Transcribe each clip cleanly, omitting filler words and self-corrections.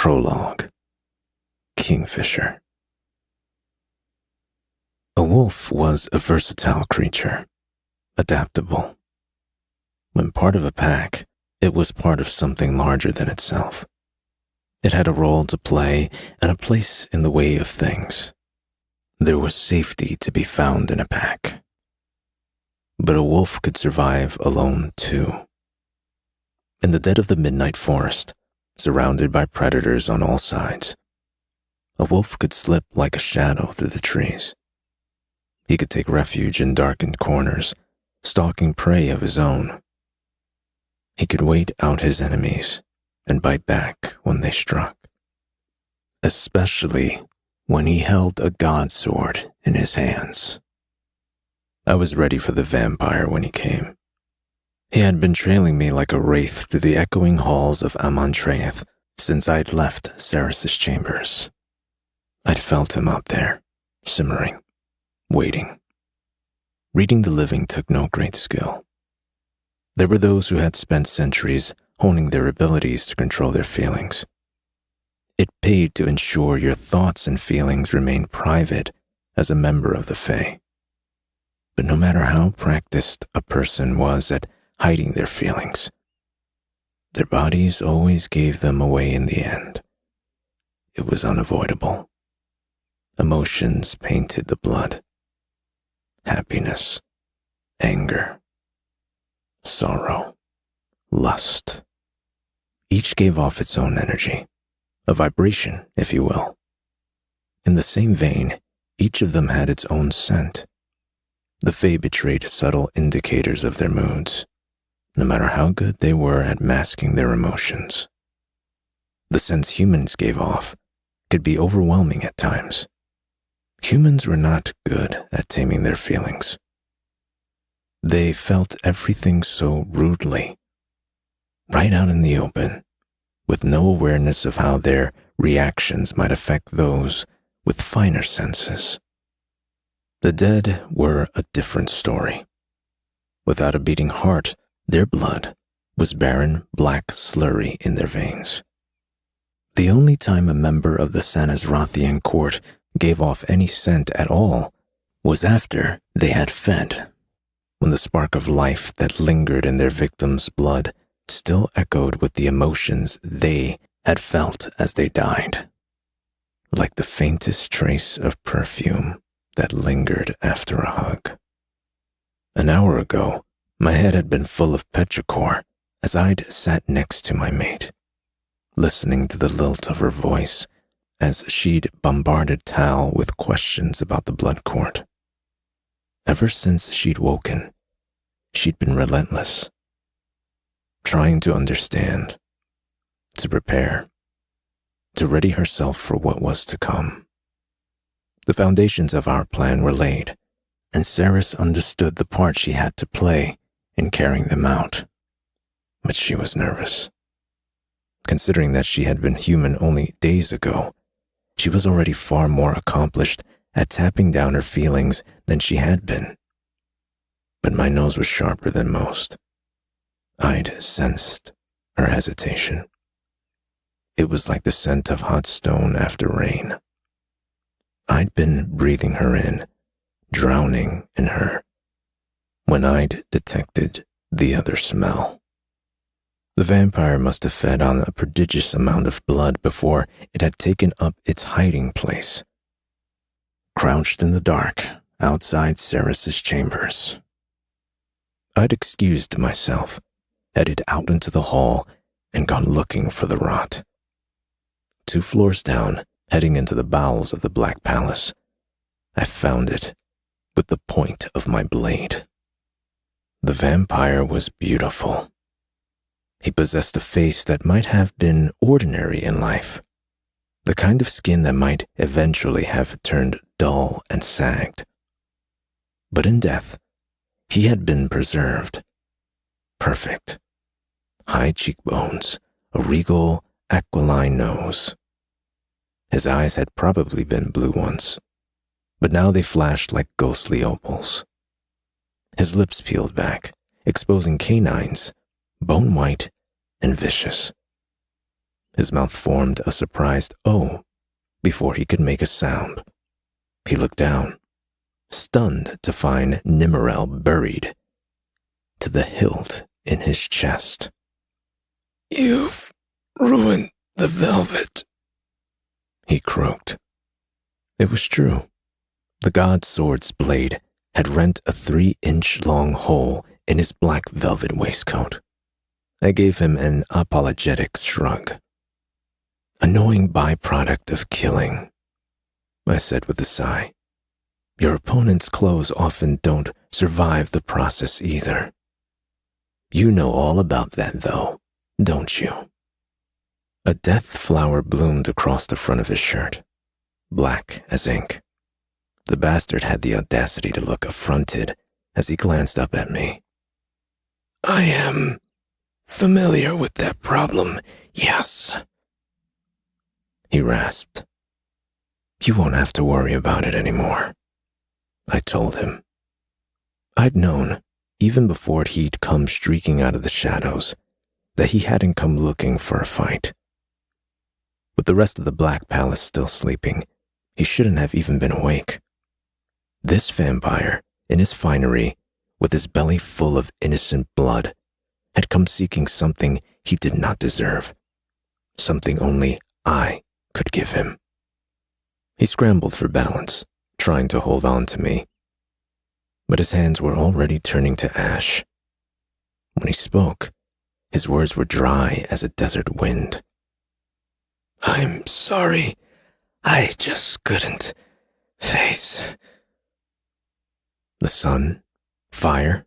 Prologue. Kingfisher. A wolf was a versatile creature, adaptable. When part of a pack, it was part of something larger than itself. It had a role to play and a place in the way of things. There was safety to be found in a pack. But a wolf could survive alone too. In the dead of the midnight forest, surrounded by predators on all sides, a wolf could slip like a shadow through the trees. He could take refuge in darkened corners, stalking prey of his own. He could wait out his enemies and bite back when they struck, especially when he held a god sword in his hands. I was ready for the vampire when he came. He had been trailing me like a wraith through the echoing halls of Amontreath since I'd left Ceres's chambers. I'd felt him out there, simmering, waiting. Reading the living took no great skill. There were those who had spent centuries honing their abilities to control their feelings. It paid to ensure your thoughts and feelings remained private as a member of the Fae. But no matter how practiced a person was at hiding their feelings, their bodies always gave them away in the end. It was unavoidable. Emotions painted the blood. Happiness, anger, sorrow, lust. Each gave off its own energy, a vibration, if you will. In the same vein, each of them had its own scent. The Fae betrayed subtle indicators of their moods, no matter how good they were at masking their emotions. The scents humans gave off could be overwhelming at times. Humans were not good at taming their feelings. They felt everything so rudely, right out in the open, with no awareness of how their reactions might affect those with finer senses. The dead were a different story. Without a beating heart, their blood was barren black slurry in their veins. The only time a member of the Sanazrathian court gave off any scent at all was after they had fed, when the spark of life that lingered in their victim's blood still echoed with the emotions they had felt as they died, like the faintest trace of perfume that lingered after a hug. An hour ago, my head had been full of petrichor as I'd sat next to my mate, listening to the lilt of her voice as she'd bombarded Tal with questions about the blood court. Ever since she'd woken, she'd been relentless, trying to understand, to prepare, to ready herself for what was to come. The foundations of our plan were laid, and Ceres understood the part she had to play in carrying them out. But she was nervous. Considering that she had been human only days ago, she was already far more accomplished at tapping down her feelings than she had been. But my nose was sharper than most. I'd sensed her hesitation. It was like the scent of hot stone after rain. I'd been breathing her in, drowning in her, when I'd detected the other smell. The vampire must have fed on a prodigious amount of blood before it had taken up its hiding place, crouched in the dark outside Ceres's chambers. I'd excused myself, headed out into the hall, and gone looking for the rot. 2 floors down, heading into the bowels of the Black Palace, I found it with the point of my blade. The vampire was beautiful. He possessed a face that might have been ordinary in life, the kind of skin that might eventually have turned dull and sagged. But in death, he had been preserved. Perfect. High cheekbones, a regal, aquiline nose. His eyes had probably been blue once, but now they flashed like ghostly opals. His lips peeled back, exposing canines, bone-white and vicious. His mouth formed a surprised "oh" before he could make a sound. He looked down, stunned to find Nimmerel buried to the hilt in his chest. "You've ruined the velvet," he croaked. It was true. The god sword's blade had rent a 3-inch-long hole in his black velvet waistcoat. I gave him an apologetic shrug. "Annoying byproduct of killing," I said with a sigh. "Your opponent's clothes often don't survive the process either. You know all about that, though, don't you?" A death flower bloomed across the front of his shirt, black as ink. The bastard had the audacity to look affronted as he glanced up at me. "I am familiar with that problem, yes," he rasped. "You won't have to worry about it anymore," I told him. I'd known, even before he'd come streaking out of the shadows, that he hadn't come looking for a fight. With the rest of the Black Palace still sleeping, he shouldn't have even been awake. This vampire, in his finery, with his belly full of innocent blood, had come seeking something he did not deserve, something only I could give him. He scrambled for balance, trying to hold on to me, but his hands were already turning to ash. When he spoke, his words were dry as a desert wind. "I'm sorry, I just couldn't face..." The sun? Fire?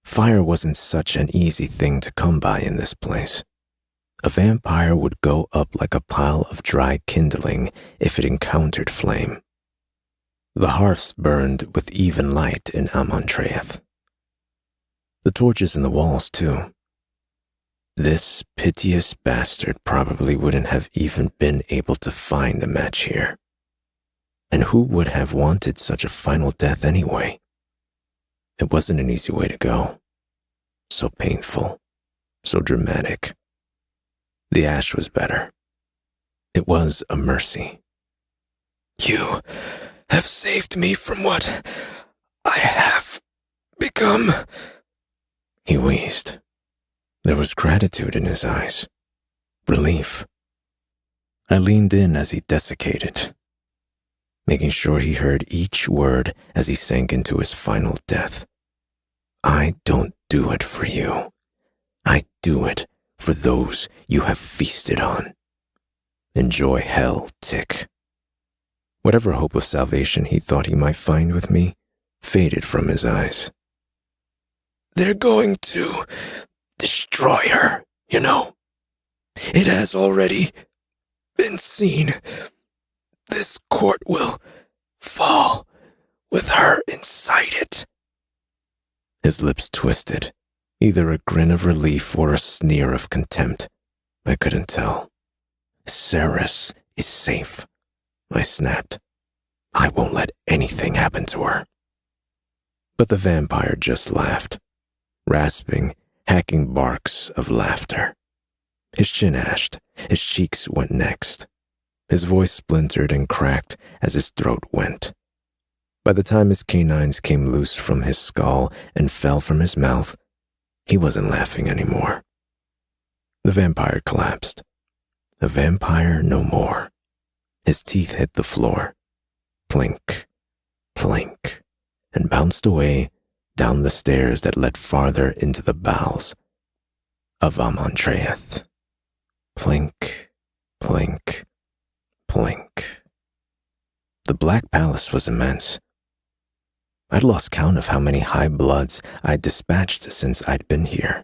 Fire wasn't such an easy thing to come by in this place. A vampire would go up like a pile of dry kindling if it encountered flame. The hearths burned with even light in Amontreath. The torches in the walls, too. This piteous bastard probably wouldn't have even been able to find a match here. And who would have wanted such a final death anyway? It wasn't an easy way to go. So painful, so dramatic. The ash was better. It was a mercy. "You have saved me from what I have become," he wheezed. There was gratitude in his eyes, relief. I leaned in as he desiccated, making sure he heard each word as he sank into his final death. "I don't do it for you. I do it for those you have feasted on. Enjoy hell, Tick." Whatever hope of salvation he thought he might find with me faded from his eyes. "They're going to destroy her, you know. It has already been seen. This court will fall with her inside it." His lips twisted, either a grin of relief or a sneer of contempt. I couldn't tell. "Ceres is safe," I snapped. "I won't let anything happen to her." But the vampire just laughed, rasping, hacking barks of laughter. His chin ashed, his cheeks went next. His voice splintered and cracked as his throat went. By the time his canines came loose from his skull and fell from his mouth, he wasn't laughing anymore. The vampire collapsed. A vampire no more. His teeth hit the floor. Plink, plink, and bounced away down the stairs that led farther into the bowels of Amontreath. Plink, plink, plink. The Black Palace was immense. I'd lost count of how many high bloods I'd dispatched since I'd been here.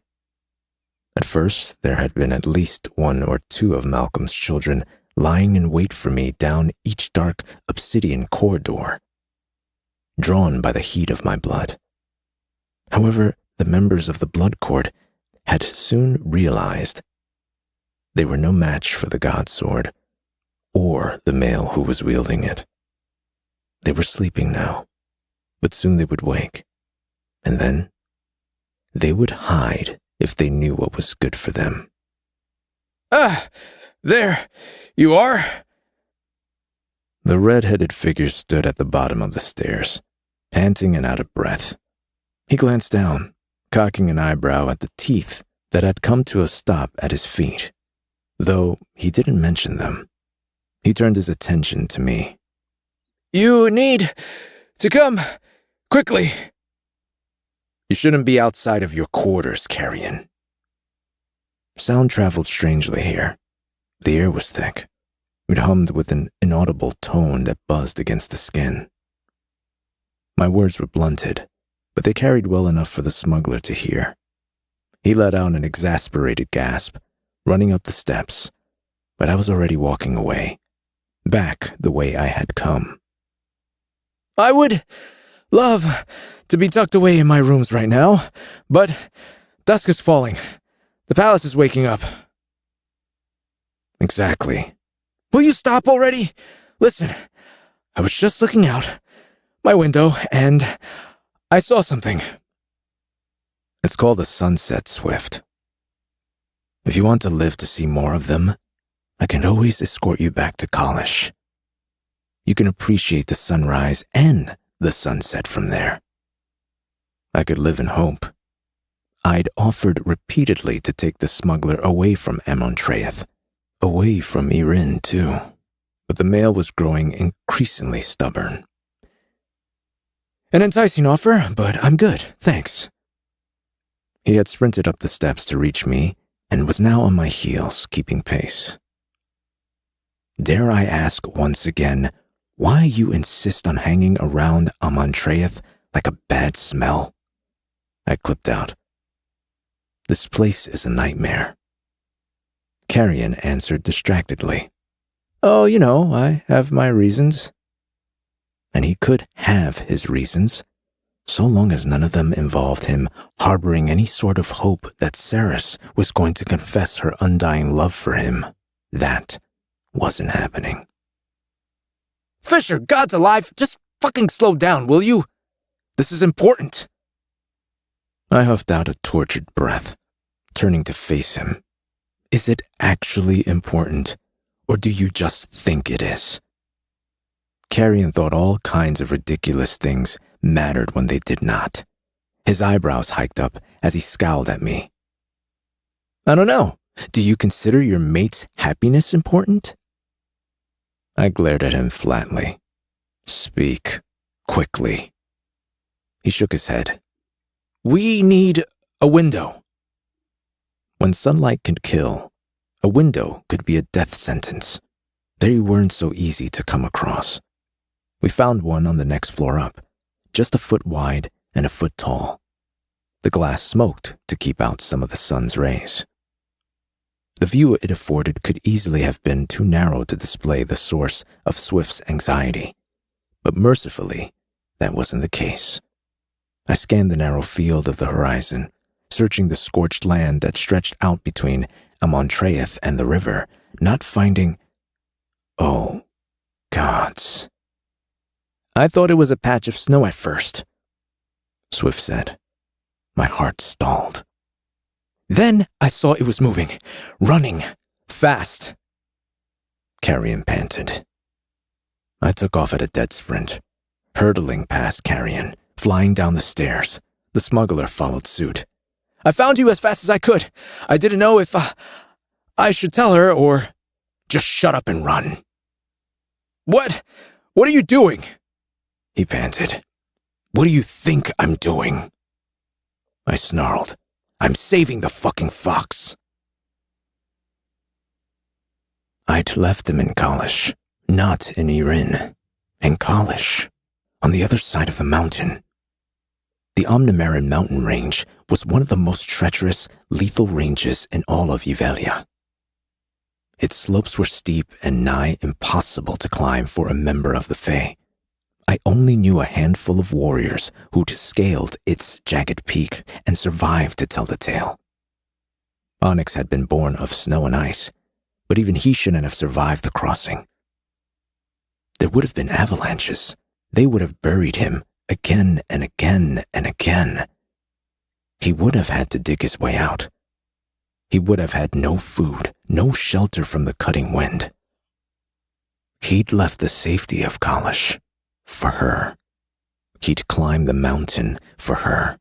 At first, there had been at least 1 or 2 of Malcolm's children lying in wait for me down each dark obsidian corridor, drawn by the heat of my blood. However, the members of the Blood Court had soon realized they were no match for the god sword or the male who was wielding it. They were sleeping now, but soon they would wake, and then they would hide if they knew what was good for them. Ah, there you are. The red-headed figure stood at the bottom of the stairs, panting and out of breath. He glanced down, cocking an eyebrow at the teeth that had come to a stop at his feet, though he didn't mention them. He turned his attention to me. You need to come quickly. You shouldn't be outside of your quarters, Carrion. Sound traveled strangely here. The air was thick. It hummed with an inaudible tone that buzzed against the skin. My words were blunted, but they carried well enough for the smuggler to hear. He let out an exasperated gasp, running up the steps, but I was already walking away, back the way I had come. I would love to be tucked away in my rooms right now, but dusk is falling. The palace is waking up. Exactly. Will you stop already? Listen, I was just looking out my window and I saw something. It's called a sunset, Swift. If you want to live to see more of them, I can always escort you back to Kalish. You can appreciate the sunrise and the sunset from there. I could live in hope. I'd offered repeatedly to take the smuggler away from Amontreath, away from Irin too, but the male was growing increasingly stubborn. An enticing offer, but I'm good, thanks. He had sprinted up the steps to reach me and was now on my heels, keeping pace. Dare I ask once again why you insist on hanging around Amontreath like a bad smell? I clipped out. This place is a nightmare. Carrion answered distractedly. Oh, I have my reasons. And he could have his reasons, so long as none of them involved him harboring any sort of hope that Ceres was going to confess her undying love for him. That wasn't happening. Fisher, God's alive, just fucking slow down, will you? This is important. I huffed out a tortured breath, turning to face him. Is it actually important, or do you just think it is? Carrion thought all kinds of ridiculous things mattered when they did not. His eyebrows hiked up as he scowled at me. I don't know. Do you consider your mate's happiness important? I glared at him flatly. Speak quickly. He shook his head. We need a window. When sunlight can kill, a window could be a death sentence. They weren't so easy to come across. We found one on the next floor up, just a foot wide and a foot tall. The glass smoked to keep out some of the sun's rays. The view it afforded could easily have been too narrow to display the source of Swift's anxiety, but mercifully, that wasn't the case. I scanned the narrow field of the horizon, searching the scorched land that stretched out between Amontreath and the river, not finding... Oh, gods. I thought it was a patch of snow at first, Swift said. My heart stalled. Then I saw it was moving, running, fast. Carrion panted. I took off at a dead sprint, hurtling past Carrion, flying down the stairs. The smuggler followed suit. I found you as fast as I could. I didn't know if I should tell her or just shut up and run. What? What are you doing? He panted. What do you think I'm doing? I snarled. I'm saving the fucking fox. I'd left him in Kalish, not in Irin. In Kalish, on the other side of the mountain. The Omnimaran mountain range was one of the most treacherous, lethal ranges in all of Yvelia. Its slopes were steep and nigh impossible to climb for a member of the Fae. I only knew a handful of warriors who'd scaled its jagged peak and survived to tell the tale. Onyx had been born of snow and ice, but even he shouldn't have survived the crossing. There would have been avalanches. They would have buried him again and again and again. He would have had to dig his way out. he would have had no food, no shelter from the cutting wind. He'd left the safety of Kalash for her. He'd climbed the mountain for her.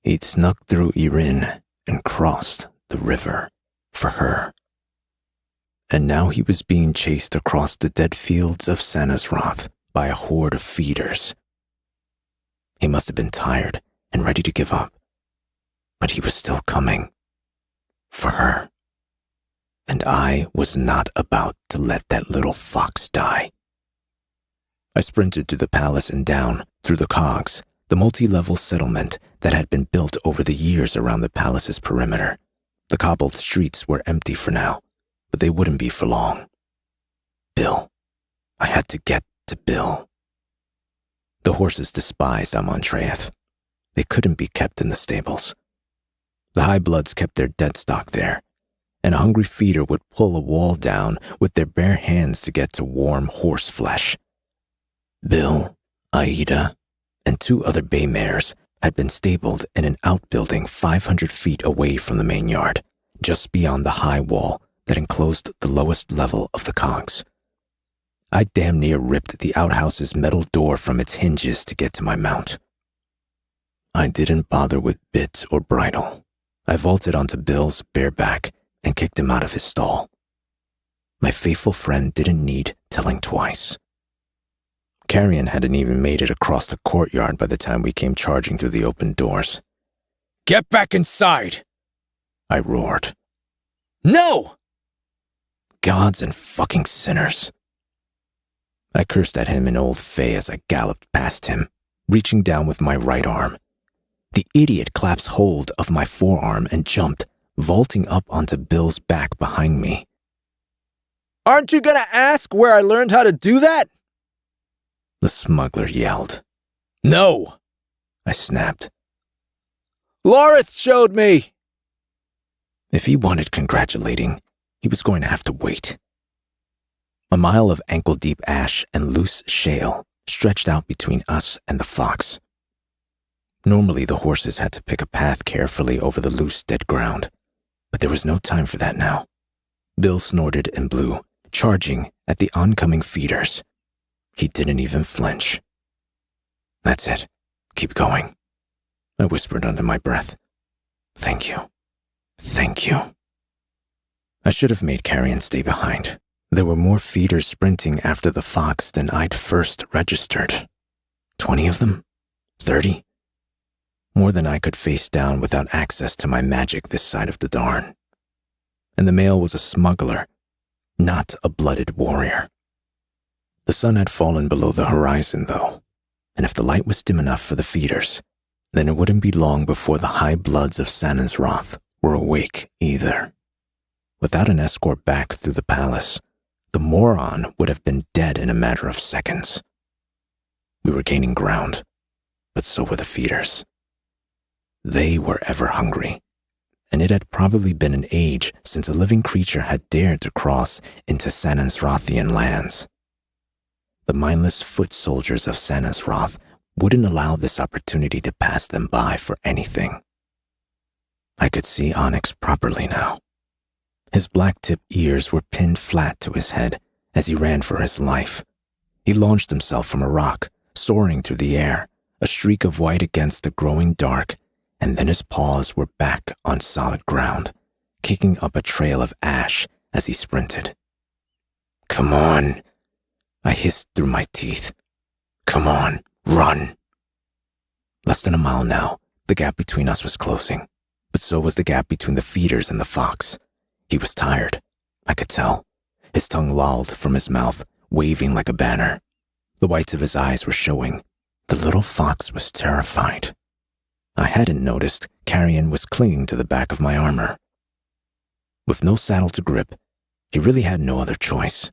He'd snuck through Irin and crossed the river for her. And now he was being chased across the dead fields of Sanasroth by a horde of feeders. He must have been tired and ready to give up, but he was still coming for her. And I was not about to let that little fox die. I sprinted to the palace and down through the cogs, the multi-level settlement that had been built over the years around the palace's perimeter. The cobbled streets were empty for now, but they wouldn't be for long. Bill. I had to get to Bill. The horses despised Amontreath. They couldn't be kept in the stables. The high bloods kept their dead stock there, and a hungry feeder would pull a wall down with their bare hands to get to warm horse flesh. Bill, Aida, and 2 other bay mares had been stabled in an outbuilding 500 feet away from the main yard, just beyond the high wall that enclosed the lowest level of the cogs. I damn near ripped the outhouse's metal door from its hinges to get to my mount. I didn't bother with bit or bridle. I vaulted onto Bill's bare back and kicked him out of his stall. My faithful friend didn't need telling twice. Carrion hadn't even made it across the courtyard by the time we came charging through the open doors. Get back inside! I roared. No! Gods and fucking sinners. I cursed at him in Old Fey as I galloped past him, reaching down with my right arm. The idiot claps hold of my forearm and jumped, vaulting up onto Bill's back behind me. Aren't you gonna ask where I learned how to do that? The smuggler yelled. No! I snapped. Lorith showed me! If he wanted congratulating, he was going to have to wait. A mile of ankle-deep ash and loose shale stretched out between us and the fox. Normally, the horses had to pick a path carefully over the loose, dead ground, but there was no time for that now. Bill snorted and blew, charging at the oncoming feeders. He didn't even flinch. That's it. Keep going. I whispered under my breath. Thank you. Thank you. I should have made Carrion stay behind. There were more feeders sprinting after the fox than I'd first registered. 20 of them? 30? More than I could face down without access to my magic this side of the Darn. And the male was a smuggler, not a blooded warrior. The sun had fallen below the horizon, though, and if the light was dim enough for the feeders, then it wouldn't be long before the high bloods of Sanensroth were awake either. Without an escort back through the palace, the moron would have been dead in a matter of seconds. We were gaining ground, but so were the feeders. They were ever hungry, and it had probably been an age since a living creature had dared to cross into Sanensrothian lands. The mindless foot soldiers of Sanensroth wouldn't allow this opportunity to pass them by for anything. I could see Onyx properly now. His black-tipped ears were pinned flat to his head as he ran for his life. He launched himself from a rock, soaring through the air, a streak of white against the growing dark, and then his paws were back on solid ground, kicking up a trail of ash as he sprinted. Come on, I hissed through my teeth. Come on, run. Less than a mile now, the gap between us was closing, but so was the gap between the feeders and the fox. He was tired, I could tell. His tongue lolled from his mouth, waving like a banner. The whites of his eyes were showing. The little fox was terrified. I hadn't noticed Carrion was clinging to the back of my armor. With no saddle to grip, he really had no other choice.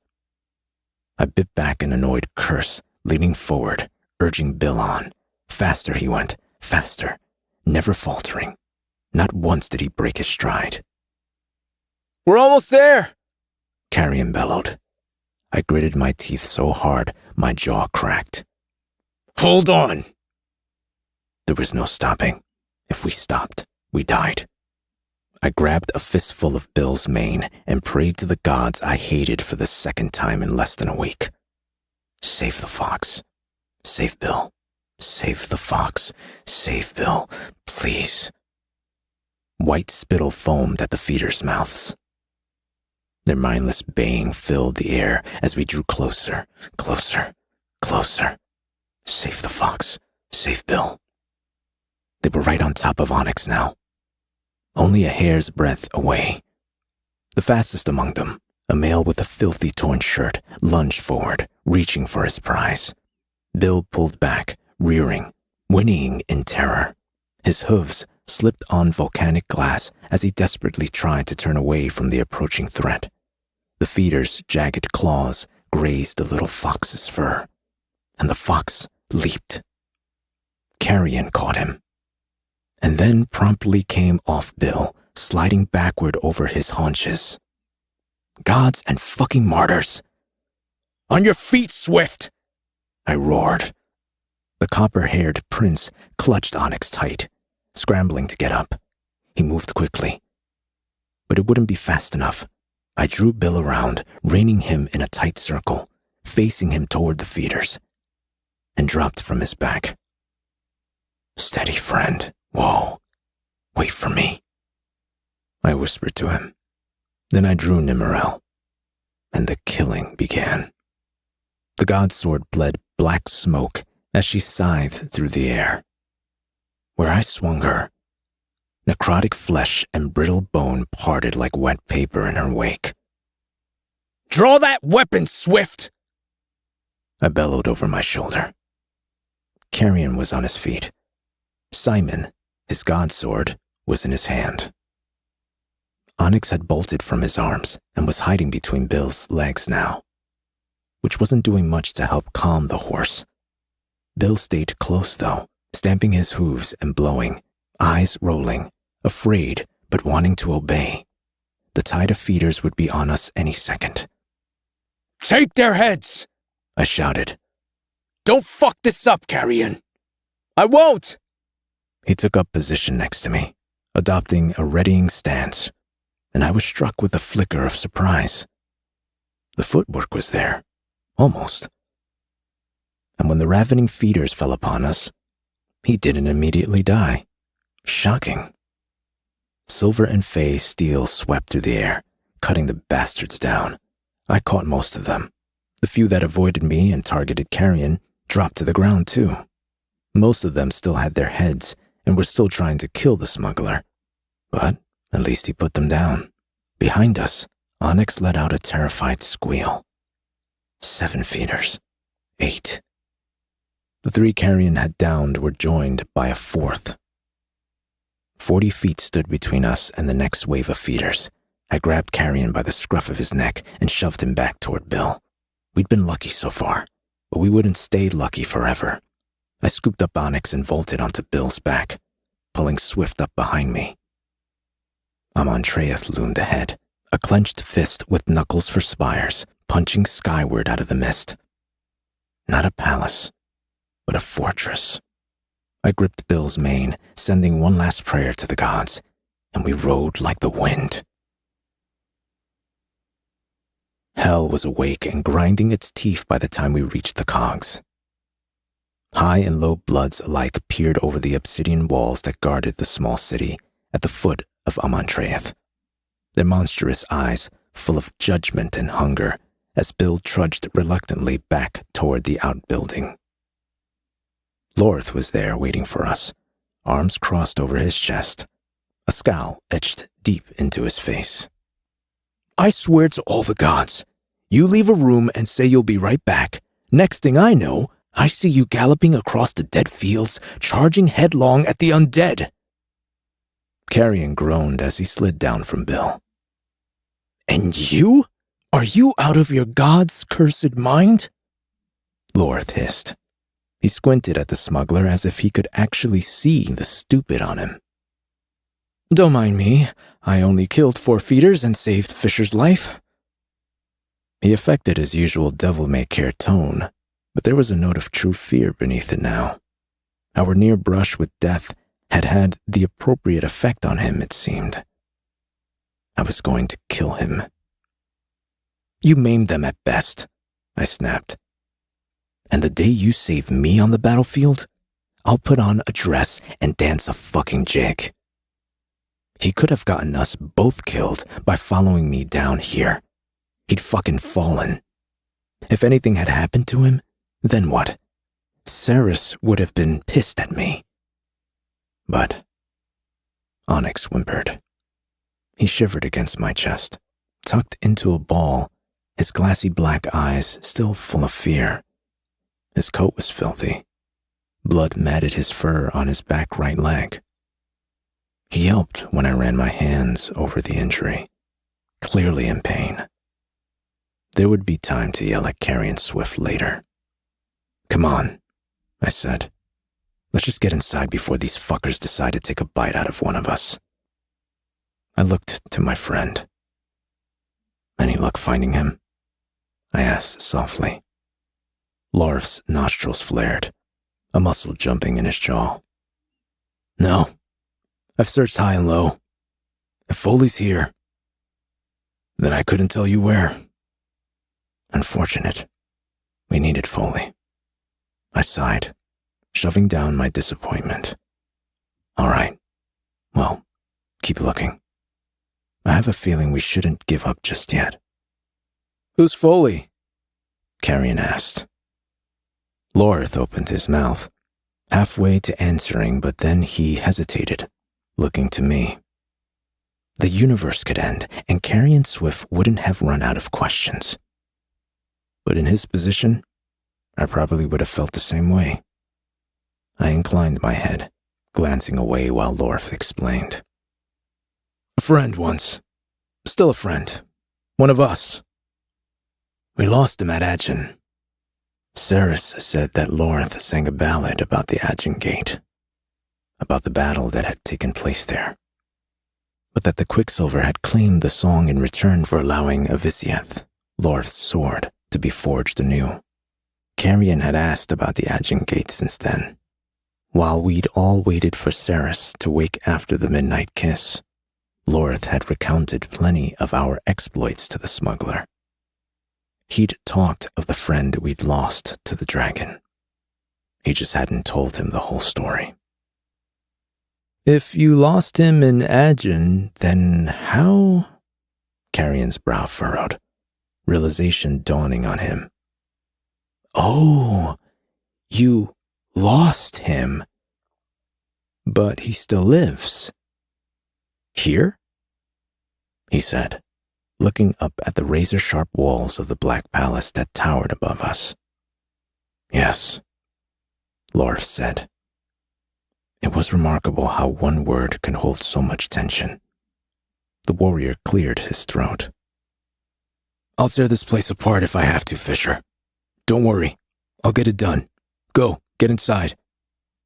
I bit back an annoyed curse, leaning forward, urging Bill on. Faster he went, faster, never faltering. Not once did he break his stride. We're almost there! Carrion bellowed. I gritted my teeth so hard, my jaw cracked. Hold on! There was no stopping. If we stopped, we died. I grabbed a fistful of Bill's mane and prayed to the gods I hated for the second time in less than a week. Save the fox. Save Bill. Save the fox. Save Bill. Please. White spittle foamed at the feeders' mouths. Their mindless baying filled the air as we drew closer, closer, closer. Save the fox. Save Bill. They were right on top of Onyx now, only a hair's breadth away. The fastest among them, a male with a filthy torn shirt, lunged forward, reaching for his prize. Bill pulled back, rearing, whinnying in terror. His hooves slipped on volcanic glass as he desperately tried to turn away from the approaching threat. The feeder's jagged claws grazed the little fox's fur, and the fox leaped. Carrion caught him, and then promptly came off Bill, sliding backward over his haunches. Gods and fucking martyrs! On your feet, Swift! I roared. The copper-haired prince clutched Onyx tight, scrambling to get up. He moved quickly, but it wouldn't be fast enough. I drew Bill around, reining him in a tight circle, facing him toward the feeders, and dropped from his back. Steady, friend. Whoa. Wait for me. I whispered to him. Then I drew Nimmerel, and the killing began. The god sword bled black smoke as she scythed through the air. Where I swung her, necrotic flesh and brittle bone parted like wet paper in her wake. Draw that weapon, Swift! I bellowed over my shoulder. Carrion was on his feet. Simon, his god sword, was in his hand. Onyx had bolted from his arms and was hiding between Bill's legs now, which wasn't doing much to help calm the horse. Bill stayed close, though, stamping his hooves and blowing, eyes rolling, afraid but wanting to obey. The tide of feeders would be on us any second. Take their heads! I shouted. Don't fuck this up, Carrion! I won't! He took up position next to me, adopting a readying stance, and I was struck with a flicker of surprise. The footwork was there, almost. And when the ravening feeders fell upon us, he didn't immediately die. Shocking. Silver and fey steel swept through the air, cutting the bastards down. I caught most of them. The few that avoided me and targeted Carrion dropped to the ground too. Most of them still had their heads and were still trying to kill the smuggler. But at least he put them down. Behind us, Onyx let out a terrified squeal. 7 feeders. 8. The 3 Carrion had downed were joined by a 4th. 40 feet stood between us and the next wave of feeders. I grabbed Carrion by the scruff of his neck and shoved him back toward Bill. We'd been lucky so far, but we wouldn't stay lucky forever. I scooped up Onyx and vaulted onto Bill's back, pulling Swift up behind me. Amontreath loomed ahead, a clenched fist with knuckles for spires, punching skyward out of the mist. Not a palace, but a fortress. I gripped Bill's mane, sending one last prayer to the gods, and we rode like the wind. Hell was awake and grinding its teeth by the time we reached the cogs. High and low bloods alike peered over the obsidian walls that guarded the small city at the foot of Amontreath, their monstrous eyes full of judgment and hunger as Bill trudged reluctantly back toward the outbuilding. Lorth was there waiting for us, arms crossed over his chest, a scowl etched deep into his face. I swear to all the gods, you leave a room and say you'll be right back. Next thing I know, I see you galloping across the dead fields, charging headlong at the undead. Carrion groaned as he slid down from Bill. And you? Are you out of your god's cursed mind? Lorth hissed. He squinted at the smuggler as if he could actually see the stupid on him. Don't mind me. I only killed 4 feeders and saved Fisher's life. He affected his usual devil-may-care tone, but there was a note of true fear beneath it now. Our near brush with death had had the appropriate effect on him, it seemed. I was going to kill him. You maimed them at best, I snapped. And the day you save me on the battlefield, I'll put on a dress and dance a fucking jig. He could have gotten us both killed by following me down here. He'd fucking fallen. If anything had happened to him, then what? Saris would have been pissed at me. But Onyx whimpered. He shivered against my chest, tucked into a ball, his glassy black eyes still full of fear. His coat was filthy. Blood matted his fur on his back right leg. He yelped when I ran my hands over the injury, clearly in pain. There would be time to yell at Carrie and Swift later. Come on, I said. Let's just get inside before these fuckers decide to take a bite out of one of us. I looked to my friend. Any luck finding him? I asked softly. Lorf's nostrils flared, a muscle jumping in his jaw. No, I've searched high and low. If Foley's here, then I couldn't tell you where. Unfortunate. We needed Foley. I sighed, shoving down my disappointment. All right. Well, keep looking. I have a feeling we shouldn't give up just yet. Who's Foley? Carrion asked. Lorth opened his mouth, halfway to answering, but then he hesitated, looking to me. The universe could end, and Carrion Swift wouldn't have run out of questions. But in his position, I probably would have felt the same way. I inclined my head, glancing away while Lorth explained. A friend once. Still a friend. One of us. We lost him at Adjin. Saris said that Lorth sang a ballad about the Adjin Gate, about the battle that had taken place there, but that the Quicksilver had claimed the song in return for allowing Avisiath, Lorth's sword, to be forged anew. Carrion had asked about the Adjin Gate since then. While we'd all waited for Saris to wake after the midnight kiss, Lorth had recounted plenty of our exploits to the smuggler. He'd talked of the friend we'd lost to the dragon. He just hadn't told him the whole story. If you lost him in Adjin, then how? Carrion's brow furrowed, realization dawning on him. Oh, you lost him. But he still lives. Here? He said, looking up at the razor-sharp walls of the Black Palace that towered above us. Yes, Lorth said. It was remarkable how one word can hold so much tension. The warrior cleared his throat. I'll tear this place apart if I have to, Fisher. Don't worry, I'll get it done. Go, get inside.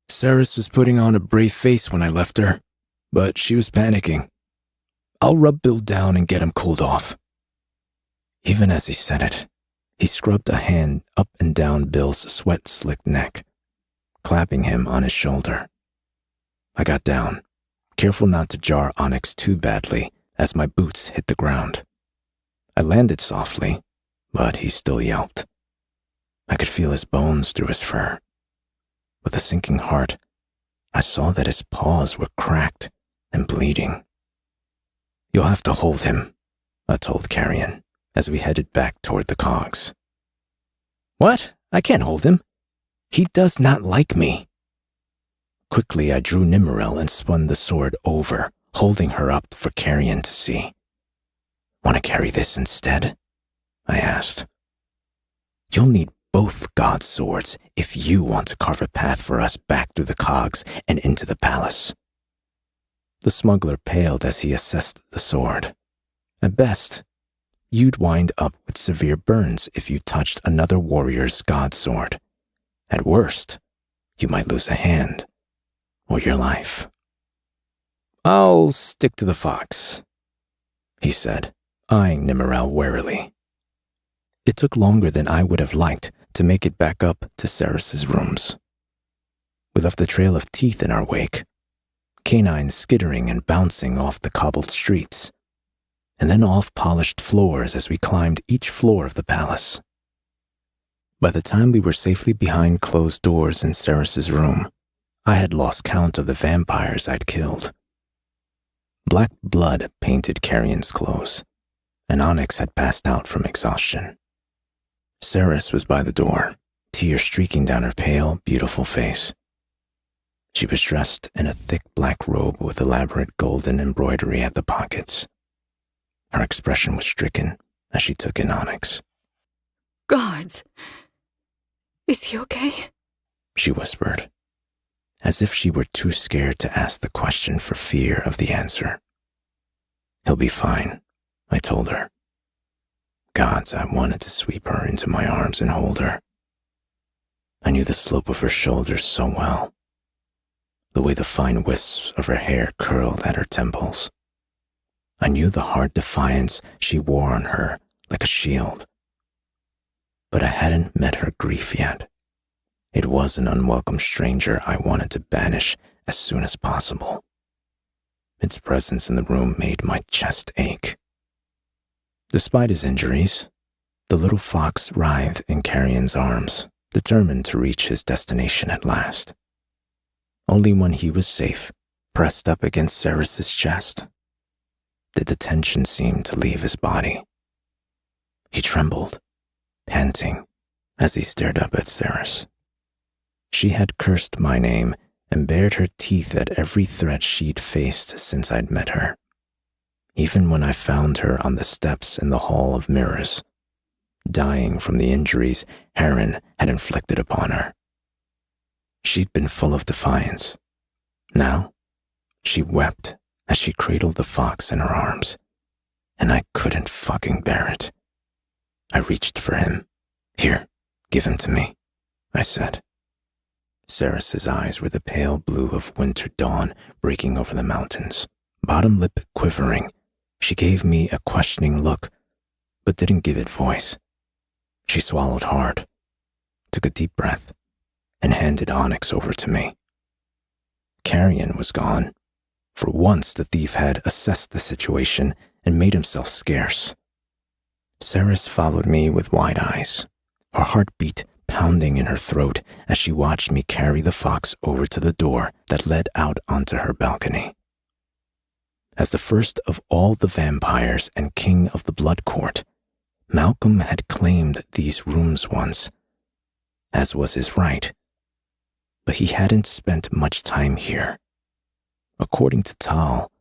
Saris was putting on a brave face when I left her, but she was panicking. I'll rub Bill down and get him cooled off. Even as he said it, he scrubbed a hand up and down Bill's sweat-slicked neck, clapping him on his shoulder. I got down, careful not to jar Onyx too badly as my boots hit the ground. I landed softly, but he still yelped. I could feel his bones through his fur. With a sinking heart, I saw that his paws were cracked and bleeding. You'll have to hold him, I told Carrion as we headed back toward the cogs. What? I can't hold him. He does not like me. Quickly, I drew Nimmerel and spun the sword over, holding her up for Carrion to see. Want to carry this instead? I asked. You'll need both God's swords if you want to carve a path for us back through the cogs and into the palace. The smuggler paled as he assessed the sword. At best, you'd wind up with severe burns if you touched another warrior's God sword. At worst, you might lose a hand or your life. I'll stick to the fox, he said, eyeing Nimmerel warily. It took longer than I would have liked to make it back up to Saris's rooms. We left a trail of teeth in our wake, canines skittering and bouncing off the cobbled streets. and then off polished floors as we climbed each floor of the palace. By the time we were safely behind closed doors in Ceres's room, I had lost count of the vampires I'd killed. Black blood painted Carrion's clothes, and Onyx had passed out from exhaustion. Ceres was by the door, tears streaking down her pale, beautiful face. She was dressed in a thick black robe with elaborate golden embroidery at the pockets. Her expression was stricken as she took in Onyx. "Gods, is he okay?" She whispered, as if she were too scared to ask the question for fear of the answer. "He'll be fine," I told her. Gods, I wanted to sweep her into my arms and hold her. I knew the slope of her shoulders so well, the way the fine wisps of her hair curled at her temples. I knew the hard defiance she wore on her like a shield. But I hadn't met her grief yet. It was an unwelcome stranger I wanted to banish as soon as possible. Its presence in the room made my chest ache. Despite his injuries, the little fox writhed in Carrion's arms, determined to reach his destination at last. Only when he was safe, pressed up against Ceres's chest, did the tension seem to leave his body. He trembled, panting, as he stared up at Ceres. She had cursed my name and bared her teeth at every threat she'd faced since I'd met her, even when I found her on the steps in the Hall of Mirrors, dying from the injuries Heron had inflicted upon her. She'd been full of defiance. Now, she wept as she cradled the fox in her arms, and I couldn't fucking bear it. I reached for him. "Here, give him to me," I said. Ceres's eyes were the pale blue of winter dawn breaking over the mountains. Bottom lip quivering, she gave me a questioning look, but didn't give it voice. She swallowed hard, took a deep breath, and handed Onyx over to me. Carrion was gone. For once, the thief had assessed the situation and made himself scarce. Ceres followed me with wide eyes, her heartbeat pounding in her throat as she watched me carry the fox over to the door that led out onto her balcony. As the first of all the vampires and king of the Blood Court, Malcolm had claimed these rooms once, as was his right. But he hadn't spent much time here. According to Tal,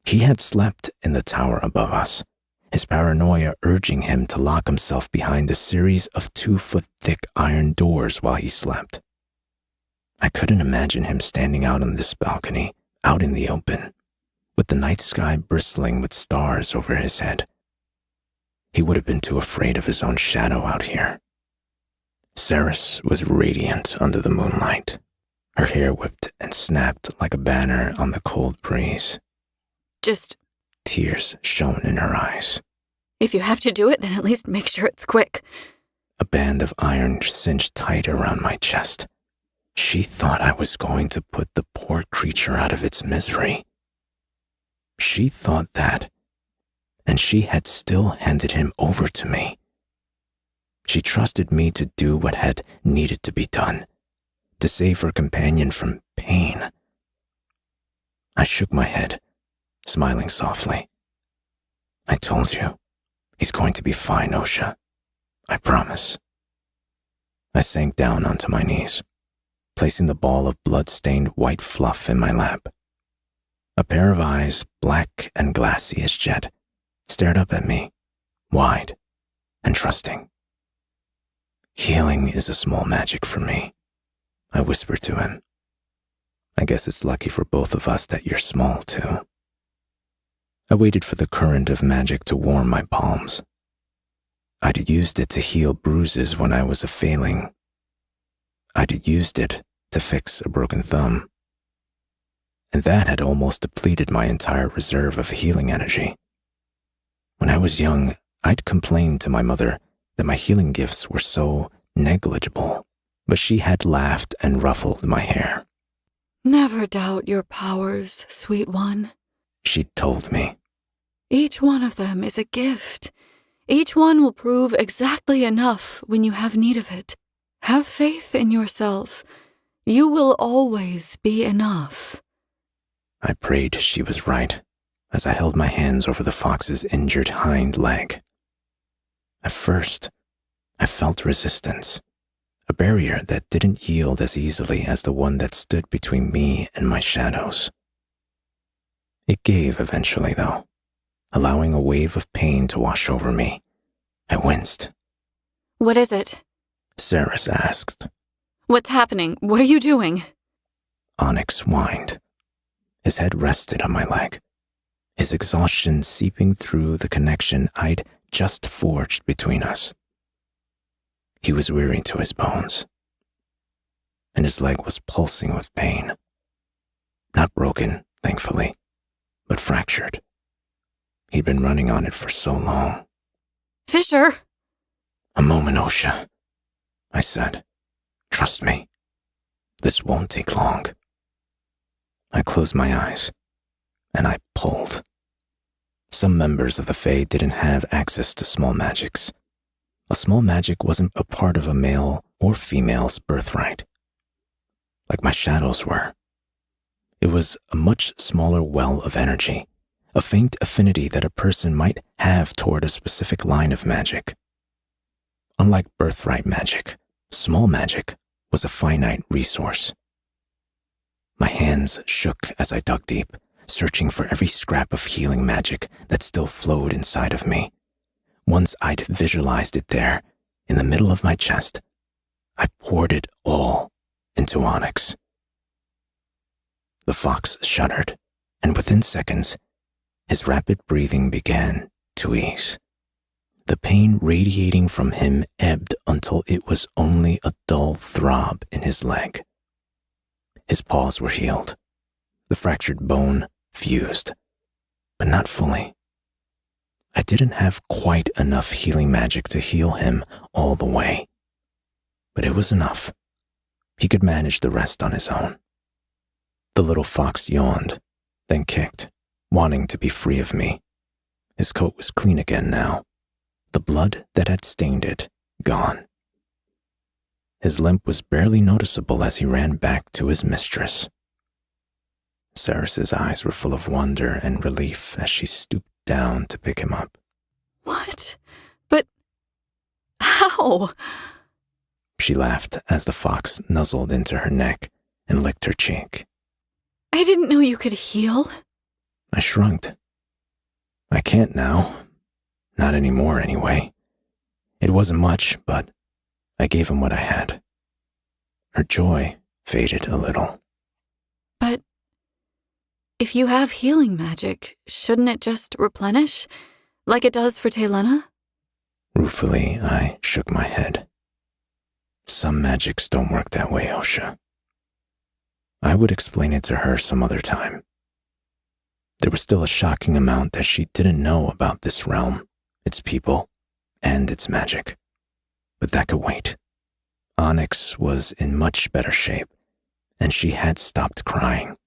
he had slept in the tower above us, his paranoia urging him to lock himself behind a series of 2-foot-thick iron doors while he slept. I couldn't imagine him standing out on this balcony, out in the open, with the night sky bristling with stars over his head. He would have been too afraid of his own shadow out here. Ceres was radiant under the moonlight. Her hair whipped and snapped like a banner on the cold breeze. "Just, Tears shone in her eyes. if you have to do it, then at least make sure it's quick." A band of iron cinched tight around my chest. She thought I was going to put the poor creature out of its misery. She thought that, and she had still handed him over to me. She trusted me to do what had needed to be done, to save her companion from pain. I shook my head, smiling softly. "I told you, he's going to be fine, Osha. I promise." I sank down onto my knees, placing the ball of blood-stained white fluff in my lap. A pair of eyes, black and glassy as jet, stared up at me, wide and trusting. "Healing is a small magic for me," I whispered to him. "I guess it's lucky for both of us that you're small, too." I waited for the current of magic to warm my palms. I'd used it to heal bruises when I was a failing. I'd used it to fix a broken thumb. And that had almost depleted my entire reserve of healing energy. When I was young, I'd complained to my mother that my healing gifts were so negligible, but she had laughed and ruffled my hair. "Never doubt your powers, sweet one," She'd told me. Each one of them is a gift. Each one will prove exactly enough when you have need of it. Have faith in yourself. You will always be enough. I prayed she was right as I held my hands over the fox's injured hind leg. At first, I felt resistance, a barrier that didn't yield as easily as the one that stood between me and my shadows. It gave eventually, though, allowing a wave of pain to wash over me. I winced. What is it? Saris asked. What's happening? What are you doing? Onyx whined. His head rested on my leg, his exhaustion seeping through the connection I'd just forged between us. He was weary to his bones, and his leg was pulsing with pain. Not broken, thankfully, but fractured. He'd been running on it for so long. Fisher! A moment, Osha, I said. Trust me. This won't take long. I closed my eyes, and I pulled. Some members of the Fae didn't have access to small magics. A small magic wasn't a part of a male or female's birthright, like my shadows were. It was a much smaller well of energy, a faint affinity that a person might have toward a specific line of magic. Unlike birthright magic, small magic was a finite resource. My hands shook as I dug deep, searching for every scrap of healing magic that still flowed inside of me. Once I'd visualized it there, in the middle of my chest, I poured it all into Onyx. The fox shuddered, and within seconds, his rapid breathing began to ease. The pain radiating from him ebbed until it was only a dull throb in his leg. His paws were healed, the fractured bone fused, but not fully. I didn't have quite enough healing magic to heal him all the way, but it was enough. He could manage the rest on his own. The little fox yawned, then kicked, wanting to be free of me. His coat was clean again now, the blood that had stained it gone. His limp was barely noticeable as he ran back to his mistress. Saris's eyes were full of wonder and relief as she stooped down to pick him up. What? But how? She laughed as the fox nuzzled into her neck and licked her cheek. I didn't know you could heal. I shrugged. I can't now. Not anymore, anyway. It wasn't much, but I gave him what I had. Her joy faded a little. But if you have healing magic, shouldn't it just replenish, like it does for Taylena? Ruefully, I shook my head. Some magics don't work that way, Osha. I would explain it to her some other time. There was still a shocking amount that she didn't know about this realm, its people, and its magic. But that could wait. Onyx was in much better shape, and she had stopped crying.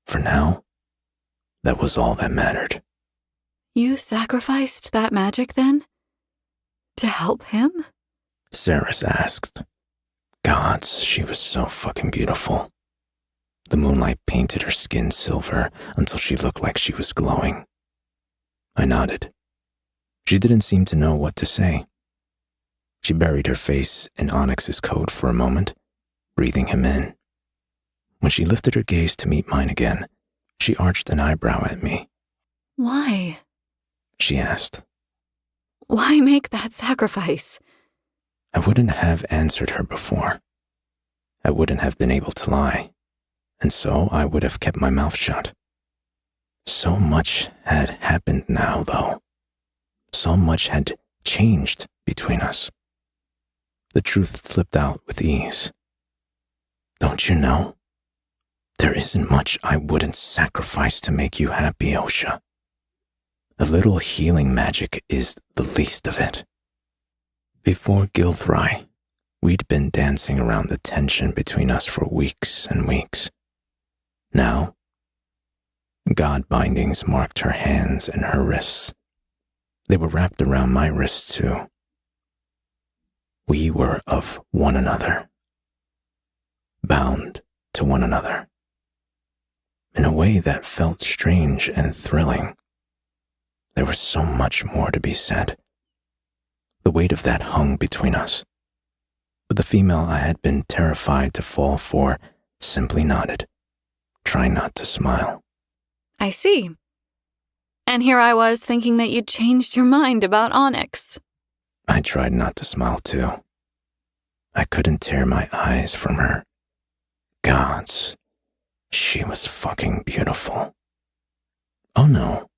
For now, that was all that mattered. You sacrificed that magic, then? To help him? Saris asked. Gods, she was so fucking beautiful. The moonlight painted her skin silver until she looked like she was glowing. I nodded. She didn't seem to know what to say. She buried her face in Onyx's coat for a moment, breathing him in. When she lifted her gaze to meet mine again, she arched an eyebrow at me. Why? She asked. Why make that sacrifice? I wouldn't have answered her before. I wouldn't have been able to lie, and so I would have kept my mouth shut. So much had happened now, though. So much had changed between us. The truth slipped out with ease. Don't you know? There isn't much I wouldn't sacrifice to make you happy, Osha. A little healing magic is the least of it. Before Gilthry, we'd been dancing around the tension between us for weeks and weeks. Now, God bindings marked her hands and her wrists. They were wrapped around my wrists too. We were of one another, bound to one another, in a way that felt strange and thrilling. There was so much more to be said. The weight of that hung between us, but the female I had been terrified to fall for simply nodded, trying not to smile. I see. And here I was thinking that you'd changed your mind about Onyx. I tried not to smile too. I couldn't tear my eyes from her. Gods, she was fucking beautiful. Oh no,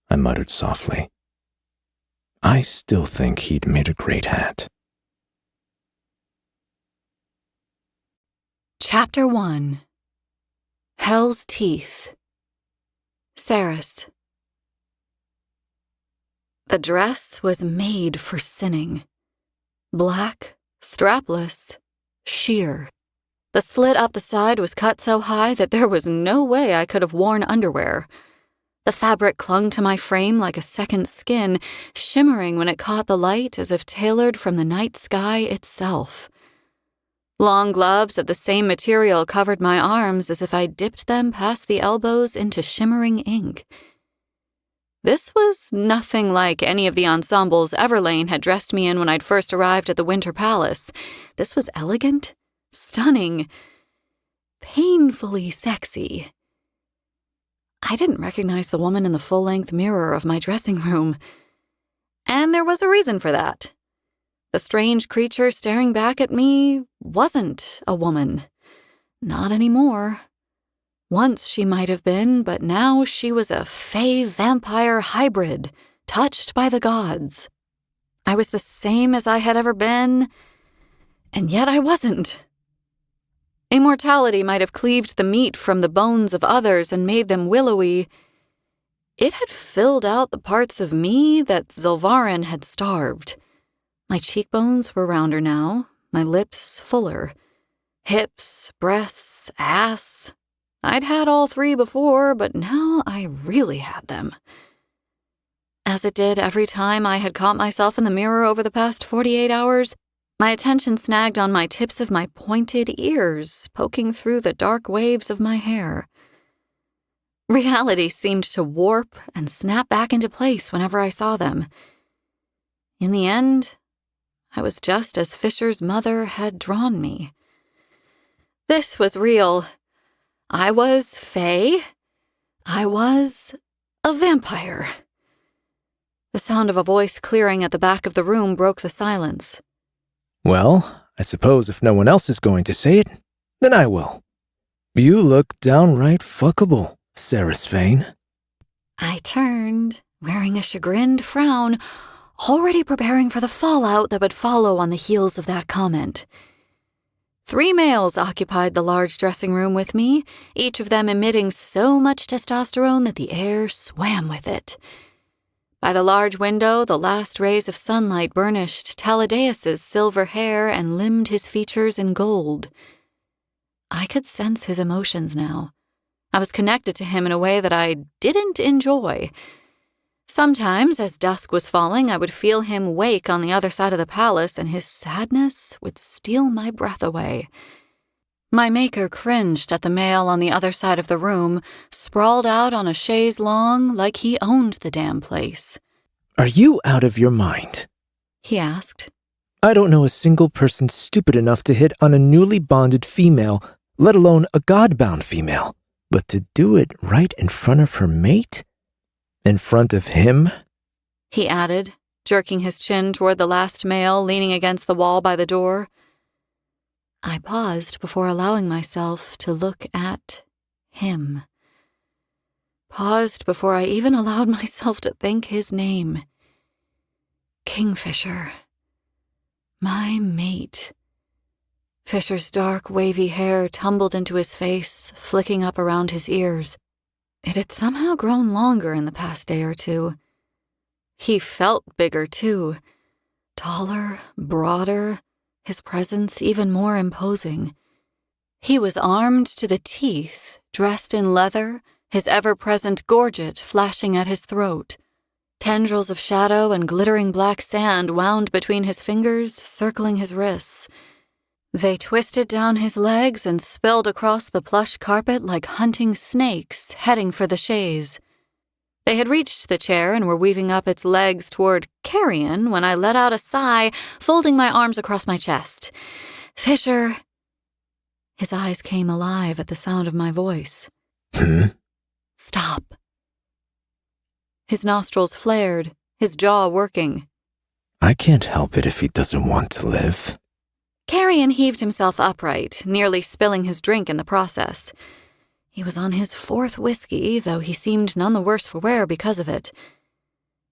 I muttered softly. I still think he'd made a great hat. Chapter 1. Hell's Teeth. Saris. The dress was made for sinning. Black, strapless, sheer. The slit up the side was cut so high that there was no way I could have worn underwear. The fabric clung to my frame like a second skin, shimmering when it caught the light as if tailored from the night sky itself. Long gloves of the same material covered my arms as if I dipped them past the elbows into shimmering ink. This was nothing like any of the ensembles Everlane had dressed me in when I'd first arrived at the Winter Palace. This was elegant, stunning, painfully sexy. I didn't recognize the woman in the full-length mirror of my dressing room. And there was a reason for that. The strange creature staring back at me wasn't a woman. Not anymore. Once she might have been, but now she was a fae-vampire hybrid, touched by the gods. I was the same as I had ever been, and yet I wasn't. Immortality might have cleaved the meat from the bones of others and made them willowy. It had filled out the parts of me that Zilvarin had starved. My cheekbones were rounder now, my lips fuller. Hips, breasts, ass. I'd had all three before, but now I really had them. As it did every time I had caught myself in the mirror over the past 48 hours, my attention snagged on my tips of my pointed ears, poking through the dark waves of my hair. Reality seemed to warp and snap back into place whenever I saw them. In the end, I was just as Fisher's mother had drawn me. This was real. I was fae. I was a vampire. The sound of a voice clearing at the back of the room broke the silence. Well, I suppose if no one else is going to say it, then I will. You look downright fuckable, Saris Vane. I turned, wearing a chagrined frown, already preparing for the fallout that would follow on the heels of that comment. 3 males occupied the large dressing room with me, each of them emitting so much testosterone that the air swam with it. By the large window, the last rays of sunlight burnished Taladeus's silver hair and limned his features in gold. I could sense his emotions now. I was connected to him in a way that I didn't enjoy. Sometimes, as dusk was falling, I would feel him wake on the other side of the palace, and his sadness would steal my breath away. My maker cringed at the male on the other side of the room, sprawled out on a chaise longue like he owned the damn place. Are you out of your mind? He asked. I don't know a single person stupid enough to hit on a newly bonded female, let alone a god-bound female. But to do it right in front of her mate? In front of him? He added, jerking his chin toward the last male leaning against the wall by the door. I paused before allowing myself to look at him. Paused before I even allowed myself to think his name. Kingfisher. My mate. Fisher's dark, wavy hair tumbled into his face, flicking up around his ears. It had somehow grown longer in the past day or two. He felt bigger, too. Taller, broader, his presence even more imposing. He was armed to the teeth, dressed in leather, his ever-present gorget flashing at his throat. Tendrils of shadow and glittering black sand wound between his fingers, circling his wrists. They twisted down his legs and spilled across the plush carpet like hunting snakes heading for the chaise. They had reached the chair and were weaving up its legs toward carrion when I let out a sigh, folding my arms across my chest. "Fisher." His eyes came alive at the sound of my voice. "Stop." His nostrils flared, his jaw working. I can't help it if he doesn't want to live. Carrion heaved himself upright, nearly spilling his drink in the process. He was on his 4th whiskey, though he seemed none the worse for wear because of it.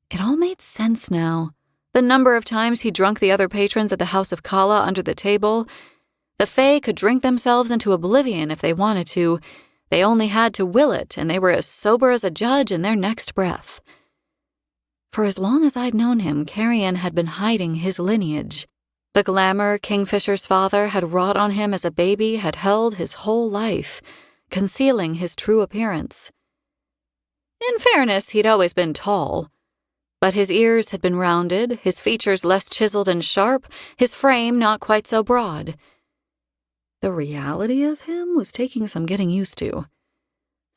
It all made sense now. The number of times he drunk the other patrons at the House of Kala under the table. The Fae could drink themselves into oblivion if they wanted to. They only had to will it, and they were as sober as a judge in their next breath. For as long as I'd known him, Carrion had been hiding his lineage. The glamour Kingfisher's father had wrought on him as a baby had held his whole life, concealing his true appearance. In fairness, he'd always been tall, but his ears had been rounded, his features less chiseled and sharp, his frame not quite so broad. The reality of him was taking some getting used to.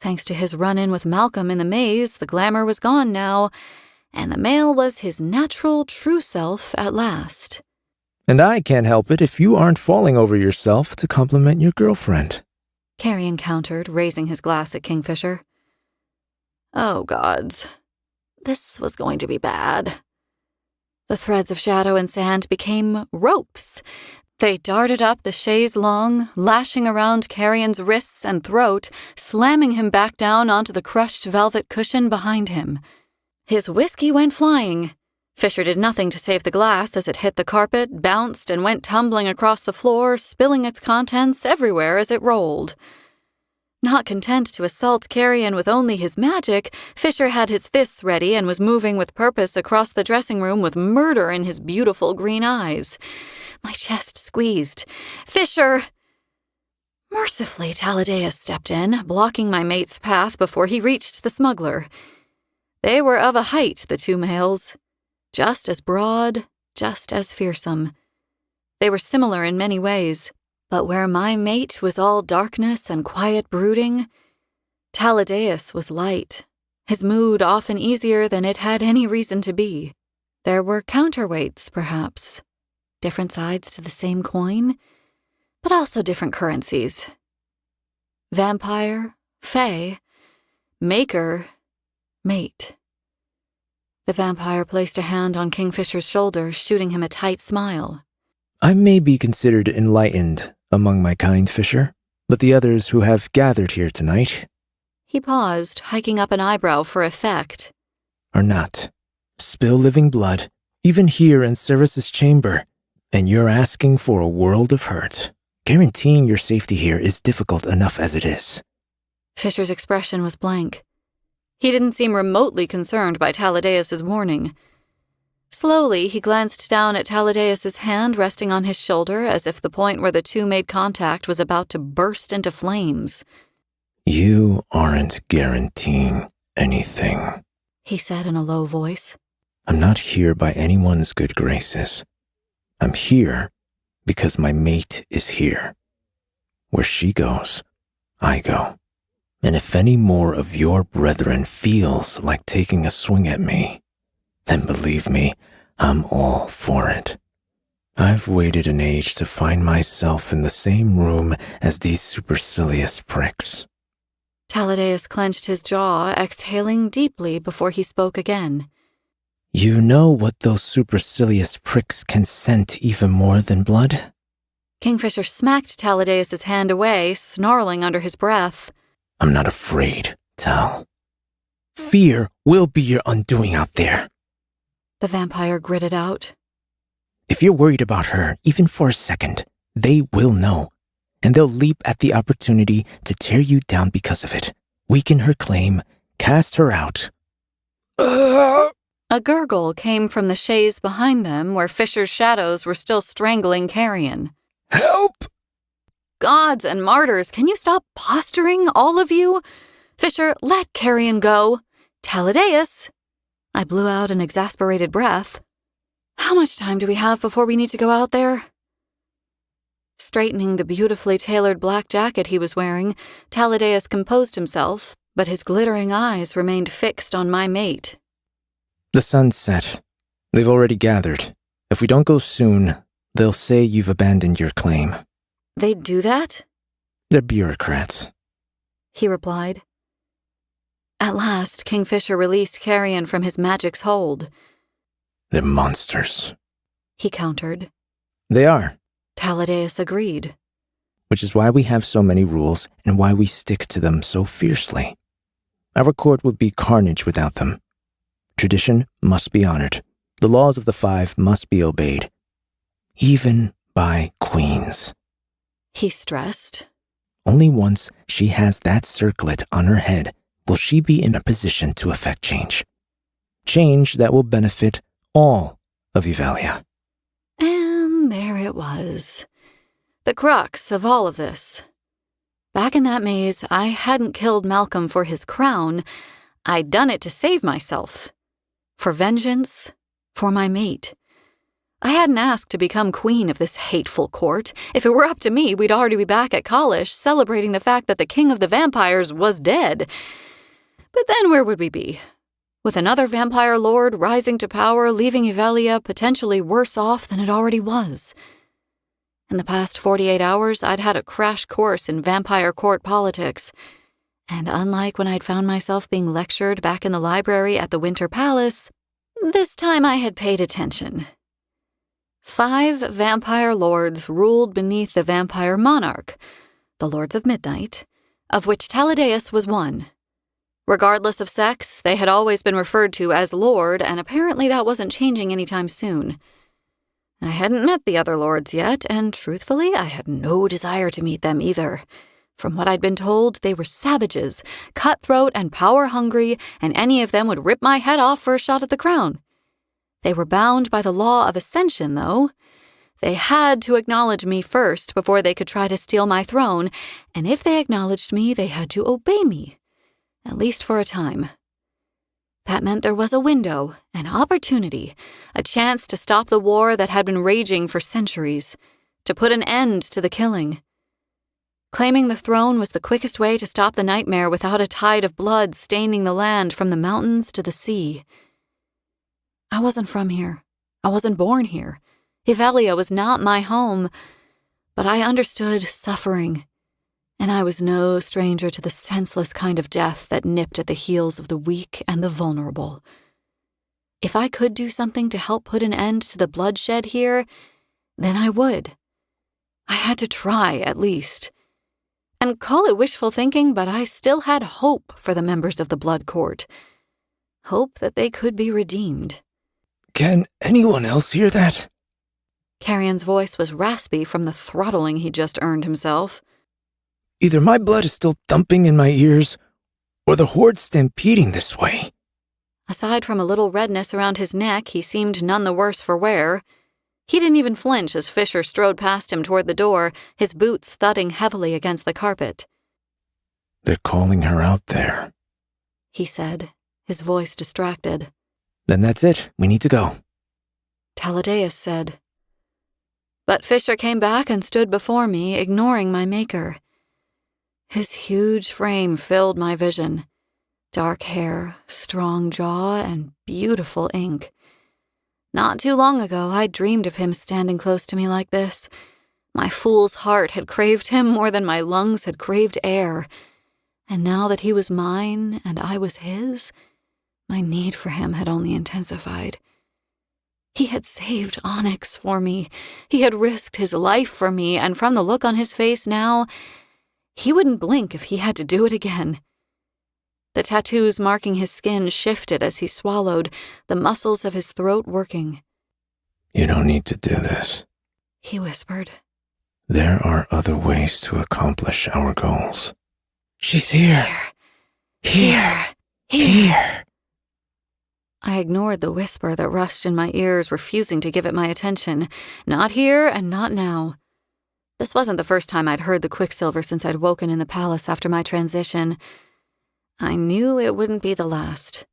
Thanks to his run-in with Malcolm in the maze, the glamour was gone now, and the male was his natural, true self at last. And I can't help it if you aren't falling over yourself to compliment your girlfriend. Carrion countered, raising his glass at Kingfisher. Oh, gods. This was going to be bad. The threads of shadow and sand became ropes. They darted up the chaise long, lashing around Carrion's wrists and throat, slamming him back down onto the crushed velvet cushion behind him. His whiskey went flying. Fisher did nothing to save the glass as it hit the carpet, bounced, and went tumbling across the floor, spilling its contents everywhere as it rolled. Not content to assault Carrion with only his magic, Fisher had his fists ready and was moving with purpose across the dressing room with murder in his beautiful green eyes. My chest squeezed. "Fisher!" Mercifully, Taladeus stepped in, blocking my mate's path before he reached the smuggler. They were of a height, the two males. Just as broad, just as fearsome. They were similar in many ways, but where my mate was all darkness and quiet brooding, Taladeus was light, his mood often easier than it had any reason to be. There were counterweights, perhaps, different sides to the same coin, but also different currencies. Vampire, fae, maker, mate. The vampire placed a hand on Kingfisher's shoulder, shooting him a tight smile. I may be considered enlightened among my kind, Fisher, but the others who have gathered here tonight... He paused, hiking up an eyebrow for effect. ...are not. Spill living blood, even here in Ceres's chamber, and you're asking for a world of hurt. Guaranteeing your safety here is difficult enough as it is. Fisher's expression was blank. He didn't seem remotely concerned by Taladeus's warning. Slowly, he glanced down at Taladeus's hand resting on his shoulder as if the point where the two made contact was about to burst into flames. You aren't guaranteeing anything, he said in a low voice. I'm not here by anyone's good graces. I'm here because my mate is here. Where she goes, I go. And if any more of your brethren feels like taking a swing at me, then believe me, I'm all for it. I've waited an age to find myself in the same room as these supercilious pricks. Taladeus clenched his jaw, exhaling deeply before he spoke again. You know what those supercilious pricks can scent even more than blood? Kingfisher smacked Taladeus's hand away, snarling under his breath. I'm not afraid, Tal. Fear will be your undoing out there. The vampire gritted out. If you're worried about her, even for a second, they will know. And they'll leap at the opportunity to tear you down because of it. Weaken her claim, cast her out. A gurgle came from the chaise behind them where Fisher's shadows were still strangling Carrion. Help! Gods and martyrs, can you stop posturing, all of you? Fisher, let Carrion go! Taladeus! I blew out an exasperated breath. How much time do we have before we need to go out there? Straightening the beautifully tailored black jacket he was wearing, Taladeus composed himself, but his glittering eyes remained fixed on my mate. The sun's set. They've already gathered. If we don't go soon, they'll say you've abandoned your claim. They'd do that? They're bureaucrats, he replied. At last, Kingfisher released Carrion from his magic's hold. They're monsters, he countered. They are. Taladeus agreed. Which is why we have so many rules and why we stick to them so fiercely. Our court would be carnage without them. Tradition must be honored. The laws of the five must be obeyed. Even by queens. He stressed. Only once she has that circlet on her head will she be in a position to effect change. Change that will benefit all of Evalia. And there it was. The crux of all of this. Back in that maze, I hadn't killed Malcolm for his crown. I'd done it to save myself. For vengeance, for my mate. I hadn't asked to become queen of this hateful court. If it were up to me, we'd already be back at Kalish celebrating the fact that the king of the vampires was dead. But then where would we be? With another vampire lord rising to power, leaving Evalia potentially worse off than it already was. In the past 48 hours, I'd had a crash course in vampire court politics. And unlike when I'd found myself being lectured back in the library at the Winter Palace, this time I had paid attention. 5 vampire lords ruled beneath the vampire monarch, the Lords of Midnight, of which Taladeus was one. Regardless of sex, they had always been referred to as Lord, and apparently that wasn't changing anytime soon. I hadn't met the other lords yet, and truthfully, I had no desire to meet them either. From what I'd been told, they were savages, cutthroat and power-hungry, and any of them would rip my head off for a shot at the crown. They were bound by the law of ascension, though. They had to acknowledge me first before they could try to steal my throne, and if they acknowledged me, they had to obey me, at least for a time. That meant there was a window, an opportunity, a chance to stop the war that had been raging for centuries, to put an end to the killing. Claiming the throne was the quickest way to stop the nightmare without a tide of blood staining the land from the mountains to the sea. I wasn't from here. I wasn't born here. Evalia was not my home, but I understood suffering, and I was no stranger to the senseless kind of death that nipped at the heels of the weak and the vulnerable. If I could do something to help put an end to the bloodshed here, then I would. I had to try, at least. And call it wishful thinking, but I still had hope for the members of the Blood Court. Hope that they could be redeemed. Can anyone else hear that? Carrion's voice was raspy from the throttling he'd just earned himself. Either my blood is still thumping in my ears, or the horde's stampeding this way. Aside from a little redness around his neck, he seemed none the worse for wear. He didn't even flinch as Fisher strode past him toward the door, his boots thudding heavily against the carpet. They're calling her out there, he said, his voice distracted. Then that's it. We need to go. Taladeus said. But Fisher came back and stood before me, ignoring my maker. His huge frame filled my vision. Dark hair, strong jaw, and beautiful ink. Not too long ago, I dreamed of him standing close to me like this. My fool's heart had craved him more than my lungs had craved air. And now that he was mine and I was his, my need for him had only intensified. He had saved Onyx for me. He had risked his life for me, and from the look on his face now, he wouldn't blink if he had to do it again. The tattoos marking his skin shifted as he swallowed, the muscles of his throat working. You don't need to do this, he whispered. There are other ways to accomplish our goals. She's here. Here. I ignored the whisper that rushed in my ears, refusing to give it my attention. Not here and not now. This wasn't the first time I'd heard the Quicksilver since I'd woken in the palace after my transition. I knew it wouldn't be the last.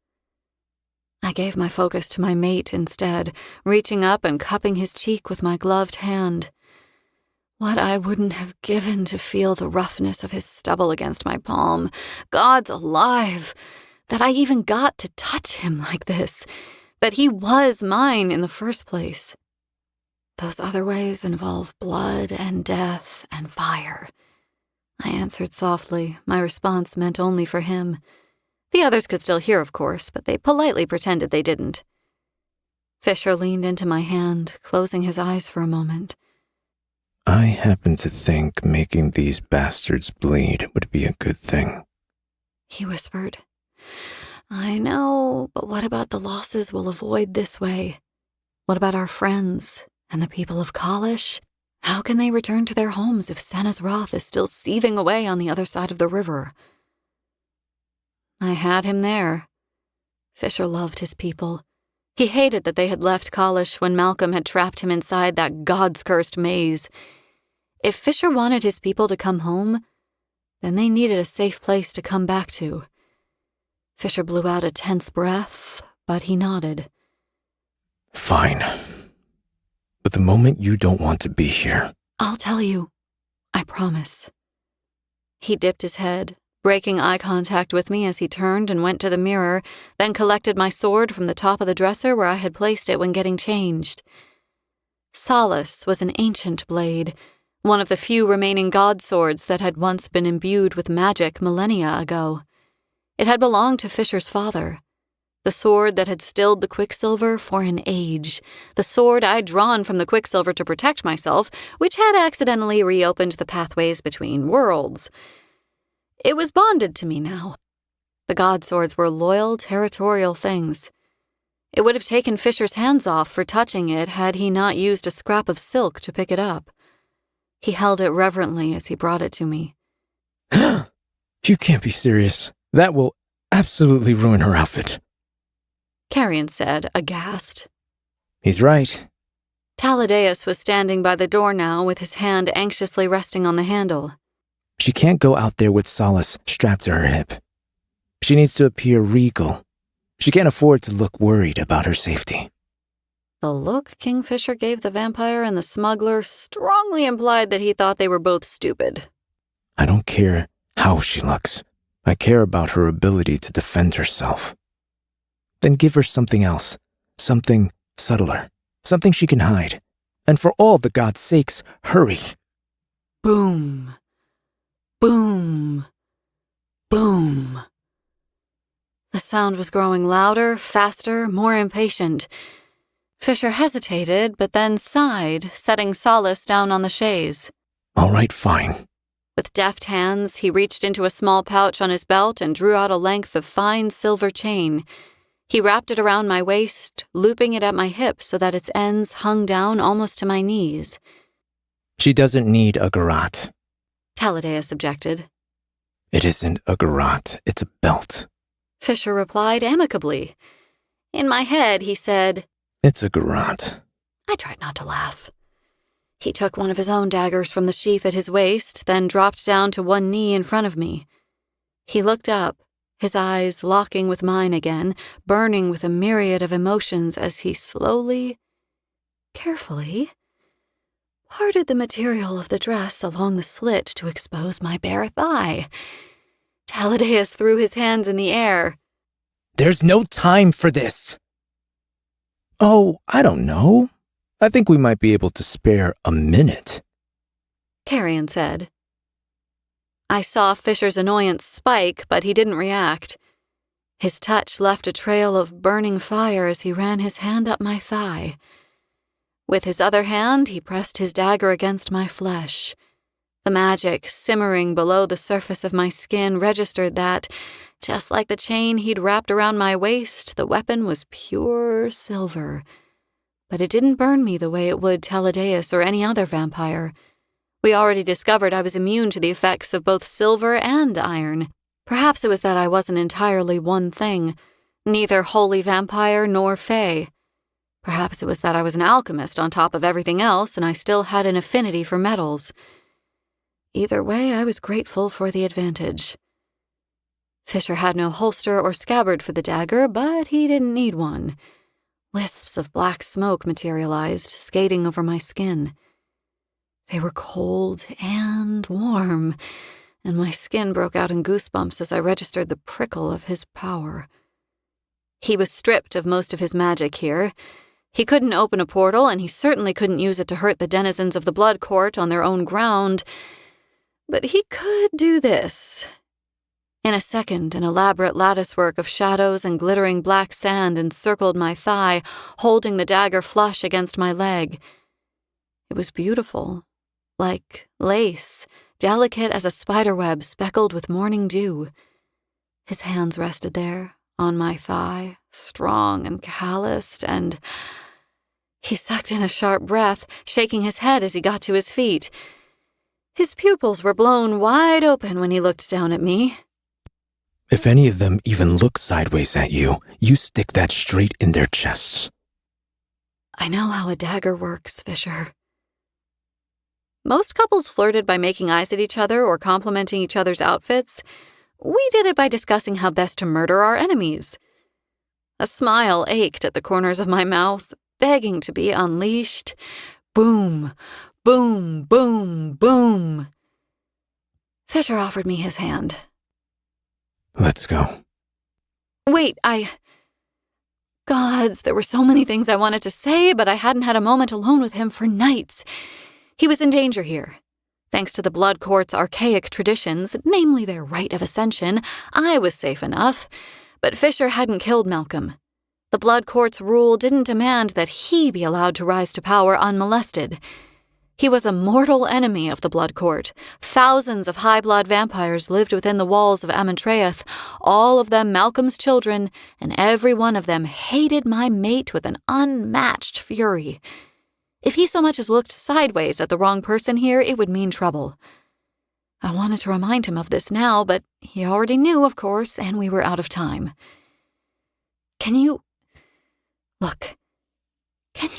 I gave my focus to my mate instead, reaching up and cupping his cheek with my gloved hand. What I wouldn't have given to feel the roughness of his stubble against my palm. God's alive, that I even got to touch him like this, that he was mine in the first place. Those other ways involve blood and death and fire. I answered softly, my response meant only for him. The others could still hear, of course, but they politely pretended they didn't. Fisher leaned into my hand, closing his eyes for a moment. I happen to think making these bastards bleed would be a good thing, he whispered. I know, but what about the losses we'll avoid this way? What about our friends and the people of Kalish? How can they return to their homes if Senna's wrath is still seething away on the other side of the river? I had him there. Fisher loved his people. He hated that they had left Kalish when Malcolm had trapped him inside that God's-cursed maze. If Fisher wanted his people to come home, then they needed a safe place to come back to. Fisher blew out a tense breath, but he nodded. Fine. But the moment you don't want to be here... I'll tell you. I promise. He dipped his head, breaking eye contact with me as he turned and went to the mirror, then collected my sword from the top of the dresser where I had placed it when getting changed. Solace was an ancient blade, one of the few remaining god swords that had once been imbued with magic millennia ago. It had belonged to Fisher's father, the sword that had stilled the Quicksilver for an age, the sword I'd drawn from the Quicksilver to protect myself, which had accidentally reopened the pathways between worlds. It was bonded to me now. The god swords were loyal, territorial things. It would have taken Fisher's hands off for touching it had he not used a scrap of silk to pick it up. He held it reverently as he brought it to me. You can't be serious. That will absolutely ruin her outfit. Carrion said, aghast. He's right. Taladeus was standing by the door now with his hand anxiously resting on the handle. She can't go out there with Solace strapped to her hip. She needs to appear regal. She can't afford to look worried about her safety. The look Kingfisher gave the vampire and the smuggler strongly implied that he thought they were both stupid. I don't care how she looks. I care about her ability to defend herself. Then give her something else, something subtler, something she can hide. And for all the gods' sakes, hurry. Boom. Boom. Boom. The sound was growing louder, faster, more impatient. Fisher hesitated, but then sighed, setting Solace down on the chaise. All right, fine. With deft hands, he reached into a small pouch on his belt and drew out a length of fine silver chain. He wrapped it around my waist, looping it at my hips so that its ends hung down almost to my knees. She doesn't need a garrote, Taladeus objected. It isn't a garrote, it's a belt. Fisher replied amicably. In my head, he said, It's a garrote. I tried not to laugh. He took one of his own daggers from the sheath at his waist, then dropped down to one knee in front of me. He looked up, his eyes locking with mine again, burning with a myriad of emotions as he slowly, carefully, parted the material of the dress along the slit to expose my bare thigh. Taladeus threw his hands in the air. There's no time for this. Oh, I don't know. I think we might be able to spare a minute, Carrion said. I saw Fisher's annoyance spike, but he didn't react. His touch left a trail of burning fire as he ran his hand up my thigh. With his other hand, he pressed his dagger against my flesh. The magic simmering below the surface of my skin registered that, just like the chain he'd wrapped around my waist, the weapon was pure silver. But it didn't burn me the way it would Taladeus or any other vampire. We already discovered I was immune to the effects of both silver and iron. Perhaps it was that I wasn't entirely one thing, neither holy vampire nor fae. Perhaps it was that I was an alchemist on top of everything else and I still had an affinity for metals. Either way, I was grateful for the advantage. Fisher had no holster or scabbard for the dagger, but he didn't need one. Wisps of black smoke materialized, skating over my skin. They were cold and warm, and my skin broke out in goosebumps as I registered the prickle of his power. He was stripped of most of his magic here. He couldn't open a portal, and he certainly couldn't use it to hurt the denizens of the Blood Court on their own ground. But he could do this. In a second, an elaborate latticework of shadows and glittering black sand encircled my thigh, holding the dagger flush against my leg. It was beautiful, like lace, delicate as a spiderweb speckled with morning dew. His hands rested there, on my thigh, strong and calloused, and he sucked in a sharp breath, shaking his head as he got to his feet. His pupils were blown wide open when he looked down at me. If any of them even look sideways at you, you stick that straight in their chests. I know how a dagger works, Fisher. Most couples flirted by making eyes at each other or complimenting each other's outfits. We did it by discussing how best to murder our enemies. A smile ached at the corners of my mouth, begging to be unleashed. Boom, boom, boom, boom. Fisher offered me his hand. Let's go. Wait, Gods, there were so many things I wanted to say, but I hadn't had a moment alone with him for nights. He was in danger here. Thanks to the Blood Court's archaic traditions, namely their rite of ascension, I was safe enough. But Fisher hadn't killed Malcolm. The Blood Court's rule didn't demand that he be allowed to rise to power unmolested. He was a mortal enemy of the Blood Court. Thousands of high-blood vampires lived within the walls of Amontreath, all of them Malcolm's children, and every one of them hated my mate with an unmatched fury. If he so much as looked sideways at the wrong person here, it would mean trouble. I wanted to remind him of this now, but he already knew, of course, and we were out of time. Can you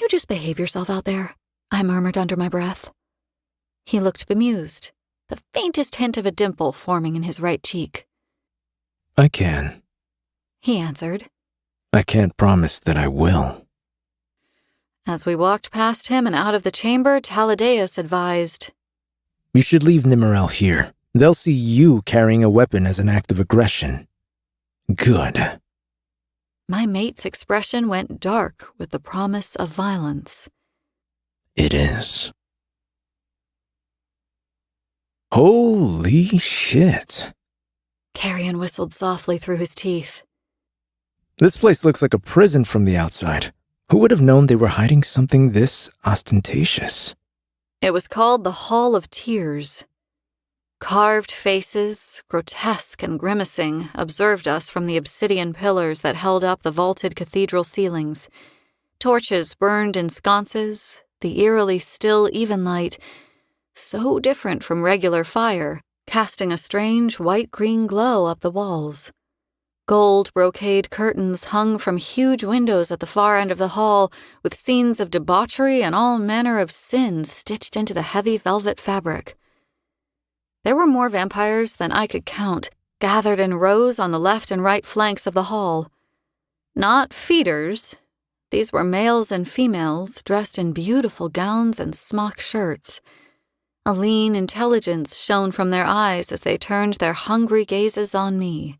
just behave yourself out there? I murmured under my breath. He looked bemused, the faintest hint of a dimple forming in his right cheek. I can. He answered. I can't promise that I will. As we walked past him and out of the chamber, Taladeus advised, You should leave Nimmerel here. They'll see you carrying a weapon as an act of aggression. Good. My mate's expression went dark with the promise of violence. It is. Holy shit. Carrion whistled softly through his teeth. This place looks like a prison from the outside. Who would have known they were hiding something this ostentatious? It was called the Hall of Tears. Carved faces, grotesque and grimacing, observed us from the obsidian pillars that held up the vaulted cathedral ceilings. Torches burned in sconces, the eerily still even light, so different from regular fire, casting a strange white-green glow up the walls. Gold brocade curtains hung from huge windows at the far end of the hall, with scenes of debauchery and all manner of sin stitched into the heavy velvet fabric. There were more vampires than I could count, gathered in rows on the left and right flanks of the hall. Not feeders. These were males and females dressed in beautiful gowns and smock shirts. A lean intelligence shone from their eyes as they turned their hungry gazes on me.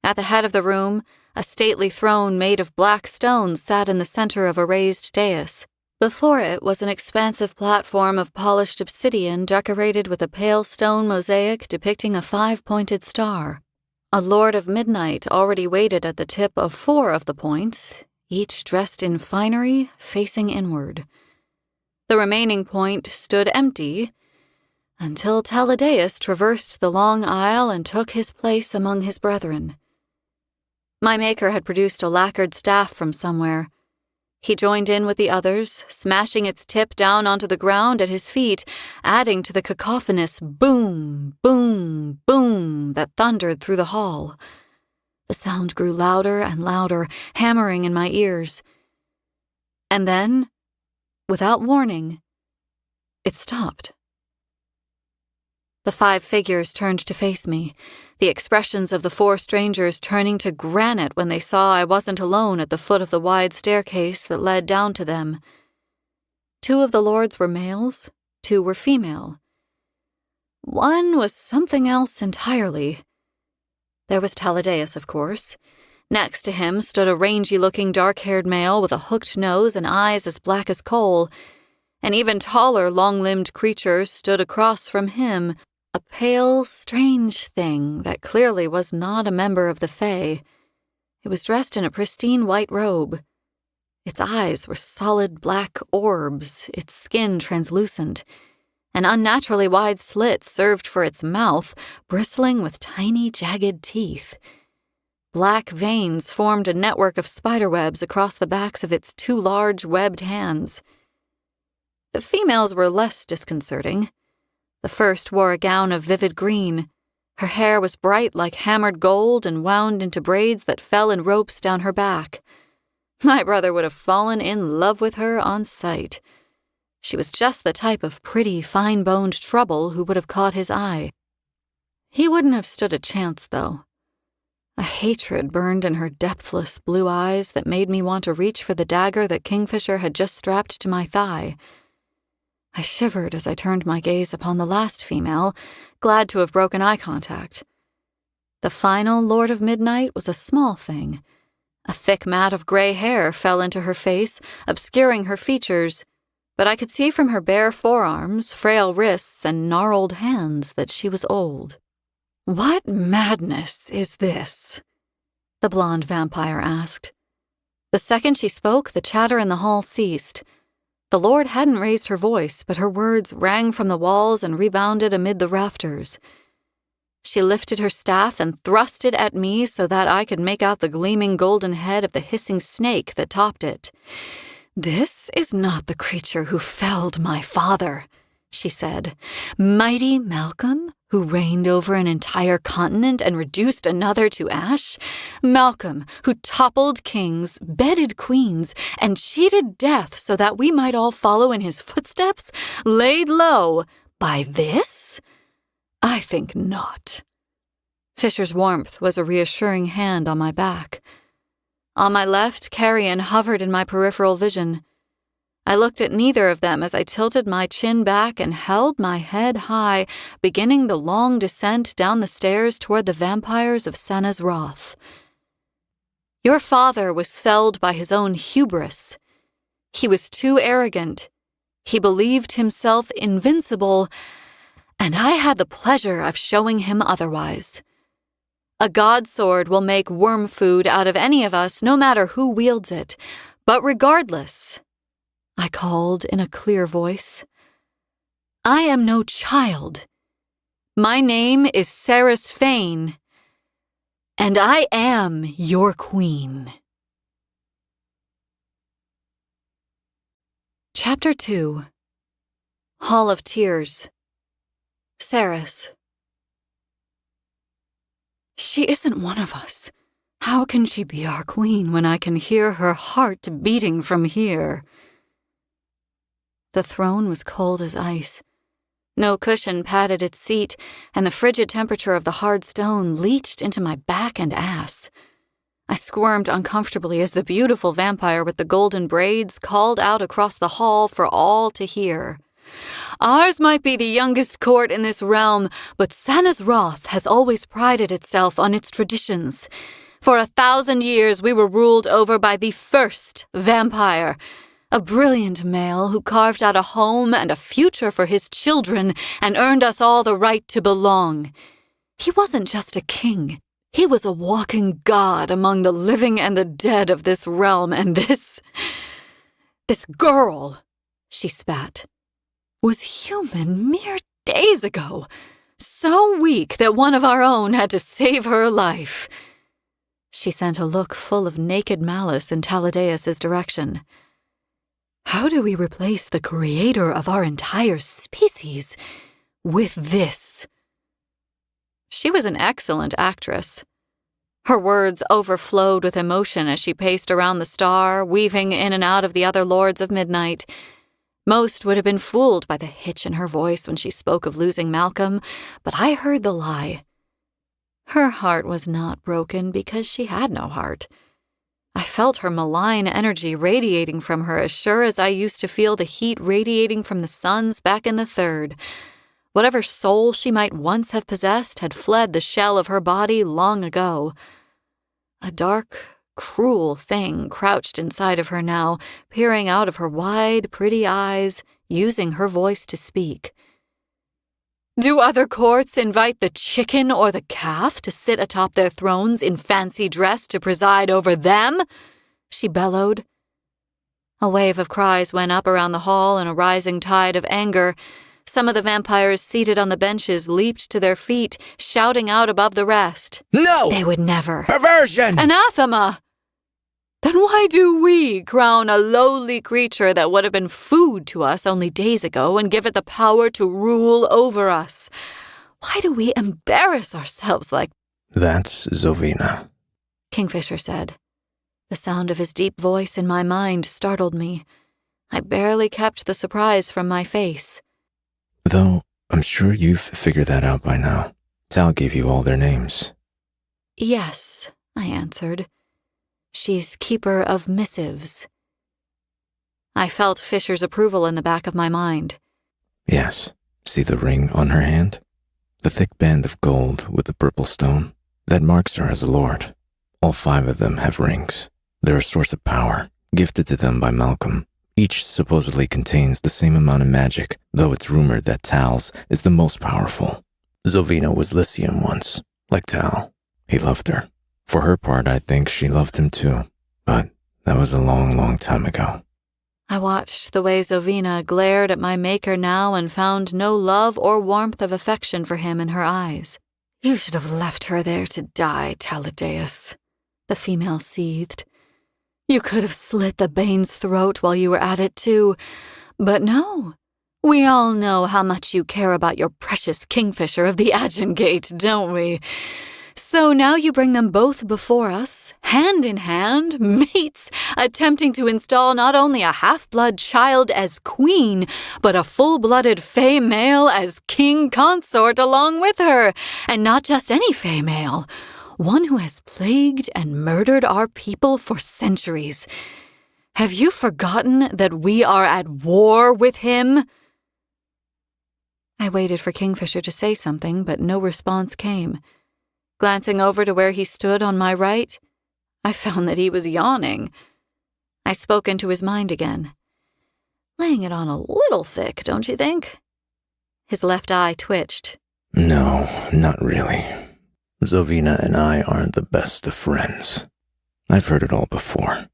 At the head of the room, a stately throne made of black stone sat in the center of a raised dais. Before it was an expansive platform of polished obsidian decorated with a pale stone mosaic depicting a 5-pointed star. A Lord of Midnight already waited at the tip of 4 of the points, each dressed in finery, facing inward. The remaining point stood empty, until Taladeus traversed the long aisle and took his place among his brethren. My maker had produced a lacquered staff from somewhere. He joined in with the others, smashing its tip down onto the ground at his feet, adding to the cacophonous boom, boom, boom that thundered through the hall. The sound grew louder and louder, hammering in my ears. And then, without warning, it stopped. The 5 figures turned to face me, the expressions of the 4 strangers turning to granite when they saw I wasn't alone at the foot of the wide staircase that led down to them. 2 of the lords were males, 2 were female. One was something else entirely. There was Taladeus, of course. Next to him stood a rangy-looking dark-haired male with a hooked nose and eyes as black as coal. An even taller, long-limbed creature stood across from him, a pale, strange thing that clearly was not a member of the Fae. It was dressed in a pristine white robe. Its eyes were solid black orbs, its skin translucent. An unnaturally wide slit served for its mouth, bristling with tiny, jagged teeth. Black veins formed a network of spiderwebs across the backs of its 2 large, webbed hands. The females were less disconcerting. The first wore a gown of vivid green. Her hair was bright like hammered gold and wound into braids that fell in ropes down her back. My brother would have fallen in love with her on sight. She was just the type of pretty, fine-boned trouble who would have caught his eye. He wouldn't have stood a chance, though. A hatred burned in her depthless blue eyes that made me want to reach for the dagger that Kingfisher had just strapped to my thigh. I shivered as I turned my gaze upon the last female, glad to have broken eye contact. The final Lord of Midnight was a small thing. A thick mat of gray hair fell into her face, obscuring her features, but I could see from her bare forearms, frail wrists, and gnarled hands that she was old. "What madness is this?" the blonde vampire asked. The second she spoke, the chatter in the hall ceased. The Lord hadn't raised her voice, but her words rang from the walls and rebounded amid the rafters. She lifted her staff and thrust it at me so that I could make out the gleaming golden head of the hissing snake that topped it. "This is not the creature who felled my father," she said. "Mighty Malcolm, who reigned over an entire continent and reduced another to ash? Malcolm, who toppled kings, bedded queens, and cheated death so that we might all follow in his footsteps, laid low by this? I think not." Fisher's warmth was a reassuring hand on my back. On my left, Carrion hovered in my peripheral vision. I looked at neither of them as I tilted my chin back and held my head high, beginning the long descent down the stairs toward the vampires of Senna's wrath. "Your father was felled by his own hubris. He was too arrogant. He believed himself invincible, and I had the pleasure of showing him otherwise. A god sword will make worm food out of any of us, no matter who wields it. But regardless," I called in a clear voice, "I am no child. My name is Saris Fane, and I am your queen." Chapter 2. Hall of Tears. Saris. "She isn't one of us. How can she be our queen when I can hear her heart beating from here?" The throne was cold as ice. No cushion padded its seat, and the frigid temperature of the hard stone leached into my back and ass. I squirmed uncomfortably as the beautiful vampire with the golden braids called out across the hall for all to hear. "Ours might be the youngest court in this realm, but Senna's wrath has always prided itself on its traditions. For 1,000 years we were ruled over by the first vampire, a brilliant male who carved out a home and a future for his children and earned us all the right to belong. He wasn't just a king. He was a walking god among the living and the dead of this realm, and this girl," she spat, "was human mere days ago, so weak that one of our own had to save her life." She sent a look full of naked malice in Taladeus' direction. "How do we replace the creator of our entire species with this?" She was an excellent actress. Her words overflowed with emotion as she paced around the star, weaving in and out of the other lords of midnight. Most would have been fooled by the hitch in her voice when she spoke of losing Malcolm, but I heard the lie. Her heart was not broken because she had no heart. I felt her malign energy radiating from her as sure as I used to feel the heat radiating from the suns back in the third. Whatever soul she might once have possessed had fled the shell of her body long ago. A dark, cruel thing crouched inside of her now, peering out of her wide, pretty eyes, using her voice to speak. Do other courts invite the chicken or the calf to sit atop their thrones in fancy dress to preside over them? She bellowed. A wave of cries went up around the hall in a rising tide of anger. Some of the vampires seated on the benches leaped to their feet, shouting out above the rest. No! They would never. Perversion! Anathema! Then why do we crown a lowly creature that would have been food to us only days ago and give it the power to rule over us? Why do we embarrass ourselves like— That's Zovina, Kingfisher said. The sound of his deep voice in my mind startled me. I barely kept the surprise from my face. Though I'm sure you've figured that out by now. Tal gave you all their names. Yes, I answered. She's keeper of missives. I felt Fisher's approval in the back of my mind. Yes. See the ring on her hand? The thick band of gold with the purple stone? That marks her as a lord. All 5 of them have rings. They're a source of power, gifted to them by Malcolm. Each supposedly contains the same amount of magic, though it's rumored that Tal's is the most powerful. Zovina was Lycian once, like Tal. He loved her. For her part, I think she loved him too, but that was a long, long time ago. I watched the way Zovina glared at my maker now and found no love or warmth of affection for him in her eyes. You should have left her there to die, Taladeus, the female seethed. You could have slit the Bane's throat while you were at it too, but no. We all know how much you care about your precious Kingfisher of the Agengate, don't we? So now you bring them both before us, hand in hand, mates, attempting to install not only a half-blood child as queen, but a full-blooded fey male as king consort along with her, and not just any fey male, one who has plagued and murdered our people for centuries. Have you forgotten that we are at war with him? I waited for Kingfisher to say something, but no response came. Glancing over to where he stood on my right, I found that he was yawning. I spoke into his mind again. Laying it on a little thick, don't you think? His left eye twitched. No, not really. Zovina and I aren't the best of friends. I've heard it all before.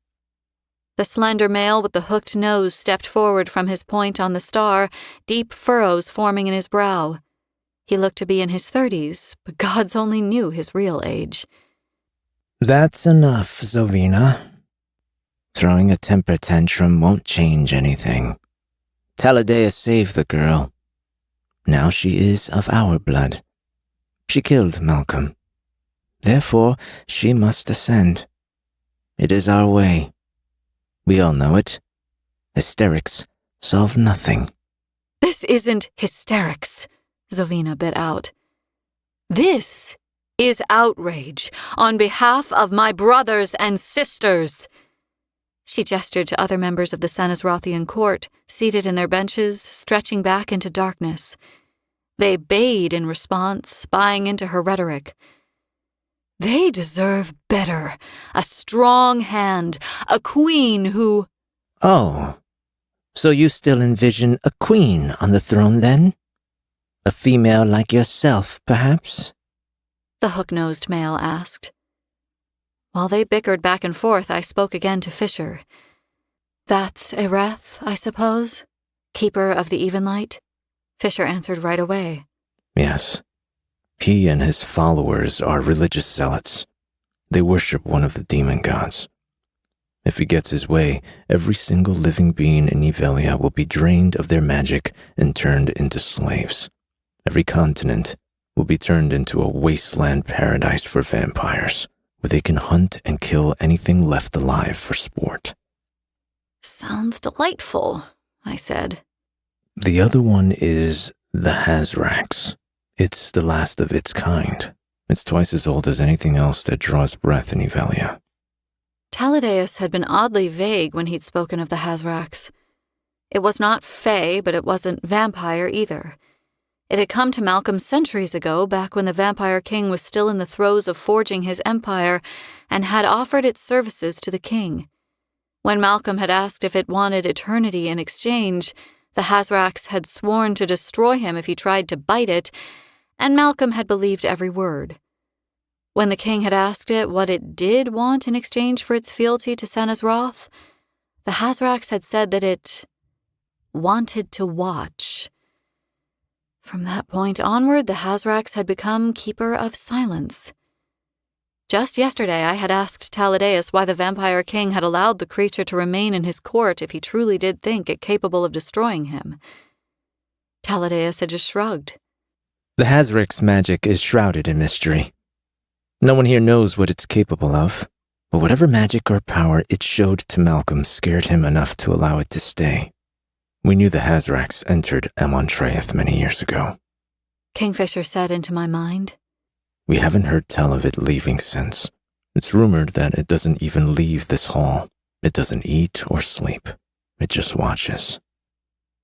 The slender male with the hooked nose stepped forward from his point on the star, deep furrows forming in his brow. He looked to be in his 30s, but gods only knew his real age. That's enough, Zovina. Throwing a temper tantrum won't change anything. Taladeus saved the girl. Now she is of our blood. She killed Malcolm. Therefore, she must ascend. It is our way. We all know it. Hysterics solve nothing. This isn't hysterics, Zovina bit out. This is outrage on behalf of my brothers and sisters. She gestured to other members of the Sanazrothian court, seated in their benches, stretching back into darkness. They bayed in response, buying into her rhetoric. They deserve better. A strong hand, a queen who— Oh, so you still envision a queen on the throne then? A female like yourself, perhaps? The hook-nosed male asked. While they bickered back and forth, I spoke again to Fisher. That's Ereth, I suppose? Keeper of the Evenlight? Fisher answered right away. Yes. He and his followers are religious zealots. They worship one of the demon gods. If he gets his way, every single living being in Evelia will be drained of their magic and turned into slaves. Every continent will be turned into a wasteland paradise for vampires, where they can hunt and kill anything left alive for sport. Sounds delightful, I said. The other one is the Hazrax. It's the last of its kind. It's twice as old as anything else that draws breath in Evelia. Taladeus had been oddly vague when he'd spoken of the Hazrax. It was not fae, but it wasn't vampire either. It had come to Malcolm centuries ago, back when the Vampire King was still in the throes of forging his empire, and had offered its services to the king. When Malcolm had asked if it wanted eternity in exchange, the Hazrax had sworn to destroy him if he tried to bite it, and Malcolm had believed every word. When the king had asked it what it did want in exchange for its fealty to Senna's wrath, the Hazrax had said that it wanted to watch. From that point onward, the Hazrax had become Keeper of Silence. Just yesterday, I had asked Taladeus why the Vampire King had allowed the creature to remain in his court if he truly did think it capable of destroying him. Taladeus had just shrugged. The Hazrax magic is shrouded in mystery. No one here knows what it's capable of, but whatever magic or power it showed to Malcolm scared him enough to allow it to stay. We knew the Hazrax entered Amontreath many years ago. Kingfisher said into my mind. We haven't heard tell of it leaving since. It's rumored that it doesn't even leave this hall. It doesn't eat or sleep. It just watches.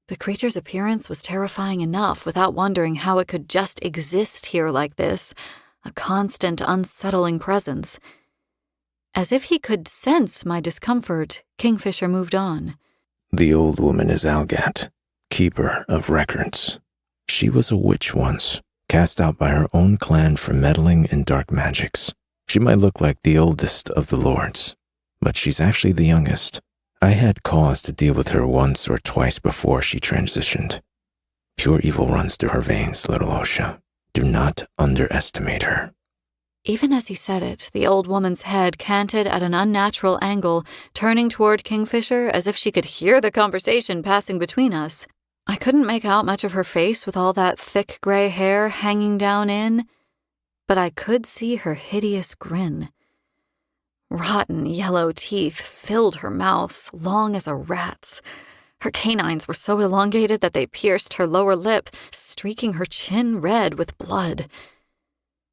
The creature's appearance was terrifying enough without wondering how it could just exist here like this, a constant, unsettling presence. As if he could sense my discomfort, Kingfisher moved on. The old woman is Algat, keeper of records. She was a witch once, cast out by her own clan for meddling in dark magics. She might look like the oldest of the lords, but she's actually the youngest. I had cause to deal with her once or twice before she transitioned. Pure evil runs through her veins, little Osha. Do not underestimate her. Even as he said it, the old woman's head canted at an unnatural angle, turning toward Kingfisher as if she could hear the conversation passing between us. I couldn't make out much of her face with all that thick gray hair hanging down in, but I could see her hideous grin. Rotten yellow teeth filled her mouth, long as a rat's. Her canines were so elongated that they pierced her lower lip, streaking her chin red with blood.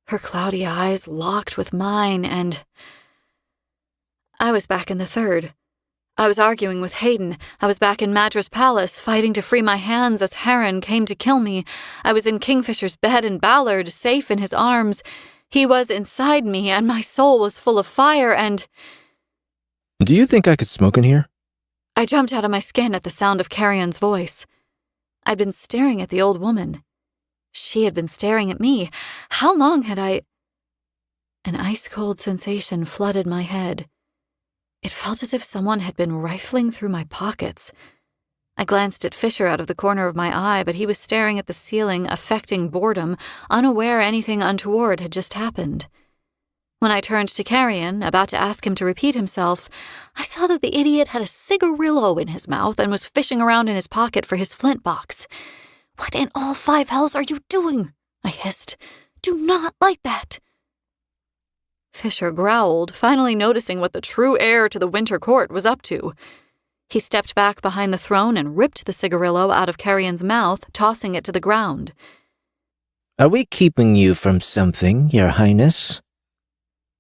Her cloudy eyes locked with mine, and I was back in the third. I was arguing with Hayden. I was back in Madra's palace, fighting to free my hands as Heron came to kill me. I was in Kingfisher's bed in Ballard, safe in his arms. He was inside me, and my soul was full of fire, and... Do you think I could smoke in here? I jumped out of my skin at the sound of Carrion's voice. I'd been staring at the old woman. She had been staring at me. How long had I... An ice-cold sensation flooded my head. It felt as if someone had been rifling through my pockets. I glanced at Fisher out of the corner of my eye, but he was staring at the ceiling, affecting boredom, unaware anything untoward had just happened. When I turned to Carrion, about to ask him to repeat himself, I saw that the idiot had a cigarillo in his mouth and was fishing around in his pocket for his flint box. "What in all five hells are you doing?" I hissed. "Do not light that." Fisher growled, finally noticing what the true heir to the Winter Court was up to. He stepped back behind the throne and ripped the cigarillo out of Carrion's mouth, tossing it to the ground. Are we keeping you from something, Your Highness?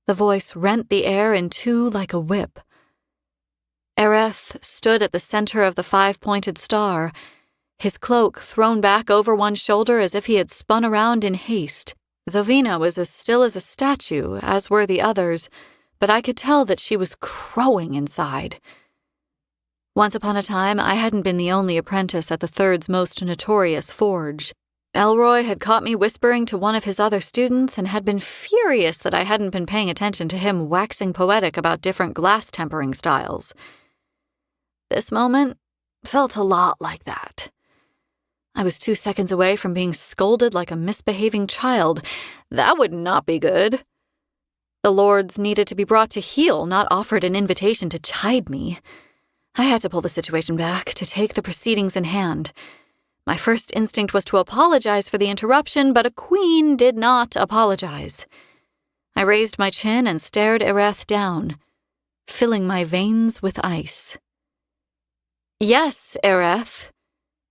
The voice rent the air in two like a whip. Ereth stood at the center of the five-pointed star, his cloak thrown back over one shoulder as if he had spun around in haste. Zovina was as still as a statue, as were the others, but I could tell that she was crowing inside. Once upon a time, I hadn't been the only apprentice at the Third's most notorious forge. Elroy had caught me whispering to one of his other students and had been furious that I hadn't been paying attention to him waxing poetic about different glass tempering styles. This moment felt a lot like that. I was 2 seconds away from being scolded like a misbehaving child. That would not be good. The lords needed to be brought to heel, not offered an invitation to chide me. I had to pull the situation back, to take the proceedings in hand. My first instinct was to apologize for the interruption, but a queen did not apologize. I raised my chin and stared Ereth down, filling my veins with ice. "Yes, Ereth."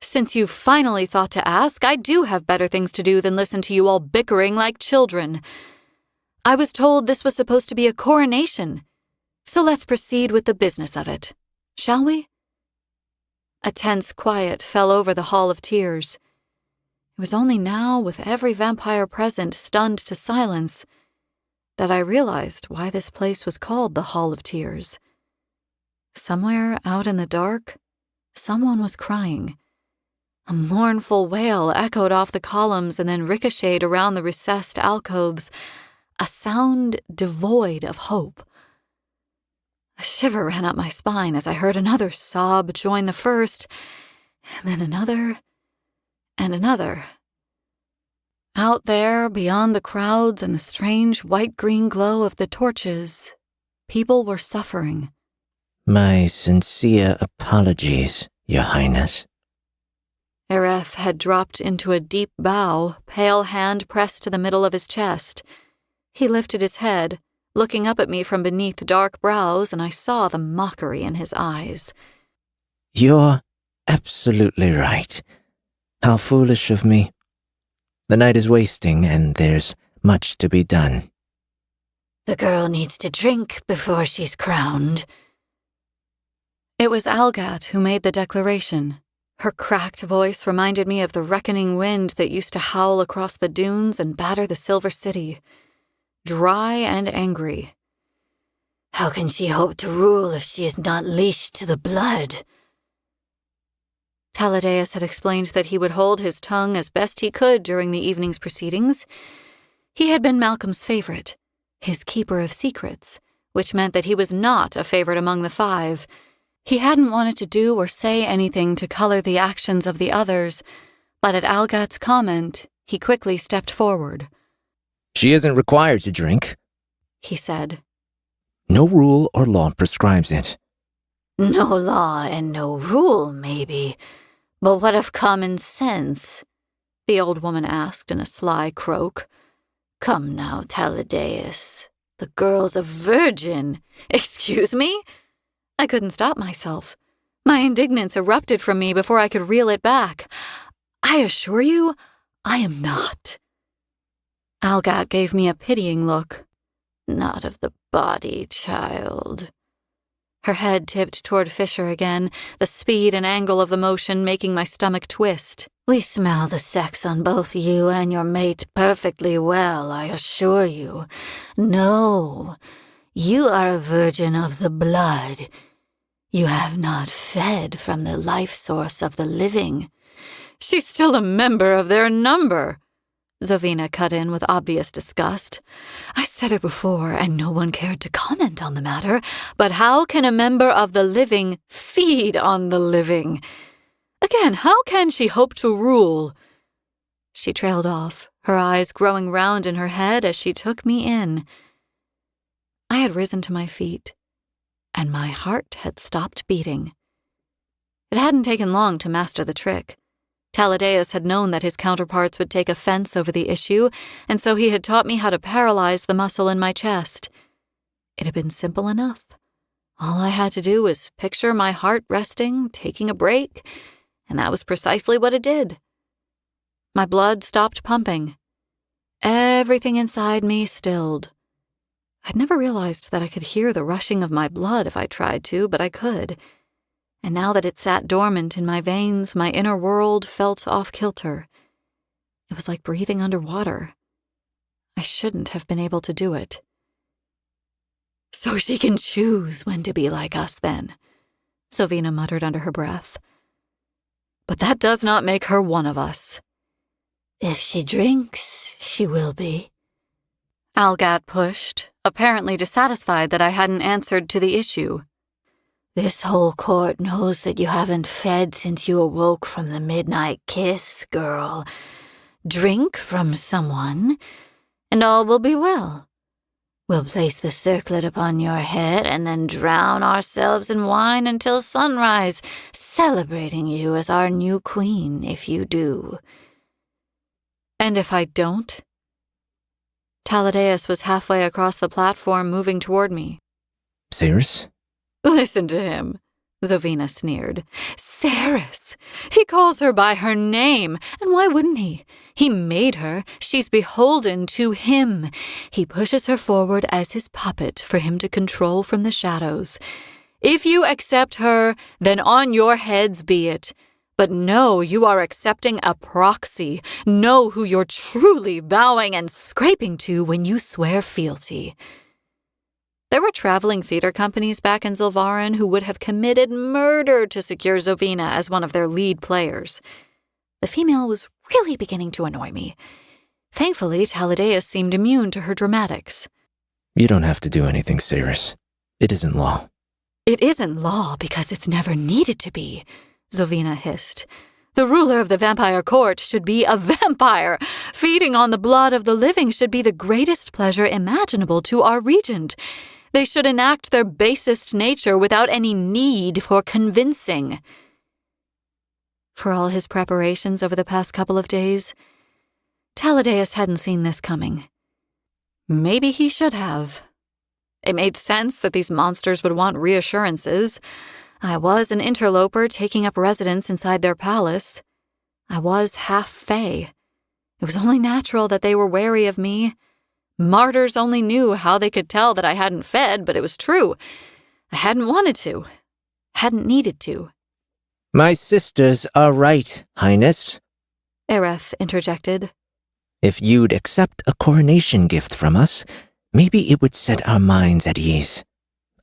Since you've finally thought to ask, I do have better things to do than listen to you all bickering like children. I was told this was supposed to be a coronation, so let's proceed with the business of it, shall we? A tense quiet fell over the Hall of Tears. It was only now, with every vampire present stunned to silence, that I realized why this place was called the Hall of Tears. Somewhere out in the dark, someone was crying. A mournful wail echoed off the columns and then ricocheted around the recessed alcoves, a sound devoid of hope. A shiver ran up my spine as I heard another sob join the first, and then another, and another. Out there, beyond the crowds and the strange white-green glow of the torches, people were suffering. My sincere apologies, Your Highness. Ereth had dropped into a deep bow, pale hand pressed to the middle of his chest. He lifted his head, looking up at me from beneath dark brows, and I saw the mockery in his eyes. You're absolutely right. How foolish of me. The night is wasting, and there's much to be done. The girl needs to drink before she's crowned. It was Algat who made the declaration. Her cracked voice reminded me of the reckoning wind that used to howl across the dunes and batter the Silver City. Dry and angry. How can she hope to rule if she is not leashed to the blood? Taladeus had explained that he would hold his tongue as best he could during the evening's proceedings. He had been Malcolm's favorite, his keeper of secrets, which meant that he was not a favorite among the five. He hadn't wanted to do or say anything to color the actions of the others, but at Algat's comment, he quickly stepped forward. She isn't required to drink, he said. No rule or law prescribes it. No law and no rule, maybe. But what of common sense? The old woman asked in a sly croak. Come now, Taladeus. The girl's a virgin. Excuse me? I couldn't stop myself. My indignance erupted from me before I could reel it back. I assure you, I am not. Algat gave me a pitying look. Not of the body, child. Her head tipped toward Fisher again, the speed and angle of the motion making my stomach twist. We smell the sex on both you and your mate perfectly well, I assure you. No, you are a virgin of the blood. You have not fed from the life source of the living. She's still a member of their number, Zovina cut in with obvious disgust. I said it before, and no one cared to comment on the matter, but how can a member of the living feed on the living? Again, how can she hope to rule? She trailed off, her eyes growing round in her head as she took me in. I had risen to my feet, and my heart had stopped beating. It hadn't taken long to master the trick. Taladeus had known that his counterparts would take offense over the issue, and so he had taught me how to paralyze the muscle in my chest. It had been simple enough. All I had to do was picture my heart resting, taking a break, and that was precisely what it did. My blood stopped pumping. Everything inside me stilled. I'd never realized that I could hear the rushing of my blood if I tried to, but I could. And now that it sat dormant in my veins, my inner world felt off-kilter. It was like breathing underwater. I shouldn't have been able to do it. So she can choose when to be like us, then, Zovina muttered under her breath. But that does not make her one of us. If she drinks, she will be. Algat pushed, apparently dissatisfied that I hadn't answered to the issue. This whole court knows that you haven't fed since you awoke from the midnight kiss, girl. Drink from someone, and all will be well. We'll place the circlet upon your head and then drown ourselves in wine until sunrise, celebrating you as our new queen if you do. And if I don't? Taladeus was halfway across the platform moving toward me. Serious? Listen to him, Zovina sneered. Ceres! He calls her by her name, and why wouldn't he? He made her. She's beholden to him. He pushes her forward as his puppet for him to control from the shadows. If you accept her, then on your heads be it. But no, you are accepting a proxy. Know who you're truly bowing and scraping to when you swear fealty. There were traveling theater companies back in Zilvarin who would have committed murder to secure Zovina as one of their lead players. The female was really beginning to annoy me. Thankfully, Taladeus seemed immune to her dramatics. You don't have to do anything, Ceres. It isn't law. It isn't law because it's never needed to be, Zovina hissed. The ruler of the vampire court should be a vampire. Feeding on the blood of the living should be the greatest pleasure imaginable to our regent. They should enact their basest nature without any need for convincing. For all his preparations over the past couple of days, Taladeus hadn't seen this coming. Maybe he should have. It made sense that these monsters would want reassurances. I was an interloper taking up residence inside their palace. I was half fae. It was only natural that they were wary of me. Martyrs only knew how they could tell that I hadn't fed, but it was true. I hadn't wanted to. Hadn't needed to. My sisters are right, Highness. Ereth interjected. If you'd accept a coronation gift from us, maybe it would set our minds at ease.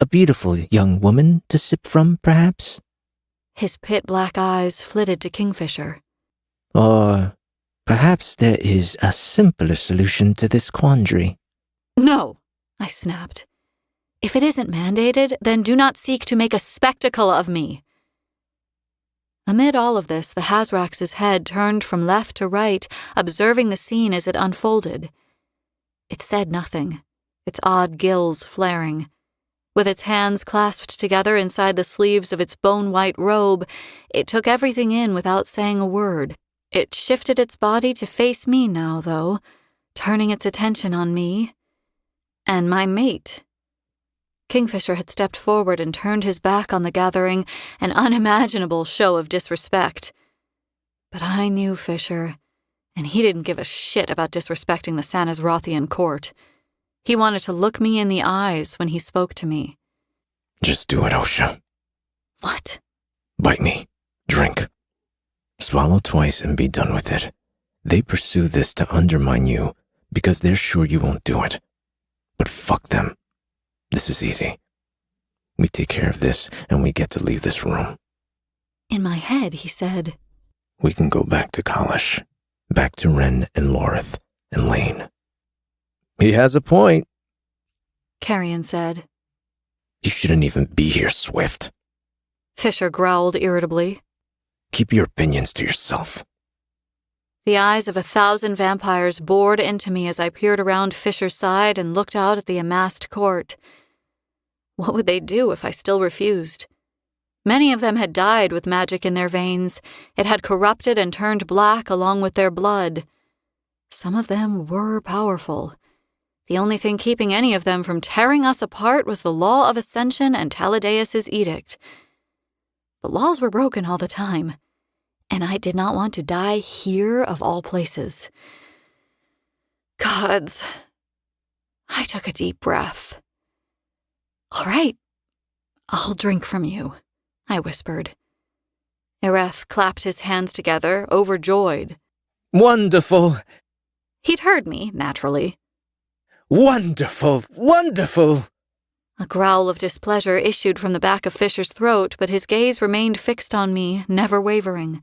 A beautiful young woman to sip from, perhaps? His pit-black eyes flitted to Kingfisher. Or perhaps there is a simpler solution to this quandary. No, I snapped. If it isn't mandated, then do not seek to make a spectacle of me. Amid all of this, the Hazrax's head turned from left to right, observing the scene as it unfolded. It said nothing, its odd gills flaring. With its hands clasped together inside the sleeves of its bone-white robe, it took everything in without saying a word. It shifted its body to face me now, though, turning its attention on me and my mate. Kingfisher had stepped forward and turned his back on the gathering, an unimaginable show of disrespect. But I knew Fisher, and he didn't give a shit about disrespecting the Sanazrothian court. He wanted to look me in the eyes when he spoke to me. Just do it, Osha. What? Bite me. Drink. Swallow twice and be done with it. They pursue this to undermine you because they're sure you won't do it. But fuck them. This is easy. We take care of this and we get to leave this room. In my head, he said, We can go back to Kalash. Back to Ren and Lorith and Lane. He has a point, Carrion said. You shouldn't even be here, Swift. Fisher growled irritably. Keep your opinions to yourself. The eyes of 1,000 vampires bored into me as I peered around Fisher's side and looked out at the amassed court. What would they do if I still refused? Many of them had died with magic in their veins. It had corrupted and turned black along with their blood. Some of them were powerful. The only thing keeping any of them from tearing us apart was the law of ascension and Taladeus' edict. The laws were broken all the time, and I did not want to die here of all places. Gods. I took a deep breath. All right, I'll drink from you, I whispered. Ereth clapped his hands together, overjoyed. Wonderful! He'd heard me, naturally. Wonderful! Wonderful! A growl of displeasure issued from the back of Fisher's throat, but his gaze remained fixed on me, never wavering.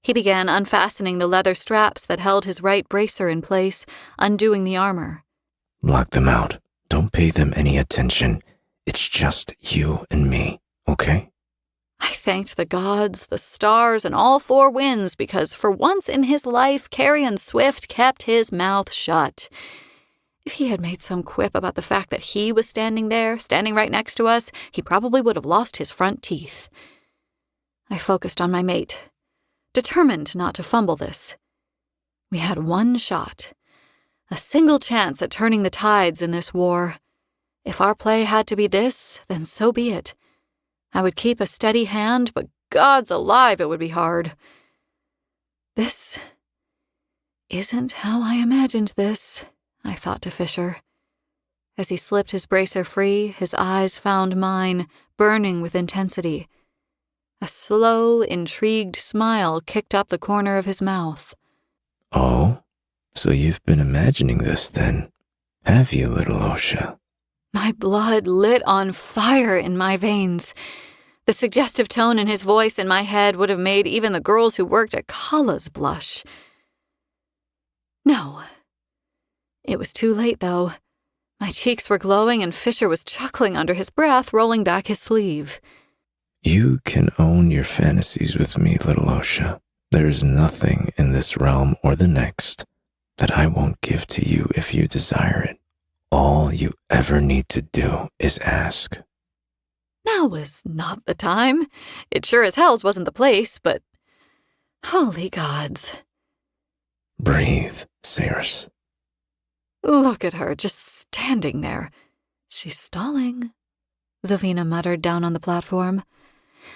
He began unfastening the leather straps that held his right bracer in place, undoing the armor. Lock them out. Don't pay them any attention. It's just you and me, okay? I thanked the gods, the stars, and all four winds because for once in his life, Carrion Swift kept his mouth shut. If he had made some quip about the fact that he was standing right next to us, he probably would have lost his front teeth. I focused on my mate, determined not to fumble this. We had one shot, a single chance at turning the tides in this war. If our play had to be this, then so be it. I would keep a steady hand, but gods alive, it would be hard. This isn't how I imagined this, I thought to Fisher. As he slipped his bracer free, his eyes found mine, burning with intensity. A slow, intrigued smile kicked up the corner of his mouth. Oh, so you've been imagining this then, have you, little Osha? My blood lit on fire in my veins. The suggestive tone in his voice in my head would have made even the girls who worked at Kala's blush. No. It was too late, though. My cheeks were glowing and Fisher was chuckling under his breath, rolling back his sleeve. You can own your fantasies with me, little Osha. There is nothing in this realm or the next that I won't give to you if you desire it. All you ever need to do is ask. Now was not the time. It sure as hells wasn't the place, but holy gods. Breathe, Cyrus. Look at her, just standing there. She's stalling, Zofina muttered down on the platform.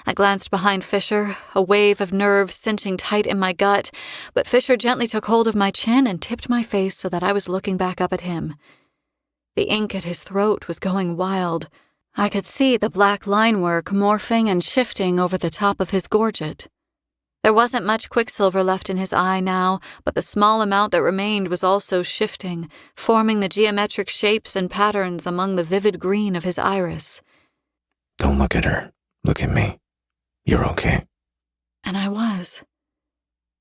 I glanced behind Fisher, a wave of nerve cinching tight in my gut, but Fisher gently took hold of my chin and tipped my face so that I was looking back up at him. The ink at his throat was going wild. I could see the black line work morphing and shifting over the top of his gorget. There wasn't much quicksilver left in his eye now, but the small amount that remained was also shifting, forming the geometric shapes and patterns among the vivid green of his iris. Don't look at her. Look at me. You're okay. And I was.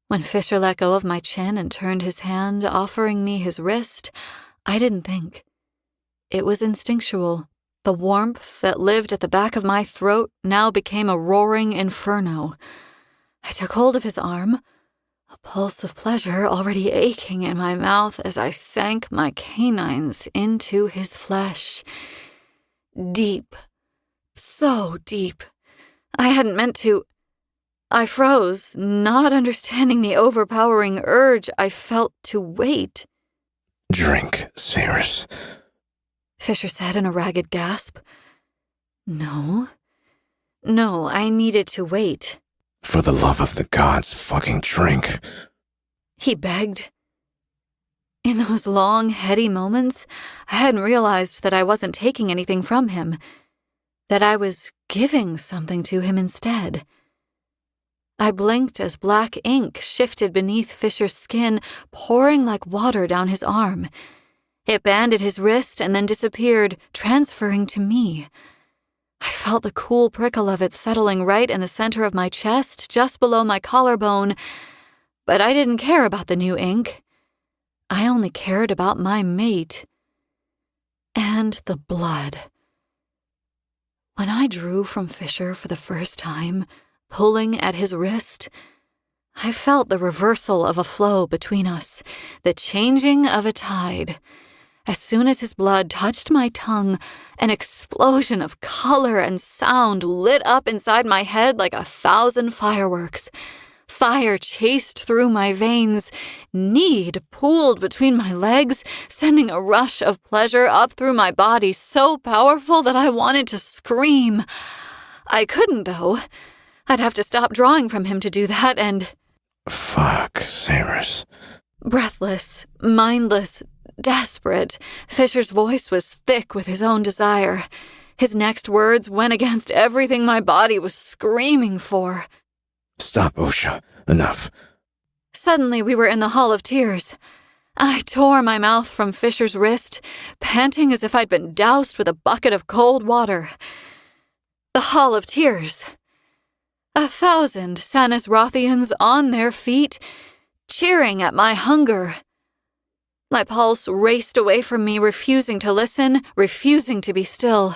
When Fisher let go of my chin and turned his hand, offering me his wrist, I didn't think. It was instinctual. The warmth that lived at the back of my throat now became a roaring inferno. I took hold of his arm, a pulse of pleasure already aching in my mouth as I sank my canines into his flesh. Deep. So deep. I hadn't meant to. I froze, not understanding the overpowering urge I felt to wait. Drink, Cyrus. Fisher said in a ragged gasp. No, I needed to wait. For the love of the gods, fucking drink. He begged. In those long, heady moments, I hadn't realized that I wasn't taking anything from him, that I was giving something to him instead. I blinked as black ink shifted beneath Fisher's skin, pouring like water down his arm. It banded his wrist and then disappeared, transferring to me. I felt the cool prickle of it settling right in the center of my chest, just below my collarbone, but I didn't care about the new ink. I only cared about my mate. And the blood. When I drew from Fisher for the first time, pulling at his wrist, I felt the reversal of a flow between us, the changing of a tide. As soon as his blood touched my tongue, an explosion of color and sound lit up inside my head like 1,000 fireworks. Fire chased through my veins, need pooled between my legs, sending a rush of pleasure up through my body so powerful that I wanted to scream. I couldn't, though. I'd have to stop drawing from him to do that, and... Fuck, Cyrus. Breathless, mindless, desperate, Fisher's voice was thick with his own desire. His next words went against everything my body was screaming for. Stop, Osha. Enough. Suddenly we were in the Hall of Tears. I tore my mouth from Fisher's wrist, panting as if I'd been doused with a bucket of cold water. The Hall of Tears. 1,000 Sanis Rothians on their feet, cheering at my hunger. My pulse raced away from me, refusing to listen, refusing to be still.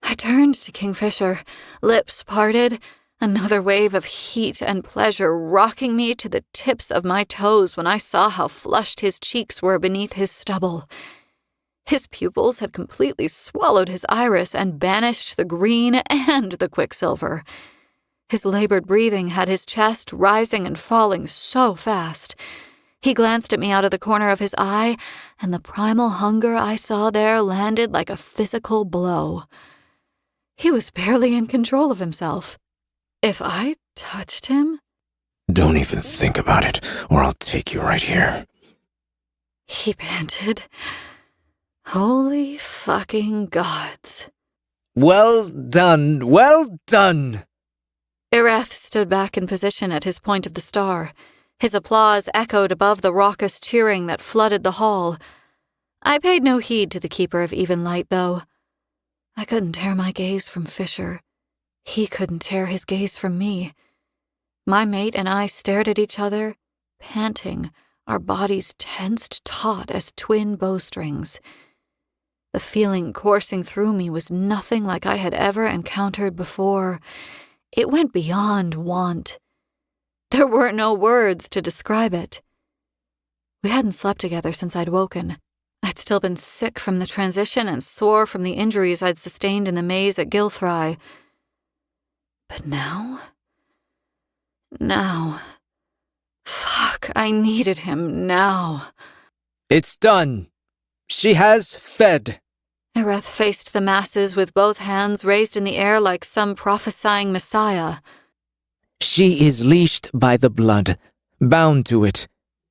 I turned to Kingfisher, lips parted, another wave of heat and pleasure rocking me to the tips of my toes when I saw how flushed his cheeks were beneath his stubble. His pupils had completely swallowed his iris and banished the green and the quicksilver. His labored breathing had his chest rising and falling so fast. He glanced at me out of the corner of his eye, and the primal hunger I saw there landed like a physical blow. He was barely in control of himself. If I touched him... Don't even think about it, or I'll take you right here. He panted. Holy fucking gods. Well done, well done! Ireth stood back in position at his point of the star. His applause echoed above the raucous cheering that flooded the hall. I paid no heed to the Keeper of Even Light, though. I couldn't tear my gaze from Fisher. He couldn't tear his gaze from me. My mate and I stared at each other, panting, our bodies tensed taut as twin bowstrings. The feeling coursing through me was nothing like I had ever encountered before. It went beyond want. There were no words to describe it. We hadn't slept together since I'd woken. I'd still been sick from the transition and sore from the injuries I'd sustained in the maze at Gilthry. But now... Fuck, I needed him now. It's done. She has fed. Ireth faced the masses with both hands raised in the air like some prophesying messiah. She is leashed by the blood, bound to it,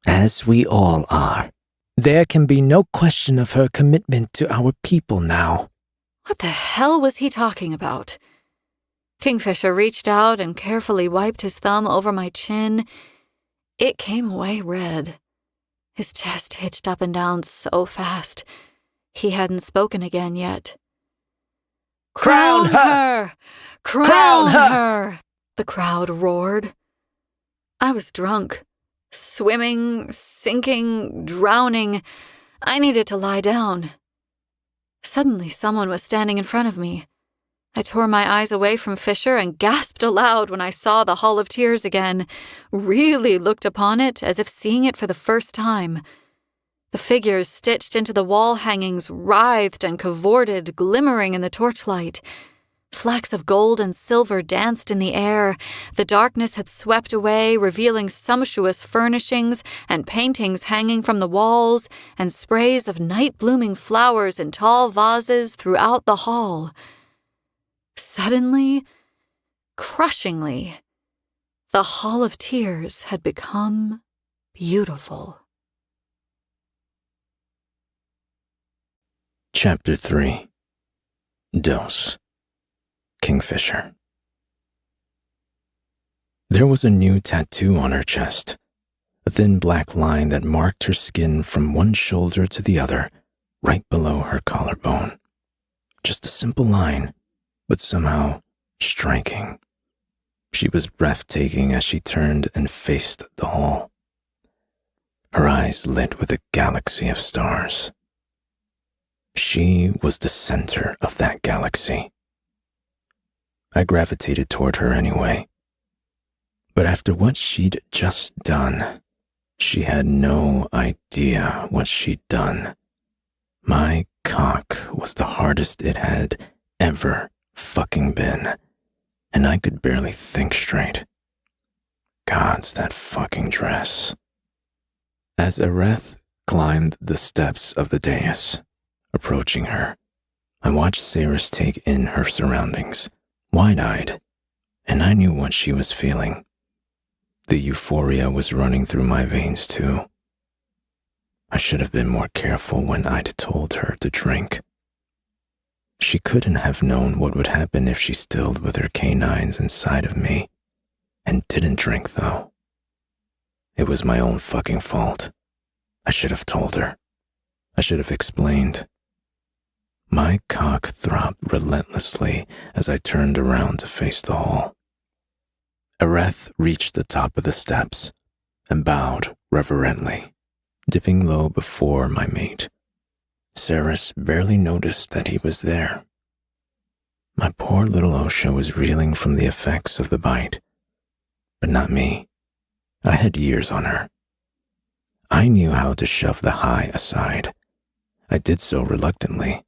as we all are. There can be no question of her commitment to our people now. What the hell was he talking about? Kingfisher reached out and carefully wiped his thumb over my chin. It came away red. His chest hitched up and down so fast. He hadn't spoken again yet. Crown her! Crown her! The crowd roared. I was drunk. Swimming, sinking, drowning. I needed to lie down. Suddenly, someone was standing in front of me. I tore my eyes away from Fisher and gasped aloud when I saw the Hall of Tears again, really looked upon it as if seeing it for the first time. The figures stitched into the wall hangings writhed and cavorted, glimmering in the torchlight. Flecks of gold and silver danced in the air. The darkness had swept away, revealing sumptuous furnishings and paintings hanging from the walls, and sprays of night-blooming flowers in tall vases throughout the hall. Suddenly, crushingly, the Hall of Tears had become beautiful. Chapter 3. Dose. Kingfisher. There was a new tattoo on her chest, a thin black line that marked her skin from one shoulder to the other, right below her collarbone. Just a simple line, but somehow striking. She was breathtaking as she turned and faced the hall. Her eyes lit with a galaxy of stars. She was the center of that galaxy. I gravitated toward her anyway. But after what she'd just done, she had no idea what she'd done. My cock was the hardest it had ever fucking been, and I could barely think straight. Gods, that fucking dress. As Ireth climbed the steps of the dais, approaching her, I watched Saris take in her surroundings, wide-eyed, and I knew what she was feeling. The euphoria was running through my veins too. I should have been more careful when I'd told her to drink. She couldn't have known what would happen if she stilled with her canines inside of me, and didn't drink though. It was my own fucking fault. I should have told her. I should have explained. My cock throbbed relentlessly as I turned around to face the hall. Ireth reached the top of the steps and bowed reverently, dipping low before my mate. Saris barely noticed that he was there. My poor little Osha was reeling from the effects of the bite, but not me. I had years on her. I knew how to shove the high aside. I did so reluctantly.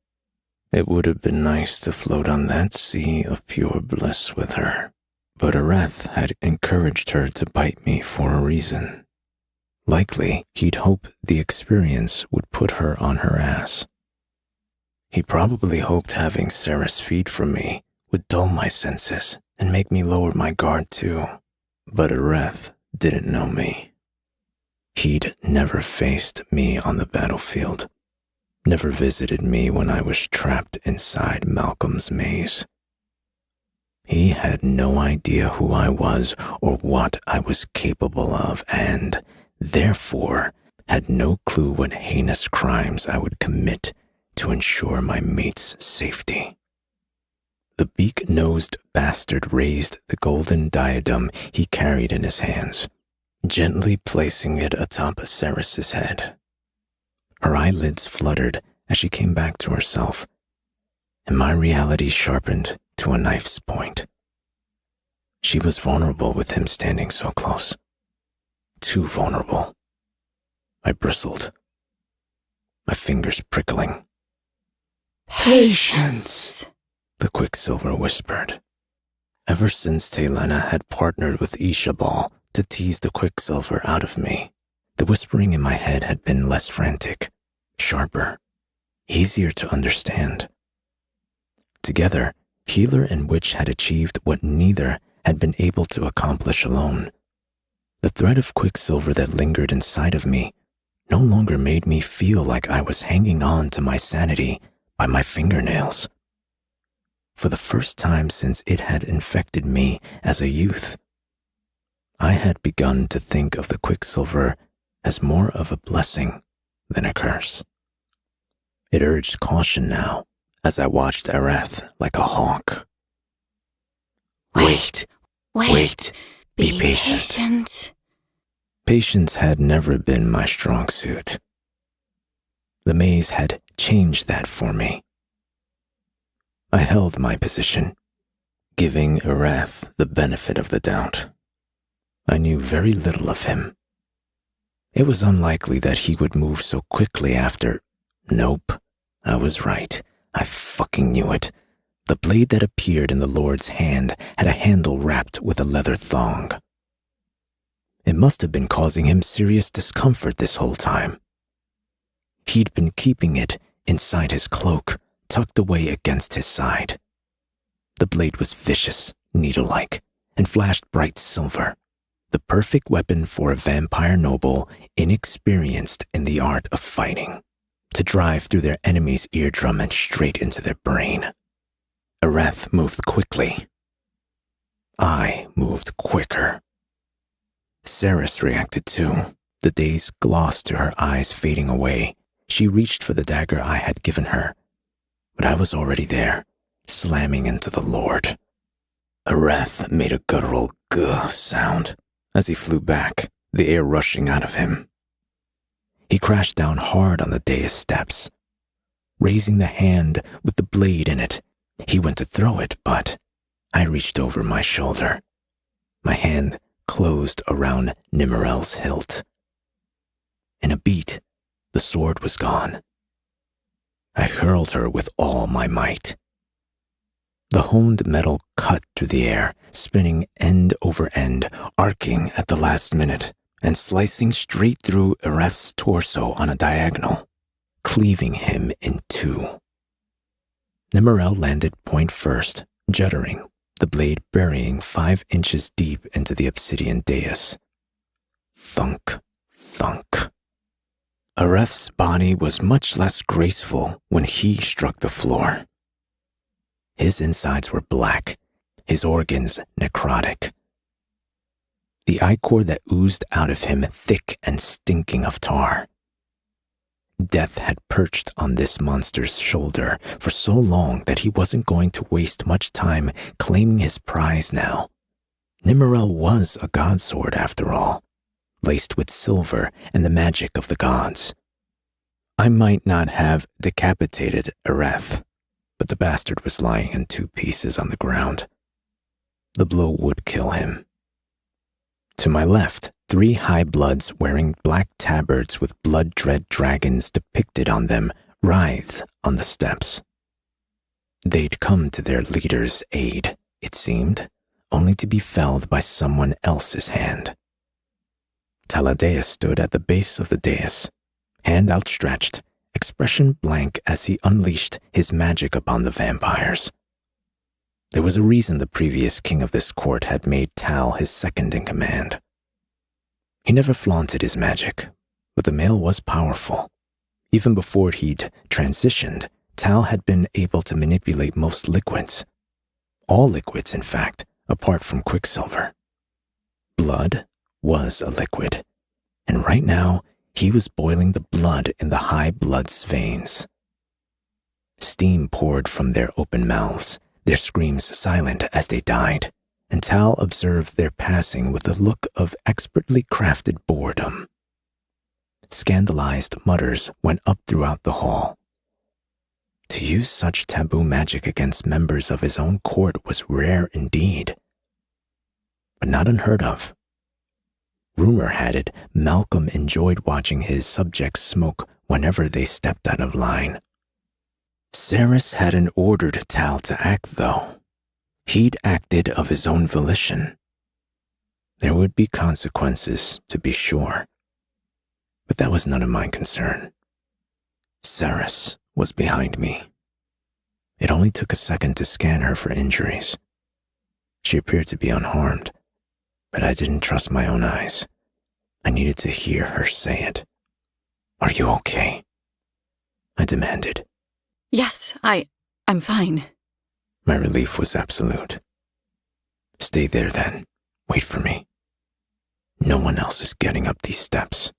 It would have been nice to float on that sea of pure bliss with her, but Ireth had encouraged her to bite me for a reason. Likely, he'd hoped the experience would put her on her ass. He probably hoped having Saris feed from me would dull my senses and make me lower my guard too. But Areth didn't know me. He'd never faced me on the battlefield, never visited me when I was trapped inside Malcolm's maze. He had no idea who I was or what I was capable of, and, therefore, had no clue what heinous crimes I would commit to ensure my mate's safety. The beak-nosed bastard raised the golden diadem he carried in his hands, gently placing it atop Ceres's head. Her eyelids fluttered as she came back to herself, and my reality sharpened to a knife's point. She was vulnerable with him standing so close. Too vulnerable. I bristled, my fingers prickling. Patience, the Quicksilver whispered. Ever since Telena had partnered with Ishabal to tease the Quicksilver out of me, the whispering in my head had been less frantic, sharper, easier to understand. Together, healer and witch had achieved what neither had been able to accomplish alone. The thread of Quicksilver that lingered inside of me no longer made me feel like I was hanging on to my sanity by my fingernails. For the first time since it had infected me as a youth, I had begun to think of the Quicksilver as more of a blessing than a curse. It urged caution now as I watched Areth like a hawk. Wait, be patient. Patience had never been my strong suit. The maze had changed that for me. I held my position, giving Areth the benefit of the doubt. I knew very little of him. It was unlikely that he would move so quickly after. Nope, I was right. I fucking knew it. The blade that appeared in the Lord's hand had a handle wrapped with a leather thong. It must have been causing him serious discomfort this whole time. He'd been keeping it inside his cloak, tucked away against his side. The blade was vicious, needle-like, and flashed bright silver, the perfect weapon for a vampire noble inexperienced in the art of fighting, to drive through their enemy's eardrum and straight into their brain. Areth moved quickly. I moved quicker. Ceres reacted too, the daze gloss to her eyes fading away. She reached for the dagger I had given her, but I was already there, slamming into the Lord. Areth made a guttural "guh" sound as he flew back, the air rushing out of him. He crashed down hard on the dais steps. Raising the hand with the blade in it, he went to throw it, but I reached over my shoulder. My hand closed around Nimmerel's hilt. In a beat, the sword was gone. I hurled her with all my might. The honed metal cut through the air, spinning end over end, arcing at the last minute, and slicing straight through Areth's torso on a diagonal, cleaving him in two. Nimmerel landed point first, juddering, the blade burying 5 inches deep into the obsidian dais. Thunk, thunk. Areth's body was much less graceful when he struck the floor. His insides were black, his organs necrotic. The ichor that oozed out of him thick and stinking of tar. Death had perched on this monster's shoulder for so long that he wasn't going to waste much time claiming his prize now. Nimmerel was a godsword after all, laced with silver and the magic of the gods. I might not have decapitated Areth, but the bastard was lying in 2 pieces on the ground. The blow would kill him. To my left, 3 high-bloods wearing black tabards with blood-dread dragons depicted on them writhed on the steps. They'd come to their leader's aid, it seemed, only to be felled by someone else's hand. Taladeus stood at the base of the dais, hand outstretched, expression blank as he unleashed his magic upon the vampires. There was a reason the previous king of this court had made Tal his second in command. He never flaunted his magic, but the male was powerful. Even before he'd transitioned, Tal had been able to manipulate most liquids. All liquids, in fact, apart from quicksilver. Blood was a liquid, and right now he was boiling the blood in the high blood's veins. Steam poured from their open mouths, their screams silent as they died, and Tal observed their passing with a look of expertly crafted boredom. Scandalized mutters went up throughout the hall. To use such taboo magic against members of his own court was rare indeed, but not unheard of. Rumor had it Malcolm enjoyed watching his subjects smoke whenever they stepped out of line. Saris hadn't ordered Tal to act, though. He'd acted of his own volition. There would be consequences, to be sure, but that was none of my concern. Saris was behind me. It only took a second to scan her for injuries. She appeared to be unharmed, but I didn't trust my own eyes. I needed to hear her say it. "Are you okay?" I demanded. Yes, I'm fine. My relief was absolute. "Stay there then. Wait for me. No one else is getting up these steps."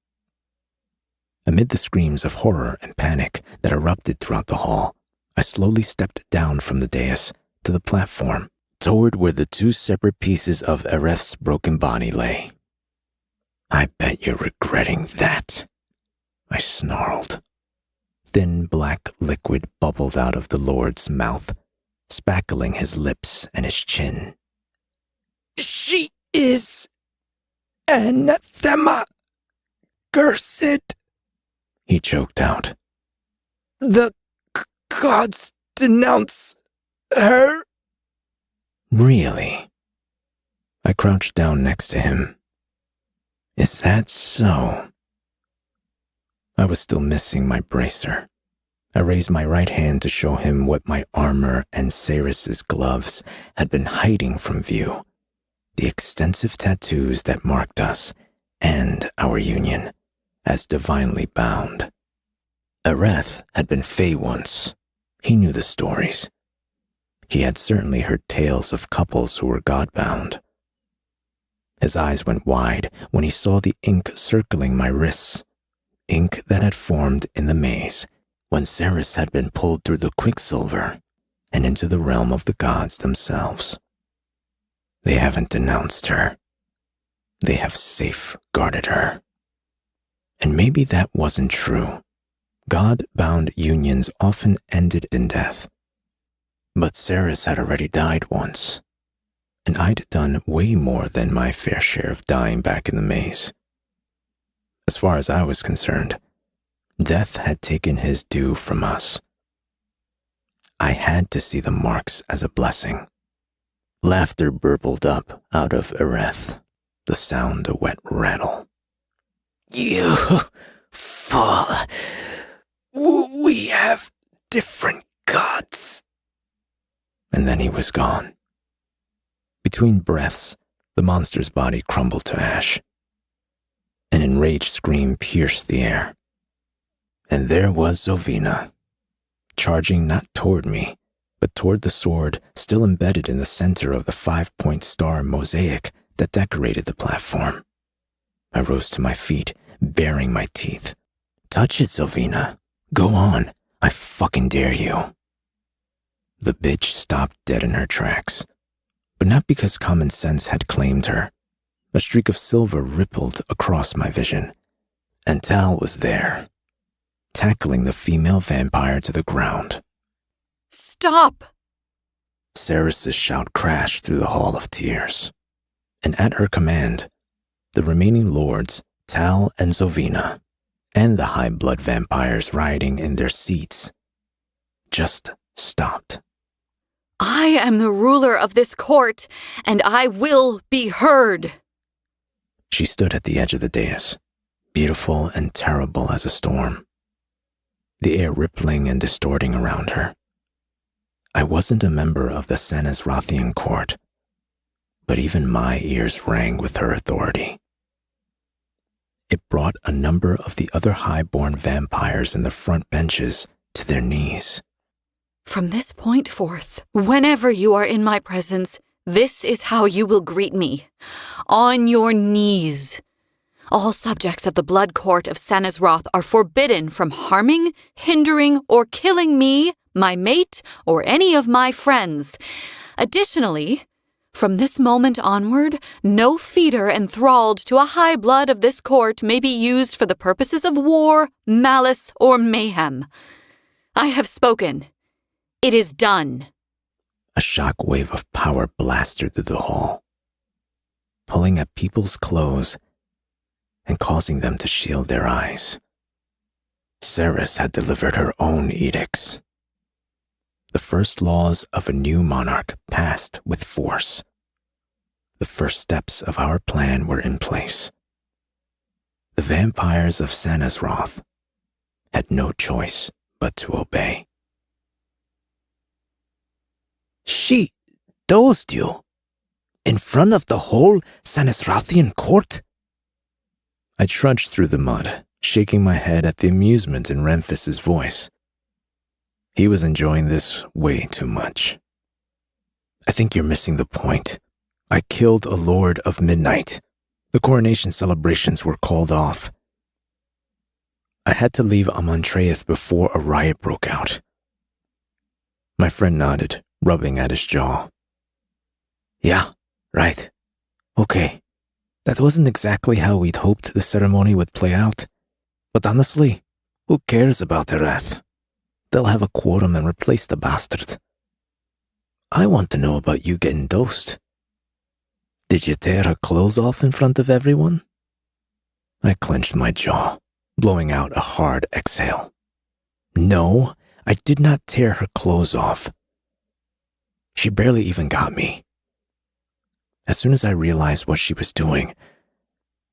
Amid the screams of horror and panic that erupted throughout the hall, I slowly stepped down from the dais to the platform, toward where the two separate pieces of Aref's broken body lay. "I bet you're regretting that," I snarled. Thin black liquid bubbled out of the Lord's mouth, spackling his lips and his chin. She is anathema, cursed, he choked out. The gods denounce her. Really? I crouched down next to him. Is that so? I was still missing my bracer. I raised my right hand to show him what my armor and Saris's gloves had been hiding from view. The extensive tattoos that marked us and our union as divinely bound. Areth had been Fae once. He knew the stories. He had certainly heard tales of couples who were godbound. His eyes went wide when he saw the ink circling my wrists, ink that had formed in the maze when Saris had been pulled through the quicksilver and into the realm of the gods themselves. They haven't denounced her. They have safeguarded her. And maybe that wasn't true. God-bound unions often ended in death. But Saris had already died once, and I'd done way more than my fair share of dying back in the maze. As far as I was concerned, death had taken his due from us. I had to see the marks as a blessing. Laughter burbled up out of Areth, the sound a wet rattle. You fool. We have different gods. And then he was gone. Between breaths, the monster's body crumbled to ash. An enraged scream pierced the air. And there was Zovina, charging not toward me, but toward the sword still embedded in the center of the 5-point star mosaic that decorated the platform. I rose to my feet, baring my teeth. "Touch it, Zovina. Go on. I fucking dare you." The bitch stopped dead in her tracks, but not because common sense had claimed her. A streak of silver rippled across my vision, and Tal was there, tackling the female vampire to the ground. Stop! Saris's shout crashed through the Hall of Tears, and at her command, the remaining lords, Tal and Zovina, and the high-blood vampires rioting in their seats, just stopped. I am the ruler of this court, and I will be heard. She stood at the edge of the dais, beautiful and terrible as a storm, the air rippling and distorting around her. I wasn't a member of the Sanasrothian court, but even my ears rang with her authority. It brought a number of the other high-born vampires in the front benches to their knees. From this point forth, whenever you are in my presence, this is how you will greet me. On your knees. All subjects of the blood court of Sanasroth are forbidden from harming, hindering, or killing me, my mate, or any of my friends. Additionally, from this moment onward, no feeder enthralled to a high blood of this court may be used for the purposes of war, malice, or mayhem. I have spoken. It is done. A shock wave of power blasted through the hall, pulling at people's clothes and causing them to shield their eyes. Ceres had delivered her own edicts. The first laws of a new monarch passed with force. The first steps of our plan were in place. The vampires of Sanasroth had no choice but to obey. She dosed you? In front of the whole Sanasrothian court? I trudged through the mud, shaking my head at the amusement in Remphis's voice. He was enjoying this way too much. I think you're missing the point. I killed a Lord of Midnight. The coronation celebrations were called off. I had to leave Amontreath before a riot broke out. My friend nodded, rubbing at his jaw. Yeah, right. Okay. That wasn't exactly how we'd hoped the ceremony would play out. But honestly, who cares about the wrath? They'll have a quorum and replace the bastard. I want to know about you getting dosed. Did you tear her clothes off in front of everyone? I clenched my jaw, blowing out a hard exhale. No, I did not tear her clothes off. She barely even got me. As soon as I realized what she was doing,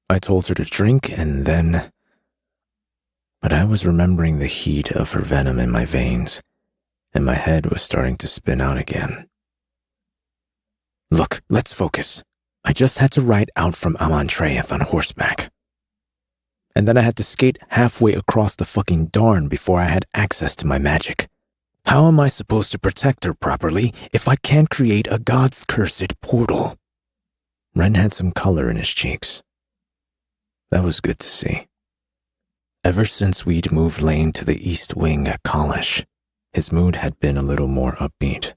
I told her to drink and then... But I was remembering the heat of her venom in my veins, and my head was starting to spin out again. Look, let's focus. I just had to ride out from Amontreath on horseback. And then I had to skate halfway across the fucking Darn before I had access to my magic. How am I supposed to protect her properly if I can't create a god's cursed portal? Ren had some color in his cheeks. That was good to see. Ever since we'd moved Lane to the east wing at college, his mood had been a little more upbeat.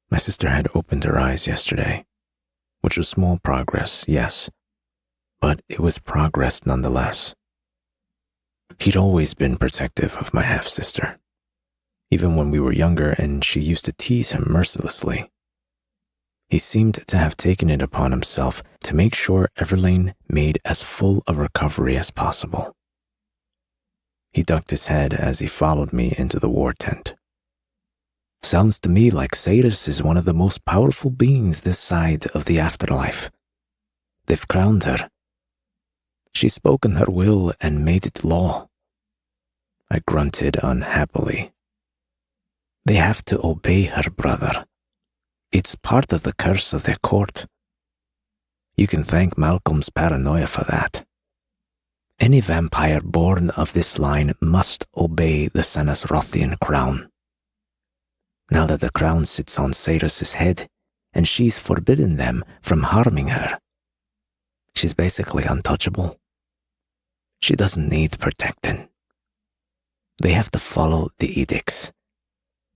My sister had opened her eyes yesterday, which was small progress, yes, but it was progress nonetheless. He'd always been protective of my half-sister, even when we were younger and she used to tease him mercilessly. He seemed to have taken it upon himself to make sure Everlane made as full a recovery as possible. He ducked his head as he followed me into the war tent. Sounds to me like Ceres is one of the most powerful beings this side of the afterlife. They've crowned her. She's spoken her will and made it law. I grunted unhappily. They have to obey her, brother. It's part of the curse of their court. You can thank Malcolm's paranoia for that. Any vampire born of this line must obey the Sanasrothian crown. Now that the crown sits on Ceres' head, and she's forbidden them from harming her, she's basically untouchable. She doesn't need protecting. They have to follow the edicts.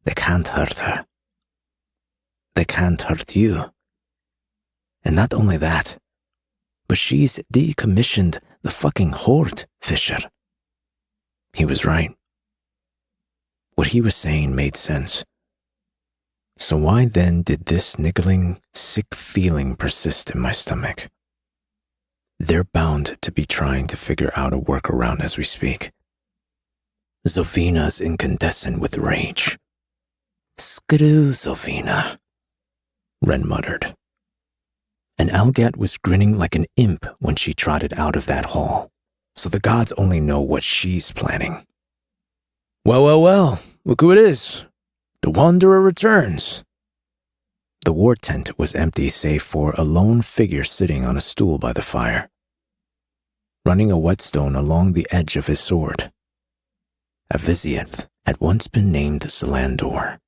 They can't hurt her. They can't hurt you. And not only that, but she's decommissioned the fucking horde, Fisher. He was right. What he was saying made sense. So why then did this niggling, sick feeling persist in my stomach? They're bound to be trying to figure out a workaround as we speak. Zofina's incandescent with rage. Screw Zofina, Ren muttered. And Algat was grinning like an imp when she trotted out of that hall, so the gods only know what she's planning. Well, look who it is. The Wanderer returns. The war tent was empty save for a lone figure sitting on a stool by the fire, running a whetstone along the edge of his sword. A Vizionth had once been named Zelandor.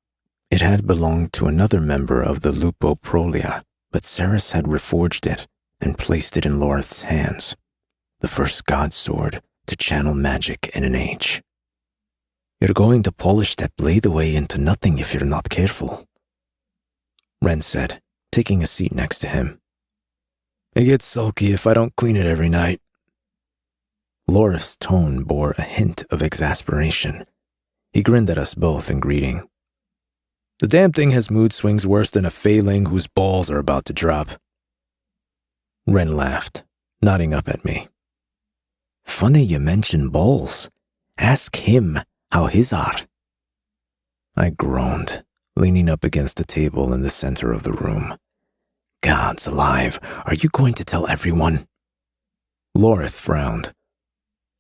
It had belonged to another member of the Lupo Prolia, but Ceres had reforged it and placed it in Lorith's hands, the first god sword to channel magic in an age. You're going to polish that blade away into nothing if you're not careful, Ren said, taking a seat next to him. It gets sulky if I don't clean it every night. Lorith's tone bore a hint of exasperation. He grinned at us both in greeting. The damn thing has mood swings worse than a failing whose balls are about to drop. Ren laughed, nodding up at me. Funny you mention balls. Ask him how his are. I groaned, leaning up against the table in the center of the room. Gods alive, are you going to tell everyone? Lorith frowned.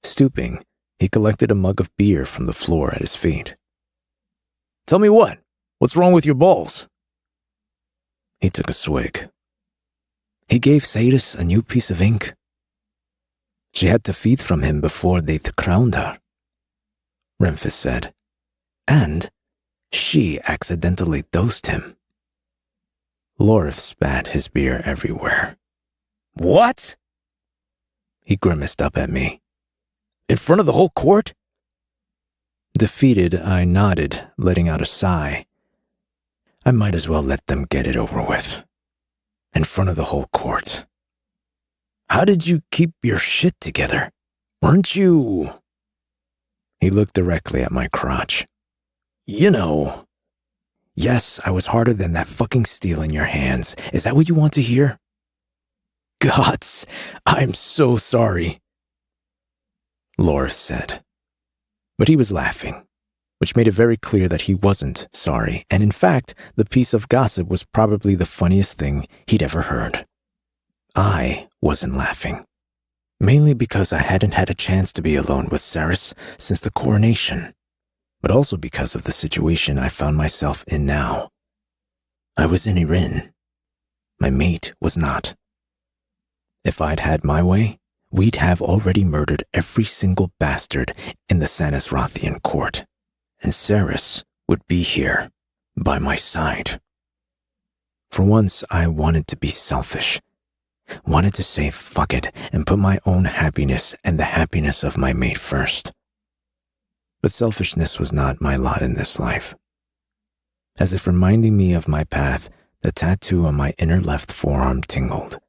Stooping, he collected a mug of beer from the floor at his feet. Tell me what? What's wrong with your balls? He took a swig. He gave Ceres a new piece of ink. She had to feed from him before they'd crowned her, Remphis said. And she accidentally dosed him. Lorith spat his beer everywhere. What? He grimaced up at me. In front of the whole court? Defeated, I nodded, letting out a sigh. I might as well let them get it over with. In front of the whole court. How did you keep your shit together? Weren't you... He looked directly at my crotch. You know. Yes, I was harder than that fucking steel in your hands. Is that what you want to hear? Gods, I'm so sorry, Lorith said. But he was laughing, which made it very clear that he wasn't sorry, and in fact, the piece of gossip was probably the funniest thing he'd ever heard. I wasn't laughing, mainly because I hadn't had a chance to be alone with Ceres since the coronation, but also because of the situation I found myself in now. I was in Erin. My mate was not. If I'd had my way, we'd have already murdered every single bastard in the Sanisrathian court, and Ceres would be here, by my side. For once, I wanted to be selfish, wanted to say fuck it and put my own happiness and the happiness of my mate first. But selfishness was not my lot in this life. As if reminding me of my path, the tattoo on my inner left forearm tingled,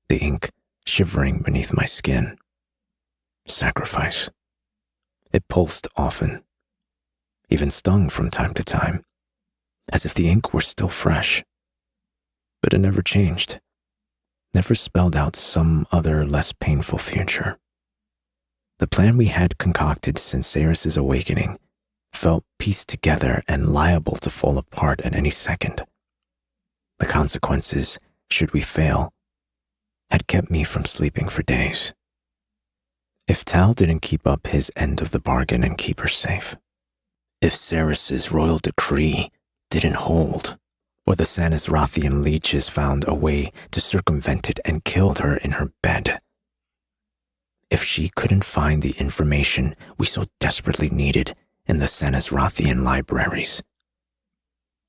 the ink shivering beneath my skin. Sacrifice. It pulsed often, even stung from time to time, as if the ink were still fresh. But it never changed, never spelled out some other less painful future. The plan we had concocted since Ceres' awakening felt pieced together and liable to fall apart at any second. The consequences, should we fail, had kept me from sleeping for days. If Tal didn't keep up his end of the bargain and keep her safe, if Ceres' royal decree didn't hold, or the Sanisrathian leeches found a way to circumvent it and killed her in her bed, if she couldn't find the information we so desperately needed in the Sanisrathian libraries,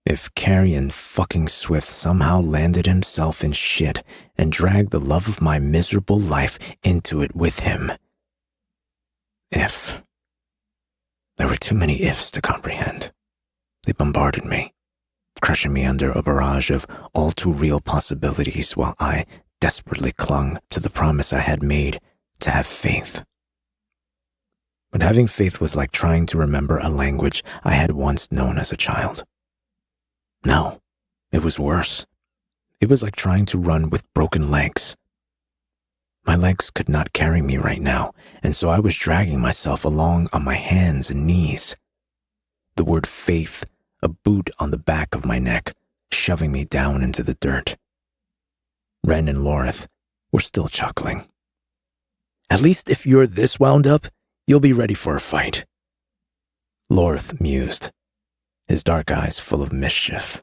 if Carrion fucking Swift somehow landed himself in shit and dragged the love of my miserable life into it with him. If. There were too many ifs to comprehend. They bombarded me, crushing me under a barrage of all too real possibilities while I desperately clung to the promise I had made to have faith. But having faith was like trying to remember a language I had once known as a child. No, it was worse. It was like trying to run with broken legs. My legs could not carry me right now, and so I was dragging myself along on my hands and knees. The word faith, a boot on the back of my neck, shoving me down into the dirt. Ren and Lorith were still chuckling. At least if you're this wound up, you'll be ready for a fight, Lorith mused, his dark eyes full of mischief.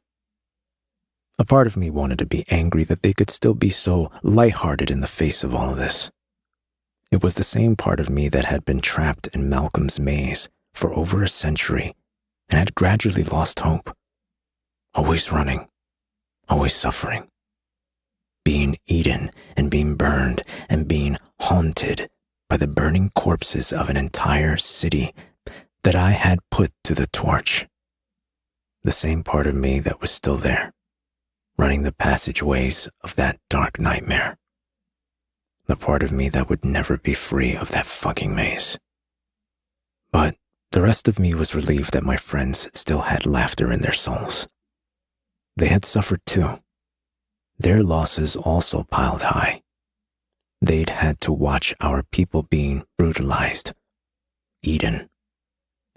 A part of me wanted to be angry that they could still be so lighthearted in the face of all of this. It was the same part of me that had been trapped in Malcolm's maze for over a century and had gradually lost hope. Always running, always suffering. Being eaten and being burned and being haunted by the burning corpses of an entire city that I had put to the torch. The same part of me that was still there, running the passageways of that dark nightmare. The part of me that would never be free of that fucking maze. But the rest of me was relieved that my friends still had laughter in their souls. They had suffered too. Their losses also piled high. They'd had to watch our people being brutalized, eaten,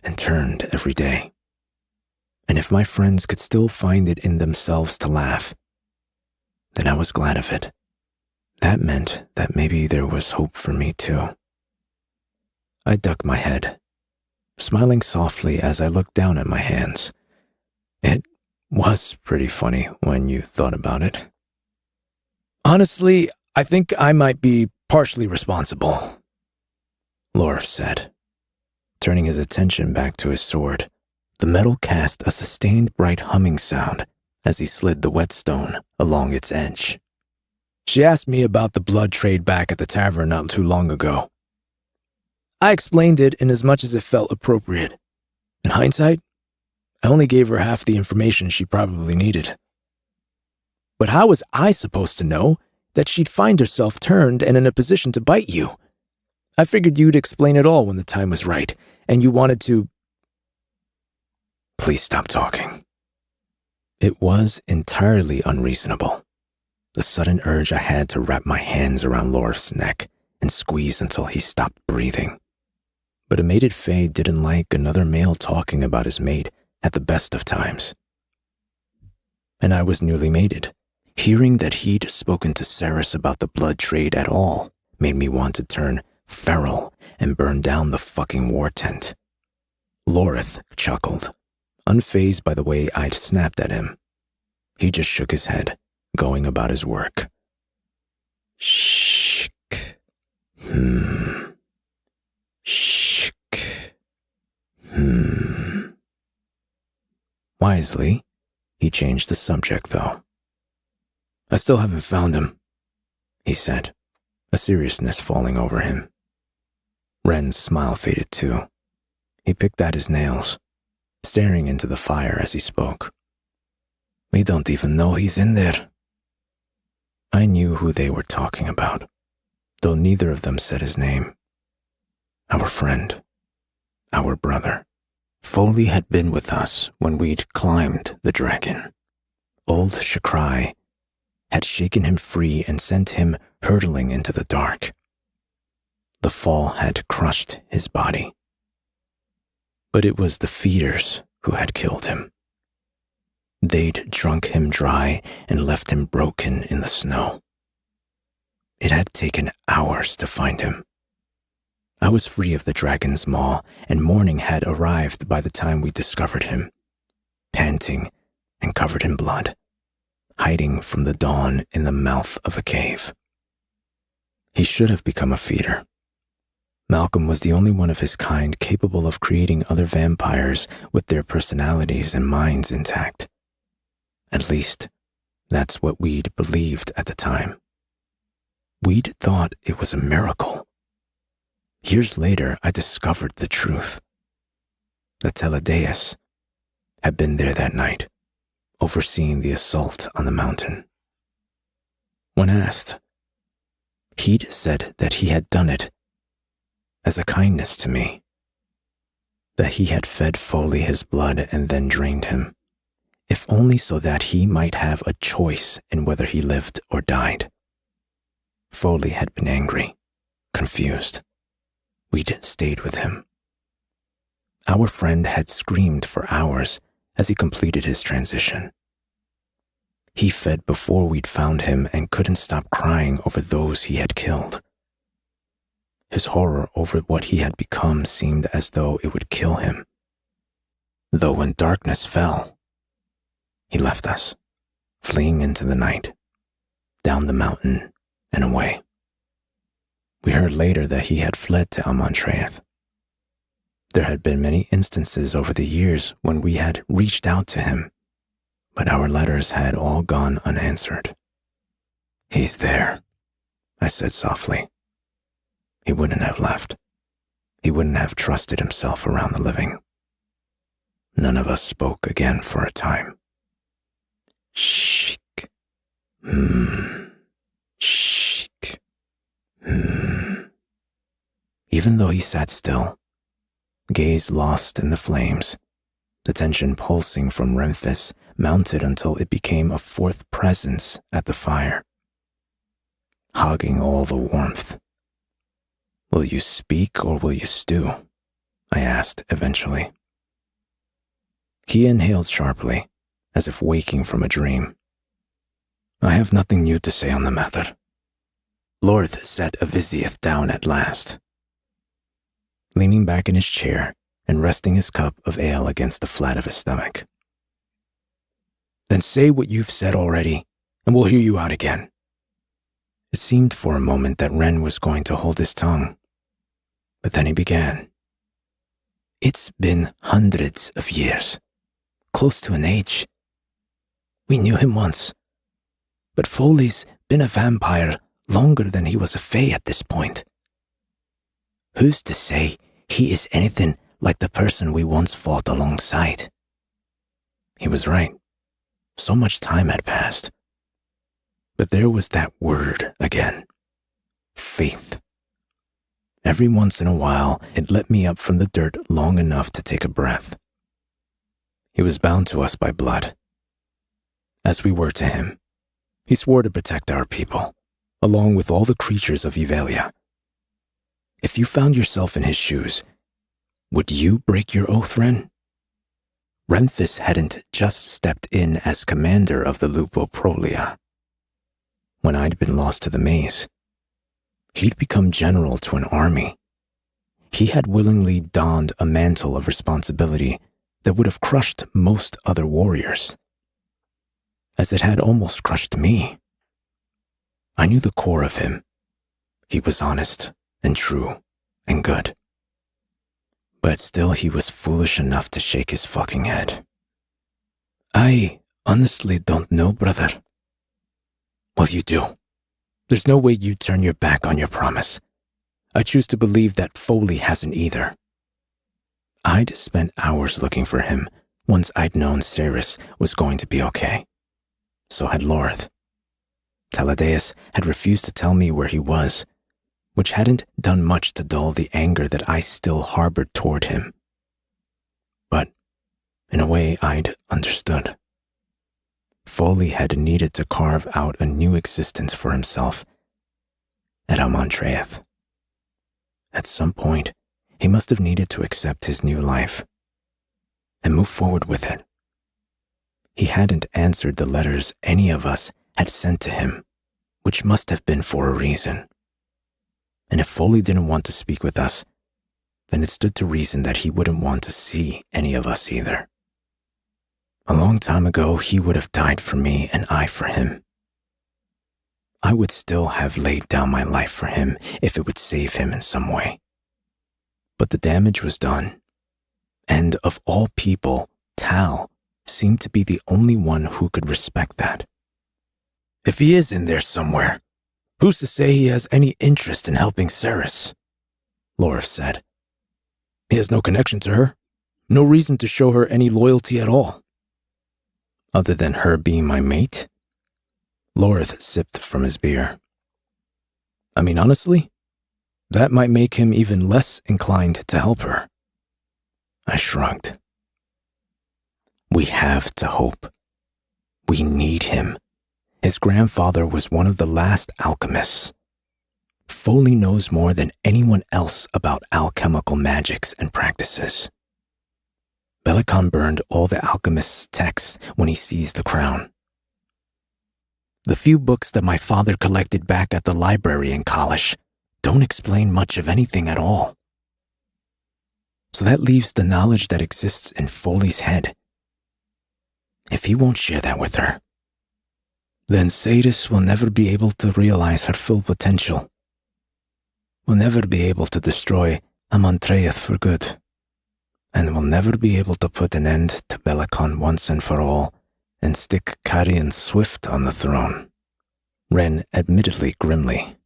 and turned every day. And if my friends could still find it in themselves to laugh, then I was glad of it. That meant that maybe there was hope for me too. I ducked my head, smiling softly as I looked down at my hands. It was pretty funny when you thought about it. Honestly, I think I might be partially responsible, Lorf said, turning his attention back to his sword. The metal cast a sustained bright humming sound as he slid the whetstone along its edge. She asked me about the blood trade back at the tavern not too long ago. I explained it in as much as it felt appropriate. In hindsight, I only gave her half the information she probably needed. But how was I supposed to know that she'd find herself turned and in a position to bite you? I figured you'd explain it all when the time was right, and you wanted to... Please stop talking. It was entirely unreasonable. The sudden urge I had to wrap my hands around Lorf's neck and squeeze until he stopped breathing. But a mated fae didn't like another male talking about his mate at the best of times. And I was newly mated. Hearing that he'd spoken to Ceres about the blood trade at all made me want to turn feral and burn down the fucking war tent. Lorith chuckled, unfazed by the way I'd snapped at him. He just shook his head, going about his work. Shk. Shk. Wisely, he changed the subject, though. I still haven't found him, he said, a seriousness falling over him. Ren's smile faded too. He picked at his nails, staring into the fire as he spoke. We don't even know he's in there. I knew who they were talking about, though neither of them said his name. Our friend, our brother. Foley had been with us when we'd climbed the dragon. Old Shakrai had shaken him free and sent him hurtling into the dark. The fall had crushed his body. But it was the feeders who had killed him. They'd drunk him dry and left him broken in the snow. It had taken hours to find him. I was free of the dragon's maw, and morning had arrived by the time we discovered him, panting and covered in blood, hiding from the dawn in the mouth of a cave. He should have become a feeder. Malcolm was the only one of his kind capable of creating other vampires with their personalities and minds intact. At least, that's what we'd believed at the time. We'd thought it was a miracle. Years later, I discovered the truth. The Teledeus had been there that night, overseeing the assault on the mountain. When asked, he'd said that he had done it as a kindness to me, that he had fed Foley his blood and then drained him, if only so that he might have a choice in whether he lived or died. Foley had been angry, confused. We'd stayed with him. Our friend had screamed for hours as he completed his transition. He fed before we'd found him and couldn't stop crying over those he had killed. His horror over what he had become seemed as though it would kill him. though when darkness fell, he left us, fleeing into the night, down the mountain and away. We heard later that he had fled to Amontreath. There had been many instances over the years when we had reached out to him, but our letters had all gone unanswered. "He's there," I said softly. "He wouldn't have left. He wouldn't have trusted himself around the living." None of us spoke again for a time. Shh. Shh. Even though he sat still, gaze lost in the flames, the tension pulsing from Memphis mounted until it became a fourth presence at the fire, hogging all the warmth. "Will you speak or will you stew?" I asked eventually. He inhaled sharply, as if waking from a dream. "I have nothing new to say on the matter." Lorth set Avisiath down at last, leaning back in his chair and resting his cup of ale against the flat of his stomach. "Then say what you've said already, and we'll hear you out again." It seemed for a moment that Ren was going to hold his tongue, but then he began. "It's been hundreds of years, close to an age. We knew him once, but Foley's been a vampire longer than he was a fae at this point. Who's to say he is anything like the person we once fought alongside?" He was right. So much time had passed. But there was that word again. Faith. Every once in a while, it let me up from the dirt long enough to take a breath. He was bound to us by blood, as we were to him. He swore to protect our people, along with all the creatures of Evelia. If you found yourself in his shoes, would you break your oath, Ren? Renthis hadn't just stepped in as commander of the Lupo Prolia. When I'd been lost to the maze, he'd become general to an army. He had willingly donned a mantle of responsibility that would have crushed most other warriors, as it had almost crushed me. I knew the core of him. He was honest and true and good. But still he was foolish enough to shake his fucking head. "I honestly don't know, brother." "Well, you do. There's no way you'd turn your back on your promise. I choose to believe that Foley hasn't either." I'd spent hours looking for him once I'd known Ceres was going to be okay. So had Lorth. Taladeus had refused to tell me where he was, which hadn't done much to dull the anger that I still harbored toward him. But, in a way, I'd understood. Foley had needed to carve out a new existence for himself at Amontreath. At some point, he must have needed to accept his new life and move forward with it. He hadn't answered the letters any of us had sent to him, which must have been for a reason. And if Foley didn't want to speak with us, then it stood to reason that he wouldn't want to see any of us either. A long time ago, he would have died for me and I for him. I would still have laid down my life for him if it would save him in some way. But the damage was done, and of all people, Tal seemed to be the only one who could respect that. "If he is in there somewhere, who's to say he has any interest in helping Ceres?" Lorf said. "He has no connection to her, no reason to show her any loyalty at all. Other than her being my mate?" Lorth sipped from his beer. "I mean, honestly, that might make him even less inclined to help her." I shrugged. "We have to hope. We need him. His grandfather was one of the last alchemists. Foley knows more than anyone else about alchemical magics and practices. Belicon burned all the alchemist's texts when he seized the crown. The few books that my father collected back at the library in Kalish don't explain much of anything at all." So that leaves the knowledge that exists in Foley's head. If he won't share that with her, then Sadis will never be able to realize her full potential. Will never be able to destroy Amontreath for good, and will never be able to put an end to Bellicon once and for all and stick Carrion Swift on the throne. Ren admittedly grimly.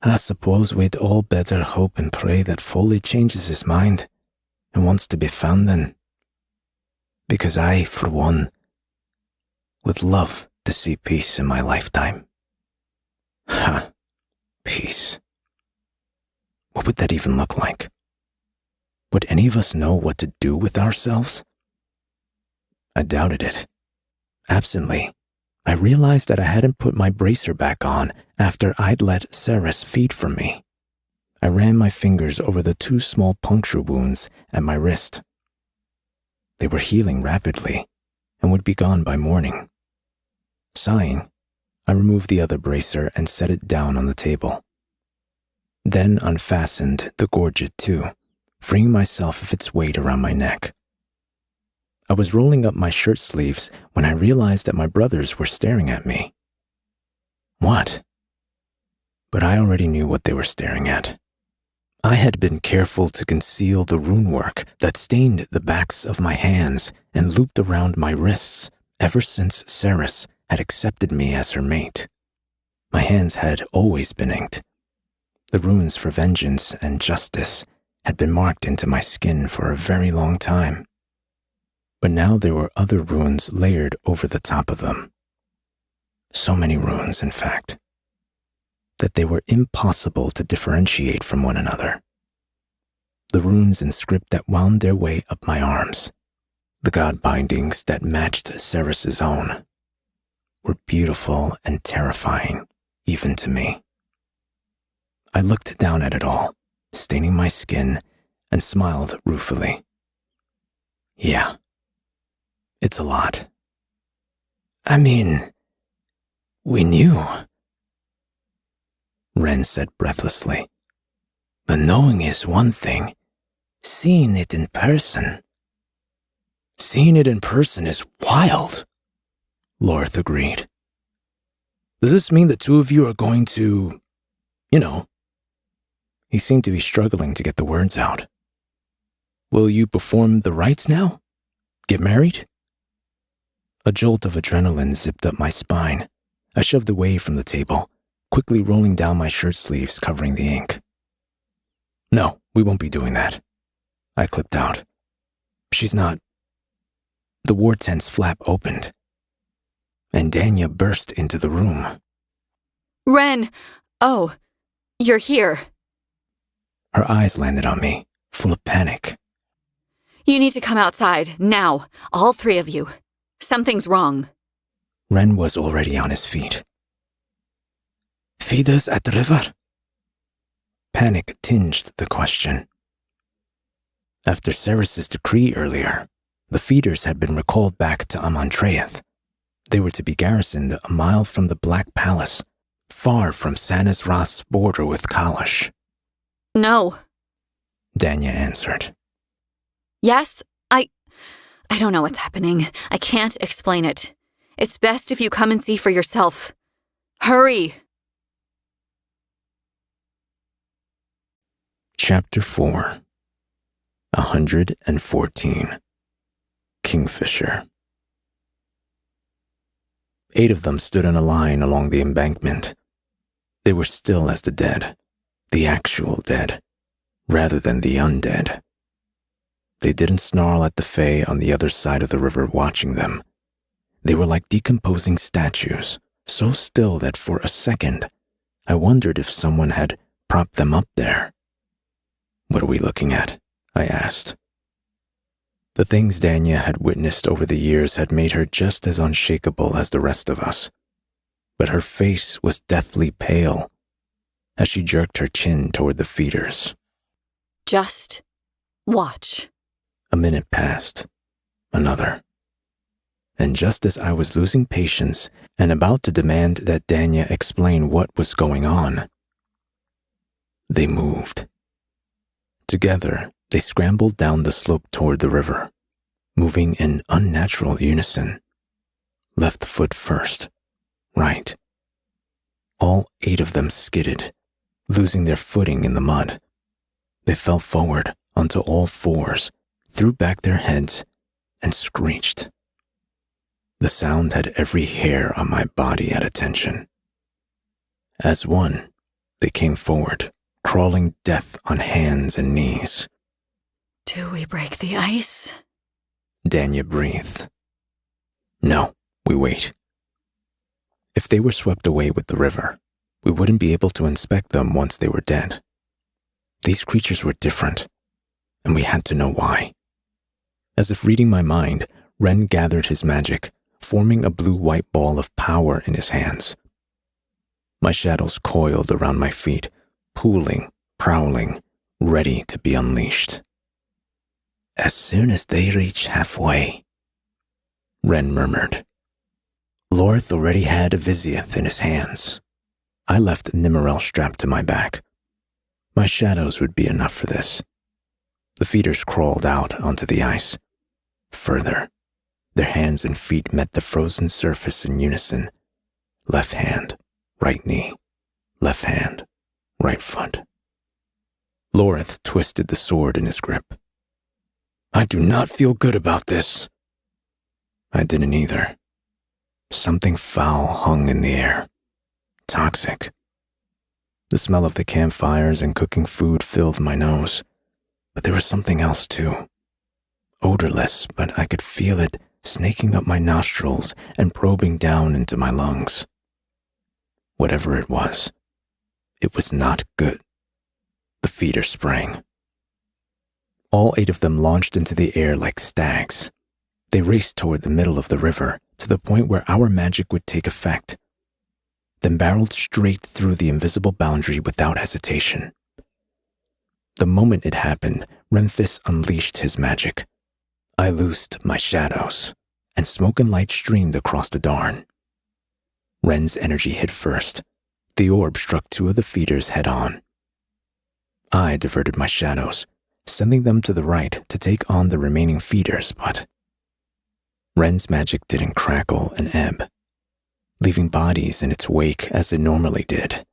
I suppose we'd all better hope and pray that Foley changes his mind and wants to be found then. Because I, for one, would love to see peace in my lifetime. Ha, peace. What would that even look like? Would any of us know what to do with ourselves? I doubted it. Absently, I realized that I hadn't put my bracer back on after I'd let Ceres feed from me. I ran my fingers over the 2 small puncture wounds at my wrist. They were healing rapidly and would be gone by morning. Sighing, I removed the other bracer and set it down on the table. Then unfastened the gorget too, freeing myself of its weight around my neck. I was rolling up my shirt sleeves when I realized that my brothers were staring at me. What? But I already knew what they were staring at. I had been careful to conceal the runework that stained the backs of my hands and looped around my wrists ever since Ceres had accepted me as her mate. My hands had always been inked. The runes for vengeance and justice had been marked into my skin for a very long time. But now there were other runes layered over the top of them. So many runes, in fact, that they were impossible to differentiate from one another. The runes in script that wound their way up my arms, the god bindings that matched Ceres's own, were beautiful and terrifying, even to me. I looked down at it all, staining my skin, and smiled ruefully. Yeah, it's a lot. I mean, we knew, Ren said breathlessly. But knowing is one thing. Seeing it in person. Seeing it in person is wild, Lorth agreed. Does this mean the 2 of you are going to, He seemed to be struggling to get the words out. Will you perform the rites now? Get married? A jolt of adrenaline zipped up my spine. I shoved away from the table, quickly rolling down my shirt sleeves covering the ink. No, we won't be doing that, I clipped out. She's not. The war tent's flap opened, and Danya burst into the room. Ren! Oh, you're here. Her eyes landed on me, full of panic. You need to come outside, now, all 3 of you. Something's wrong. Ren was already on his feet. Feed us at the river? Panic tinged the question. After Ceres's decree earlier, the feeders had been recalled back to Amontreath. They were to be garrisoned a mile from the Black Palace, far from Sanisroth's border with Kalash. No, Danya answered. Yes, I don't know what's happening. I can't explain it. It's best if you come and see for yourself. Hurry! Chapter 4 114 Kingfisher 8 of them stood in a line along the embankment. They were still as the dead, the actual dead, rather than the undead. They didn't snarl at the Fae on the other side of the river watching them. They were like decomposing statues, so still that for a second, I wondered if someone had propped them up there. What are we looking at? I asked. The things Danya had witnessed over the years had made her just as unshakable as the rest of us. But her face was deathly pale as she jerked her chin toward the feeders. Just watch. A minute passed, another. And just as I was losing patience and about to demand that Danya explain what was going on, they moved. Together, They scrambled down the slope toward the river, moving in unnatural unison. Left foot first, right. All 8 of them skidded, losing their footing in the mud. They fell forward onto all 4s, threw back their heads, and screeched. The sound had every hair on my body at attention. As one, they came forward, crawling death on hands and knees. Do we break the ice? Danya breathed. No, we wait. If they were swept away with the river, we wouldn't be able to inspect them once they were dead. These creatures were different, and we had to know why. As if reading my mind, Ren gathered his magic, forming a blue-white ball of power in his hands. My shadows coiled around my feet, pooling, prowling, ready to be unleashed. As soon as they reach halfway, Ren murmured. Lorth already had a Viziath in his hands. I left Nimarel strapped to my back. My shadows would be enough for this. The feeders crawled out onto the ice. Further, their hands and feet met the frozen surface in unison. Left hand, right knee. Left hand, right foot. Lorth twisted the sword in his grip. I do not feel good about this. I didn't either. Something foul hung in the air. Toxic. The smell of the campfires and cooking food filled my nose. But there was something else too. Odorless, but I could feel it snaking up my nostrils and probing down into my lungs. Whatever it was not good. The feeder sprang. All 8 of them launched into the air like stags. They raced toward the middle of the river, to the point where our magic would take effect, then barreled straight through the invisible boundary without hesitation. The moment it happened, Renthis unleashed his magic. I loosed my shadows, and smoke and light streamed across the Darn. Ren's energy hit first. The orb struck 2 of the feeders head-on. I diverted my shadows, sending them to the right to take on the remaining feeders, but Ren's magic didn't crackle and ebb, leaving bodies in its wake as it normally did.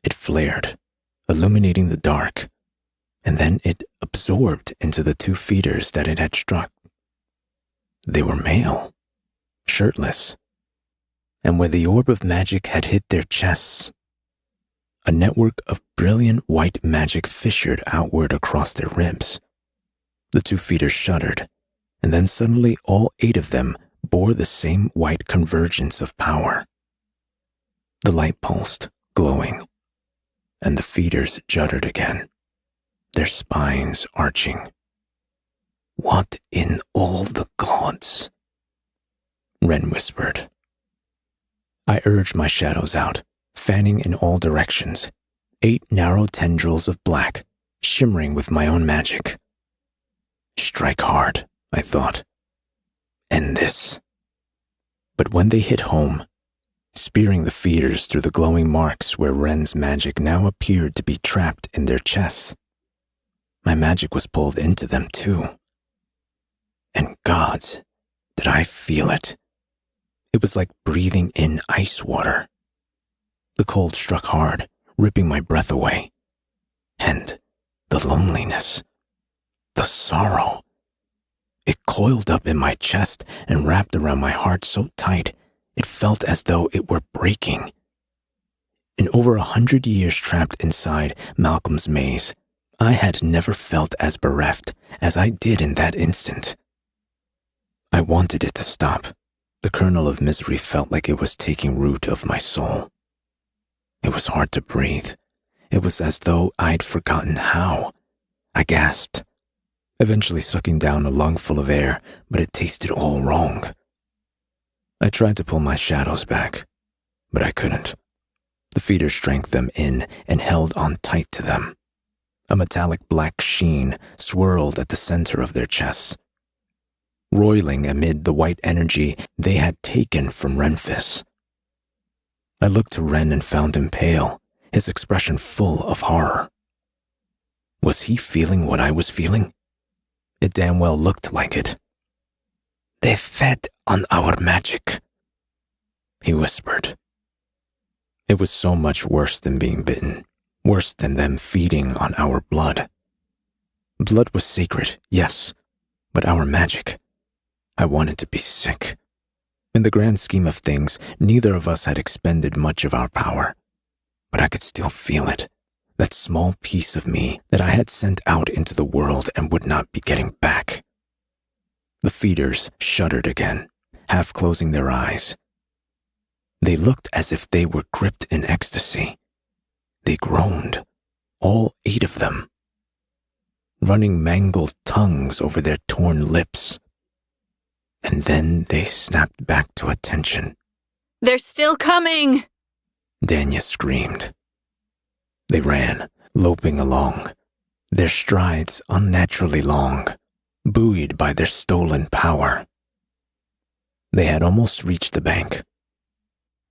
It flared, illuminating the dark, and then it absorbed into the 2 feeders that it had struck. They were male, shirtless, and where the orb of magic had hit their chests, a network of brilliant white magic fissured outward across their ribs. The 2 feeders shuddered, and then suddenly all 8 of them bore the same white convergence of power. The light pulsed, glowing, and the feeders juddered again, their spines arching. What in all the gods? Ren whispered. I urged my shadows out, fanning in all directions, 8 narrow tendrils of black, shimmering with my own magic. Strike hard, I thought. End this. But when they hit home, spearing the feeders through the glowing marks where Ren's magic now appeared to be trapped in their chests, my magic was pulled into them too. And gods, did I feel it. It was like breathing in ice water. The cold struck hard, ripping my breath away. And the loneliness, the sorrow. It coiled up in my chest and wrapped around my heart so tight, it felt as though it were breaking. In over 100 years trapped inside Malcolm's maze, I had never felt as bereft as I did in that instant. I wanted it to stop. The kernel of misery felt like it was taking root of my soul. It was hard to breathe. It was as though I'd forgotten how. I gasped, eventually sucking down a lungful of air, but it tasted all wrong. I tried to pull my shadows back, but I couldn't. The feeders drank them in and held on tight to them. A metallic black sheen swirled at the center of their chests, roiling amid the white energy they had taken from Renthis. I looked to Ren and found him pale, his expression full of horror. Was he feeling what I was feeling? It damn well looked like it. "They fed on our magic," he whispered. It was so much worse than being bitten, worse than them feeding on our blood. Blood was sacred, yes, but our magic, I wanted to be sick. In the grand scheme of things, neither of us had expended much of our power, but I could still feel it, that small piece of me that I had sent out into the world and would not be getting back. The feeders shuddered again, half closing their eyes. They looked as if they were gripped in ecstasy. They groaned, all 8 of them, running mangled tongues over their torn lips. And then they snapped back to attention. "They're still coming!" Danya screamed. They ran, loping along, their strides unnaturally long, buoyed by their stolen power. They had almost reached the bank.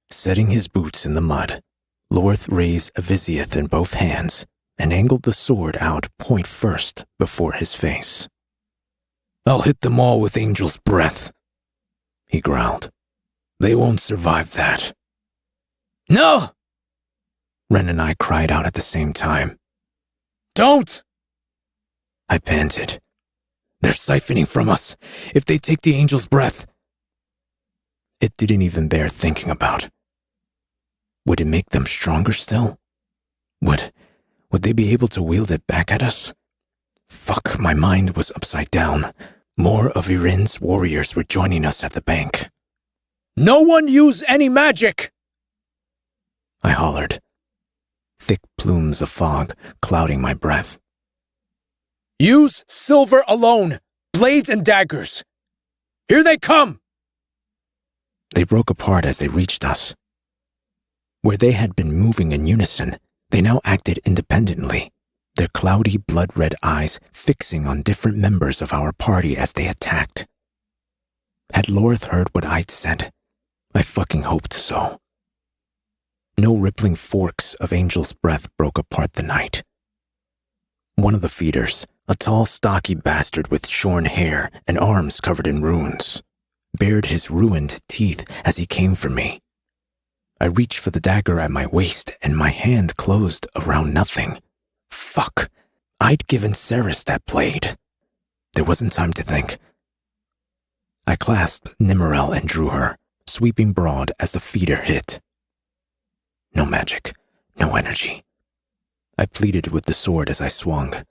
Setting his boots in the mud, Lorth raised a Vizioth in both hands and angled the sword out point first before his face. "I'll hit them all with Angel's breath," he growled. "They won't survive that." "No!" Ren and I cried out at the same time. "Don't!" I panted. "They're siphoning from us. If they take the Angel's breath..." It didn't even bear thinking about. Would it make them stronger still? Would they be able to wield it back at us? Fuck, my mind was upside down. More of Irin's warriors were joining us at the bank. "No one use any magic!" I hollered, thick plumes of fog clouding my breath. "Use silver alone, blades and daggers. Here they come!" They broke apart as they reached us. Where they had been moving in unison, they now acted independently, their cloudy blood-red eyes fixing on different members of our party as they attacked. Had Lorth heard what I'd said? I fucking hoped so. No rippling forks of Angel's breath broke apart the night. One of the feeders, a tall, stocky bastard with shorn hair and arms covered in runes, bared his ruined teeth as he came for me. I reached for the dagger at my waist and my hand closed around nothing. Fuck, I'd given Ceres that blade. There wasn't time to think. I clasped Nimmerel and drew her, sweeping broad as the feeder hit. No magic, no energy. I pleaded with the sword as I swung.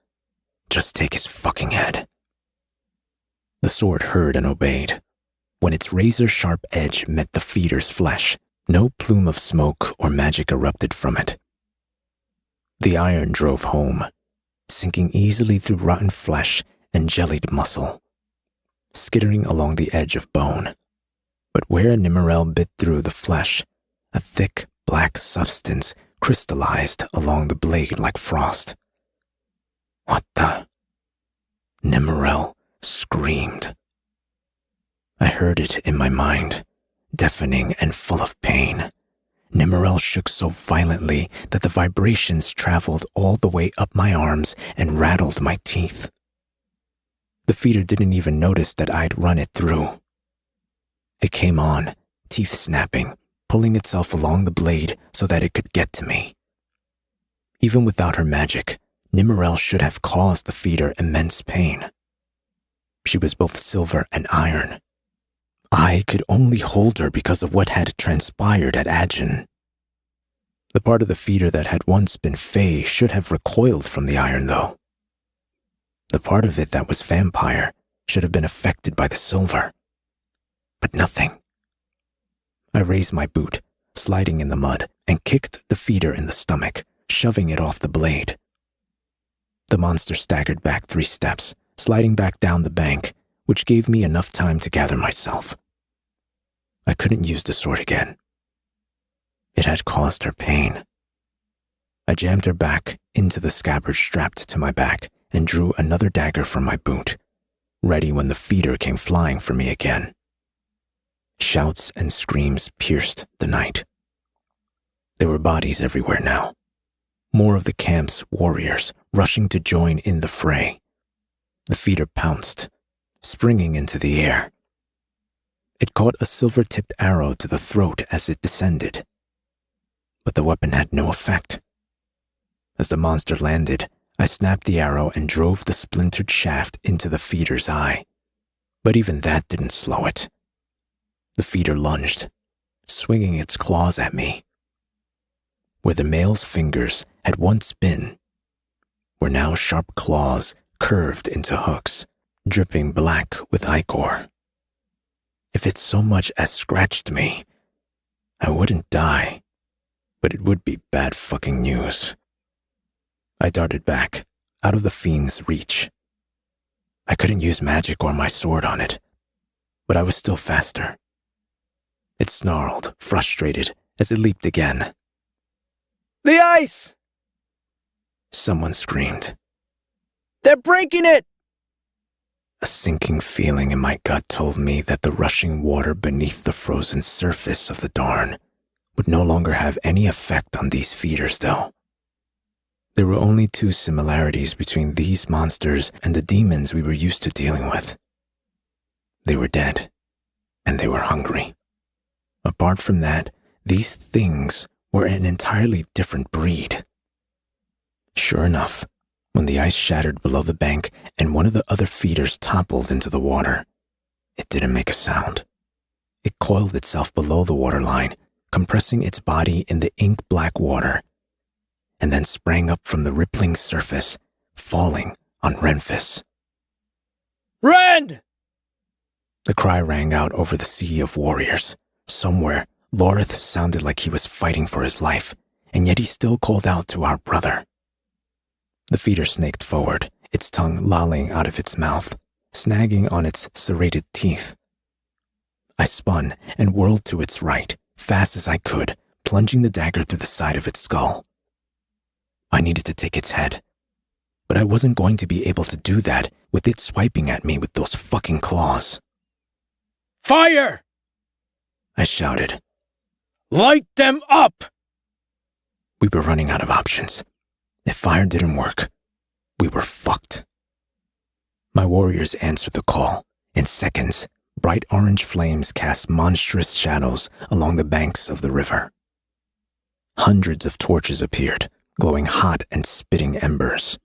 Just take his fucking head. The sword heard and obeyed. When its razor-sharp edge met the feeder's flesh, no plume of smoke or magic erupted from it. The iron drove home, sinking easily through rotten flesh and jellied muscle, skittering along the edge of bone. But where Nimmerel bit through the flesh, a thick, black substance crystallized along the blade like frost. What the? Nimmerel screamed. I heard it in my mind, deafening and full of pain. Nimmerel shook so violently that the vibrations traveled all the way up my arms and rattled my teeth. The feeder didn't even notice that I'd run it through. It came on, teeth snapping, pulling itself along the blade so that it could get to me. Even without her magic, Nimmerel should have caused the feeder immense pain. She was both silver and iron. I could only hold her because of what had transpired at Agen. The part of the feeder that had once been fey should have recoiled from the iron, though. The part of it that was vampire should have been affected by the silver. But nothing. I raised my boot, sliding in the mud, and kicked the feeder in the stomach, shoving it off the blade. The monster staggered back 3 steps, sliding back down the bank, which gave me enough time to gather myself. I couldn't use the sword again. It had caused her pain. I jammed her back into the scabbard strapped to my back and drew another dagger from my boot, ready when the feeder came flying for me again. Shouts and screams pierced the night. There were bodies everywhere now. More of the camp's warriors rushing to join in the fray. The feeder pounced, springing into the air. It caught a silver-tipped arrow to the throat as it descended. But the weapon had no effect. As the monster landed, I snapped the arrow and drove the splintered shaft into the feeder's eye. But even that didn't slow it. The feeder lunged, swinging its claws at me. Where the male's fingers had once been were now sharp claws curved into hooks, dripping black with ichor. If it so much as scratched me, I wouldn't die, but it would be bad fucking news. I darted back, out of the fiend's reach. I couldn't use magic or my sword on it, but I was still faster. It snarled, frustrated, as it leaped again. The ice! Someone screamed. They're breaking it! A sinking feeling in my gut told me that the rushing water beneath the frozen surface of the Darn would no longer have any effect on these feeders, though. There were only two similarities between these monsters and the demons we were used to dealing with. They were dead, and they were hungry. Apart from that, these things were an entirely different breed. Sure enough, when the ice shattered below the bank and one of the other feeders toppled into the water, it didn't make a sound. It coiled itself below the waterline, compressing its body in the ink-black water, and then sprang up from the rippling surface, falling on Renfis. Ren! The cry rang out over the sea of warriors. Somewhere, Lorith sounded like he was fighting for his life, and yet he still called out to our brother. The feeder snaked forward, its tongue lolling out of its mouth, snagging on its serrated teeth. I spun and whirled to its right, fast as I could, plunging the dagger through the side of its skull. I needed to take its head, but I wasn't going to be able to do that with it swiping at me with those fucking claws. Fire! I shouted. Light them up! We were running out of options. If fire didn't work, we were fucked. My warriors answered the call. In seconds, bright orange flames cast monstrous shadows along the banks of the river. Hundreds of torches appeared, glowing hot and spitting embers.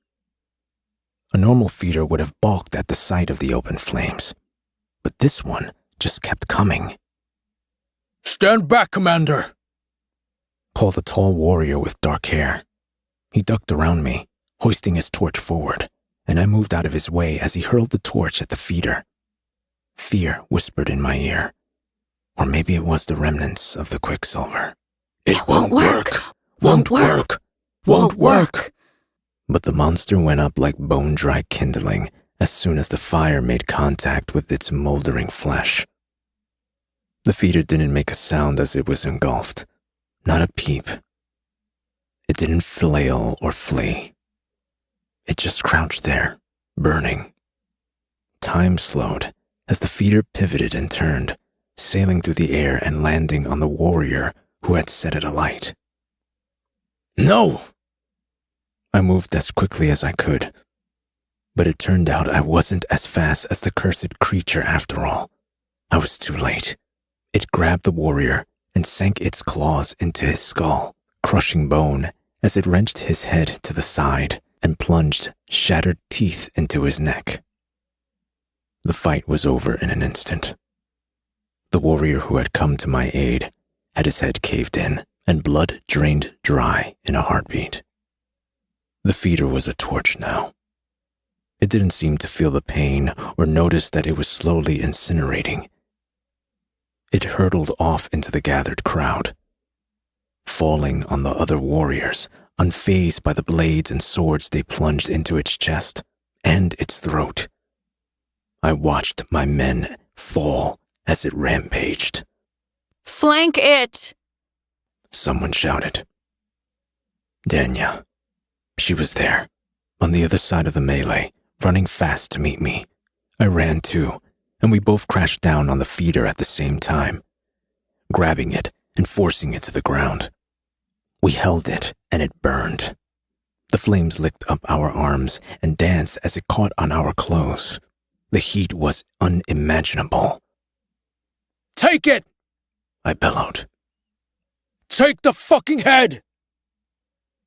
A normal feeder would have balked at the sight of the open flames, but this one just kept coming. Stand back, Commander! Called a tall warrior with dark hair. He ducked around me, hoisting his torch forward, and I moved out of his way as he hurled the torch at the feeder. Fear whispered in my ear, or maybe it was the remnants of the quicksilver. It won't work. Won't work. Won't work. But the monster went up like bone-dry kindling as soon as the fire made contact with its moldering flesh. The feeder didn't make a sound as it was engulfed, not a peep. It didn't flail or flee. It just crouched there, burning. Time slowed as the feeder pivoted and turned, sailing through the air and landing on the warrior who had set it alight. No! I moved as quickly as I could, but it turned out I wasn't as fast as the cursed creature after all. I was too late. It grabbed the warrior and sank its claws into his skull, crushing bone as it wrenched his head to the side and plunged shattered teeth into his neck. The fight was over in an instant. The warrior who had come to my aid had his head caved in and blood drained dry in a heartbeat. The feeder was a torch now. It didn't seem to feel the pain or notice that it was slowly incinerating. It hurtled off into the gathered crowd, falling on the other warriors, unfazed by the blades and swords they plunged into its chest and its throat. I watched my men fall as it rampaged. Flank it! Someone shouted. Danya. She was there, on the other side of the melee, running fast to meet me. I ran too, and we both crashed down on the feeder at the same time, grabbing it and forcing it to the ground. We held it, and it burned. The flames licked up our arms and danced as it caught on our clothes. The heat was unimaginable. Take it! I bellowed. Take the fucking head!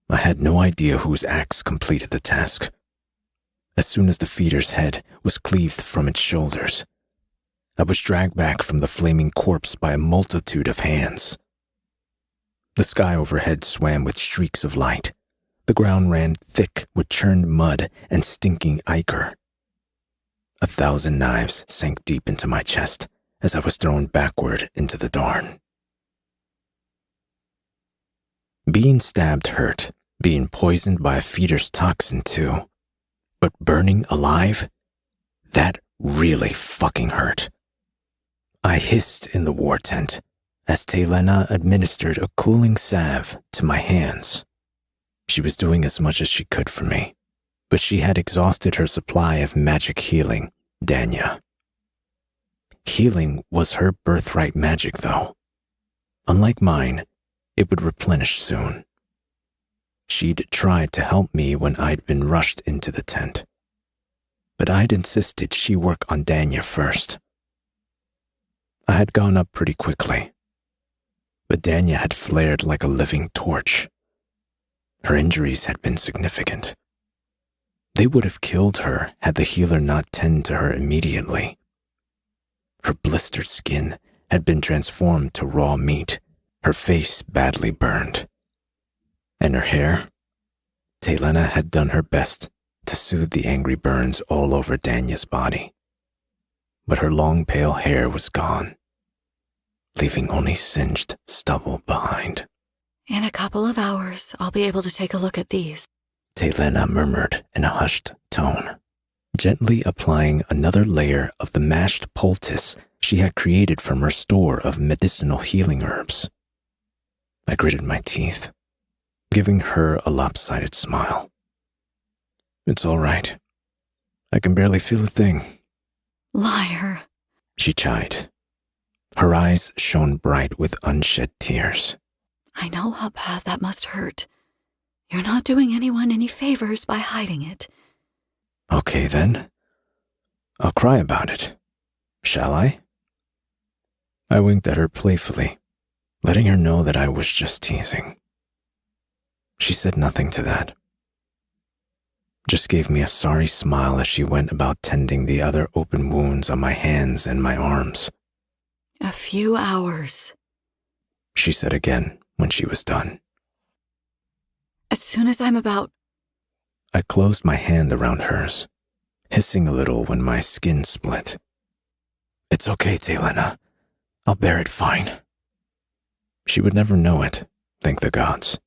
I had no idea whose axe completed the task. As soon as the feeder's head was cleaved from its shoulders, I was dragged back from the flaming corpse by a multitude of hands. The sky overhead swam with streaks of light. The ground ran thick with churned mud and stinking ichor. 1,000 knives sank deep into my chest as I was thrown backward into the darn. Being stabbed hurt, being poisoned by a feeder's toxin too. But burning alive? That really fucking hurt. I hissed in the war tent as Telena administered a cooling salve to my hands. She was doing as much as she could for me, but she had exhausted her supply of magic healing, Danya. Healing was her birthright magic, though. Unlike mine, it would replenish soon. She'd tried to help me when I'd been rushed into the tent, but I'd insisted she work on Danya first. I had gone up pretty quickly, but Danya had flared like a living torch. Her injuries had been significant. They would have killed her had the healer not tend to her immediately. Her blistered skin had been transformed to raw meat, her face badly burned. And her hair? Telena had done her best to soothe the angry burns all over Danya's body. But her long pale hair was gone, leaving only singed stubble behind. In a couple of hours, I'll be able to take a look at these, Telena murmured in a hushed tone, gently applying another layer of the mashed poultice she had created from her store of medicinal healing herbs. I gritted my teeth, giving her a lopsided smile. It's all right. I can barely feel a thing. Liar, She chided. Her eyes shone bright with unshed tears. I know how bad that must hurt. You're not doing anyone any favors by hiding it. Okay then. I'll cry about it. Shall I? I winked at her playfully, letting her know that I was just teasing. She said nothing to that. Just gave me a sorry smile as she went about tending the other open wounds on my hands and my arms. A few hours. She said again when she was done. As soon as I'm about... I closed my hand around hers, hissing a little when my skin split. It's okay, Telena. I'll bear it fine. She would never know it, thank the gods.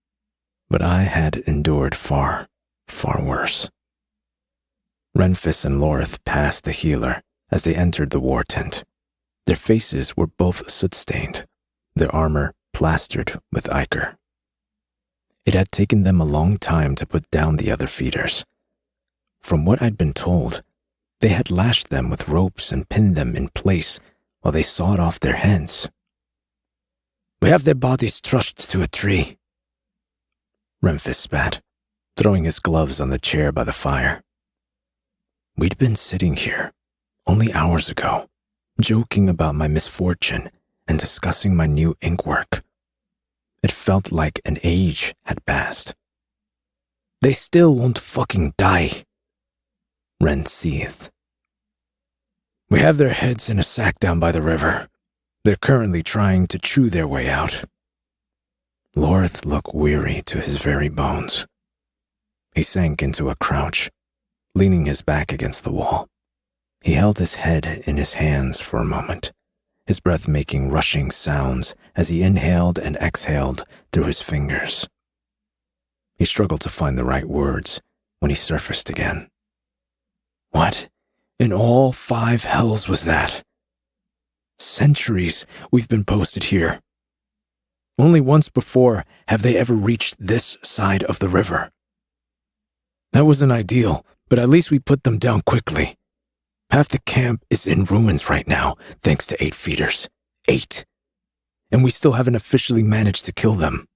But I had endured far, far worse. Renfis and Lorith passed the healer as they entered the war tent. Their faces were both soot-stained, their armor plastered with ichor. It had taken them a long time to put down the other feeders. From what I'd been told, they had lashed them with ropes and pinned them in place while they sawed off their heads. We have their bodies trussed to a tree, Renfis spat, throwing his gloves on the chair by the fire. We'd been sitting here, only hours ago, joking about my misfortune and discussing my new inkwork. It felt like an age had passed. They still won't fucking die, Ren seethed. We have their heads in a sack down by the river. They're currently trying to chew their way out. Lorith looked weary to his very bones. He sank into a crouch, leaning his back against the wall. He held his head in his hands for a moment, his breath making rushing sounds as he inhaled and exhaled through his fingers. He struggled to find the right words when he surfaced again. What in all 5 hells was that? Centuries we've been posted here. Only once before have they ever reached this side of the river. That wasn't ideal, but at least we put them down quickly. Half the camp is in ruins right now, thanks to 8 feeders. 8. And we still haven't officially managed to kill them.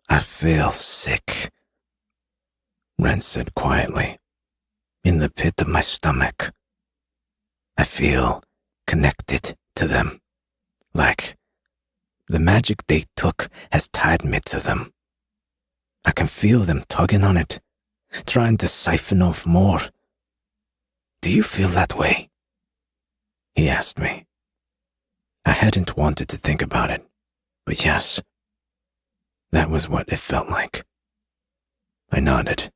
I feel sick. Ren said quietly. In the pit of my stomach. I feel connected to them. Like the magic they took has tied me to them. I can feel them tugging on it, trying to siphon off more. Do you feel that way? He asked me. I hadn't wanted to think about it, but yes, that was what it felt like. I nodded.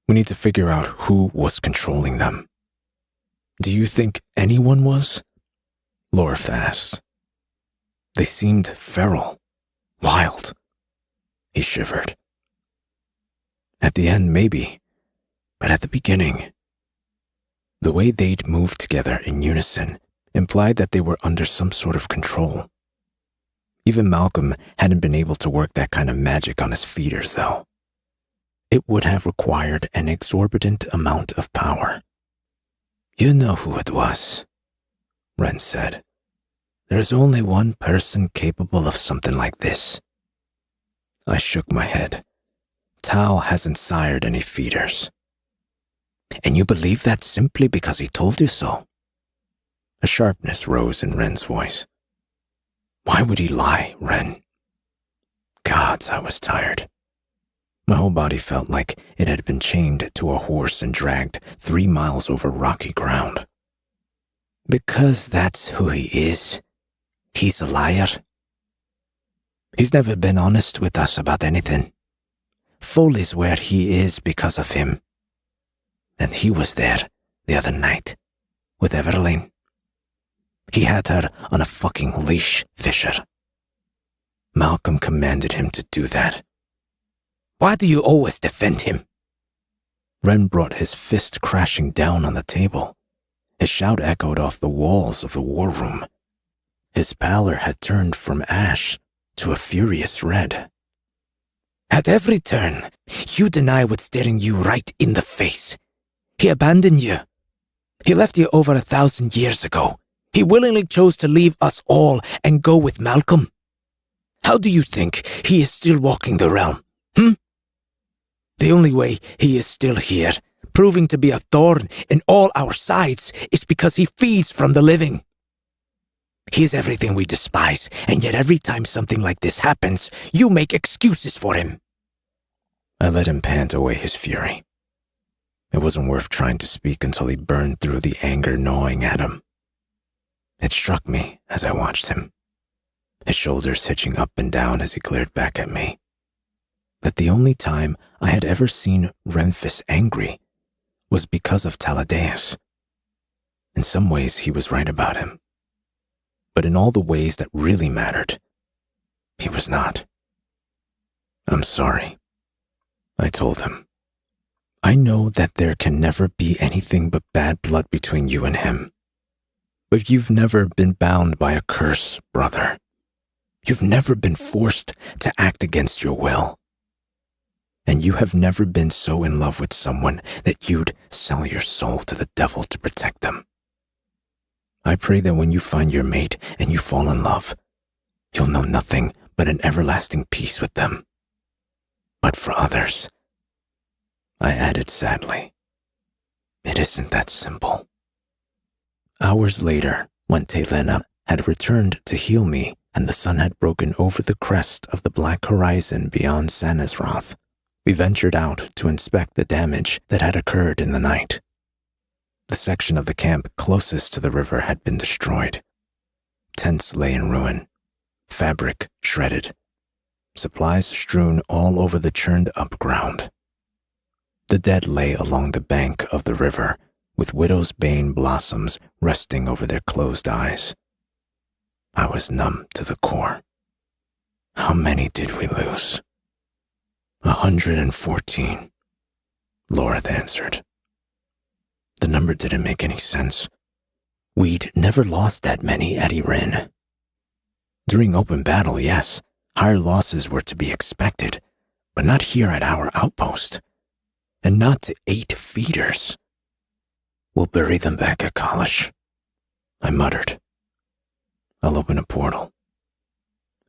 We need to figure out who was controlling them. Do you think anyone was? Lorth asked. They seemed feral, wild. He shivered. At the end, maybe, but at the beginning, the way they'd moved together in unison implied that they were under some sort of control. Even Malcolm hadn't been able to work that kind of magic on his feeders, though. It would have required an exorbitant amount of power. You know who it was, Ren said. There's only one person capable of something like this. I shook my head. Tal hasn't sired any feeders. And you believe that simply because he told you so? A sharpness rose in Ren's voice. Why would he lie, Ren? Gods, I was tired. My whole body felt like it had been chained to a horse and dragged 3 miles over rocky ground. Because that's who he is. He's a liar. He's never been honest with us about anything. Foley's where he is because of him. And he was there the other night with Everline. He had her on a fucking leash, Fisher. Malcolm commanded him to do that. Why do you always defend him? Ren brought his fist crashing down on the table. His shout echoed off the walls of the war room. His pallor had turned from ash to a furious red. At every turn, you deny what's staring you right in the face. He abandoned you. He left you over 1,000 years ago. He willingly chose to leave us all and go with Malcolm. How do you think he is still walking the realm? The only way he is still here, proving to be a thorn in all our sides, is because he feeds from the living. He is everything we despise, and yet every time something like this happens, you make excuses for him. I let him pant away his fury. It wasn't worth trying to speak until he burned through the anger gnawing at him. It struck me as I watched him, his shoulders hitching up and down as he glared back at me, that the only time I had ever seen Renfis angry was because of Taladeus. In some ways, he was right about him. But in all the ways that really mattered, he was not. I'm sorry, I told him. I know that there can never be anything but bad blood between you and him. But you've never been bound by a curse, brother. You've never been forced to act against your will. And you have never been so in love with someone that you'd sell your soul to the devil to protect them. I pray that when you find your mate and you fall in love, you'll know nothing but an everlasting peace with them. But for others, I added sadly, it isn't that simple. Hours later, when Telena had returned to heal me and the sun had broken over the crest of the black horizon beyond Sanazroth, we ventured out to inspect the damage that had occurred in the night. The section of the camp closest to the river had been destroyed. Tents lay in ruin, fabric shredded, supplies strewn all over the churned-up ground. The dead lay along the bank of the river, with widow's bane blossoms resting over their closed eyes. I was numb to the core. How many did we lose? 114, Lorth answered. The number didn't make any sense. We'd never lost that many at Irin. During open battle, yes, higher losses were to be expected, but not here at our outpost. And not to 8 feeders. We'll bury them back at Kalash, I muttered. I'll open a portal,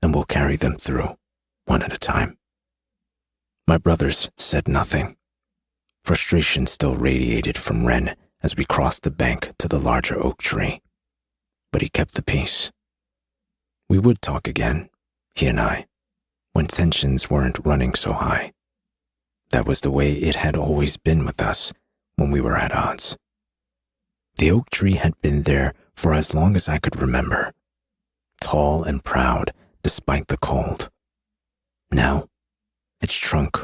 and we'll carry them through, one at a time. My brothers said nothing, Frustration still radiated from Wren as we crossed the bank to the larger oak tree. But he kept the peace. We would talk again, he and I, when tensions weren't running so high. That was the way it had always been with us when we were at odds. The oak tree had been there for as long as I could remember, tall and proud despite the cold. Now, its trunk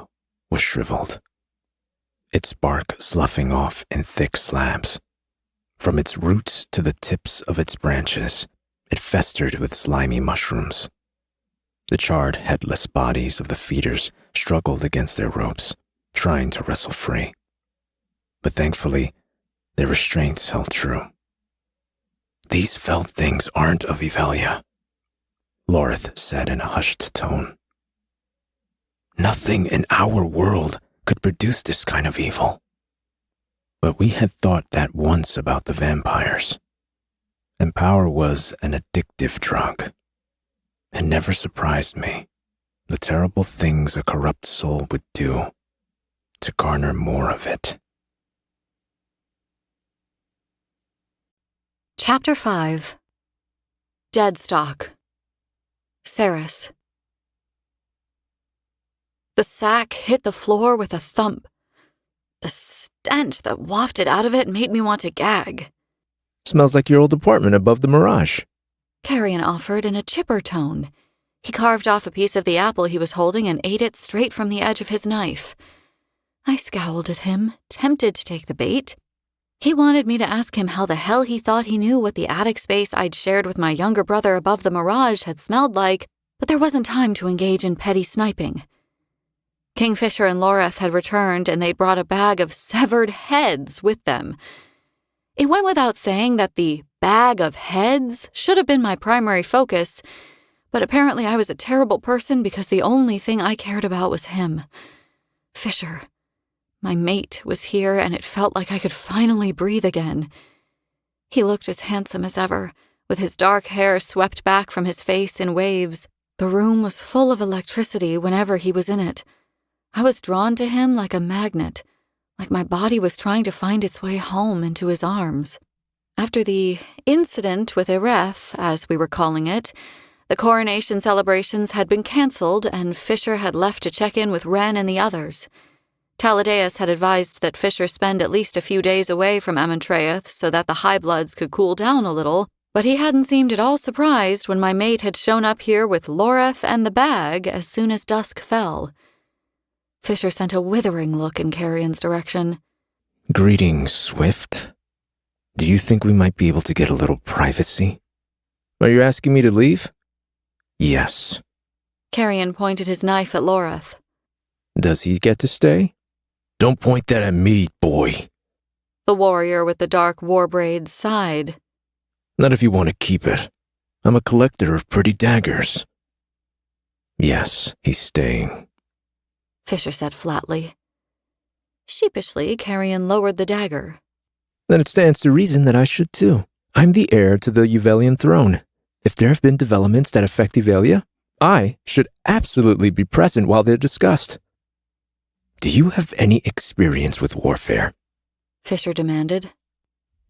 was shriveled, its bark sloughing off in thick slabs. From its roots to the tips of its branches, it festered with slimy mushrooms. The charred, headless bodies of the feeders struggled against their ropes, trying to wrestle free. But thankfully, their restraints held true. "These felled things aren't of Evelia," Lorith said in a hushed tone. "Nothing in our world could produce this kind of evil." But we had thought that once about the vampires, and power was an addictive drug. It never surprised me, the terrible things a corrupt soul would do to garner more of it. Chapter 5. Deadstock. Ceres. The sack hit the floor with a thump. The stench that wafted out of it made me want to gag. Smells like your old apartment above the Mirage. Carrion offered in a chipper tone. He carved off a piece of the apple he was holding and ate it straight from the edge of his knife. I scowled at him, tempted to take the bait. He wanted me to ask him how the hell he thought he knew what the attic space I'd shared with my younger brother above the Mirage had smelled like, but there wasn't time to engage in petty sniping. Kingfisher and Lorith had returned, and they'd brought a bag of severed heads with them. It went without saying that the bag of heads should have been my primary focus, but apparently I was a terrible person because the only thing I cared about was him. Fisher. My mate was here, and it felt like I could finally breathe again. He looked as handsome as ever, with his dark hair swept back from his face in waves. The room was full of electricity whenever he was in it. I was drawn to him like a magnet, like my body was trying to find its way home into his arms. After the incident with Ereth, as we were calling it, the coronation celebrations had been cancelled, and Fisher had left to check in with Wren and the others. Taladeus had advised that Fisher spend at least a few days away from Amentraeth so that the high bloods could cool down a little, but he hadn't seemed at all surprised when my mate had shown up here with Lorith and the bag as soon as dusk fell. Fisher sent a withering look in Carrion's direction. "Greetings, Swift. Do you think we might be able to get a little privacy?" Are you asking me to leave? "Yes." Carrion pointed his knife at Lorith. Does he get to stay? "Don't point that at me, boy." The warrior with the dark war braids sighed. "Not if you want to keep it. I'm a collector of pretty daggers." "Yes, he's staying," Fisher said flatly. Sheepishly, Carrion lowered the dagger. Then it stands to reason that I should too. I'm the heir to the Uvelian throne. If there have been developments that affect Evelia, I should absolutely be present while they're discussed. "Do you have any experience with warfare?" Fisher demanded.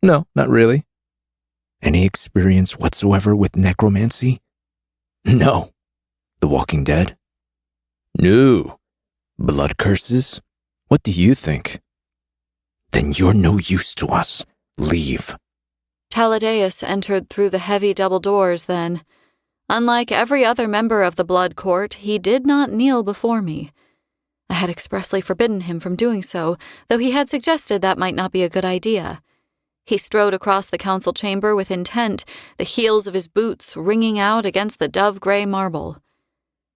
No, not really. "Any experience whatsoever with necromancy?" No. "The Walking Dead?" No. "Blood curses? What do you think?" "Then you're no use to us. Leave." Taladeus entered through the heavy double doors then. Unlike every other member of the Blood Court, he did not kneel before me. I had expressly forbidden him from doing so, though he had suggested that might not be a good idea. He strode across the council chamber with intent, the heels of his boots ringing out against the dove-gray marble.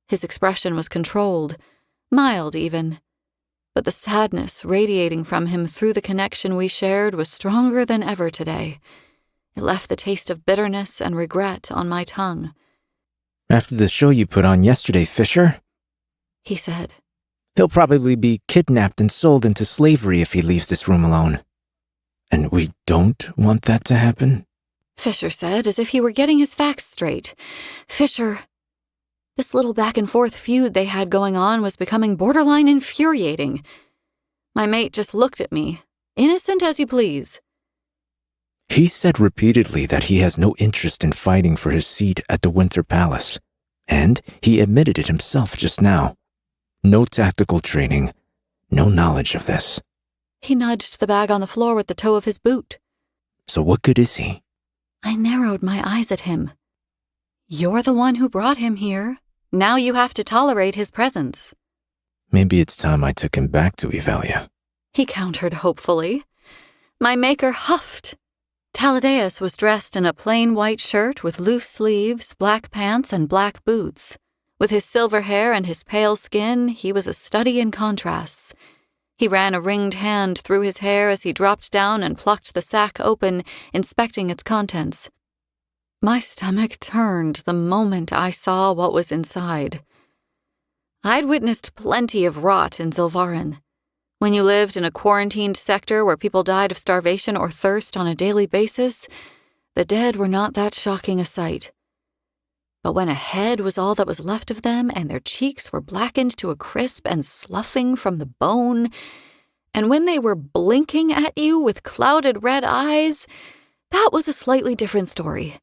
His expression was controlled, mild even, but the sadness radiating from him through the connection we shared was stronger than ever today. It left the taste of bitterness and regret on my tongue. After the show you put on yesterday, Fisher, He said. He'll probably be kidnapped and sold into slavery if he leaves this room alone. "And we don't want that to happen?" Fisher said, as if he were getting his facts straight. Fisher. This little back-and-forth feud they had going on was becoming borderline infuriating. My mate just looked at me, innocent as you please. He said repeatedly that he has no interest in fighting for his seat at the Winter Palace, and he admitted it himself just now. No tactical training, no knowledge of this. He nudged the bag on the floor with the toe of his boot. So what good is he? I narrowed my eyes at him. You're the one who brought him here. Now you have to tolerate his presence. Maybe it's time I took him back to Evelia. He countered hopefully. My maker huffed. Taladeus was dressed in a plain white shirt with loose sleeves, black pants, and black boots. With his silver hair and his pale skin, he was a study in contrasts. He ran a ringed hand through his hair as he dropped down and plucked the sack open, inspecting its contents. My stomach turned the moment I saw what was inside. I'd witnessed plenty of rot in Zilvarin. When you lived in a quarantined sector where people died of starvation or thirst on a daily basis, the dead were not that shocking a sight. But when a head was all that was left of them, and their cheeks were blackened to a crisp and sloughing from the bone, and when they were blinking at you with clouded red eyes, that was a slightly different story.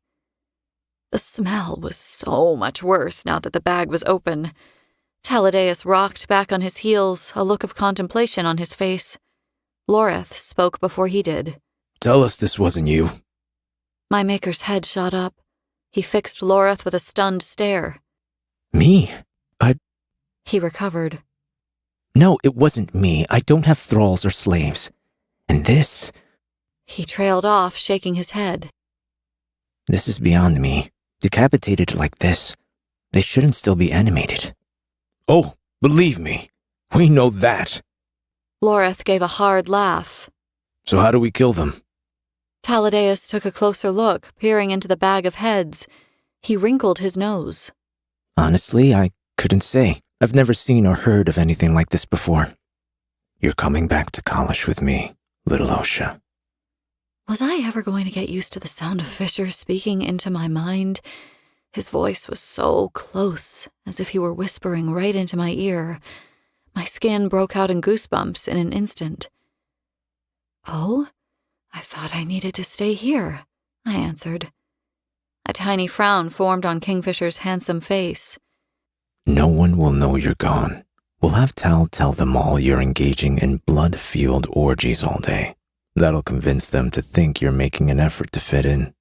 The smell was so much worse now that the bag was open. Taladeus rocked back on his heels, a look of contemplation on his face. Loreth spoke before he did. Tell us this wasn't you. My maker's head shot up. He fixed Loreth with a stunned stare. Me? He recovered. No, it wasn't me. I don't have thralls or slaves. And this? He trailed off, shaking his head. This is beyond me. Decapitated like this, they shouldn't still be animated. Oh, believe me, we know that. Loreth gave a hard laugh. So how do we kill them? Taladeus took a closer look, peering into the bag of heads. He wrinkled his nose. Honestly, I couldn't say. I've never seen or heard of anything like this before. You're coming back to Kalish with me, little Osha. Was I ever going to get used to the sound of Fisher speaking into my mind? His voice was so close, as if he were whispering right into my ear. My skin broke out in goosebumps in an instant. Oh? I thought I needed to stay here, I answered. A tiny frown formed on Kingfisher's handsome face. No one will know you're gone. We'll have Tal tell them all you're engaging in blood-fueled orgies all day. That'll convince them to think you're making an effort to fit in.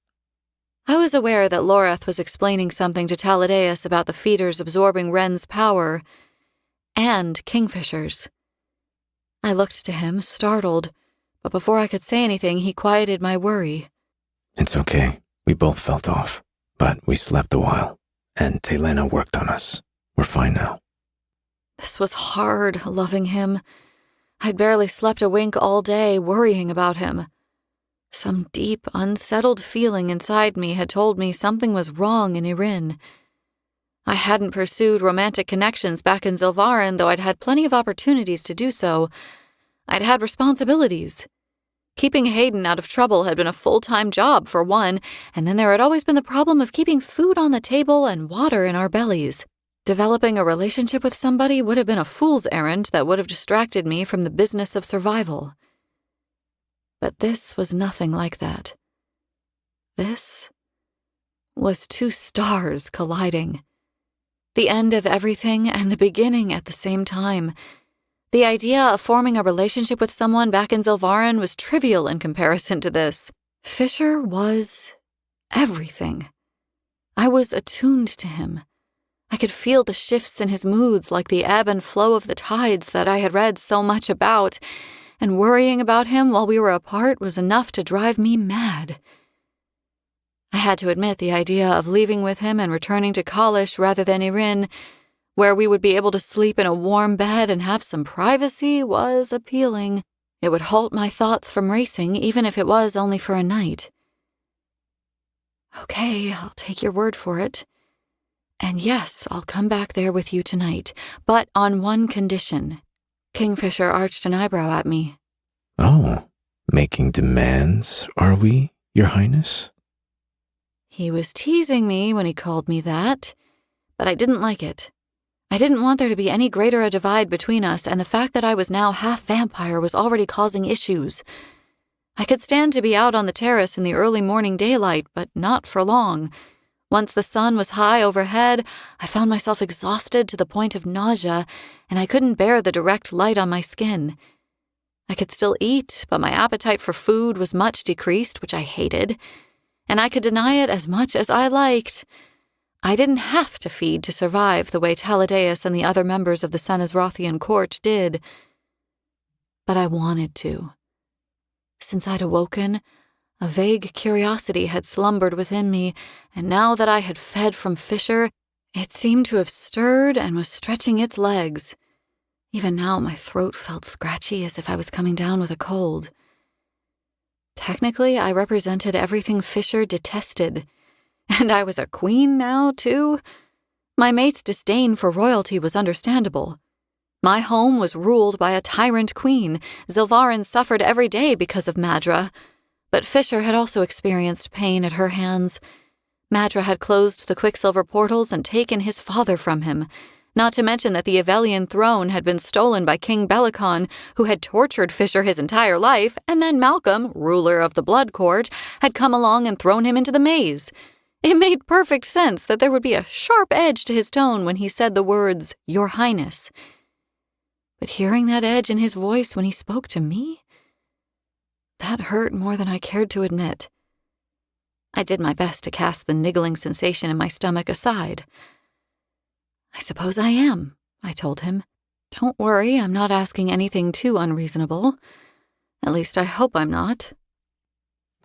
I was aware that Loreth was explaining something to Taladeus about the feeders absorbing Ren's power, and Kingfisher's. I looked to him, startled, but before I could say anything, he quieted my worry. It's okay. We both felt off, but we slept a while, and Telena worked on us. We're fine now. This was hard, loving him. I'd barely slept a wink all day, worrying about him. Some deep, unsettled feeling inside me had told me something was wrong in Irin. I hadn't pursued romantic connections back in Zilvarin, though I'd had plenty of opportunities to do so. I'd had responsibilities. Keeping Hayden out of trouble had been a full-time job, for one, and then there had always been the problem of keeping food on the table and water in our bellies. Developing a relationship with somebody would have been a fool's errand that would have distracted me from the business of survival. But this was nothing like that. This was two stars colliding. The end of everything and the beginning at the same time. The idea of forming a relationship with someone back in Zilvarin was trivial in comparison to this. Fisher was everything. I was attuned to him. I could feel the shifts in his moods like the ebb and flow of the tides that I had read so much about, and worrying about him while we were apart was enough to drive me mad. I had to admit the idea of leaving with him and returning to Kalish rather than Irin, where we would be able to sleep in a warm bed and have some privacy, was appealing. It would halt my thoughts from racing, even if it was only for a night. Okay, I'll take your word for it. And yes, I'll come back there with you tonight, but on one condition. Kingfisher arched an eyebrow at me. Oh, making demands, are we, Your Highness? He was teasing me when he called me that, but I didn't like it. I didn't want there to be any greater a divide between us, and the fact that I was now half vampire was already causing issues. I could stand to be out on the terrace in the early morning daylight, but not for long. Once the sun was high overhead, I found myself exhausted to the point of nausea, and I couldn't bear the direct light on my skin. I could still eat, but my appetite for food was much decreased, which I hated, and I could deny it as much as I liked. I didn't have to feed to survive the way Taladeus and the other members of the Senesrothian court did. But I wanted to. Since I'd awoken, a vague curiosity had slumbered within me, and now that I had fed from Fisher, it seemed to have stirred and was stretching its legs. Even now my throat felt scratchy as if I was coming down with a cold. Technically, I represented everything Fisher detested. And I was a queen now, too? My mate's disdain for royalty was understandable. My home was ruled by a tyrant queen. Zilvarin suffered every day because of Madra. But Fisher had also experienced pain at her hands. Madra had closed the Quicksilver portals and taken his father from him, not to mention that the Evelian throne had been stolen by King Belicon, who had tortured Fisher his entire life, and then Malcolm, ruler of the Blood Court, had come along and thrown him into the maze. It made perfect sense that there would be a sharp edge to his tone when he said the words, "Your Highness." But hearing that edge in his voice when he spoke to me, that hurt more than I cared to admit. I did my best to cast the niggling sensation in my stomach aside. "I suppose I am," I told him. "Don't worry, I'm not asking anything too unreasonable. At least I hope I'm not."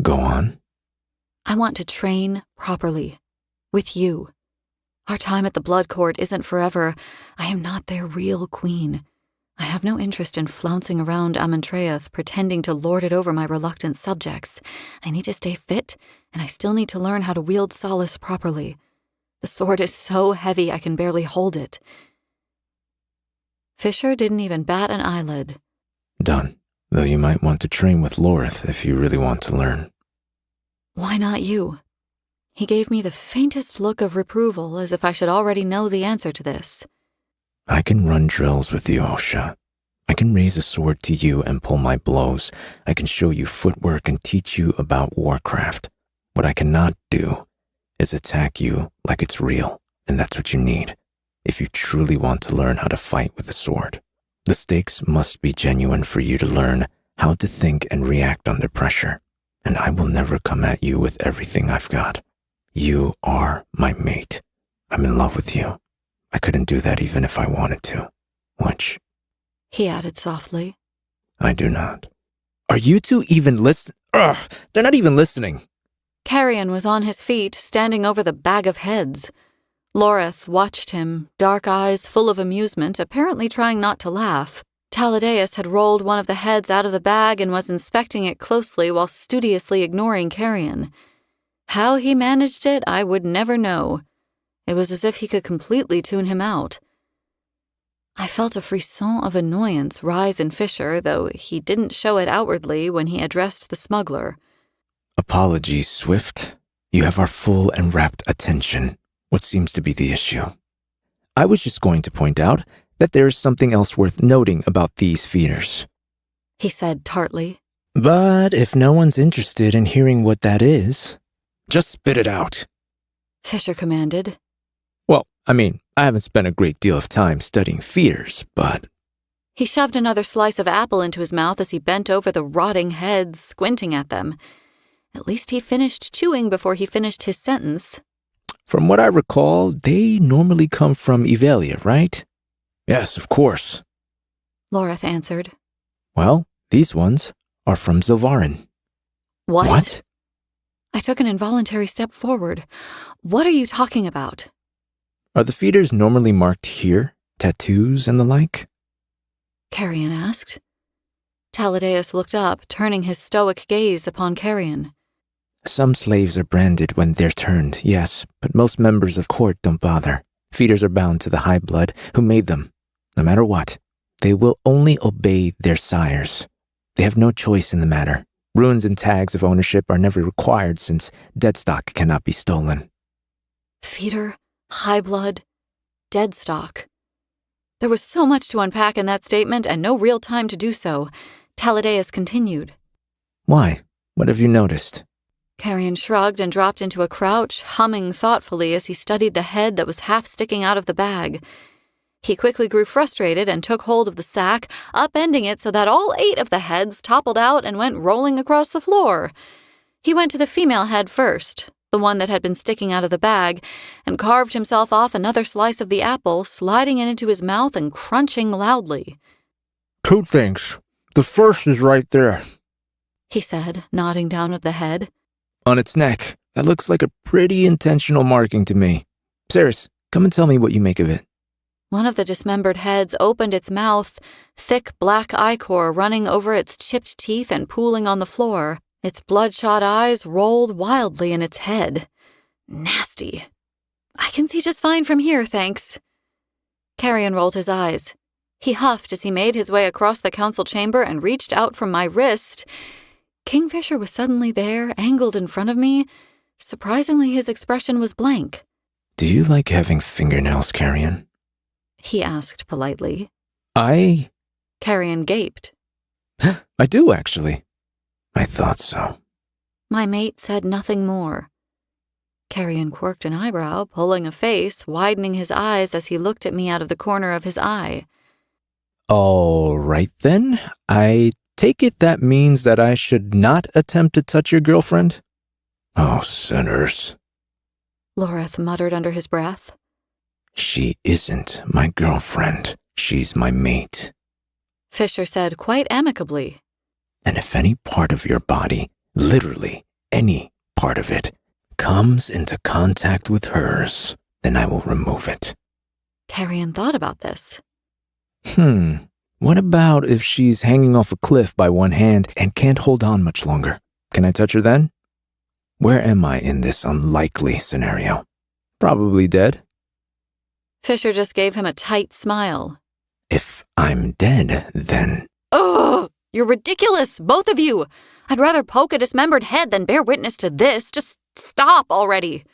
Go on. "I want to train properly. With you. Our time at the Blood Court isn't forever. I am not their real queen. I have no interest in flouncing around Amentraeth, pretending to lord it over my reluctant subjects. I need to stay fit, and I still need to learn how to wield Solace properly. The sword is so heavy I can barely hold it." Fisher didn't even bat an eyelid. Done. Though you might want to train with Lorith if you really want to learn. "Why not you?" He gave me the faintest look of reproval, as if I should already know the answer to this. I can run drills with you, Osha. I can raise a sword to you and pull my blows. I can show you footwork and teach you about warcraft. What I cannot do is attack you like it's real, and that's what you need if you truly want to learn how to fight with a sword. The stakes must be genuine for you to learn how to think and react under pressure, and I will never come at you with everything I've got. You are my mate. I'm in love with you. I couldn't do that even if I wanted to, which, He added softly. I do not. Are you two even listen? Ugh, they're not even listening. Carrion was on his feet, standing over the bag of heads. Lorith watched him, dark eyes full of amusement, apparently trying not to laugh. Taladeus had rolled one of the heads out of the bag and was inspecting it closely while studiously ignoring Carrion. How he managed it, I would never know. It was as if he could completely tune him out. I felt a frisson of annoyance rise in Fisher, though he didn't show it outwardly when he addressed the smuggler. Apologies, Swift. You have our full and rapt attention. What seems to be the issue? I was just going to point out that there is something else worth noting about these feeders. He said tartly. But if no one's interested in hearing what that is, Just spit it out. Fisher commanded. well, I haven't spent a great deal of time studying feeders, but He shoved another slice of apple into his mouth as he bent over the rotting heads, squinting at them. At least he finished chewing before he finished his sentence. from what I recall, they normally come from Evelia, right? Yes, of course. Lorith answered. Well, these ones are from Zilvarin. What? I took an involuntary step forward. What are you talking about? Are the feeders normally marked here? Tattoos and the like? Carrion asked. Taladeus looked up, turning his stoic gaze upon Carrion. Some slaves are branded when they're turned, yes, but most members of court don't bother. Feeders are bound to the high blood who made them. No matter what, they will only obey their sires. They have no choice in the matter. Runes and tags of ownership are never required since dead stock cannot be stolen. Feeder, high blood, dead stock. There was so much to unpack in that statement and no real time to do so. Taladeus continued. Why? What have you noticed? Carrion shrugged and dropped into a crouch, humming thoughtfully as he studied the head that was half sticking out of the bag. He quickly grew frustrated and took hold of the sack, upending it so that all 8 of the heads toppled out and went rolling across the floor. He went to the female head first, the one that had been sticking out of the bag, and carved himself off another slice of the apple, sliding it into his mouth and crunching loudly. 2 things. The first is right there. He said, nodding down at the head. On its neck. That looks like a pretty intentional marking to me. Saris, come and tell me what you make of it. One of the dismembered heads opened its mouth, thick black ichor running over its chipped teeth and pooling on the floor. Its bloodshot eyes rolled wildly in its head. Nasty. I can see just fine from here, thanks. Carrion rolled his eyes. He huffed as he made his way across the council chamber and reached out from my wrist. Kingfisher was suddenly there, angled in front of me. Surprisingly, his expression was blank. Do you like having fingernails, Carrion? He asked politely. Carrion gaped. I do, actually. I thought so. My mate said nothing more. Carrion quirked an eyebrow, pulling a face, widening his eyes as he looked at me out of the corner of his eye. All right, then. I take it that means that I should not attempt to touch your girlfriend? Oh, sinners. Loreth muttered under his breath. She isn't my girlfriend. She's my mate. Fisher said quite amicably. And if any part of your body, literally any part of it, comes into contact with hers, then I will remove it. Carrion thought about this. What about if she's hanging off a cliff by one hand and can't hold on much longer? Can I touch her then? Where am I in this unlikely scenario? Probably dead. Fisher just gave him a tight smile. If I'm dead, then... Ugh! You're ridiculous, both of you! I'd rather poke a dismembered head than bear witness to this. Just stop already.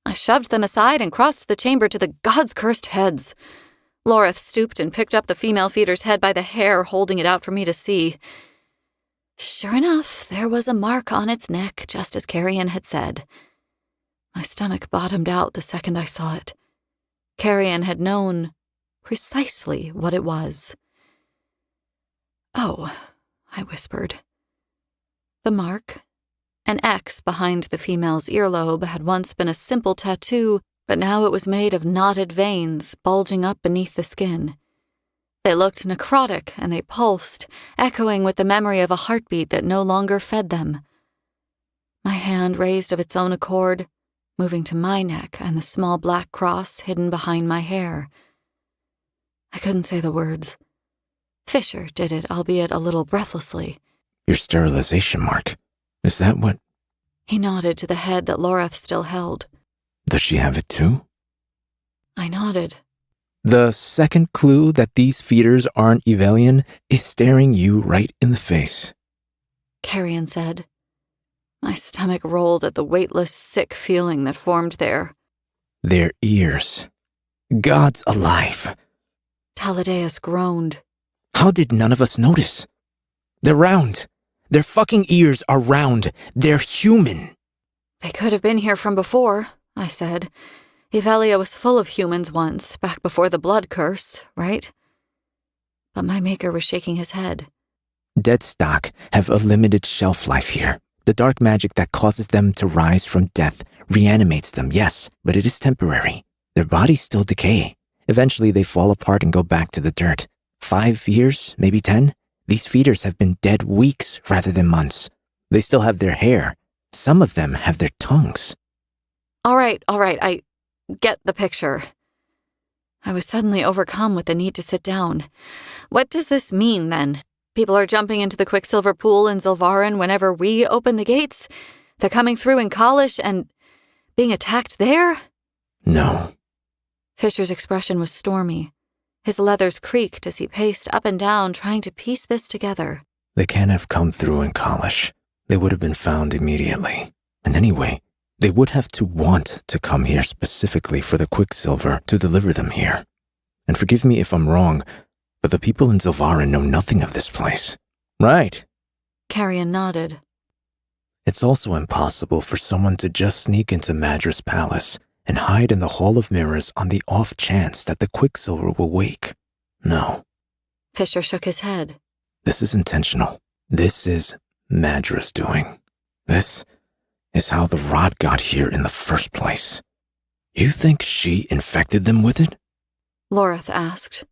I shoved them aside and crossed the chamber to the gods-cursed heads. Loreth stooped and picked up the female feeder's head by the hair, holding it out for me to see. Sure enough, there was a mark on its neck, just as Carrion had said. My stomach bottomed out the second I saw it. Carrion had known precisely what it was. Oh, I whispered. The mark, an X behind the female's earlobe, had once been a simple tattoo, but now it was made of knotted veins bulging up beneath the skin. They looked necrotic and they pulsed, echoing with the memory of a heartbeat that no longer fed them. My hand raised of its own accord, moving to my neck and the small black cross hidden behind my hair. I couldn't say the words. Fisher did it, albeit a little breathlessly. Your sterilization mark. Is that what... He nodded to the head that Loreth still held. Does she have it too? I nodded. The second clue that these feeders aren't Evelian is staring you right in the face. Carrion said. My stomach rolled at the weightless, sick feeling that formed there. Their ears. God's alive. Taladeus groaned. How did none of us notice? They're round. Their fucking ears are round. They're human. They could have been here from before, I said. Evelia was full of humans once, back before the blood curse, right? But my maker was shaking his head. Dead stock have a limited shelf life here. The dark magic that causes them to rise from death reanimates them, yes, but it is temporary. Their bodies still decay. Eventually they fall apart and go back to the dirt. 5 years, maybe 10? These feeders have been dead weeks rather than months. They still have their hair. Some of them have their tongues. All right, I get the picture. I was suddenly overcome with the need to sit down. What does this mean, then? People are jumping into the Quicksilver pool in Zilvarin whenever we open the gates? They're coming through in Kalish and being attacked there? No. Fisher's expression was stormy. His leathers creaked as he paced up and down, trying to piece this together. They can't have come through in Kalish. They would have been found immediately. And anyway, they would have to want to come here specifically for the Quicksilver to deliver them here. And forgive me if I'm wrong, but the people in Zilvara know nothing of this place. Right. Carrion nodded. It's also impossible for someone to just sneak into Madras Palace and hide in the Hall of Mirrors on the off chance that the Quicksilver will wake. No. Fisher shook his head. This is intentional. This is Madras doing. This is how the rot got here in the first place. You think she infected them with it? Loreth asked.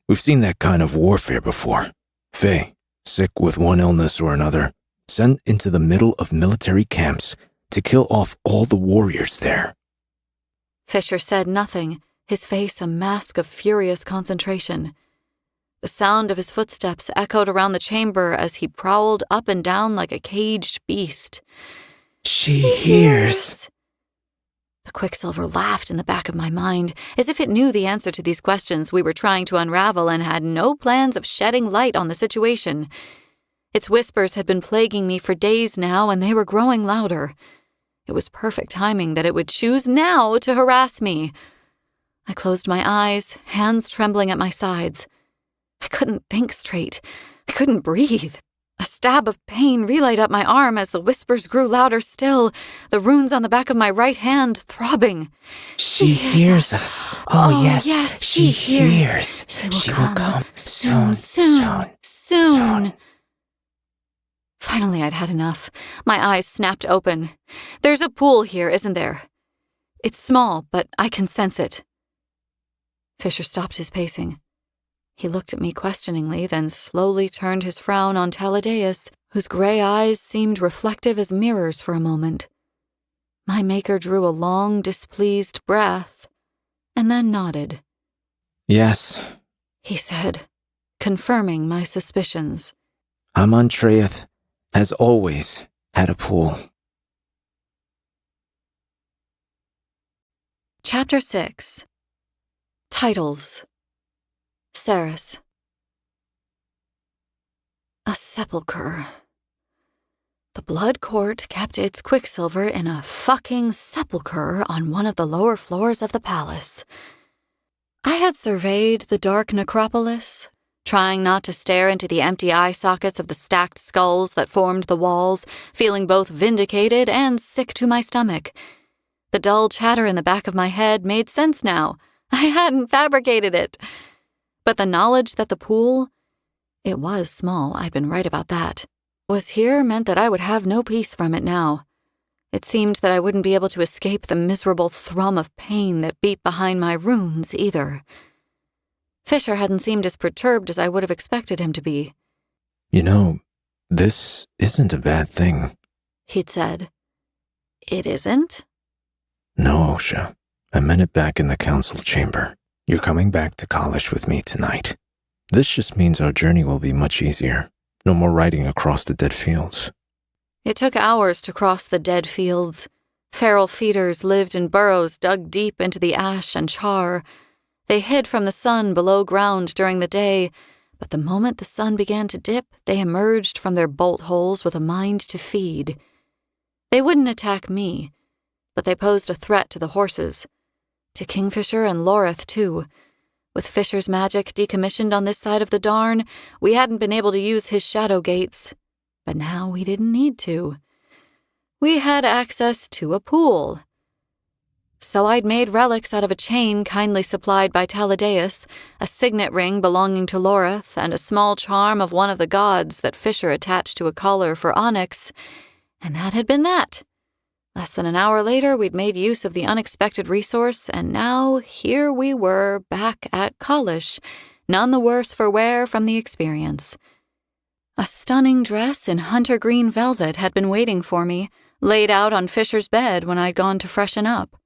We've seen that kind of warfare before. Fae, sick with one illness or another, sent into the middle of military camps to kill off all the warriors there. Fisher said nothing, his face a mask of furious concentration. The sound of his footsteps echoed around the chamber as he prowled up and down like a caged beast. She hears. The Quicksilver laughed in the back of my mind, as if it knew the answer to these questions we were trying to unravel and had no plans of shedding light on the situation. Its whispers had been plaguing me for days now, and they were growing louder. It was perfect timing that it would choose now to harass me. I closed my eyes, hands trembling at my sides. I couldn't think straight. I couldn't breathe. A stab of pain relayed up my arm as the whispers grew louder still, the runes on the back of my right hand throbbing. She hears us. Oh, yes, she hears. She will come soon. Finally, I'd had enough. My eyes snapped open. There's a pool here, isn't there? It's small, but I can sense it. Fisher stopped his pacing. He looked at me questioningly, then slowly turned his frown on Taladeus, whose gray eyes seemed reflective as mirrors for a moment. My maker drew a long, displeased breath, and then nodded. Yes, He said, confirming my suspicions. Amon Treath has always had a pool. Chapter 6. Titles. Saris. A sepulchre. The Blood Court kept its Quicksilver in a fucking sepulchre on one of the lower floors of the palace. I had surveyed the dark necropolis, trying not to stare into the empty eye sockets of the stacked skulls that formed the walls, feeling both vindicated and sick to my stomach. The dull chatter in the back of my head made sense now. I hadn't fabricated it. But the knowledge that the pool, it was small, I'd been right about that, was here meant that I would have no peace from it now. It seemed that I wouldn't be able to escape the miserable thrum of pain that beat behind my runes, either. Fisher hadn't seemed as perturbed as I would have expected him to be. You know, this isn't a bad thing. He'd said. It isn't? No, Osha. I meant it back in the council chamber. You're coming back to college with me tonight. This just means our journey will be much easier. No more riding across the dead fields. It took hours to cross the dead fields. Feral feeders lived in burrows dug deep into the ash and char. They hid from the sun below ground during the day, but the moment the sun began to dip, they emerged from their bolt holes with a mind to feed. They wouldn't attack me, but they posed a threat to the horses. To Kingfisher and Loreth, too. With Fisher's magic decommissioned on this side of the Darn, we hadn't been able to use his shadow gates. But now we didn't need to. We had access to a pool. So I'd made relics out of a chain kindly supplied by Taladeus, a signet ring belonging to Loreth, and a small charm of one of the gods that Fisher attached to a collar for Onyx, and that had been that. Less than an hour later, we'd made use of the unexpected resource, and now here we were back at college, none the worse for wear from the experience. A stunning dress in hunter green velvet had been waiting for me, laid out on Fisher's bed when I'd gone to freshen up.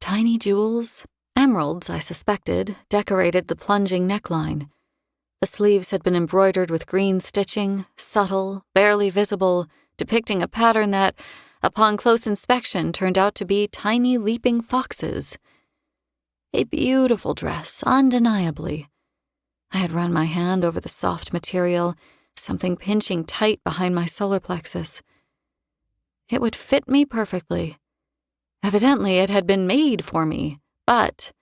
Tiny jewels, emeralds, I suspected, decorated the plunging neckline. The sleeves had been embroidered with green stitching, subtle, barely visible, depicting a pattern that, upon close inspection, turned out to be tiny leaping foxes. A beautiful dress, undeniably. I had run my hand over the soft material, something pinching tight behind my solar plexus. It would fit me perfectly. Evidently, it had been made for me, but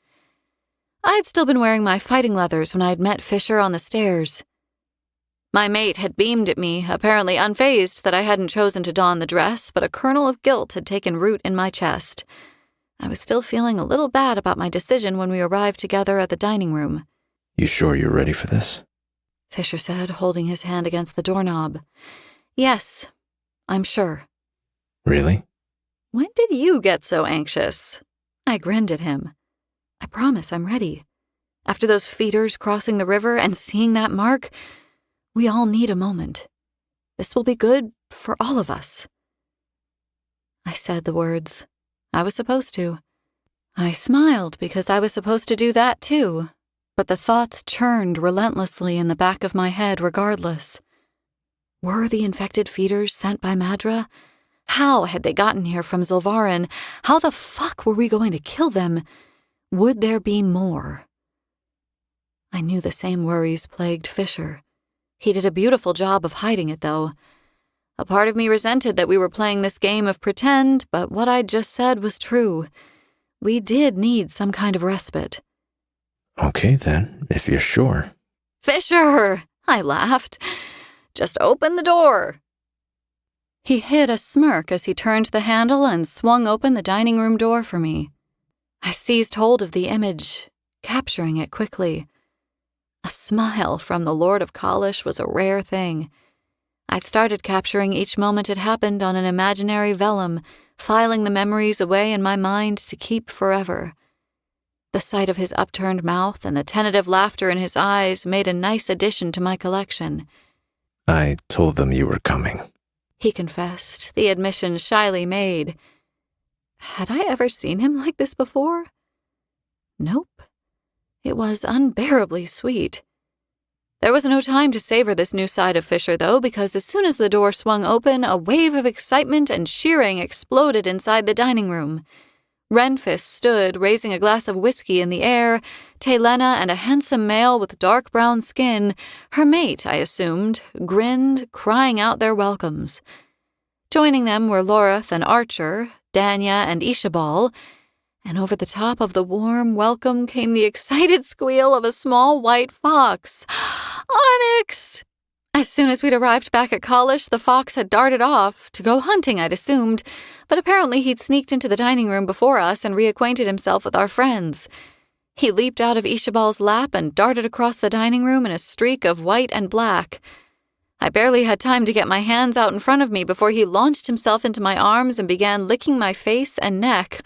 I'd still been wearing my fighting leathers when I'd met Fisher on the stairs. My mate had beamed at me, apparently unfazed that I hadn't chosen to don the dress, but a kernel of guilt had taken root in my chest. I was still feeling a little bad about my decision when we arrived together at the dining room. You sure you're ready for this? Fisher said, holding his hand against the doorknob. Yes, I'm sure. Really? When did you get so anxious? I grinned at him. I promise I'm ready. After those feeders crossing the river and seeing that mark, we all need a moment. This will be good for all of us. I said the words. I was supposed to. I smiled because I was supposed to do that too, but the thoughts churned relentlessly in the back of my head regardless. Were the infected feeders sent by Madra? How had they gotten here from Zilvarin? How the fuck were we going to kill them? Would there be more? I knew the same worries plagued Fisher. He did a beautiful job of hiding it, though. A part of me resented that we were playing this game of pretend, but what I'd just said was true. We did need some kind of respite. Okay, then, if you're sure. Fisher! I laughed. Just open the door. He hid a smirk as he turned the handle and swung open the dining room door for me. I seized hold of the image, capturing it quickly. A smile from the Lord of Kalish was a rare thing. I'd started capturing each moment it happened on an imaginary vellum, filing the memories away in my mind to keep forever. The sight of his upturned mouth and the tentative laughter in his eyes made a nice addition to my collection. I told them you were coming, he confessed, the admission shyly made. Had I ever seen him like this before? Nope. It was unbearably sweet. There was no time to savor this new side of Fisher, though, because as soon as the door swung open, a wave of excitement and cheering exploded inside the dining room. Renfis stood, raising a glass of whiskey in the air. Taylena and a handsome male with dark brown skin, her mate, I assumed, grinned, crying out their welcomes. Joining them were Loreth and Archer, Danya and Ishabal, and over the top of the warm welcome came the excited squeal of a small white fox. Onyx! As soon as we'd arrived back at Kalish, the fox had darted off, to go hunting, I'd assumed, but apparently he'd sneaked into the dining room before us and reacquainted himself with our friends. He leaped out of Ishabal's lap and darted across the dining room in a streak of white and black. I barely had time to get my hands out in front of me before he launched himself into my arms and began licking my face and neck.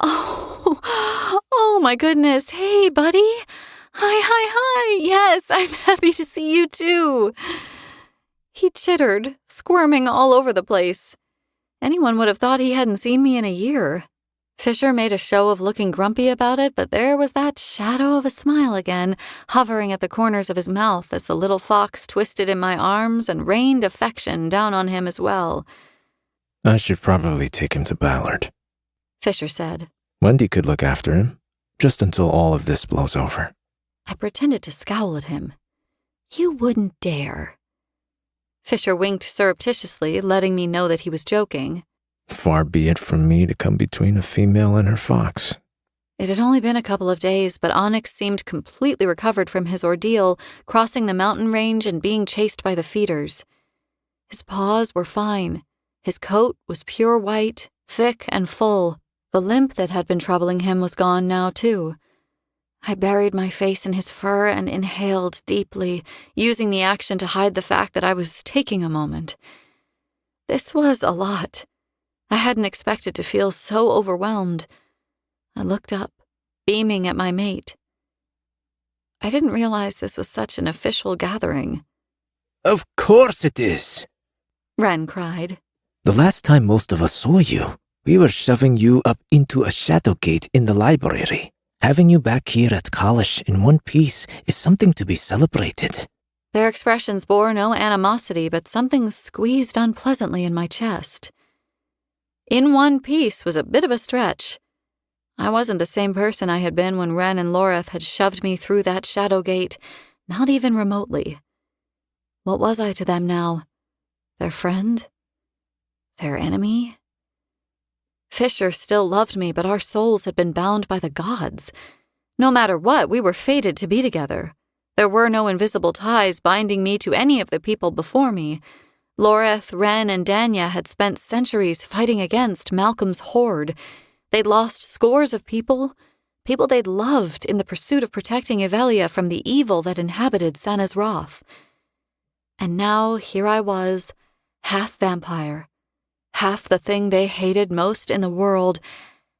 Oh my goodness. Hey, buddy. Hi. Yes, I'm happy to see you too. He chittered, squirming all over the place. Anyone would have thought he hadn't seen me in a year. Fisher made a show of looking grumpy about it, but there was that shadow of a smile again, hovering at the corners of his mouth as the little fox twisted in my arms and rained affection down on him as well. I should probably take him to Ballard, Fisher said. Wendy could look after him, just until all of this blows over. I pretended to scowl at him. You wouldn't dare. Fisher winked surreptitiously, letting me know that he was joking. Far be it from me to come between a female and her fox. It had only been a couple of days, but Onyx seemed completely recovered from his ordeal, crossing the mountain range and being chased by the feeders. His paws were fine. His coat was pure white, thick and full. The limp that had been troubling him was gone now, too. I buried my face in his fur and inhaled deeply, using the action to hide the fact that I was taking a moment. This was a lot. I hadn't expected to feel so overwhelmed. I looked up, beaming at my mate. I didn't realize this was such an official gathering. Of course it is, Ren cried. The last time most of us saw you, we were shoving you up into a shadow gate in the library. Having you back here at Kalish in one piece is something to be celebrated. Their expressions bore no animosity, but something squeezed unpleasantly in my chest. In one piece was a bit of a stretch. I wasn't the same person I had been when Ren and Loreth had shoved me through that shadow gate, not even remotely. What was I to them now? Their friend? Their enemy? Fisher still loved me, but our souls had been bound by the gods. No matter what, we were fated to be together. There were no invisible ties binding me to any of the people before me. Loreth, Ren, and Danya had spent centuries fighting against Malcolm's horde. They'd lost scores of people they'd loved in the pursuit of protecting Evelia from the evil that inhabited Sanna's Wrath. And now here I was, half vampire, half the thing they hated most in the world,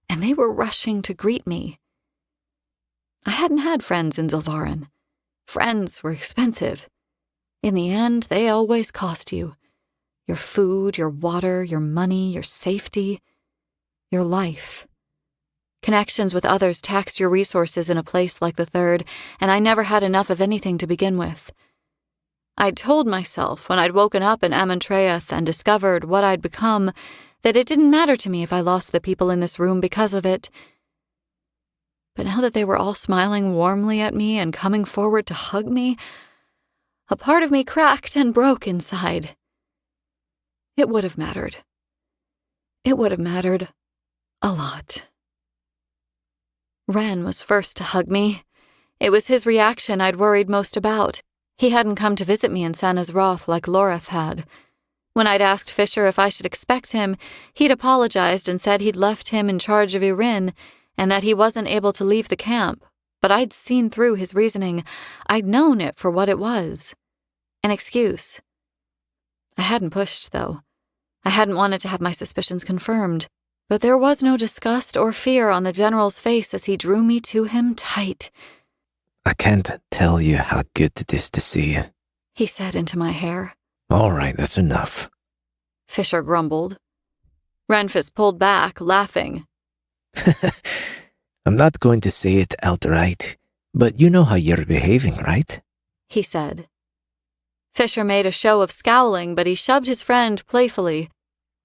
and they were rushing to greet me. I hadn't had friends in Zilvarin. Friends were expensive. In the end, they always cost you. Your food, your water, your money, your safety, your life. Connections with others taxed your resources in a place like the Third, and I never had enough of anything to begin with. I'd told myself when I'd woken up in Amentraeth and discovered what I'd become that it didn't matter to me if I lost the people in this room because of it. But now that they were all smiling warmly at me and coming forward to hug me, a part of me cracked and broke inside. It would have mattered. It would have mattered a lot. Ren was first to hug me. It was his reaction I'd worried most about. He hadn't come to visit me in Sanna's Wrath like Loreth had. When I'd asked Fisher if I should expect him, he'd apologized and said he'd left him in charge of Irin and that he wasn't able to leave the camp, but I'd seen through his reasoning. I'd known it for what it was. An excuse. I hadn't pushed, though. I hadn't wanted to have my suspicions confirmed. But there was no disgust or fear on the General's face as he drew me to him tight. I can't tell you how good it is to see you, he said into my hair. All right, that's enough, Fisher grumbled. Renfis pulled back, laughing. I'm not going to say it outright, but you know how you're behaving, right? He said. Fisher made a show of scowling, but he shoved his friend playfully.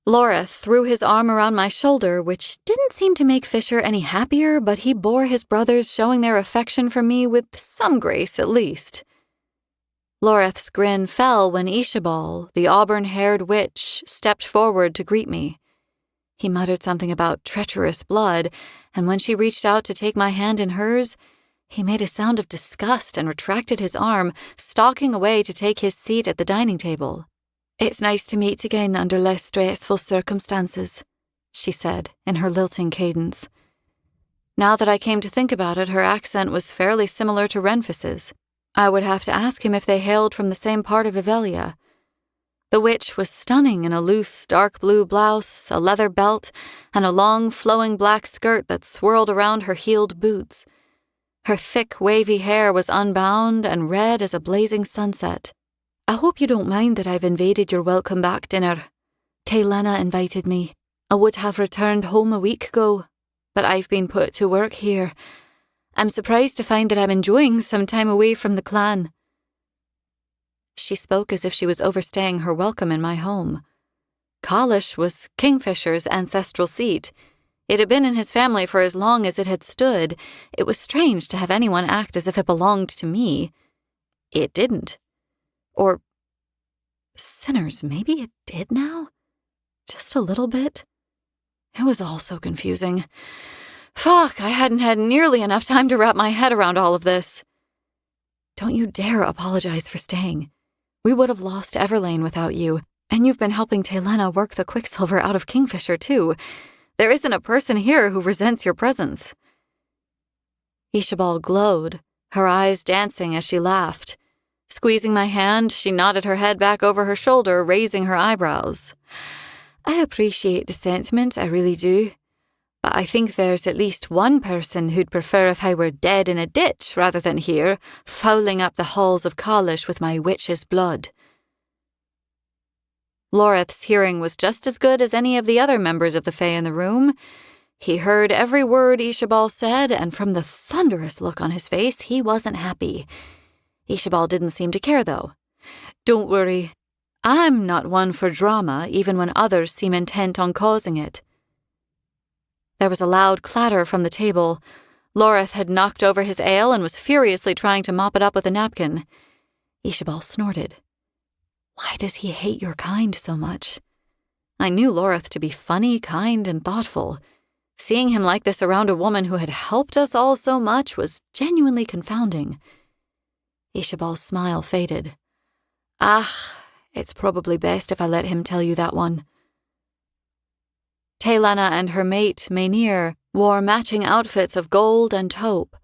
Loreth threw his arm around my shoulder, which didn't seem to make Fisher any happier, but he bore his brothers, showing their affection for me with some grace at least. Loreth's grin fell when Ishabal, the auburn-haired witch, stepped forward to greet me. He muttered something about treacherous blood, and when she reached out to take my hand in hers, he made a sound of disgust and retracted his arm, stalking away to take his seat at the dining table. It's nice to meet again under less stressful circumstances, she said in her lilting cadence. Now that I came to think about it, her accent was fairly similar to Renfis's. I would have to ask him if they hailed from the same part of Evelia. The witch was stunning in a loose, dark blue blouse, a leather belt, and a long, flowing black skirt that swirled around her heeled boots. Her thick, wavy hair was unbound and red as a blazing sunset. I hope you don't mind that I've invaded your welcome back dinner. Taylena invited me. I would have returned home a week ago, but I've been put to work here. I'm surprised to find that I'm enjoying some time away from the clan. She spoke as if she was overstaying her welcome in my home. Kalish was Kingfisher's ancestral seat. It had been in his family for as long as it had stood. It was strange to have anyone act as if it belonged to me. It didn't. Or, sinners, maybe it did now? Just a little bit? It was all so confusing. Fuck, I hadn't had nearly enough time to wrap my head around all of this. Don't you dare apologize for staying. We would have lost Everlane without you, and you've been helping Taylena work the Quicksilver out of Kingfisher, too. There isn't a person here who resents your presence. Ishabal glowed, her eyes dancing as she laughed. Squeezing my hand, she nodded her head back over her shoulder, raising her eyebrows. I appreciate the sentiment, I really do. But I think there's at least one person who'd prefer if I were dead in a ditch rather than here, fouling up the halls of Kalish with my witch's blood. Loreth's hearing was just as good as any of the other members of the Fae in the room. He heard every word Ishabal said, and from the thunderous look on his face, he wasn't happy. Ishabal didn't seem to care, though. Don't worry. I'm not one for drama, even when others seem intent on causing it. There was a loud clatter from the table. Loreth had knocked over his ale and was furiously trying to mop it up with a napkin. Ishabal snorted. Why does he hate your kind so much? I knew Loreth to be funny, kind, and thoughtful. Seeing him like this around a woman who had helped us all so much was genuinely confounding. Ishabal's smile faded. It's probably best if I let him tell you that one. Taylana and her mate, Maynir, wore matching outfits of gold and taupe.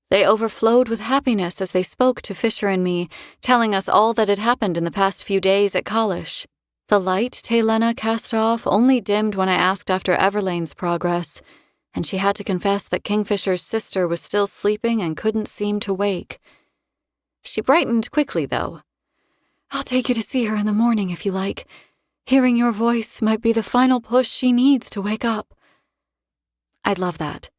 They overflowed with happiness as they spoke to Fisher and me, telling us all that had happened in the past few days at Kalish. The light Taylana cast off only dimmed when I asked after Everlane's progress, and she had to confess that Kingfisher's sister was still sleeping and couldn't seem to wake. She brightened quickly, though. I'll take you to see her in the morning if you like. Hearing your voice might be the final push she needs to wake up. I'd love that.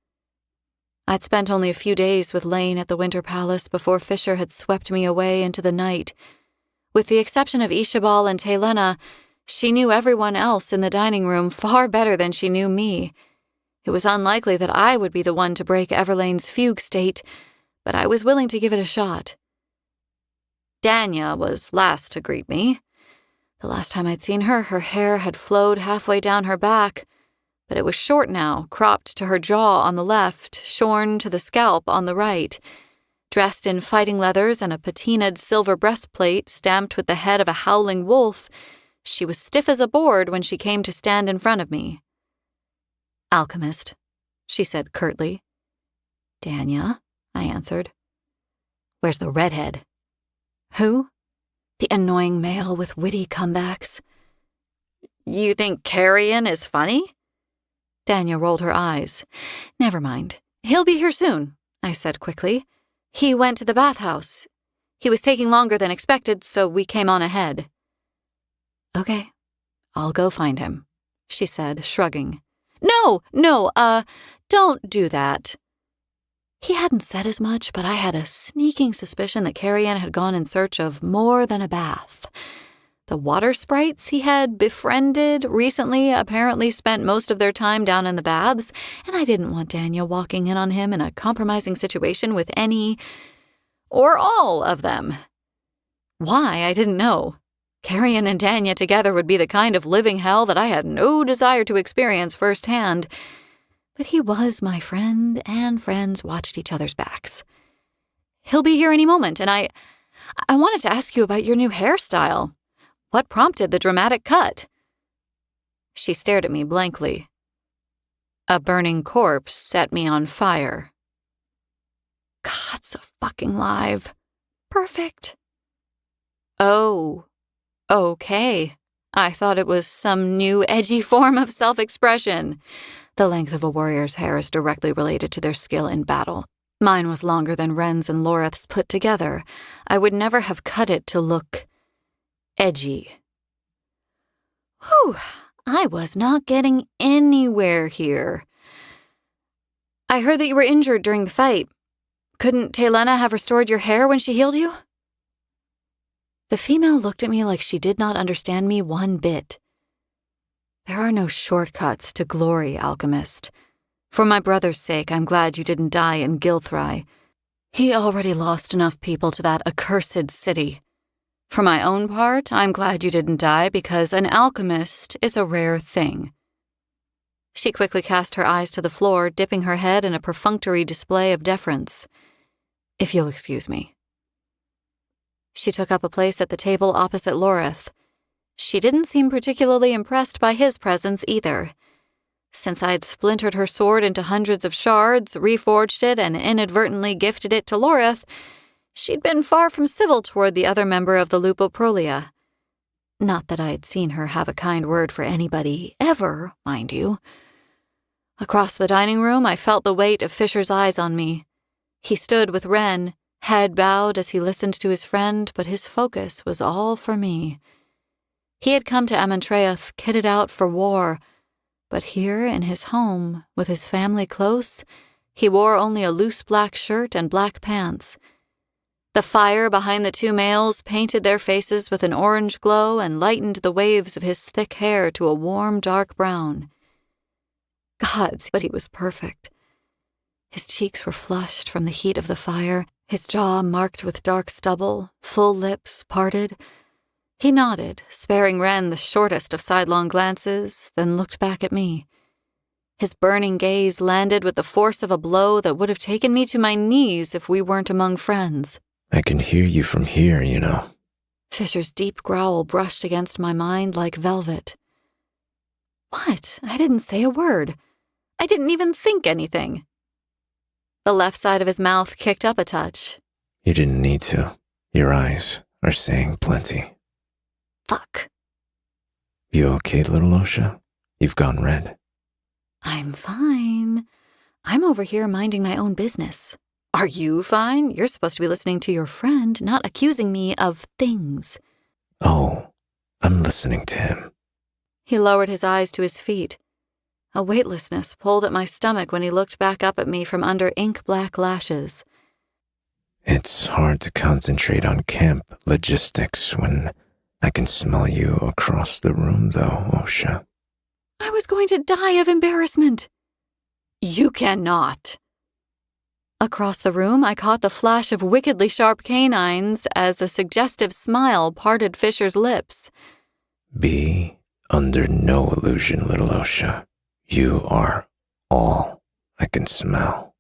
I'd spent only a few days with Lane at the Winter Palace before Fisher had swept me away into the night. With the exception of Ishabal and Taylena, she knew everyone else in the dining room far better than she knew me. It was unlikely that I would be the one to break Everlane's fugue state, but I was willing to give it a shot. Danya was last to greet me. The last time I'd seen her, her hair had flowed halfway down her back, but it was short now, cropped to her jaw on the left, shorn to the scalp on the right. Dressed in fighting leathers and a patinaed silver breastplate stamped with the head of a howling wolf, she was stiff as a board when she came to stand in front of me. Alchemist, she said curtly. Danya, I answered. Where's the redhead? Who? The annoying male with witty comebacks. You think Carrion is funny? Danya rolled her eyes. Never mind. He'll be here soon, I said quickly. He went to the bathhouse. He was taking longer than expected, so we came on ahead. Okay, I'll go find him, she said, shrugging. No, don't do that. He hadn't said as much, but I had a sneaking suspicion that Carrion had gone in search of more than a bath. The water sprites he had befriended recently apparently spent most of their time down in the baths, and I didn't want Danya walking in on him in a compromising situation with any or all of them. Why, I didn't know. Carrion and Danya together would be the kind of living hell that I had no desire to experience firsthand. But he was my friend, and friends watched each other's backs. He'll be here any moment, and I wanted to ask you about your new hairstyle. What prompted the dramatic cut? She stared at me blankly. A burning corpse set me on fire. God, so fucking live. Perfect. Oh, okay. I thought it was some new edgy form of self-expression. The length of a warrior's hair is directly related to their skill in battle. Mine was longer than Ren's and Loreth's put together. I would never have cut it to look edgy. Whew, I was not getting anywhere here. I heard that you were injured during the fight. Couldn't Taylena have restored your hair when she healed you? The female looked at me like she did not understand me one bit. There are no shortcuts to glory, Alchemist. For my brother's sake, I'm glad you didn't die in Gilthry. He already lost enough people to that accursed city. For my own part, I'm glad you didn't die because an alchemist is a rare thing. She quickly cast her eyes to the floor, dipping her head in a perfunctory display of deference. If you'll excuse me. She took up a place at the table opposite Loreth. She didn't seem particularly impressed by his presence either. Since I'd splintered her sword into hundreds of shards, reforged it, and inadvertently gifted it to Loreth, she'd been far from civil toward the other member of the Lupoprolia. Not that I'd seen her have a kind word for anybody, ever, mind you. Across the dining room, I felt the weight of Fisher's eyes on me. He stood with Ren, head bowed as he listened to his friend, but his focus was all for me. He had come to Amentraeth kitted out for war, but here in his home, with his family close, he wore only a loose black shirt and black pants. The fire behind the two males painted their faces with an orange glow and lightened the waves of his thick hair to a warm, dark brown. Gods, but he was perfect. His cheeks were flushed from the heat of the fire, his jaw marked with dark stubble, full lips parted. He nodded, sparing Ren the shortest of sidelong glances, then looked back at me. His burning gaze landed with the force of a blow that would have taken me to my knees if we weren't among friends. I can hear you from here, you know. Fisher's deep growl brushed against my mind like velvet. What? I didn't say a word. I didn't even think anything. The left side of his mouth kicked up a touch. You didn't need to. Your eyes are saying plenty. Fuck. You okay, little Osha? You've gone red. I'm fine. I'm over here minding my own business. Are you fine? You're supposed to be listening to your friend, not accusing me of things. Oh, I'm listening to him. He lowered his eyes to his feet. A weightlessness pulled at my stomach when he looked back up at me from under ink-black lashes. It's hard to concentrate on camp logistics when I can smell you across the room, though, Osha. I was going to die of embarrassment. You cannot. Across the room, I caught the flash of wickedly sharp canines as a suggestive smile parted Fisher's lips. Be under no illusion, little Osha. You are all I can smell.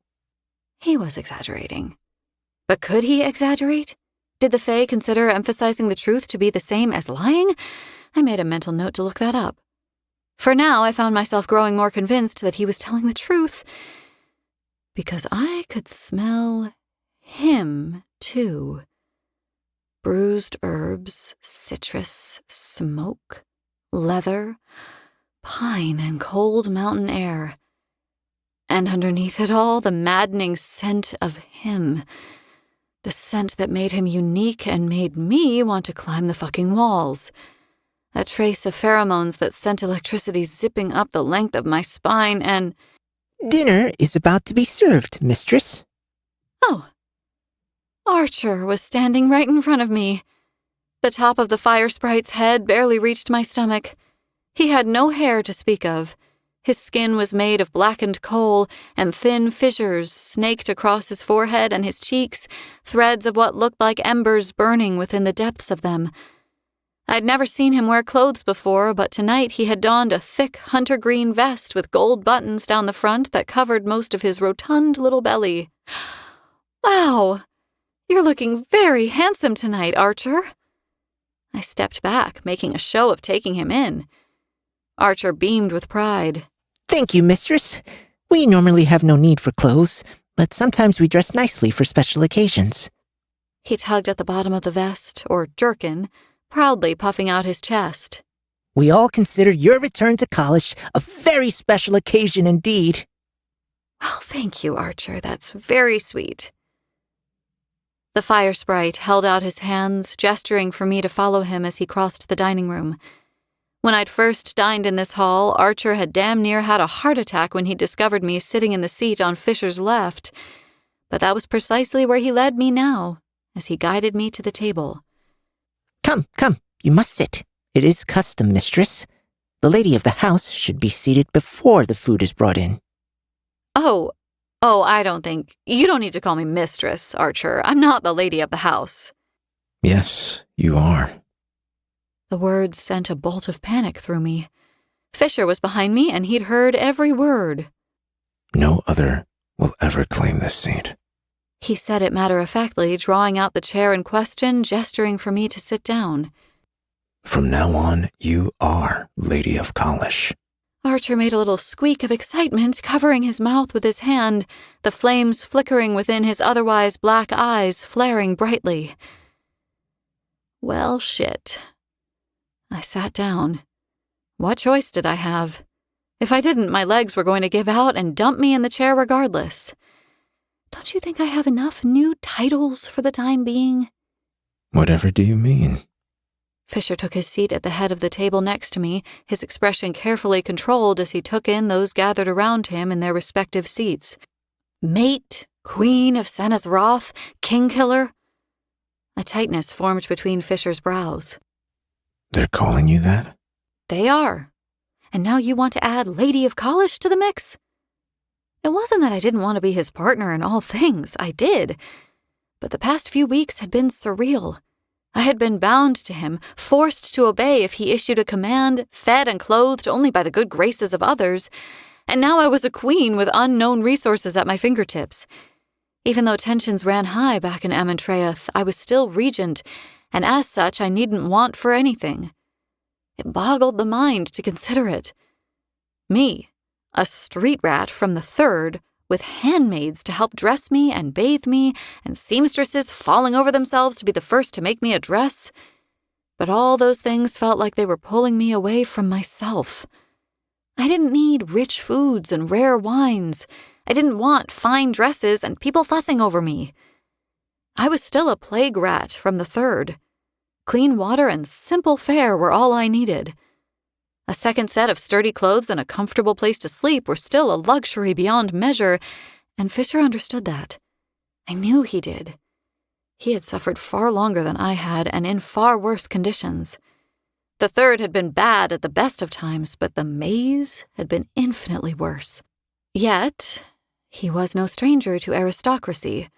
He was exaggerating. But could he exaggerate? Did the Fae consider emphasizing the truth to be the same as lying? I made a mental note to look that up. For now, I found myself growing more convinced that he was telling the truth. Because I could smell him, too. Bruised herbs, citrus, smoke, leather, pine, and cold mountain air. And underneath it all, the maddening scent of him. The scent that made him unique and made me want to climb the fucking walls. A trace of pheromones that sent electricity zipping up the length of my spine and... Dinner is about to be served, mistress. Oh. Archer was standing right in front of me. The top of the fire sprite's head barely reached my stomach. He had no hair to speak of. His skin was made of blackened coal, and thin fissures snaked across his forehead and his cheeks, threads of what looked like embers burning within the depths of them. I'd never seen him wear clothes before, but tonight he had donned a thick hunter-green vest with gold buttons down the front that covered most of his rotund little belly. Wow! You're looking very handsome tonight, Archer. I stepped back, making a show of taking him in. Archer beamed with pride. Thank you, mistress. We normally have no need for clothes, but sometimes we dress nicely for special occasions. He tugged at the bottom of the vest, or jerkin, proudly puffing out his chest. We all consider your return to college a very special occasion indeed. Well, thank you, Archer. That's very sweet. The fire sprite held out his hands, gesturing for me to follow him as he crossed the dining room. When I'd first dined in this hall, Archer had damn near had a heart attack when he discovered me sitting in the seat on Fisher's left. But that was precisely where he led me now, as he guided me to the table. Come, you must sit. It is custom, mistress. The lady of the house should be seated before the food is brought in. Oh, I don't think... You don't need to call me mistress, Archer. I'm not the lady of the house. Yes, you are. The words sent a bolt of panic through me. Fisher was behind me, and he'd heard every word. No other will ever claim this seat. He said it matter-of-factly, drawing out the chair in question, gesturing for me to sit down. From now on, you are Lady of Kalish. Archer made a little squeak of excitement, covering his mouth with his hand, the flames flickering within his otherwise black eyes, flaring brightly. Well, shit. I sat down. What choice did I have? If I didn't, my legs were going to give out and dump me in the chair regardless. Don't you think I have enough new titles for the time being? Whatever do you mean? Fisher took his seat at the head of the table next to me, his expression carefully controlled as he took in those gathered around him in their respective seats. Mate, Queen of Senna's Wrath, King-Killer. A tightness formed between Fisher's brows. They're calling you that? They are. And now you want to add Lady of Kalish to the mix? It wasn't that I didn't want to be his partner in all things. I did. But the past few weeks had been surreal. I had been bound to him, forced to obey if he issued a command, fed and clothed only by the good graces of others, and now I was a queen with unknown resources at my fingertips. Even though tensions ran high back in Amentraeth, I was still regent, and as such I needn't want for anything. It boggled the mind to consider it. Me, a street rat from the Third, with handmaids to help dress me and bathe me, and seamstresses falling over themselves to be the first to make me a dress. But all those things felt like they were pulling me away from myself. I didn't need rich foods and rare wines. I didn't want fine dresses and people fussing over me. I was still a plague rat from the Third. Clean water and simple fare were all I needed. A second set of sturdy clothes and a comfortable place to sleep were still a luxury beyond measure, and Fisher understood that. I knew he did. He had suffered far longer than I had, and in far worse conditions. The Third had been bad at the best of times, but the maze had been infinitely worse. Yet, he was no stranger to aristocracy.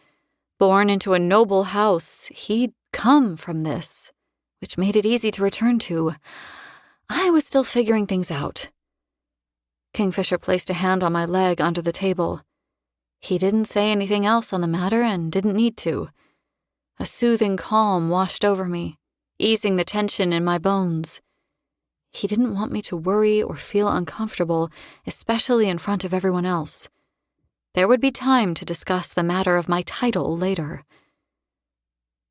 Born into a noble house, he'd come from this, which made it easy to return to. I was still figuring things out. Kingfisher placed a hand on my leg under the table. He didn't say anything else on the matter and didn't need to. A soothing calm washed over me, easing the tension in my bones. He didn't want me to worry or feel uncomfortable, especially in front of everyone else. There would be time to discuss the matter of my title later.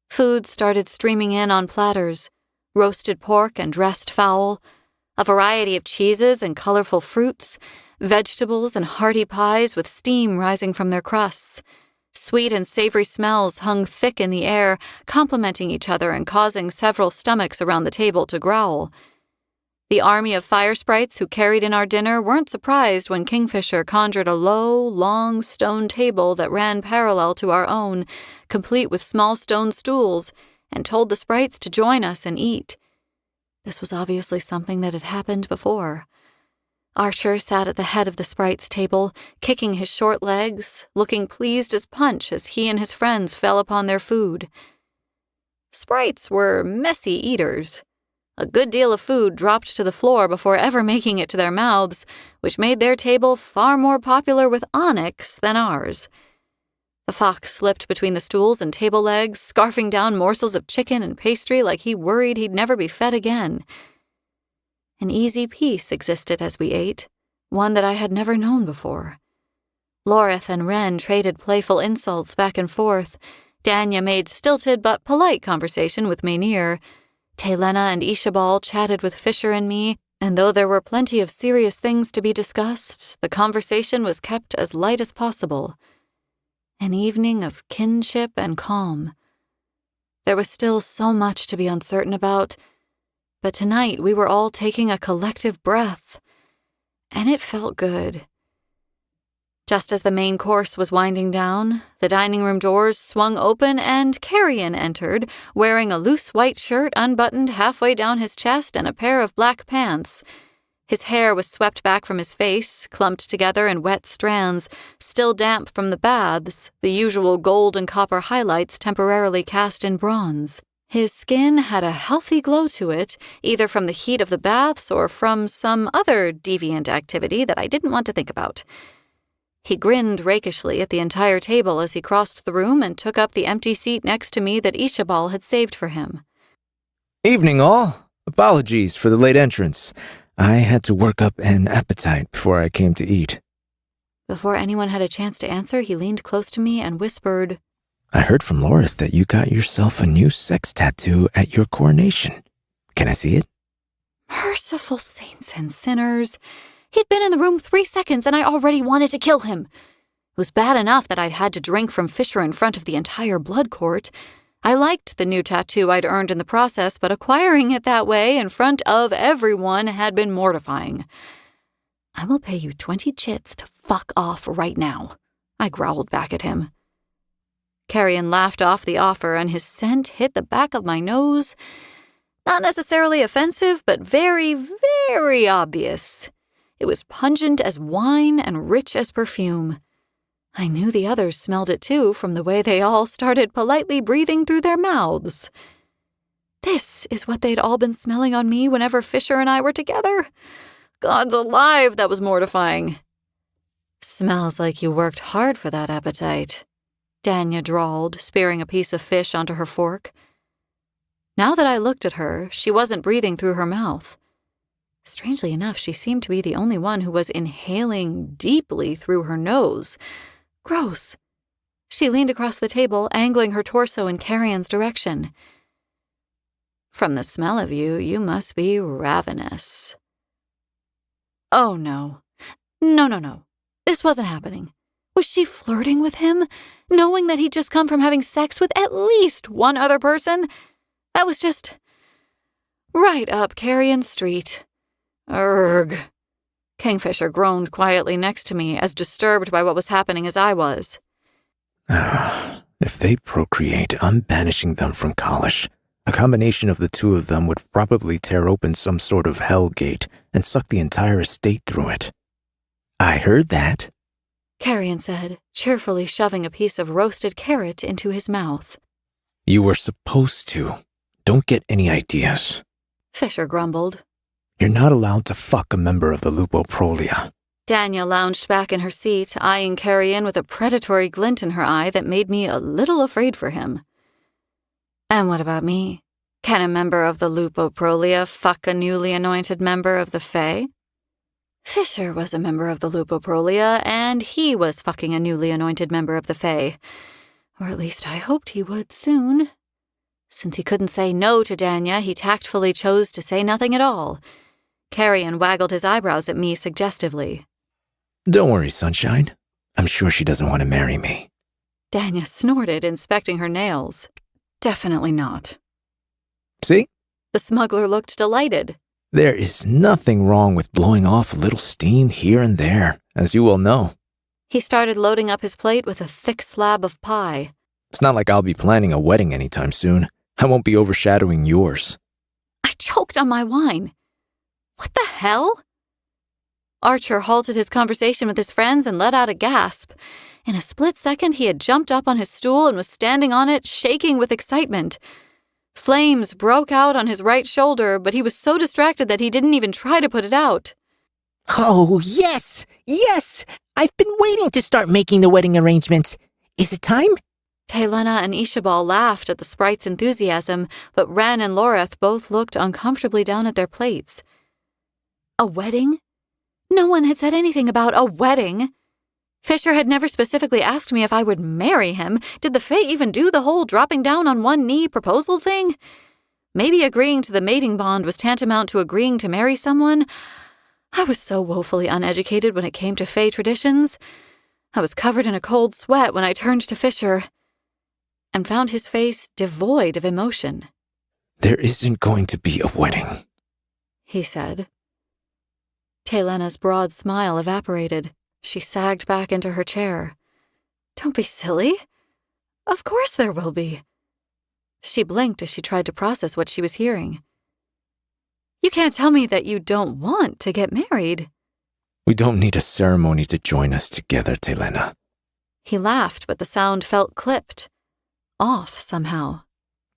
Food started streaming in on platters. Roasted pork and dressed fowl, a variety of cheeses and colorful fruits, vegetables and hearty pies with steam rising from their crusts. Sweet and savory smells hung thick in the air, complementing each other and causing several stomachs around the table to growl. The army of fire sprites who carried in our dinner weren't surprised when Kingfisher conjured a low, long stone table that ran parallel to our own, complete with small stone stools, and told the sprites to join us and eat. This was obviously something that had happened before. Archer sat at the head of the sprites' table, kicking his short legs, looking pleased as Punch as he and his friends fell upon their food. Sprites were messy eaters. A good deal of food dropped to the floor before ever making it to their mouths, which made their table far more popular with Onyx than ours. The fox slipped between the stools and table legs, scarfing down morsels of chicken and pastry like he worried he'd never be fed again. An easy peace existed as we ate, one that I had never known before. Lorith and Wren traded playful insults back and forth. Danya made stilted but polite conversation with Maynir. Taylena and Ishabal chatted with Fisher and me, and though there were plenty of serious things to be discussed, the conversation was kept as light as possible. An evening of kinship and calm. There was still so much to be uncertain about, but tonight we were all taking a collective breath, and it felt good. Just as the main course was winding down, the dining room doors swung open and Carrion entered, wearing a loose white shirt unbuttoned halfway down his chest and a pair of black pants. His hair was swept back from his face, clumped together in wet strands, still damp from the baths, the usual gold and copper highlights temporarily cast in bronze. His skin had a healthy glow to it, either from the heat of the baths or from some other deviant activity that I didn't want to think about. He grinned rakishly at the entire table as he crossed the room and took up the empty seat next to me that Ishabal had saved for him. Evening, all. Apologies for the late entrance. I had to work up an appetite before I came to eat. Before anyone had a chance to answer, he leaned close to me and whispered, I heard from Lorith that you got yourself a new sex tattoo at your coronation. Can I see it? Merciful saints and sinners. He'd been in the room 3 seconds and I already wanted to kill him. It was bad enough that I'd had to drink from Fisher in front of the entire blood court. I liked the new tattoo I'd earned in the process, but acquiring it that way in front of everyone had been mortifying. I will pay you 20 chits to fuck off right now, I growled back at him. Carrion laughed off the offer and his scent hit the back of my nose. Not necessarily offensive, but very, very obvious. It was pungent as wine and rich as perfume. I knew the others smelled it too from the way they all started politely breathing through their mouths. This is what they'd all been smelling on me whenever Fisher and I were together. Gods alive, that was mortifying. Smells like you worked hard for that appetite, Danya drawled, spearing a piece of fish onto her fork. Now that I looked at her, she wasn't breathing through her mouth. Strangely enough, she seemed to be the only one who was inhaling deeply through her nose. Gross. She leaned across the table, angling her torso in Carrion's direction. From the smell of you, you must be ravenous. Oh, no. No. This wasn't happening. Was she flirting with him, knowing that he'd just come from having sex with at least one other person? That was just right up Carrion Street. Urgh. Kingfisher groaned quietly next to me, as disturbed by what was happening as I was. If they procreate, I'm banishing them from college. A combination of the two of them would probably tear open some sort of hell gate and suck the entire estate through it. I heard that, Carrion said, cheerfully shoving a piece of roasted carrot into his mouth. You were supposed to. Don't get any ideas. Fisher grumbled. You're not allowed to fuck a member of the Lupoprolia. Danya lounged back in her seat, eyeing Carrion with a predatory glint in her eye that made me a little afraid for him. And what about me? Can a member of the Lupoprolia fuck a newly anointed member of the Fae? Fisher was a member of the Lupoprolia, and he was fucking a newly anointed member of the Fae. Or at least I hoped he would soon. Since he couldn't say no to Danya, he tactfully chose to say nothing at all. Carrion waggled his eyebrows at me suggestively. Don't worry, sunshine. I'm sure she doesn't want to marry me. Danya snorted, inspecting her nails. Definitely not. See? The smuggler looked delighted. There is nothing wrong with blowing off a little steam here and there, as you well know. He started loading up his plate with a thick slab of pie. It's not like I'll be planning a wedding anytime soon. I won't be overshadowing yours. I choked on my wine. What the hell? Archer halted his conversation with his friends and let out a gasp. In a split second, he had jumped up on his stool and was standing on it, shaking with excitement. Flames broke out on his right shoulder, but he was so distracted that he didn't even try to put it out. Oh, yes! Yes! I've been waiting to start making the wedding arrangements. Is it time? Taylena and Ishabal laughed at the sprite's enthusiasm, but Ren and Loreth both looked uncomfortably down at their plates. A wedding? No one had said anything about a wedding. Fisher had never specifically asked me if I would marry him. Did the Fae even do the whole dropping down on one knee proposal thing? Maybe agreeing to the mating bond was tantamount to agreeing to marry someone. I was so woefully uneducated when it came to Fae traditions. I was covered in a cold sweat when I turned to Fisher and found his face devoid of emotion. There isn't going to be a wedding, he said. Taylena's broad smile evaporated. She sagged back into her chair. Don't be silly. Of course there will be. She blinked as she tried to process what she was hearing. You can't tell me that you don't want to get married. We don't need a ceremony to join us together, Taylena. He laughed, but the sound felt clipped. Off somehow.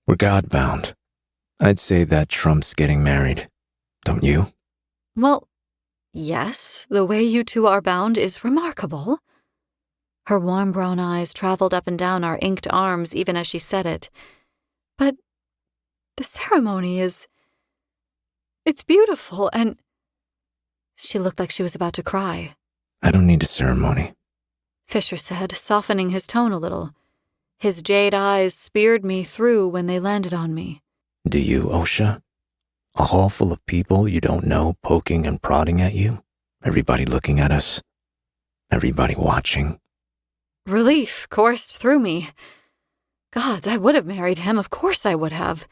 We're God-bound. I'd say that trumps getting married. Don't you? Well, yes, the way you two are bound is remarkable. Her warm brown eyes traveled up and down our inked arms even as she said it. But the ceremony is... it's beautiful, and... She looked like she was about to cry. I don't need a ceremony, Fisher said, softening his tone a little. His jade eyes speared me through when they landed on me. Do you, Osha? A hall full of people you don't know poking and prodding at you? Everybody looking at us? Everybody watching? Relief coursed through me. Gods, I would have married him, of course I would have.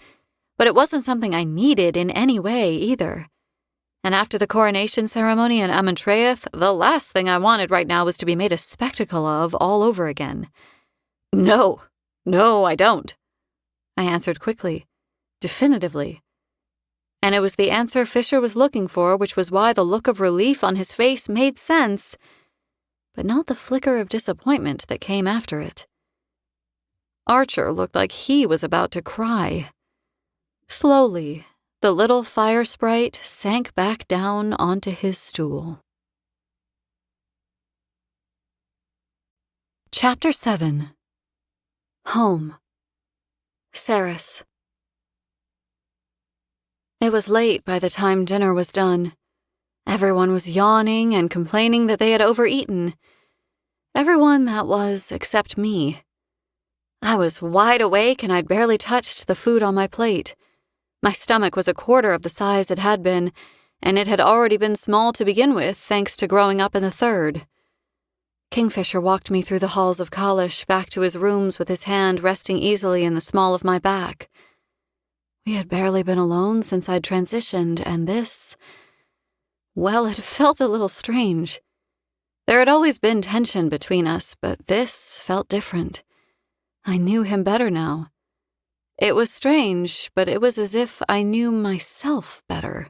But it wasn't something I needed in any way, either. And after the coronation ceremony in Amentraeth, the last thing I wanted right now was to be made a spectacle of all over again. No, I don't, I answered quickly, definitively. And it was the answer Fisher was looking for, which was why the look of relief on his face made sense, but not the flicker of disappointment that came after it. Archer looked like he was about to cry. Slowly, the little fire sprite sank back down onto his stool. Chapter 7. Home. Saris. It was late by the time dinner was done. Everyone was yawning and complaining that they had overeaten. Everyone that was except me. I was wide awake and I'd barely touched the food on my plate. My stomach was a quarter of the size it had been, and it had already been small to begin with thanks to growing up in the third. Kingfisher walked me through the halls of Kalish back to his rooms with his hand resting easily in the small of my back. We had barely been alone since I'd transitioned, and this... well, it felt a little strange. There had always been tension between us, but this felt different. I knew him better now. It was strange, but it was as if I knew myself better.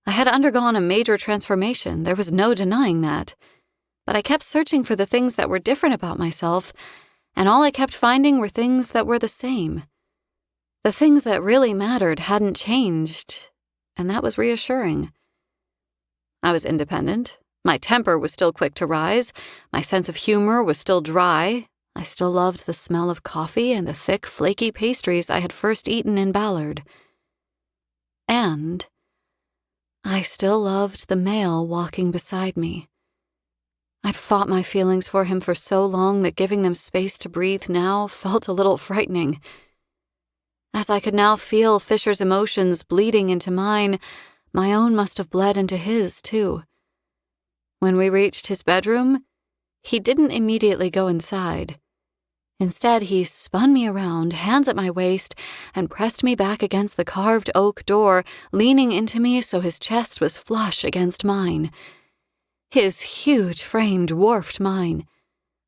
I had undergone a major transformation, there was no denying that. But I kept searching for the things that were different about myself, and all I kept finding were things that were the same. The things that really mattered hadn't changed, and that was reassuring. I was independent. My temper was still quick to rise. My sense of humor was still dry. I still loved the smell of coffee and the thick, flaky pastries I had first eaten in Ballard. And I still loved the male walking beside me. I'd fought my feelings for him for so long that giving them space to breathe now felt a little frightening. As I could now feel Fisher's emotions bleeding into mine, my own must have bled into his, too. When we reached his bedroom, he didn't immediately go inside. Instead, he spun me around, hands at my waist, and pressed me back against the carved oak door, leaning into me so his chest was flush against mine. His huge frame dwarfed mine.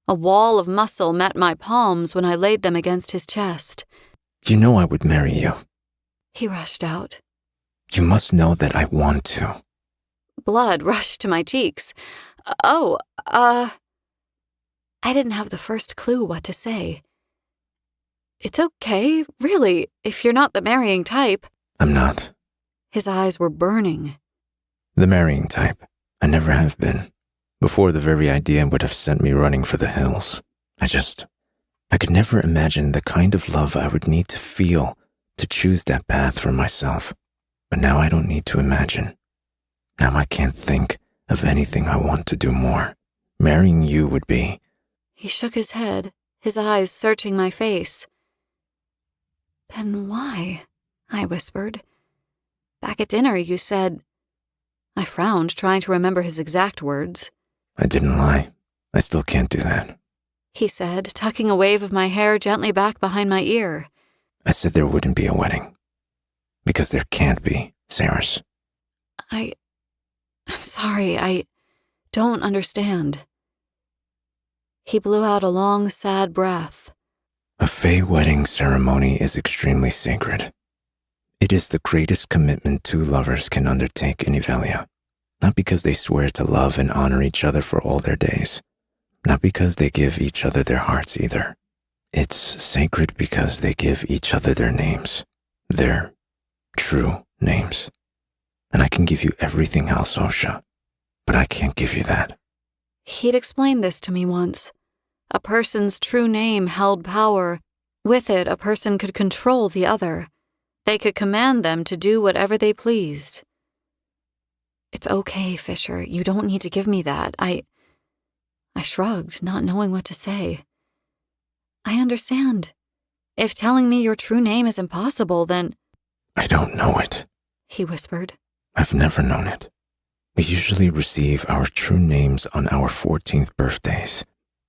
A wall of muscle met my palms when I laid them against his chest. You know I would marry you. He rushed out. You must know that I want to. Blood rushed to my cheeks. I didn't have the first clue what to say. It's okay, really, if you're not the marrying type. I'm not. His eyes were burning. The marrying type. I never have been. Before, the very idea would have sent me running for the hills. I could never imagine the kind of love I would need to feel to choose that path for myself. But now I don't need to imagine. Now I can't think of anything I want to do more. Marrying you would be... He shook his head, his eyes searching my face. Then why? I whispered. Back at dinner, you said... I frowned, trying to remember his exact words. I didn't lie. I still can't do that. He said, tucking a wave of my hair gently back behind my ear. I said there wouldn't be a wedding. Because there can't be, Saris. I'm sorry, I don't understand. He blew out a long, sad breath. A Fae wedding ceremony is extremely sacred. It is the greatest commitment two lovers can undertake in Evelia. Not because they swear to love and honor each other for all their days. Not because they give each other their hearts either. It's sacred because they give each other their names. Their true names. And I can give you everything else, Osha. But I can't give you that. He'd explained this to me once. A person's true name held power. With it, a person could control the other. They could command them to do whatever they pleased. It's okay, Fisher. You don't need to give me that. I shrugged, not knowing what to say. I understand. If telling me your true name is impossible, then... I don't know it, he whispered. I've never known it. We usually receive our true names on our 14th birthdays.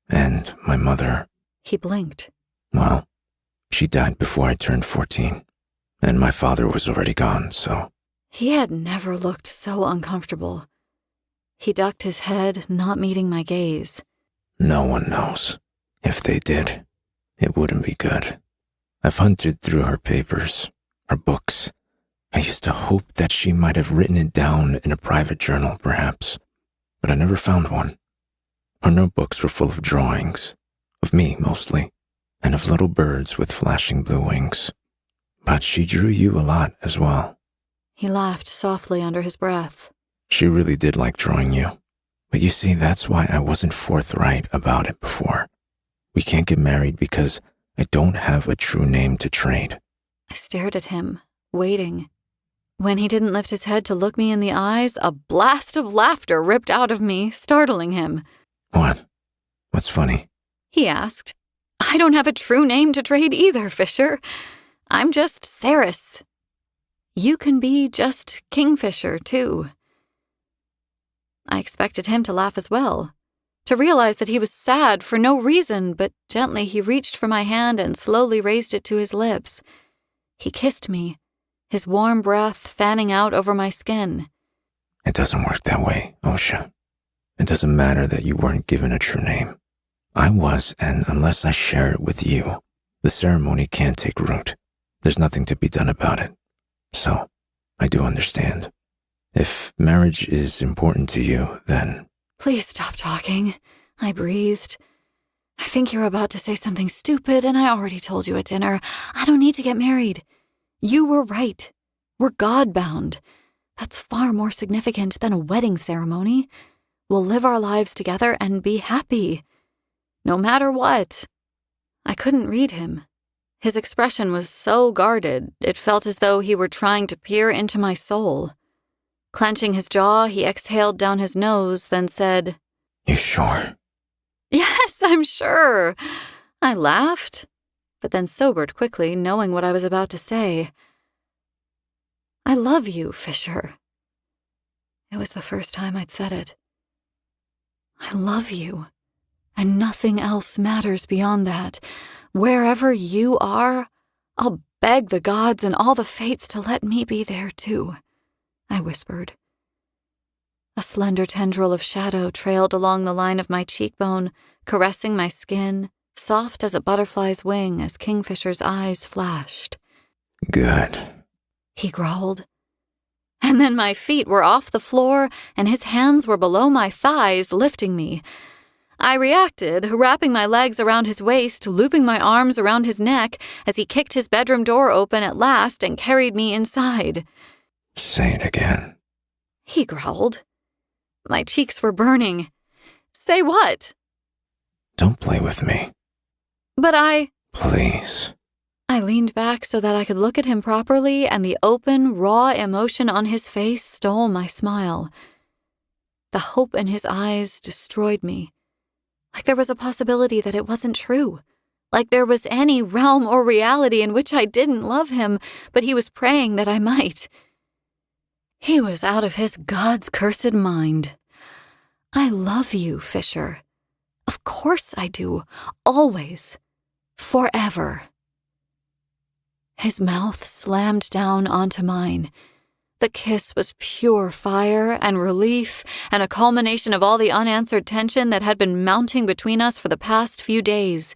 And my mother... He blinked. Well, she died before I turned 14. And my father was already gone, so... He had never looked so uncomfortable. He ducked his head, not meeting my gaze. No one knows. If they did, it wouldn't be good. I've hunted through her papers, her books. I used to hope that she might have written it down in a private journal, perhaps. But I never found one. Her notebooks were full of drawings, of me mostly, and of little birds with flashing blue wings. But she drew you a lot as well. He laughed softly under his breath. She really did like drawing you. But you see, that's why I wasn't forthright about it before. We can't get married because I don't have a true name to trade. I stared at him, waiting. When he didn't lift his head to look me in the eyes, a blast of laughter ripped out of me, startling him. What? What's funny? He asked. I don't have a true name to trade either, Fisher. I'm just Saris. You can be just Kingfisher, too. I expected him to laugh as well, to realize that he was sad for no reason, but gently he reached for my hand and slowly raised it to his lips. He kissed me, his warm breath fanning out over my skin. It doesn't work that way, Osha. It doesn't matter that you weren't given a true name. I was, and unless I share it with you, the ceremony can't take root. There's nothing to be done about it. So, I do understand. If marriage is important to you, then... Please stop talking, I breathed. I think you're about to say something stupid, and I already told you at dinner. I don't need to get married. You were right. We're God-bound. That's far more significant than a wedding ceremony. We'll live our lives together and be happy. No matter what. I couldn't read him. His expression was so guarded, it felt as though he were trying to peer into my soul. Clenching his jaw, he exhaled down his nose, then said, You sure? Yes, I'm sure. I laughed, but then sobered quickly, knowing what I was about to say. I love you, Fisher. It was the first time I'd said it. I love you, and nothing else matters beyond that. Wherever you are, I'll beg the gods and all the fates to let me be there too, I whispered. A slender tendril of shadow trailed along the line of my cheekbone, caressing my skin, soft as a butterfly's wing as Kingfisher's eyes flashed. Good, he growled. And then my feet were off the floor and his hands were below my thighs, lifting me. I reacted, wrapping my legs around his waist, looping my arms around his neck as he kicked his bedroom door open at last and carried me inside. Say it again, he growled. My cheeks were burning. Say what? Don't play with me. But I... Please. I leaned back so that I could look at him properly, and the open, raw emotion on his face stole my smile. The hope in his eyes destroyed me. Like there was a possibility that it wasn't true. Like there was any realm or reality in which I didn't love him, but he was praying that I might. He was out of his God's cursed mind. I love you, Fisher. Of course I do. Always. Forever. His mouth slammed down onto mine. The kiss was pure fire and relief and a culmination of all the unanswered tension that had been mounting between us for the past few days.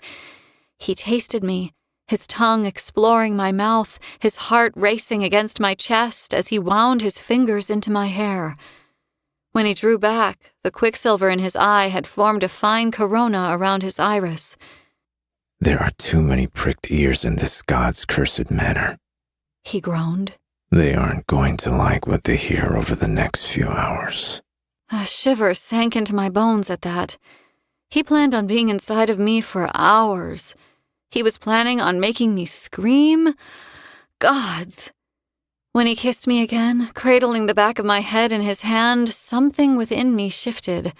He tasted me, his tongue exploring my mouth, his heart racing against my chest as he wound his fingers into my hair. When he drew back, the quicksilver in his eye had formed a fine corona around his iris. There are too many pricked ears in this God's cursed manor, he groaned. They aren't going to like what they hear over the next few hours. A shiver sank into my bones at that. He planned on being inside of me for hours. He was planning on making me scream. Gods. When he kissed me again, cradling the back of my head in his hand, something within me shifted.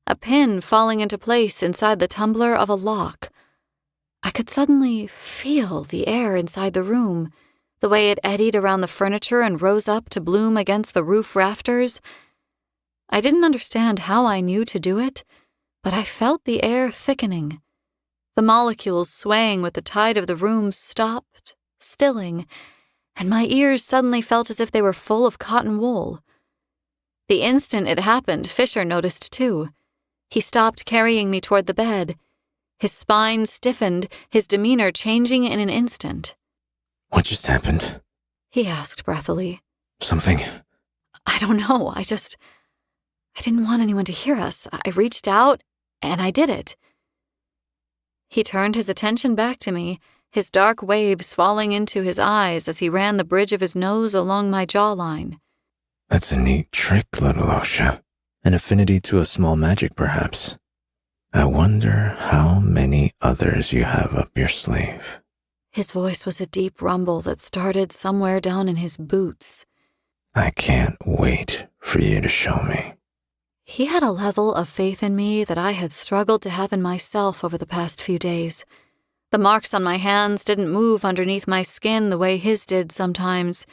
A pin falling into place inside the tumbler of a lock. I could suddenly feel the air inside the room, the way it eddied around the furniture and rose up to bloom against the roof rafters. I didn't understand how I knew to do it, but I felt the air thickening. The molecules swaying with the tide of the room stopped, stilling, and my ears suddenly felt as if they were full of cotton wool. The instant it happened, Fisher noticed too. He stopped carrying me toward the bed. His spine stiffened, his demeanor changing in an instant. What just happened? He asked breathily. Something? I don't know. I didn't want anyone to hear us. I reached out, and I did it. He turned his attention back to me, his dark waves falling into his eyes as he ran the bridge of his nose along my jawline. That's a neat trick, little Osha. An affinity to a small magic, perhaps. I wonder how many others you have up your sleeve. His voice was a deep rumble that started somewhere down in his boots. I can't wait for you to show me. He had a level of faith in me that I had struggled to have in myself over the past few days. The marks on my hands didn't move underneath my skin the way his did sometimes.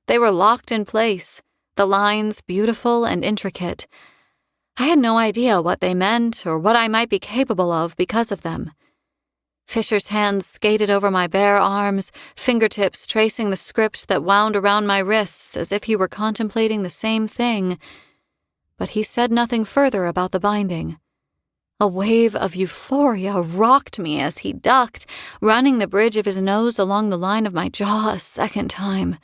They were locked in place, the lines beautiful and intricate. I had no idea what they meant or what I might be capable of because of them. Fisher's hands skated over my bare arms, fingertips tracing the script that wound around my wrists as if he were contemplating the same thing. But he said nothing further about the binding. A wave of euphoria rocked me as he ducked, running the bridge of his nose along the line of my jaw a second time.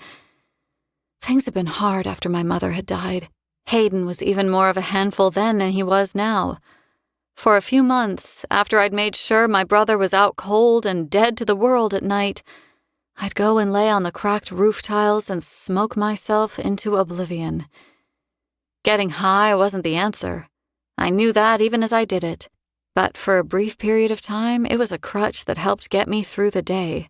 Things had been hard after my mother had died. Hayden was even more of a handful then than he was now. For a few months, after I'd made sure my brother was out cold and dead to the world at night, I'd go and lay on the cracked roof tiles and smoke myself into oblivion. Getting high wasn't the answer. I knew that even as I did it. But for a brief period of time, it was a crutch that helped get me through the day.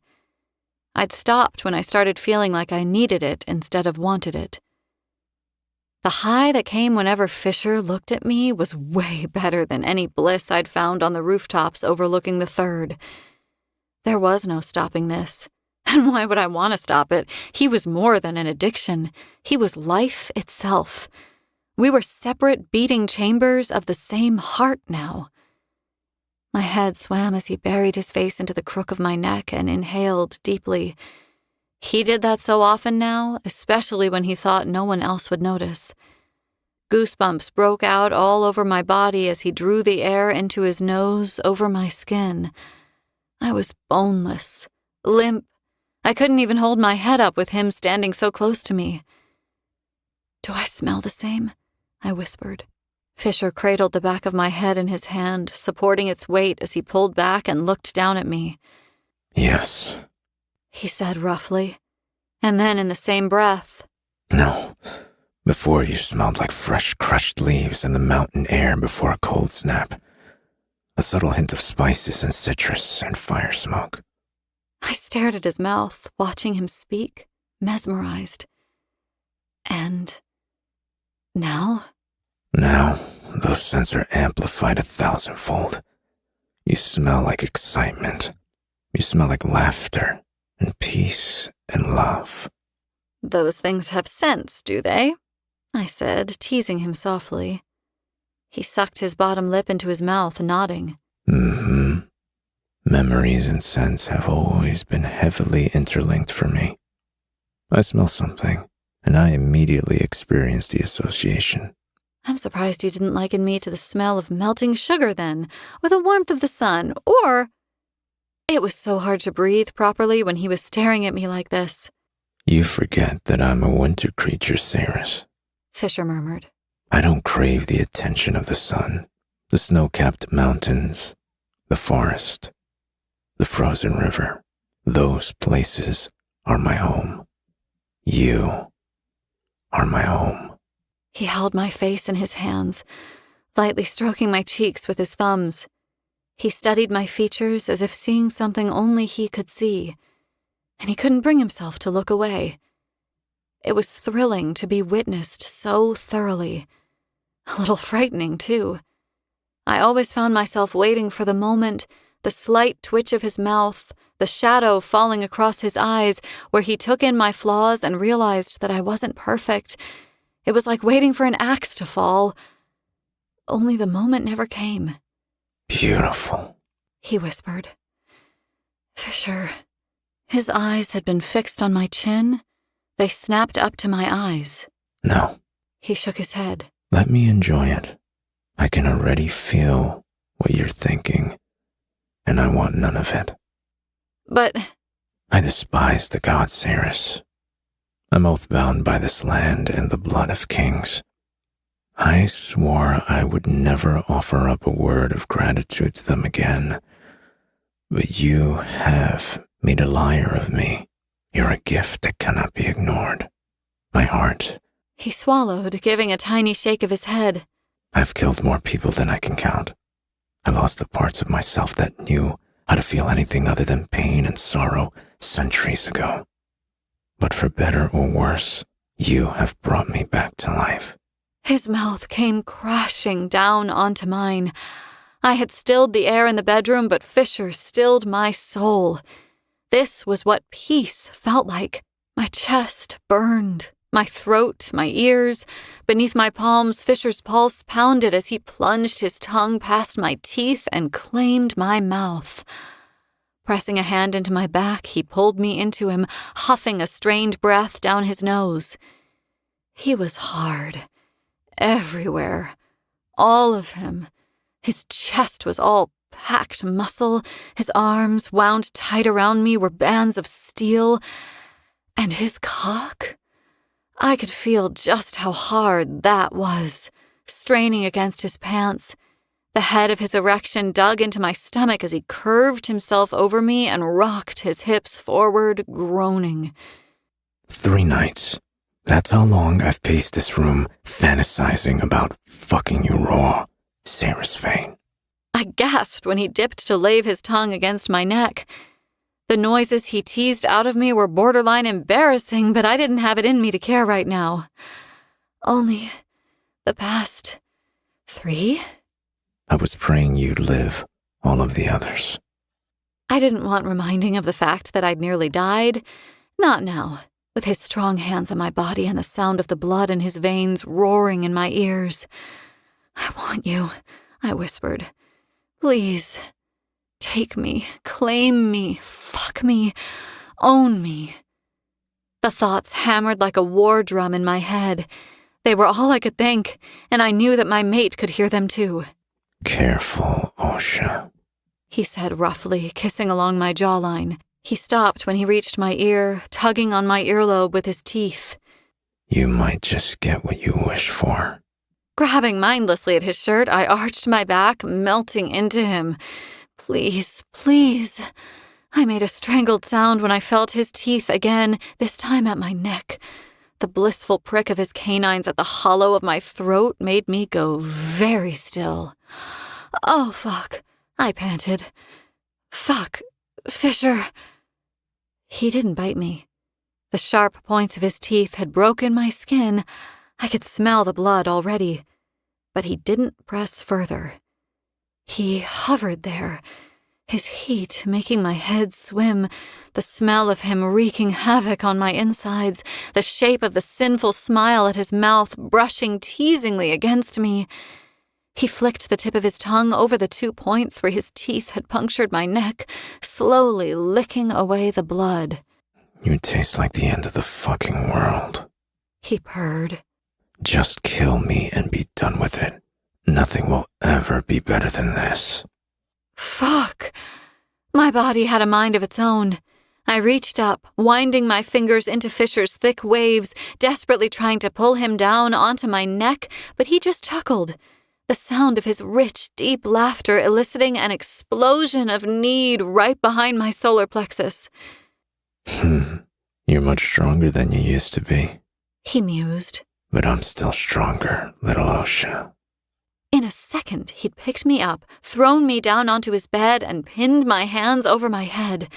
I'd stopped when I started feeling like I needed it instead of wanted it. The high that came whenever Fisher looked at me was way better than any bliss I'd found on the rooftops overlooking the third. There was no stopping this. And why would I want to stop it? He was more than an addiction. He was life itself. We were separate beating chambers of the same heart now. My head swam as he buried his face into the crook of my neck and inhaled deeply. He did that so often now, especially when he thought no one else would notice. Goosebumps broke out all over my body as he drew the air into his nose over my skin. I was boneless, limp. I couldn't even hold my head up with him standing so close to me. "Do I smell the same?" I whispered. Fisher cradled the back of my head in his hand, supporting its weight as he pulled back and looked down at me. Yes. He said roughly, and then in the same breath, No. Before you smelled like fresh crushed leaves in the mountain air before a cold snap. A subtle hint of spices and citrus and fire smoke. I stared at his mouth, watching him speak, mesmerized. And now? Now, those scents are amplified 1,000-fold. You smell like excitement. You smell like laughter and peace and love. Those things have scents, do they? I said, teasing him softly. He sucked his bottom lip into his mouth, nodding. Mm-hmm. Memories and scents have always been heavily interlinked for me. I smell something, and I immediately experience the association. I'm surprised you didn't liken me to the smell of melting sugar then, or the warmth of the sun, or... It was so hard to breathe properly when he was staring at me like this. You forget that I'm a winter creature, Saris. Fisher murmured. I don't crave the attention of the sun, the snow-capped mountains, the forest, the frozen river. Those places are my home. You are my home. He held my face in his hands, lightly stroking my cheeks with his thumbs. He studied my features as if seeing something only he could see, and he couldn't bring himself to look away. It was thrilling to be witnessed so thoroughly. A little frightening, too. I always found myself waiting for the moment, the slight twitch of his mouth, the shadow falling across his eyes, where he took in my flaws and realized that I wasn't perfect. It was like waiting for an axe to fall. Only the moment never came. Beautiful, he whispered. Fisher. His eyes had been fixed on my chin. They snapped up to my eyes. No. He shook his head. Let me enjoy it. I can already feel what you're thinking, and I want none of it. But... I despise the gods, Saris. I'm oath-bound by this land and the blood of kings. I swore I would never offer up a word of gratitude to them again. But you have made a liar of me. You're a gift that cannot be ignored. My heart. He swallowed, giving a tiny shake of his head. I've killed more people than I can count. I lost the parts of myself that knew how to feel anything other than pain and sorrow centuries ago. But for better or worse, you have brought me back to life. His mouth came crashing down onto mine. I had stilled the air in the bedroom, but Fisher stilled my soul. This was what peace felt like. My chest burned, my throat, my ears. Beneath my palms, Fisher's pulse pounded as he plunged his tongue past my teeth and claimed my mouth. Pressing a hand into my back, he pulled me into him, huffing a strained breath down his nose. He was hard. Everywhere. All of him. His chest was all packed muscle. His arms, wound tight around me, were bands of steel. And his cock? I could feel just how hard that was, straining against his pants. The head of his erection dug into my stomach as he curved himself over me and rocked his hips forward, groaning. 3 nights. That's how long I've paced this room, fantasizing about fucking you raw, Sarah's Vane. I gasped when he dipped to lave his tongue against my neck. The noises he teased out of me were borderline embarrassing, but I didn't have it in me to care right now. Only the past 3? I was praying you'd live, all of the others. I didn't want reminding of the fact that I'd nearly died. Not now, with his strong hands on my body and the sound of the blood in his veins roaring in my ears. I want you, I whispered. Please, take me, claim me, fuck me, own me. The thoughts hammered like a war drum in my head. They were all I could think, and I knew that my mate could hear them too. Careful, Osha, he said roughly, kissing along my jawline. He stopped when he reached my ear, tugging on my earlobe with his teeth. You might just get what you wish for. Grabbing mindlessly at his shirt, I arched my back, melting into him. Please, please. I made a strangled sound when I felt his teeth again, this time at my neck. The blissful prick of his canines at the hollow of my throat made me go very still. Oh, fuck, I panted. Fuck, Fisher. He didn't bite me. The sharp points of his teeth had broken my skin. I could smell the blood already. But he didn't press further. He hovered there, his heat making my head swim, the smell of him wreaking havoc on my insides, the shape of the sinful smile at his mouth brushing teasingly against me. He flicked the tip of his tongue over the 2 points where his teeth had punctured my neck, slowly licking away the blood. You taste like the end of the fucking world. He purred. Just kill me and be done with it. Nothing will ever be better than this. Fuck. My body had a mind of its own. I reached up, winding my fingers into Fisher's thick waves, desperately trying to pull him down onto my neck, but he just chuckled. The sound of his rich, deep laughter eliciting an explosion of need right behind my solar plexus. You're much stronger than you used to be. He mused. But I'm still stronger, little Osha. In a second, he'd picked me up, thrown me down onto his bed, and pinned my hands over my head.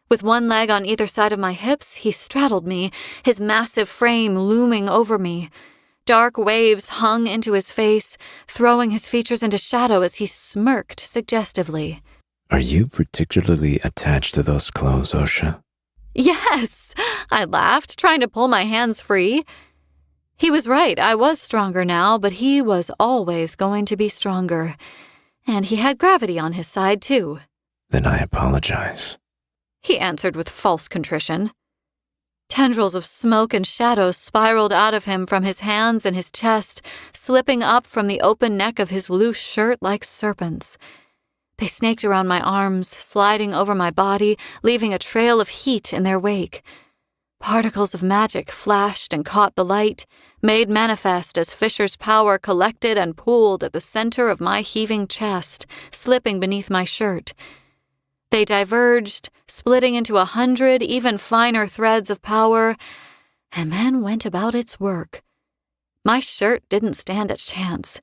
With one leg on either side of my hips, he straddled me, his massive frame looming over me. Dark waves hung into his face, throwing his features into shadow as he smirked suggestively. Are you particularly attached to those clothes, Osha? Yes, I laughed, trying to pull my hands free. He was right, I was stronger now, but he was always going to be stronger. And he had gravity on his side, too. Then I apologize. He answered with false contrition. Tendrils of smoke and shadow spiraled out of him from his hands and his chest, slipping up from the open neck of his loose shirt like serpents. They snaked around my arms, sliding over my body, leaving a trail of heat in their wake. Particles of magic flashed and caught the light, made manifest as Fisher's power collected and pooled at the center of my heaving chest, slipping beneath my shirt. They diverged, splitting into 100 even finer threads of power, and then went about its work. My shirt didn't stand a chance.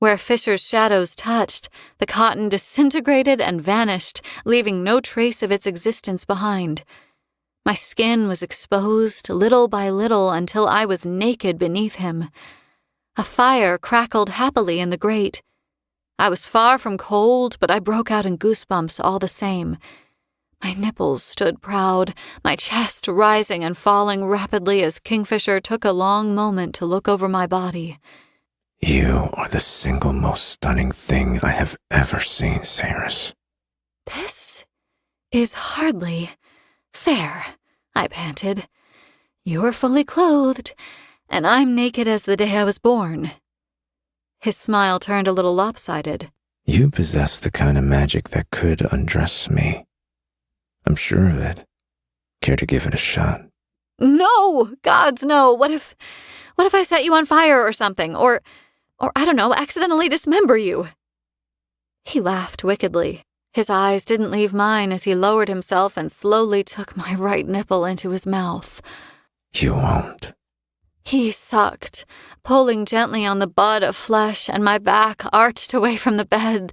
Where Fisher's shadows touched, the cotton disintegrated and vanished, leaving no trace of its existence behind. My skin was exposed little by little until I was naked beneath him. A fire crackled happily in the grate. I was far from cold, but I broke out in goosebumps all the same. My nipples stood proud, my chest rising and falling rapidly as Kingfisher took a long moment to look over my body. You are the single most stunning thing I have ever seen, Cyrus. This is hardly fair, I panted. You're fully clothed, and I'm naked as the day I was born. His smile turned a little lopsided. You possess the kind of magic that could undress me. I'm sure of it. Care to give it a shot? No! Gods, no! What if I set you on fire or something? Or I don't know, accidentally dismember you? He laughed wickedly. His eyes didn't leave mine as he lowered himself and slowly took my right nipple into his mouth. You won't. He sucked, pulling gently on the bud of flesh, and my back arched away from the bed.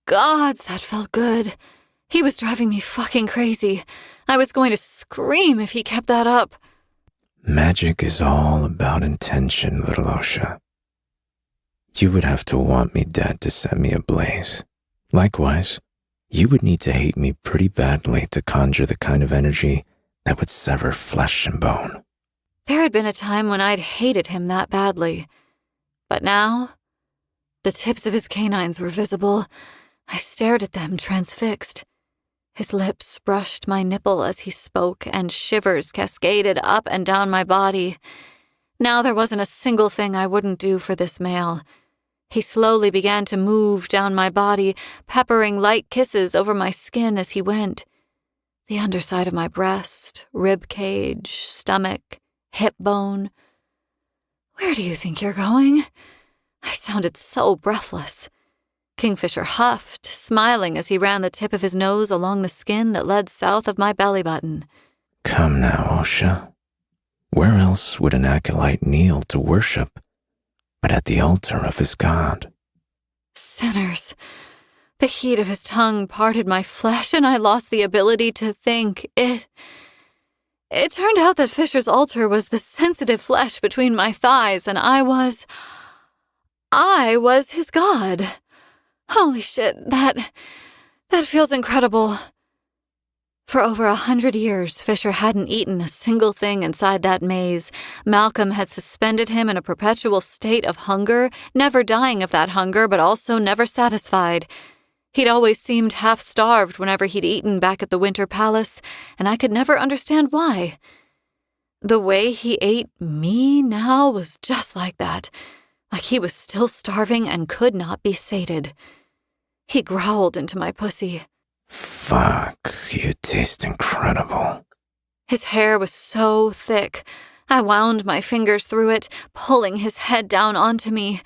Gods, that felt good. He was driving me fucking crazy. I was going to scream if he kept that up. Magic is all about intention, little Osha. You would have to want me dead to set me ablaze. Likewise, you would need to hate me pretty badly to conjure the kind of energy that would sever flesh and bone. There had been a time when I'd hated him that badly. But now, the tips of his canines were visible. I stared at them, transfixed. His lips brushed my nipple as he spoke, and shivers cascaded up and down my body. Now there wasn't a single thing I wouldn't do for this male. He slowly began to move down my body, peppering light kisses over my skin as he went. The underside of my breast, rib cage, stomach, hip bone. Where do you think you're going? I sounded so breathless. Kingfisher huffed, smiling as he ran the tip of his nose along the skin that led south of my belly button. Come now, Osha. Where else would an acolyte kneel to worship but at the altar of his god? Sinners. The heat of his tongue parted my flesh, and I lost the ability to think. It turned out that Fisher's altar was the sensitive flesh between my thighs, and I was his god. Holy shit, that feels incredible. For over 100 years, Fisher hadn't eaten a single thing inside that maze. Malcolm had suspended him in a perpetual state of hunger, never dying of that hunger, but also never satisfied. He'd always seemed half-starved whenever he'd eaten back at the Winter Palace, and I could never understand why. The way he ate me now was just like that, like he was still starving and could not be sated. He growled into my pussy. Fuck, you taste incredible. His hair was so thick. I wound my fingers through it, pulling his head down onto me.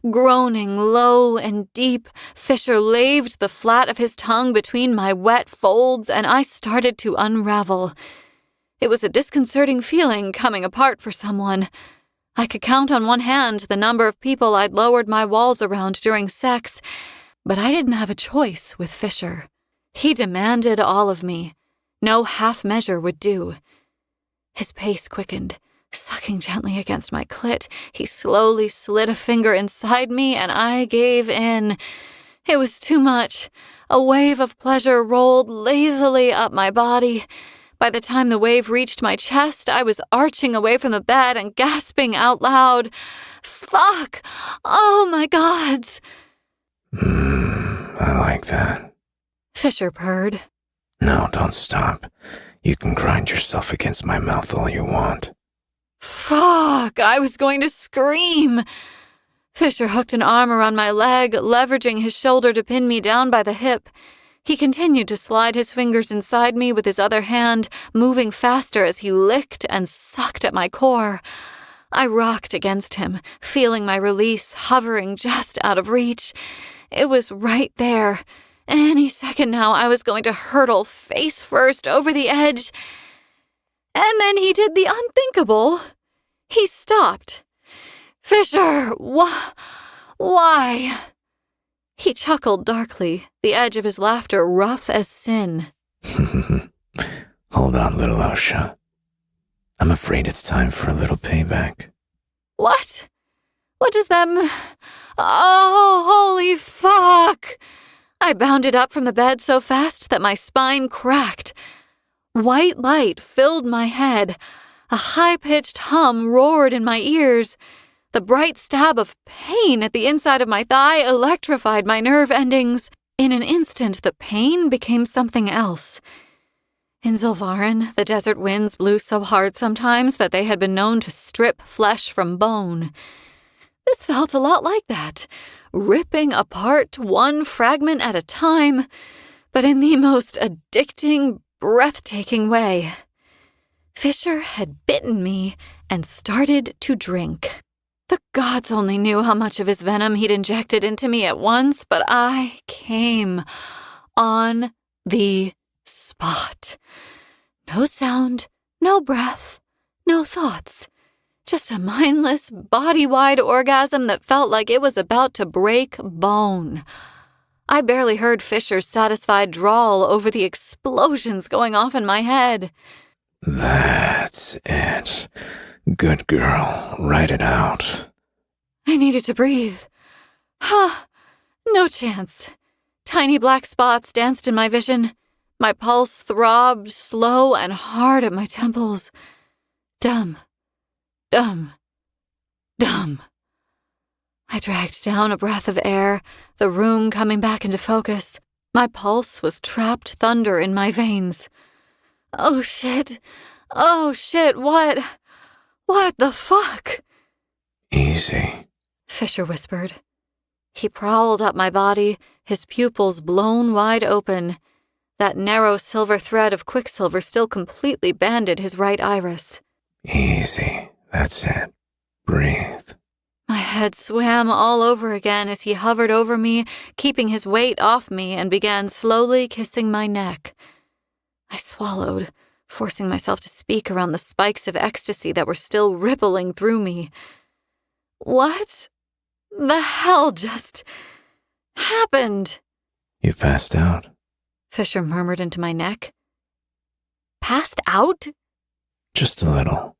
Groaning low and deep, Fisher laved the flat of his tongue between my wet folds, and I started to unravel. It was a disconcerting feeling coming apart for someone. I could count on one hand the number of people I'd lowered my walls around during sex, but I didn't have a choice with Fisher. He demanded all of me. No half measure would do. His pace quickened. Sucking gently against my clit, he slowly slid a finger inside me, and I gave in. It was too much. A wave of pleasure rolled lazily up my body. By the time the wave reached my chest, I was arching away from the bed and gasping out loud. Fuck! Oh my gods! I like that. Fisher purred. No, don't stop. You can grind yourself against my mouth all you want. Fuck! I was going to scream. Fisher hooked an arm around my leg, leveraging his shoulder to pin me down by the hip. He continued to slide his fingers inside me with his other hand, moving faster as he licked and sucked at my core. I rocked against him, feeling my release hovering just out of reach. It was right there. Any second now, I was going to hurtle face first over the edge. And then he did the unthinkable. He stopped. Fisher, Why? He chuckled darkly, the edge of his laughter rough as sin. Hold on, little Osha. I'm afraid it's time for a little payback. What? What does them... Oh, holy fuck! I bounded up from the bed so fast that my spine cracked. White light filled my head. A high-pitched hum roared in my ears. The bright stab of pain at the inside of my thigh electrified my nerve endings. In an instant, the pain became something else. In Zilvarin, the desert winds blew so hard sometimes that they had been known to strip flesh from bone. This felt a lot like that, ripping apart one fragment at a time, but in the most addicting, breathtaking way. Fisher had bitten me and started to drink. The gods only knew how much of his venom he'd injected into me at once, but I came on the spot. No sound, no breath, no thoughts. Just a mindless, body-wide orgasm that felt like it was about to break bone. I barely heard Fisher's satisfied drawl over the explosions going off in my head. That's it. Good girl. Write it out. I needed to breathe. No chance. Tiny black spots danced in my vision. My pulse throbbed slow and hard at my temples. Dumb. Dumb. Dumb. I dragged down a breath of air, the room coming back into focus. My pulse was trapped thunder in my veins. Oh shit, what the fuck? Easy, Fisher whispered. He prowled up my body, his pupils blown wide open. That narrow silver thread of quicksilver still completely banded his right iris. Easy, that's it. Breathe. My head swam all over again as he hovered over me, keeping his weight off me, and began slowly kissing my neck. I swallowed, forcing myself to speak around the spikes of ecstasy that were still rippling through me. What the hell just happened? You passed out. Fisher murmured into my neck. Passed out? Just a little.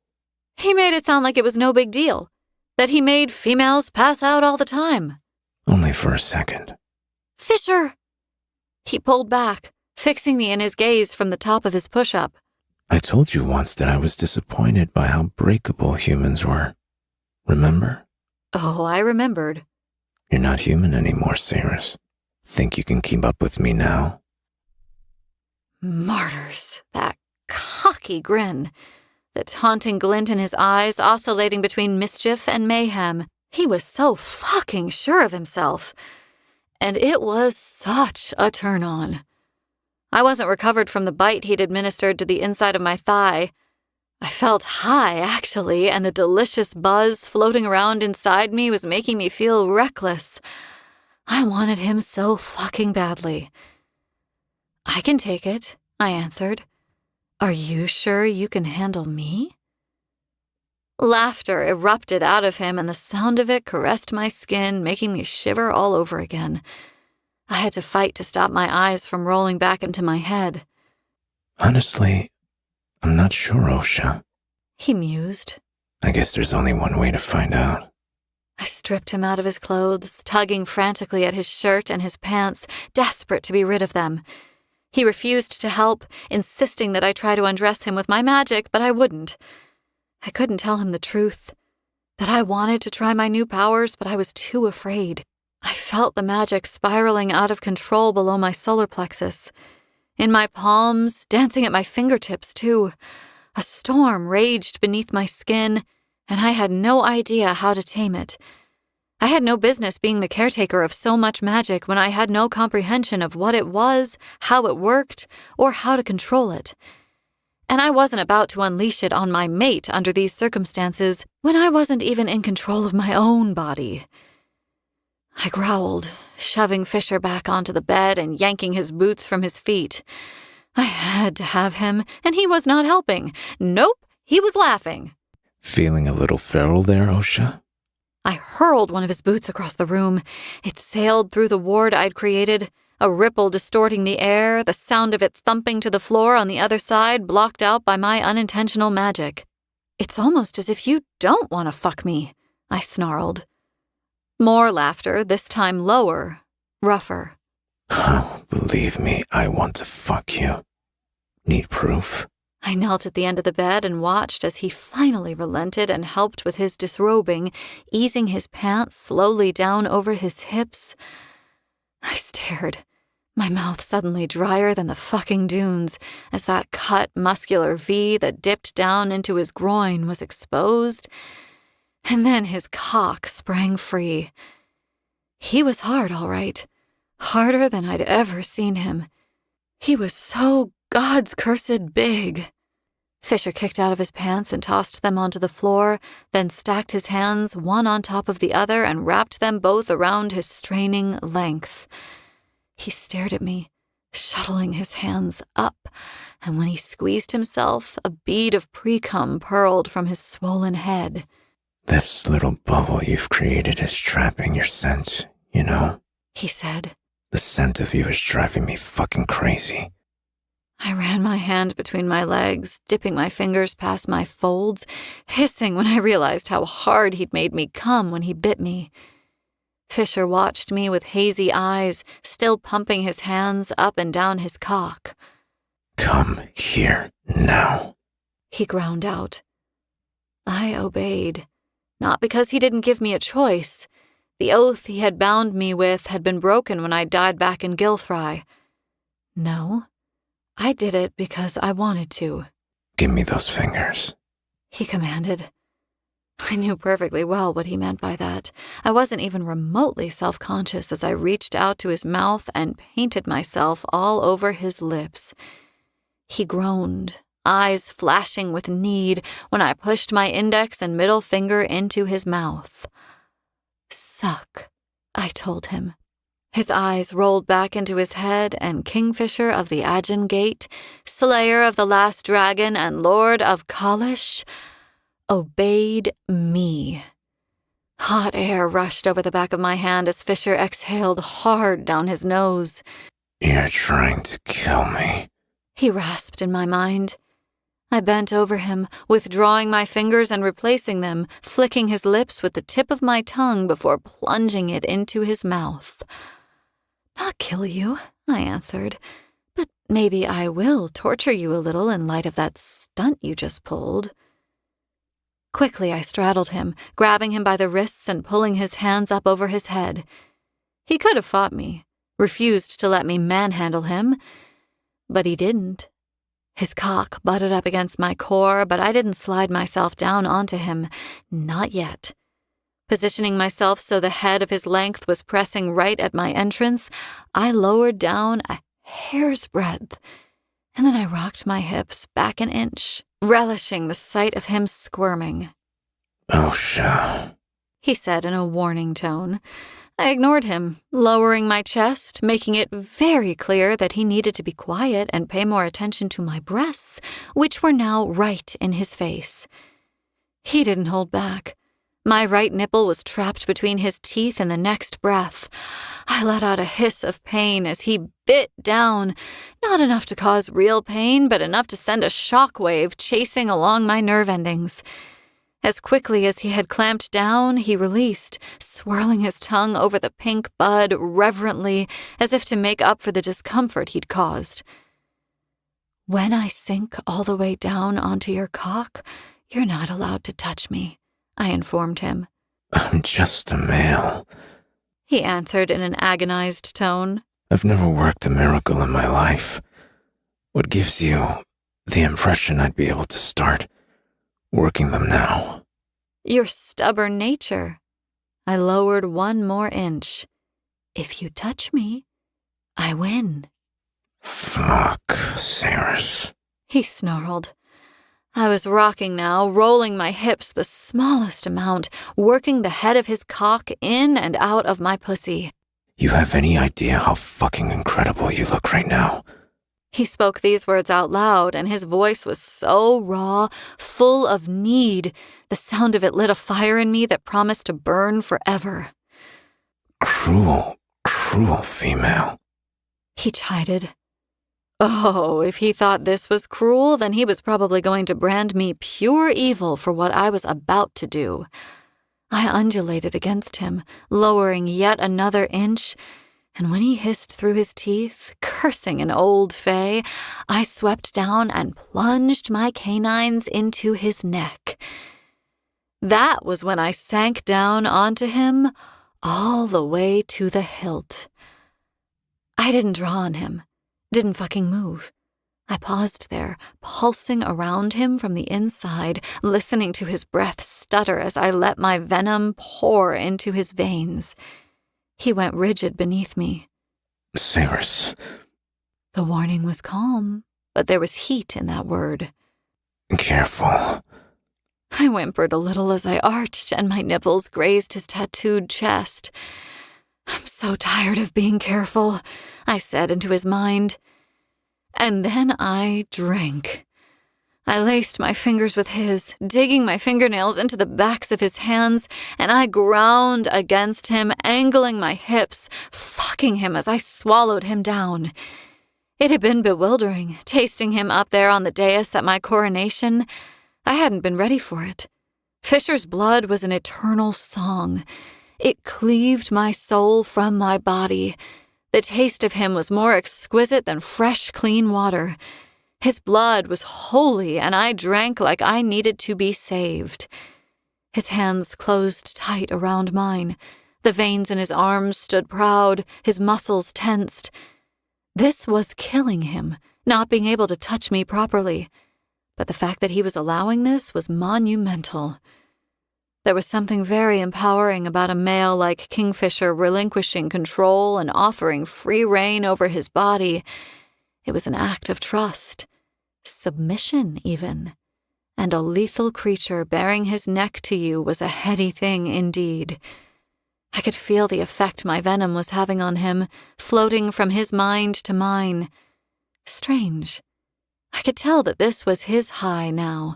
He made it sound like it was no big deal, that he made females pass out all the time. Only for a second. Fisher! He pulled back, fixing me in his gaze from the top of his push-up. I told you once that I was disappointed by how breakable humans were. Remember? Oh, I remembered. You're not human anymore, Cyrus. Think you can keep up with me now? Martyrs, that cocky grin, the taunting glint in his eyes oscillating between mischief and mayhem. He was so fucking sure of himself. And it was such a turn-on. I wasn't recovered from the bite he'd administered to the inside of my thigh. I felt high, actually, and the delicious buzz floating around inside me was making me feel reckless. I wanted him so fucking badly. I can take it, I answered. Are you sure you can handle me? Laughter erupted out of him, and the sound of it caressed my skin, making me shiver all over again. I had to fight to stop my eyes from rolling back into my head. Honestly, I'm not sure, Osha. He mused. I guess there's only one way to find out. I stripped him out of his clothes, tugging frantically at his shirt and his pants, desperate to be rid of them. He refused to help, insisting that I try to undress him with my magic, but I wouldn't. I couldn't tell him the truth, that I wanted to try my new powers, but I was too afraid. I felt the magic spiraling out of control below my solar plexus. In my palms, dancing at my fingertips, too. A storm raged beneath my skin, and I had no idea how to tame it. I had no business being the caretaker of so much magic when I had no comprehension of what it was, how it worked, or how to control it. And I wasn't about to unleash it on my mate under these circumstances when I wasn't even in control of my own body. I growled, shoving Fisher back onto the bed and yanking his boots from his feet. I had to have him, and he was not helping. Nope, he was laughing. Feeling a little feral there, Osha? I hurled one of his boots across the room. It sailed through the ward I'd created, a ripple distorting the air, the sound of it thumping to the floor on the other side blocked out by my unintentional magic. "It's almost as if you don't want to fuck me," I snarled. More laughter, this time lower, rougher. Oh, believe me, I want to fuck you. Need proof? I knelt at the end of the bed and watched as he finally relented and helped with his disrobing, easing his pants slowly down over his hips. I stared, my mouth suddenly drier than the fucking dunes, as that cut, muscular V that dipped down into his groin was exposed, and then his cock sprang free. He was hard, all right. Harder than I'd ever seen him. He was so God's cursed big. Fisher kicked out of his pants and tossed them onto the floor, then stacked his hands one on top of the other and wrapped them both around his straining length. He stared at me, shuttling his hands up, and when he squeezed himself, a bead of pre-cum purled from his swollen head. This little bubble you've created is trapping your scent, you know? He said. The scent of you is driving me fucking crazy. I ran my hand between my legs, dipping my fingers past my folds, hissing when I realized how hard he'd made me come when he bit me. Fisher watched me with hazy eyes, still pumping his hands up and down his cock. Come here now, he ground out. I obeyed, not because he didn't give me a choice. The oath he had bound me with had been broken when I died back in Gilthry. No, I did it because I wanted to. Give me those fingers, he commanded. I knew perfectly well what he meant by that. I wasn't even remotely self-conscious as I reached out to his mouth and painted myself all over his lips. He groaned, eyes flashing with need, when I pushed my index and middle finger into his mouth. Suck, I told him. His eyes rolled back into his head, and Kingfisher of the Agen Gate, slayer of the last dragon and lord of Kalish, obeyed me. Hot air rushed over the back of my hand as Fisher exhaled hard down his nose. You're trying to kill me, he rasped in my mind. I bent over him, withdrawing my fingers and replacing them, flicking his lips with the tip of my tongue before plunging it into his mouth. Not kill you, I answered, but maybe I will torture you a little in light of that stunt you just pulled. Quickly I straddled him, grabbing him by the wrists and pulling his hands up over his head. He could have fought me, refused to let me manhandle him, but he didn't. His cock butted up against my core, but I didn't slide myself down onto him, not yet. Positioning myself so the head of his length was pressing right at my entrance, I lowered down a hair's breadth, and then I rocked my hips back an inch, relishing the sight of him squirming. Osha, he said in a warning tone. I ignored him, lowering my chest, making it very clear that he needed to be quiet and pay more attention to my breasts, which were now right in his face. He didn't hold back. My right nipple was trapped between his teeth in the next breath. I let out a hiss of pain as he bit down, not enough to cause real pain, but enough to send a shockwave chasing along my nerve endings. As quickly as he had clamped down, he released, swirling his tongue over the pink bud reverently, as if to make up for the discomfort he'd caused. When I sink all the way down onto your cock, you're not allowed to touch me, I informed him. I'm just a male, he answered in an agonized tone. I've never worked a miracle in my life. What gives you the impression I'd be able to start working them now? Your stubborn nature. I lowered one more inch. If you touch me, I win. Fuck, Cyrus, he snarled. I was rocking now, rolling my hips the smallest amount, working the head of his cock in and out of my pussy. You have any idea how fucking incredible you look right now? He spoke these words out loud, and his voice was so raw, full of need. The sound of it lit a fire in me that promised to burn forever. Cruel, cruel female. He chided. Oh, if he thought this was cruel, then he was probably going to brand me pure evil for what I was about to do. I undulated against him, lowering yet another inch, and when he hissed through his teeth, cursing an old fae, I swept down and plunged my canines into his neck. That was when I sank down onto him, all the way to the hilt. I didn't draw on him, didn't fucking move. I paused there, pulsing around him from the inside, listening to his breath stutter as I let my venom pour into his veins. He went rigid beneath me. Cyrus. The warning was calm, but there was heat in that word. Careful. I whimpered a little as I arched, and my nipples grazed his tattooed chest. I'm so tired of being careful, I said into his mind. And then I drank. I laced my fingers with his, digging my fingernails into the backs of his hands, and I ground against him, angling my hips, fucking him as I swallowed him down. It had been bewildering, tasting him up there on the dais at my coronation. I hadn't been ready for it. Fisher's blood was an eternal song. It cleaved my soul from my body. The taste of him was more exquisite than fresh, clean water. His blood was holy, and I drank like I needed to be saved. His hands closed tight around mine. The veins in his arms stood proud, his muscles tensed. This was killing him, not being able to touch me properly. But the fact that he was allowing this was monumental. There was something very empowering about a male like Kingfisher relinquishing control and offering free rein over his body. It was an act of trust, submission even, and a lethal creature bearing his neck to you was a heady thing indeed. I could feel the effect my venom was having on him, floating from his mind to mine. Strange. I could tell that this was his high now,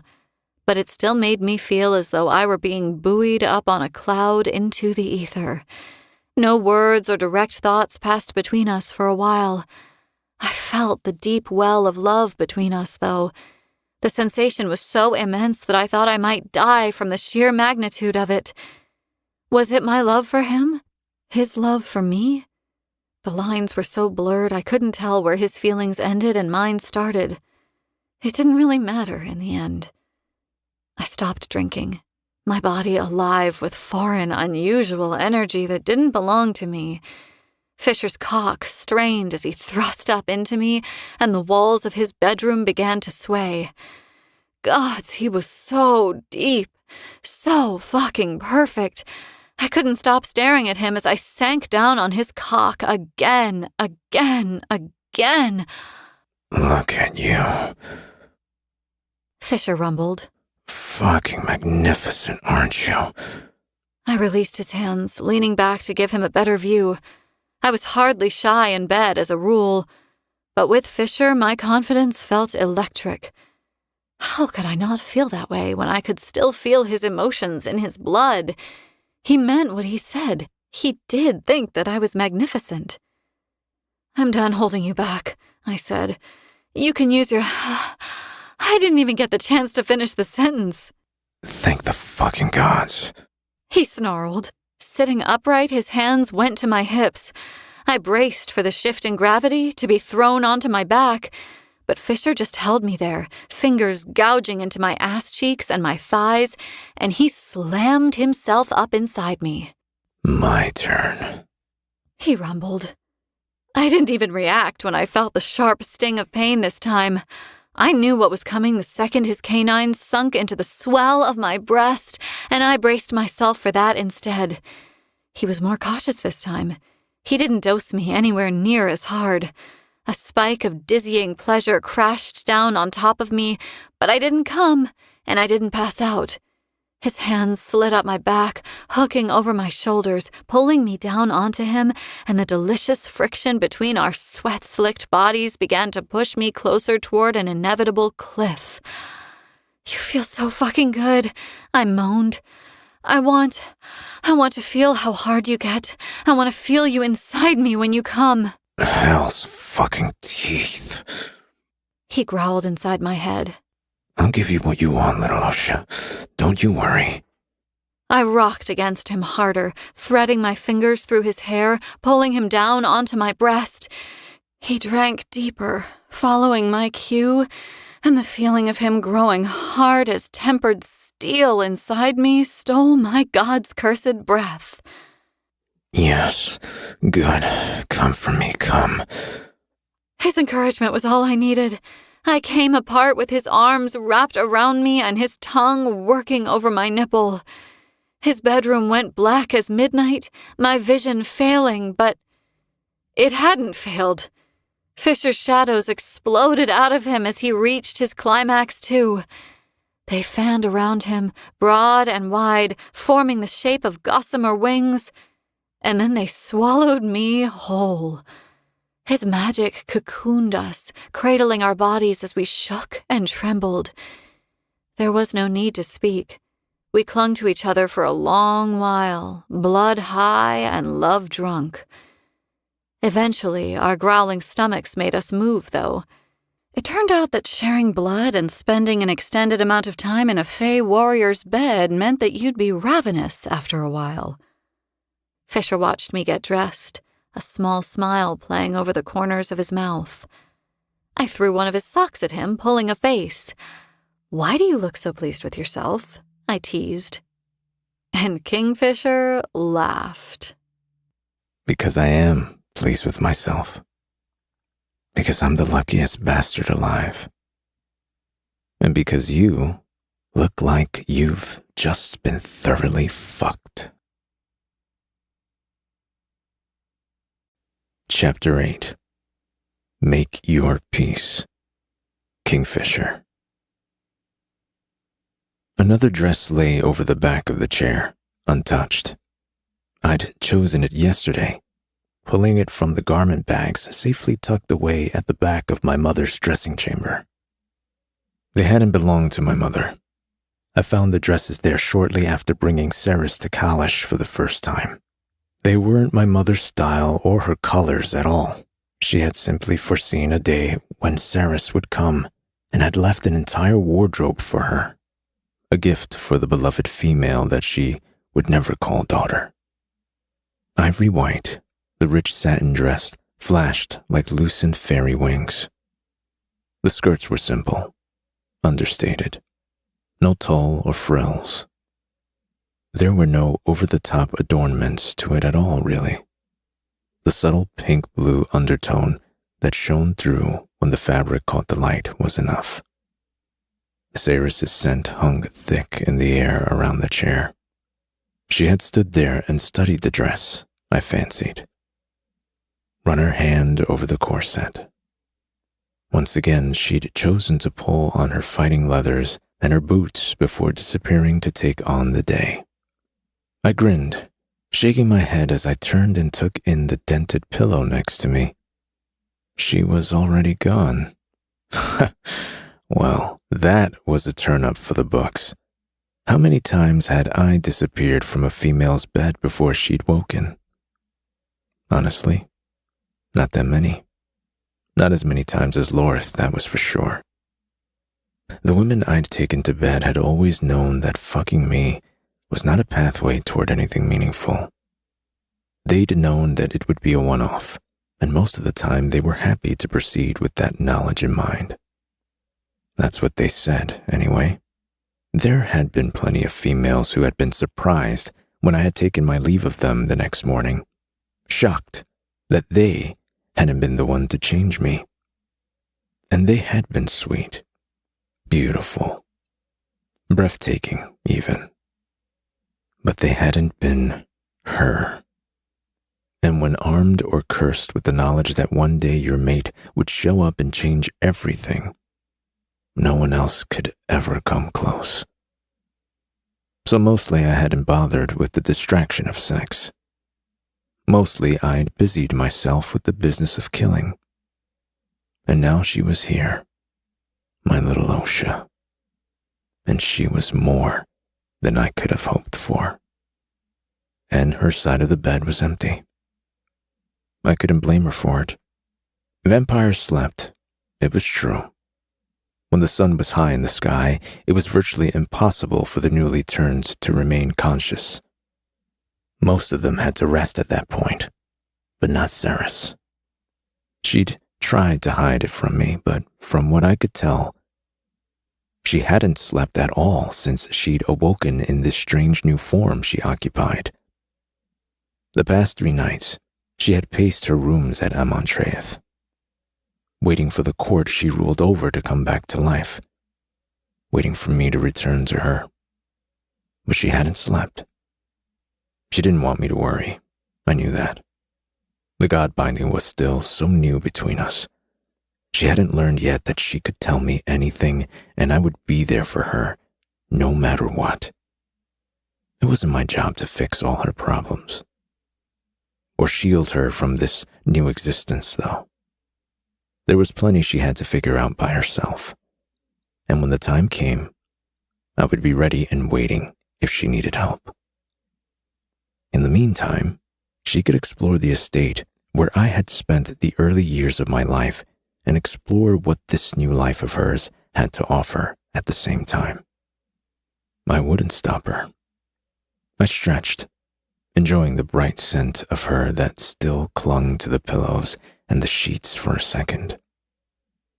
but it still made me feel as though I were being buoyed up on a cloud into the ether. No words or direct thoughts passed between us for a while. I felt the deep well of love between us, though. The sensation was so immense that I thought I might die from the sheer magnitude of it. Was it my love for him? His love for me? The lines were so blurred I couldn't tell where his feelings ended and mine started. It didn't really matter in the end. I stopped drinking, my body alive with foreign, unusual energy that didn't belong to me. Fisher's cock strained as he thrust up into me, and the walls of his bedroom began to sway. Gods, he was so deep, so fucking perfect. I couldn't stop staring at him as I sank down on his cock again. Look at you. Fisher rumbled. Fucking magnificent, aren't you? I released his hands, leaning back to give him a better view. I was hardly shy in bed as a rule, but with Fisher, my confidence felt electric. How could I not feel that way when I could still feel his emotions in his blood? He meant what he said. He did think that I was magnificent. I'm done holding you back, I said. You can use your... I didn't even get the chance to finish the sentence. Thank the fucking gods. He snarled. Sitting upright, his hands went to my hips. I braced for the shift in gravity to be thrown onto my back, but Fisher just held me there, fingers gouging into my ass cheeks and my thighs, and he slammed himself up inside me. My turn. He rumbled. I didn't even react when I felt the sharp sting of pain this time. I knew what was coming the second his canines sunk into the swell of my breast, and I braced myself for that instead. He was more cautious this time. He didn't dose me anywhere near as hard. A spike of dizzying pleasure crashed down on top of me, but I didn't come, and I didn't pass out. His hands slid up my back, hooking over my shoulders, pulling me down onto him, and the delicious friction between our sweat-slicked bodies began to push me closer toward an inevitable cliff. "You feel so fucking good," I moaned. I want to feel how hard you get. I want to feel you inside me when you come." Hell's fucking teeth. He growled inside my head. I'll give you what you want, little Osha. Don't you worry. I rocked against him harder, threading my fingers through his hair, pulling him down onto my breast. He drank deeper, following my cue, and the feeling of him growing hard as tempered steel inside me stole my God's cursed breath. Yes, good. Come for me, come. His encouragement was all I needed. I came apart with his arms wrapped around me and his tongue working over my nipple. His bedroom went black as midnight, my vision failing, but it hadn't failed. Fisher's shadows exploded out of him as he reached his climax too. They fanned around him, broad and wide, forming the shape of gossamer wings, and then they swallowed me whole. His magic cocooned us, cradling our bodies as we shook and trembled. There was no need to speak. We clung to each other for a long while, blood high and love drunk. Eventually, our growling stomachs made us move, though. It turned out that sharing blood and spending an extended amount of time in a Fey warrior's bed meant that you'd be ravenous after a while. Fisher watched me get dressed, a small smile playing over the corners of his mouth. I threw one of his socks at him, pulling a face. "Why do you look so pleased with yourself?" I teased. And Kingfisher laughed. Because I am pleased with myself. Because I'm the luckiest bastard alive. And because you look like you've just been thoroughly fucked. Chapter 8. Make Your Peace. Kingfisher. Another dress lay over the back of the chair, untouched. I'd chosen it yesterday, pulling it from the garment bags safely tucked away at the back of my mother's dressing chamber. They hadn't belonged to my mother. I found the dresses there shortly after bringing Ceres to Kalish for the first time. They weren't my mother's style or her colors at all. She had simply foreseen a day when Ceres would come and had left an entire wardrobe for her. A gift for the beloved female that she would never call daughter. Ivory white, the rich satin dress flashed like loosened fairy wings. The skirts were simple, understated. No tulle or frills. There were no over-the-top adornments to it at all, really. The subtle pink-blue undertone that shone through when the fabric caught the light was enough. Ceres' scent hung thick in the air around the chair. She had stood there and studied the dress, I fancied. Run her hand over the corset. Once again, she'd chosen to pull on her fighting leathers and her boots before disappearing to take on the day. I grinned, shaking my head as I turned and took in the dented pillow next to me. She was already gone. Well, that was a turn-up for the books. How many times had I disappeared from a female's bed before she'd woken? Honestly, not that many. Not as many times as Lorth, that was for sure. The women I'd taken to bed had always known that fucking me was not a pathway toward anything meaningful. They'd known that it would be a one-off, and most of the time they were happy to proceed with that knowledge in mind. That's what they said, anyway. There had been plenty of females who had been surprised when I had taken my leave of them the next morning, shocked that they hadn't been the one to change me. And they had been sweet, beautiful, breathtaking even. But they hadn't been her. And when armed or cursed with the knowledge that one day your mate would show up and change everything, no one else could ever come close. So mostly I hadn't bothered with the distraction of sex. Mostly I'd busied myself with the business of killing. And now she was here, my little Osha. And she was more than I could have hoped for. And her side of the bed was empty. I couldn't blame her for it. Vampires slept, it was true. When the sun was high in the sky, it was virtually impossible for the newly turned to remain conscious. Most of them had to rest at that point, but not Ceres. She'd tried to hide it from me, but from what I could tell, she hadn't slept at all since she'd awoken in this strange new form she occupied. The past 3 nights, she had paced her rooms at Amontreath, waiting for the court she ruled over to come back to life, waiting for me to return to her. But she hadn't slept. She didn't want me to worry. I knew that. The god binding was still so new between us. She hadn't learned yet that she could tell me anything and I would be there for her, no matter what. It wasn't my job to fix all her problems, or shield her from this new existence, though. There was plenty she had to figure out by herself, and when the time came, I would be ready and waiting if she needed help. In the meantime, she could explore the estate where I had spent the early years of my life and explore what this new life of hers had to offer at the same time. I wouldn't stop her. I stretched, enjoying the bright scent of her that still clung to the pillows and the sheets for a second.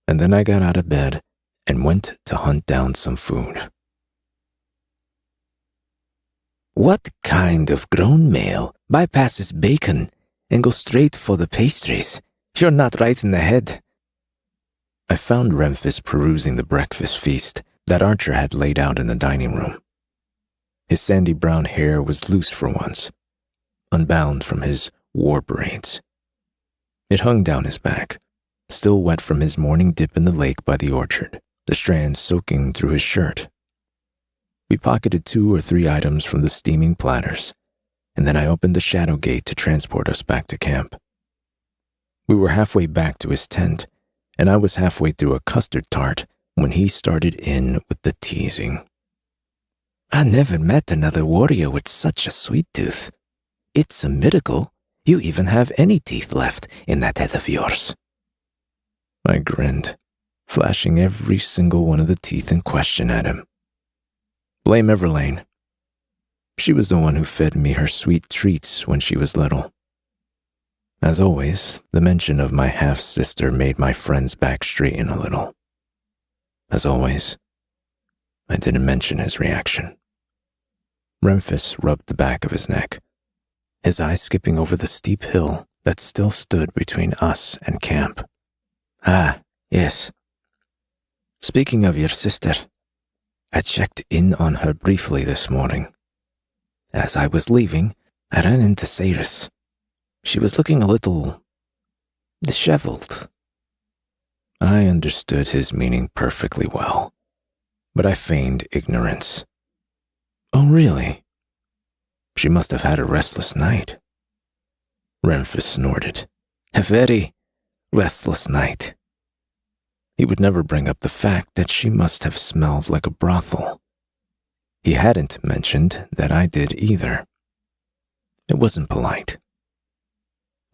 And then I got out of bed and went to hunt down some food. What kind of grown male bypasses bacon and goes straight for the pastries? You're not right in the head. I found Remphis perusing the breakfast feast that Archer had laid out in the dining room. His sandy brown hair was loose for once, unbound from his war braids. It hung down his back, still wet from his morning dip in the lake by the orchard, the strands soaking through his shirt. We pocketed 2 or 3 items from the steaming platters, and then I opened the shadow gate to transport us back to camp. We were halfway back to his tent, and I was halfway through a custard tart when he started in with the teasing. I never met another warrior with such a sweet tooth. It's a miracle you even have any teeth left in that head of yours. I grinned, flashing every single one of the teeth in question at him. Blame Everlane. She was the one who fed me her sweet treats when she was little. As always, the mention of my half-sister made my friend's back straighten a little. As always, I didn't mention his reaction. Remphis rubbed the back of his neck, his eyes skipping over the steep hill that still stood between us and camp. Ah, yes. Speaking of your sister, I checked in on her briefly this morning. As I was leaving, I ran into Ceres. She was looking a little disheveled. I understood his meaning perfectly well, but I feigned ignorance. Oh, really? She must have had a restless night. Remphis snorted. A very restless night. He would never bring up the fact that she must have smelled like a brothel. He hadn't mentioned that I did either. It wasn't polite.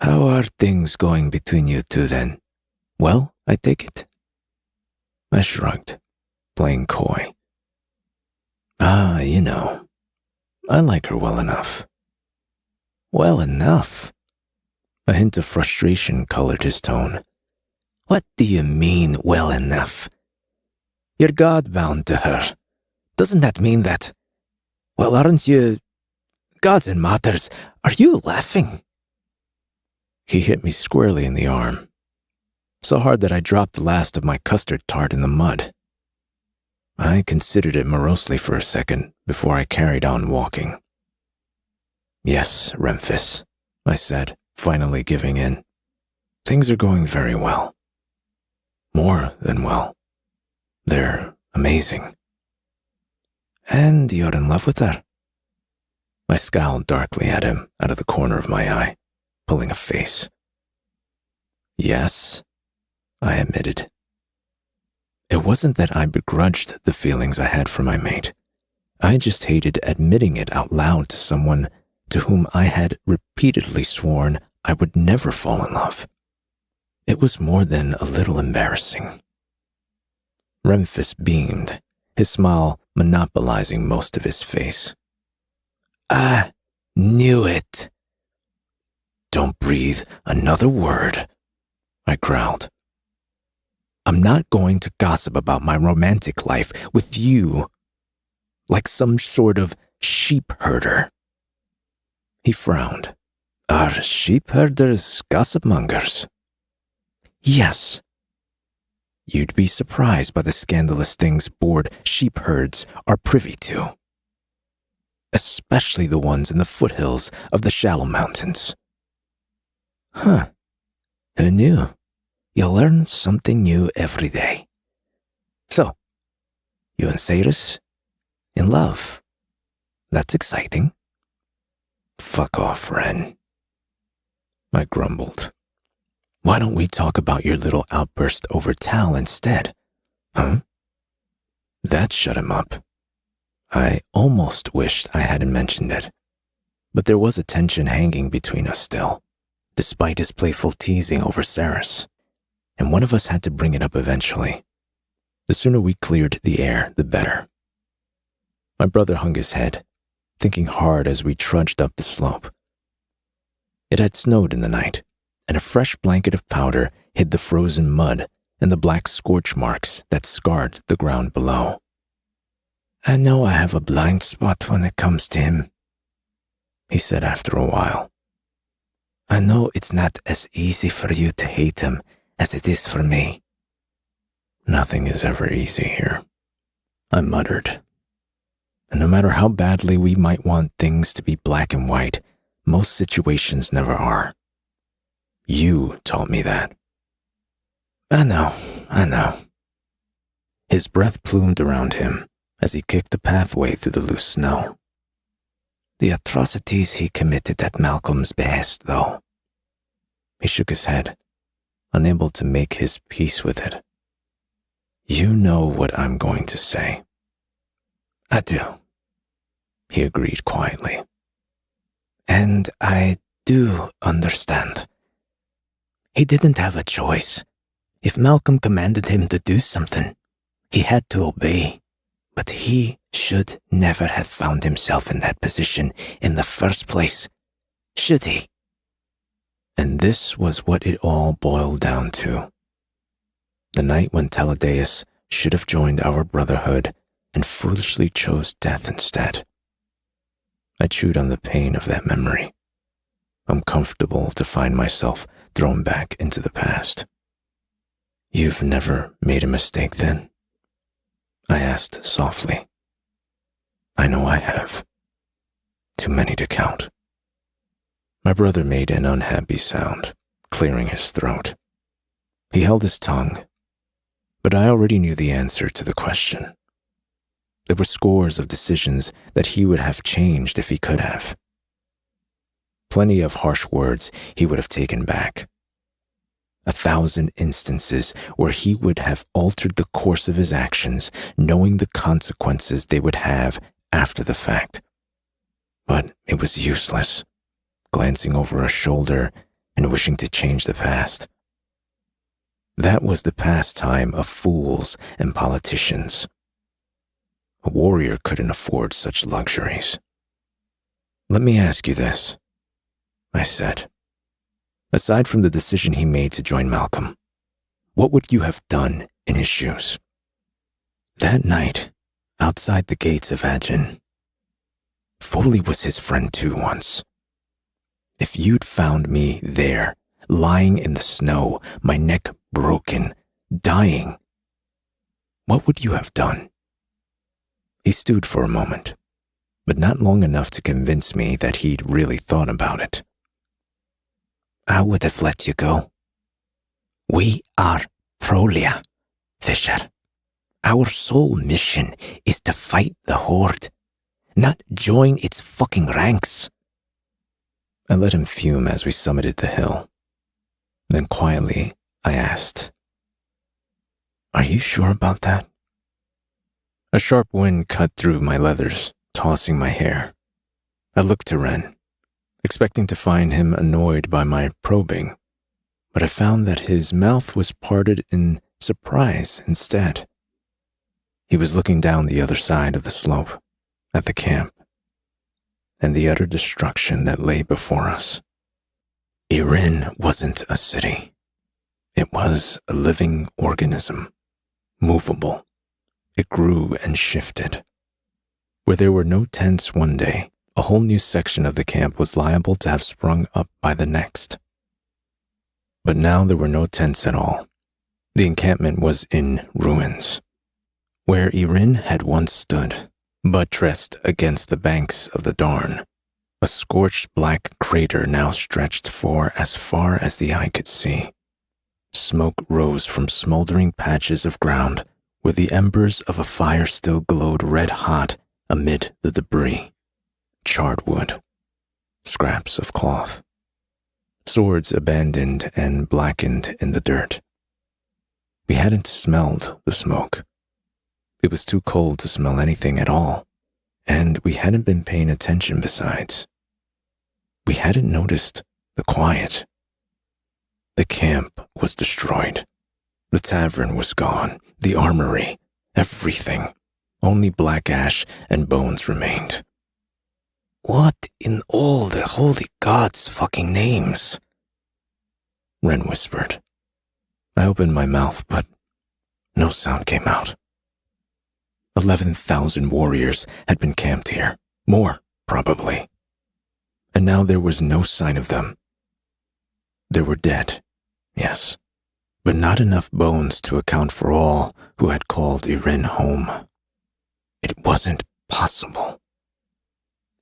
How are things going between you two then? Well, I take it. I shrugged, playing coy. You know, I like her well enough. Well enough? A hint of frustration colored his tone. What do you mean, well enough? You're God-bound to her. Doesn't that mean that... Well, aren't you... Gods and matters, are you laughing? He hit me squarely in the arm, so hard that I dropped the last of my custard tart in the mud. I considered it morosely for a second before I carried on walking. Yes, Remphis, I said, finally giving in. Things are going very well. More than well. They're amazing. And you're in love with her? I scowled darkly at him out of the corner of my eye, pulling a face. Yes, I admitted. It wasn't that I begrudged the feelings I had for my mate. I just hated admitting it out loud to someone to whom I had repeatedly sworn I would never fall in love. It was more than a little embarrassing. Remphis beamed, his smile monopolizing most of his face. I knew it. Don't breathe another word, I growled. I'm not going to gossip about my romantic life with you, like some sort of sheep herder. He frowned. Are sheep herders gossip mongers? Yes. You'd be surprised by the scandalous things bored sheep herds are privy to, especially the ones in the foothills of the shallow mountains. Huh. Who knew? You learn something new every day. So, you and Cyrus? In love? That's exciting. Fuck off, Ren. I grumbled. Why don't we talk about your little outburst over Tal instead? Huh? That shut him up. I almost wished I hadn't mentioned it, but there was a tension hanging between us still, despite his playful teasing over Saris, and one of us had to bring it up eventually. The sooner we cleared the air, the better. My brother hung his head, thinking hard as we trudged up the slope. It had snowed in the night, and a fresh blanket of powder hid the frozen mud and the black scorch marks that scarred the ground below. I know I have a blind spot when it comes to him, he said after a while. I know it's not as easy for you to hate him as it is for me. Nothing is ever easy here, I muttered. And no matter how badly we might want things to be black and white, most situations never are. You taught me that. I know. His breath plumed around him as he kicked a pathway through the loose snow. The atrocities he committed at Malcolm's behest, though. He shook his head, unable to make his peace with it. You know what I'm going to say. I do, he agreed quietly. And I do understand. He didn't have a choice. If Malcolm commanded him to do something, he had to obey. But he should never have found himself in that position in the first place, should he? And this was what it all boiled down to. The night when Teledeus should have joined our brotherhood and foolishly chose death instead. I chewed on the pain of that memory, uncomfortable to find myself thrown back into the past. You've never made a mistake then? I asked softly. I know I have. Too many to count. My brother made an unhappy sound, clearing his throat. He held his tongue, but I already knew the answer to the question. There were scores of decisions that he would have changed if he could have. Plenty of harsh words he would have taken back. 1,000 instances where he would have altered the course of his actions, knowing the consequences they would have after the fact. But it was useless, glancing over a shoulder and wishing to change the past. That was the pastime of fools and politicians. A warrior couldn't afford such luxuries. Let me ask you this, I said. Aside from the decision he made to join Malcolm, what would you have done in his shoes? That night, outside the gates of Agen, Foley was his friend too once. If you'd found me there, lying in the snow, my neck broken, dying, what would you have done? He stewed for a moment, but not long enough to convince me that he'd really thought about it. I would have let you go. We are Prolia, Fisher. Our sole mission is to fight the Horde, not join its fucking ranks. I let him fume as we summited the hill. Then quietly, I asked, "Are you sure about that?" A sharp wind cut through my leathers, tossing my hair. I looked to Ren, expecting to find him annoyed by my probing, but I found that his mouth was parted in surprise instead. He was looking down the other side of the slope, at the camp, and the utter destruction that lay before us. Irin wasn't a city. It was a living organism, movable. It grew and shifted. Where there were no tents one day, a whole new section of the camp was liable to have sprung up by the next. But now there were no tents at all. The encampment was in ruins. Where Irin had once stood, buttressed against the banks of the Darn, a scorched black crater now stretched for as far as the eye could see. Smoke rose from smoldering patches of ground where the embers of a fire still glowed red-hot amid the debris. Charred wood, scraps of cloth, swords abandoned and blackened in the dirt. We hadn't smelled the smoke. It was too cold to smell anything at all, and we hadn't been paying attention besides. We hadn't noticed the quiet. The camp was destroyed. The tavern was gone, the armory, everything. Only black ash and bones remained. What in all the holy gods' fucking names? Ren whispered. I opened my mouth, but no sound came out. 11,000 warriors had been camped here. More, probably. And now there was no sign of them. They were dead, yes, but not enough bones to account for all who had called Irin home. It wasn't possible.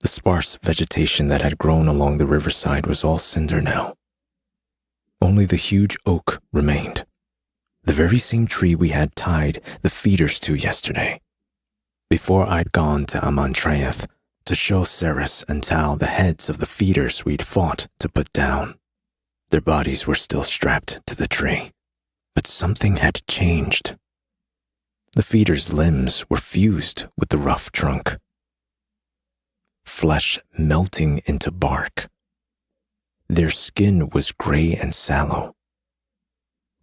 The sparse vegetation that had grown along the riverside was all cinder now. Only the huge oak remained, the very same tree we had tied the feeders to yesterday, before I'd gone to Amantreath to show Ceres and Tal the heads of the feeders we'd fought to put down. Their bodies were still strapped to the tree, but something had changed. The feeders' limbs were fused with the rough trunk, flesh melting into bark. Their skin was gray and sallow,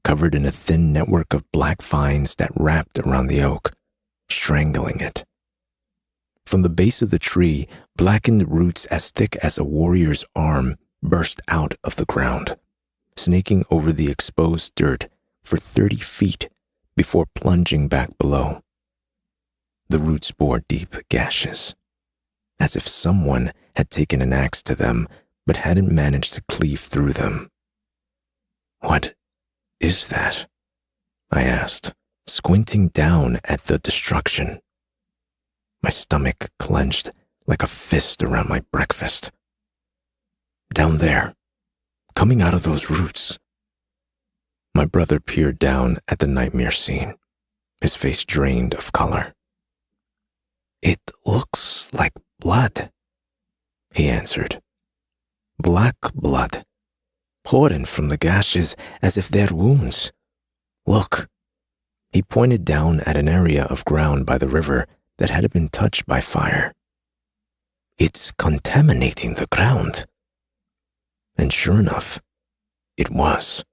covered in a thin network of black vines that wrapped around the oak, strangling it. From the base of the tree, blackened roots as thick as a warrior's arm burst out of the ground, snaking over the exposed dirt for 30 feet before plunging back below. The roots bore deep gashes, as if someone had taken an axe to them but hadn't managed to cleave through them. "What is that?" I asked, squinting down at the destruction. My stomach clenched like a fist around my breakfast. "Down there, coming out of those roots." My brother peered down at the nightmare scene, his face drained of color. "It looks like blood," he answered. "Black blood, pouring from the gashes as if they're wounds. Look." He pointed down at an area of ground by the river that had been touched by fire. "It's contaminating the ground." And sure enough, it was.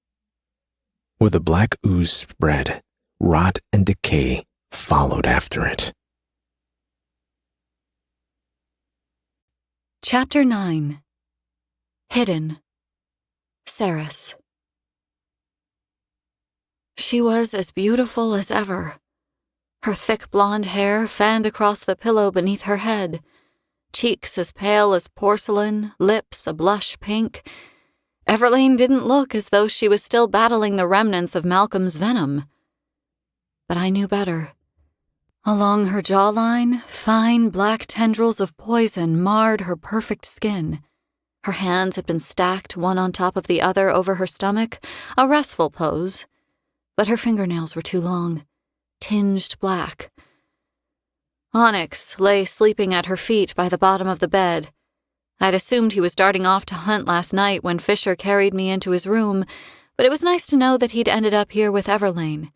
Where the black ooze spread, rot and decay followed after it. Chapter 9. Hidden. Ceres. She was as beautiful as ever. Her thick blonde hair fanned across the pillow beneath her head, cheeks as pale as porcelain, lips a blush pink. Everlane didn't look as though she was still battling the remnants of Malcolm's venom. But I knew better. Along her jawline, fine black tendrils of poison marred her perfect skin. Her hands had been stacked one on top of the other over her stomach, a restful pose. But her fingernails were too long, tinged black. Onyx lay sleeping at her feet by the bottom of the bed. I'd assumed he was darting off to hunt last night when Fisher carried me into his room, but it was nice to know that he'd ended up here with Everlane.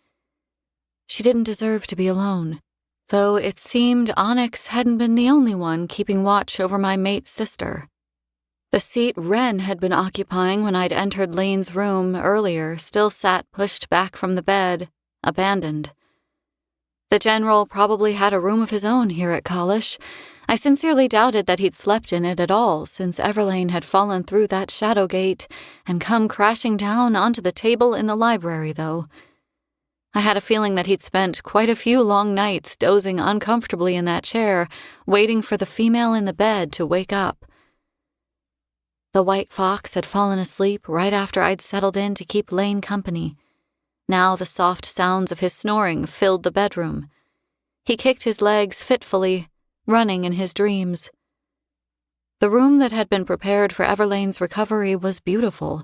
She didn't deserve to be alone, though it seemed Onyx hadn't been the only one keeping watch over my mate's sister. The seat Wren had been occupying when I'd entered Lane's room earlier still sat pushed back from the bed, abandoned. The General probably had a room of his own here at Kalish. I sincerely doubted that he'd slept in it at all since Everlane had fallen through that shadow gate and come crashing down onto the table in the library, though. I had a feeling that he'd spent quite a few long nights dozing uncomfortably in that chair, waiting for the female in the bed to wake up. The white fox had fallen asleep right after I'd settled in to keep Lane company. Now the soft sounds of his snoring filled the bedroom. He kicked his legs fitfully, running in his dreams. The room that had been prepared for Everlane's recovery was beautiful.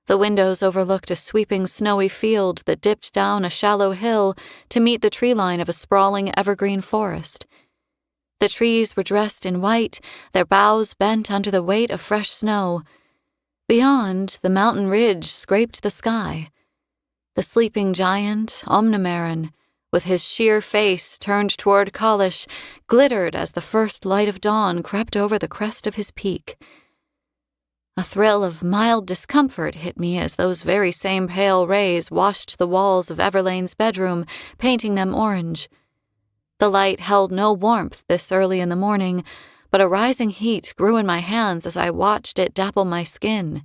The windows overlooked a sweeping snowy field that dipped down a shallow hill to meet the tree line of a sprawling evergreen forest. The trees were dressed in white, their boughs bent under the weight of fresh snow. Beyond, the mountain ridge scraped the sky. The sleeping giant, Omnimaran, with his sheer face turned toward Kalish, glittered as the first light of dawn crept over the crest of his peak. A thrill of mild discomfort hit me as those very same pale rays washed the walls of Everlane's bedroom, painting them orange. The light held no warmth this early in the morning, but a rising heat grew in my hands as I watched it dapple my skin.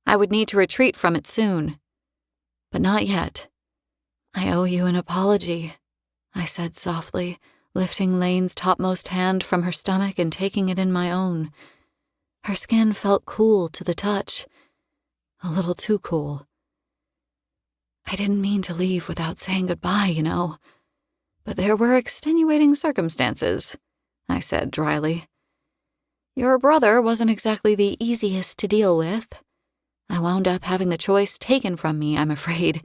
I would need to retreat from it soon. But not yet. I owe you an apology, I said softly, lifting Lane's topmost hand from her stomach and taking it in my own. Her skin felt cool to the touch, a little too cool. I didn't mean to leave without saying goodbye, you know. But there were extenuating circumstances, I said dryly. Your brother wasn't exactly the easiest to deal with. I wound up having the choice taken from me, I'm afraid.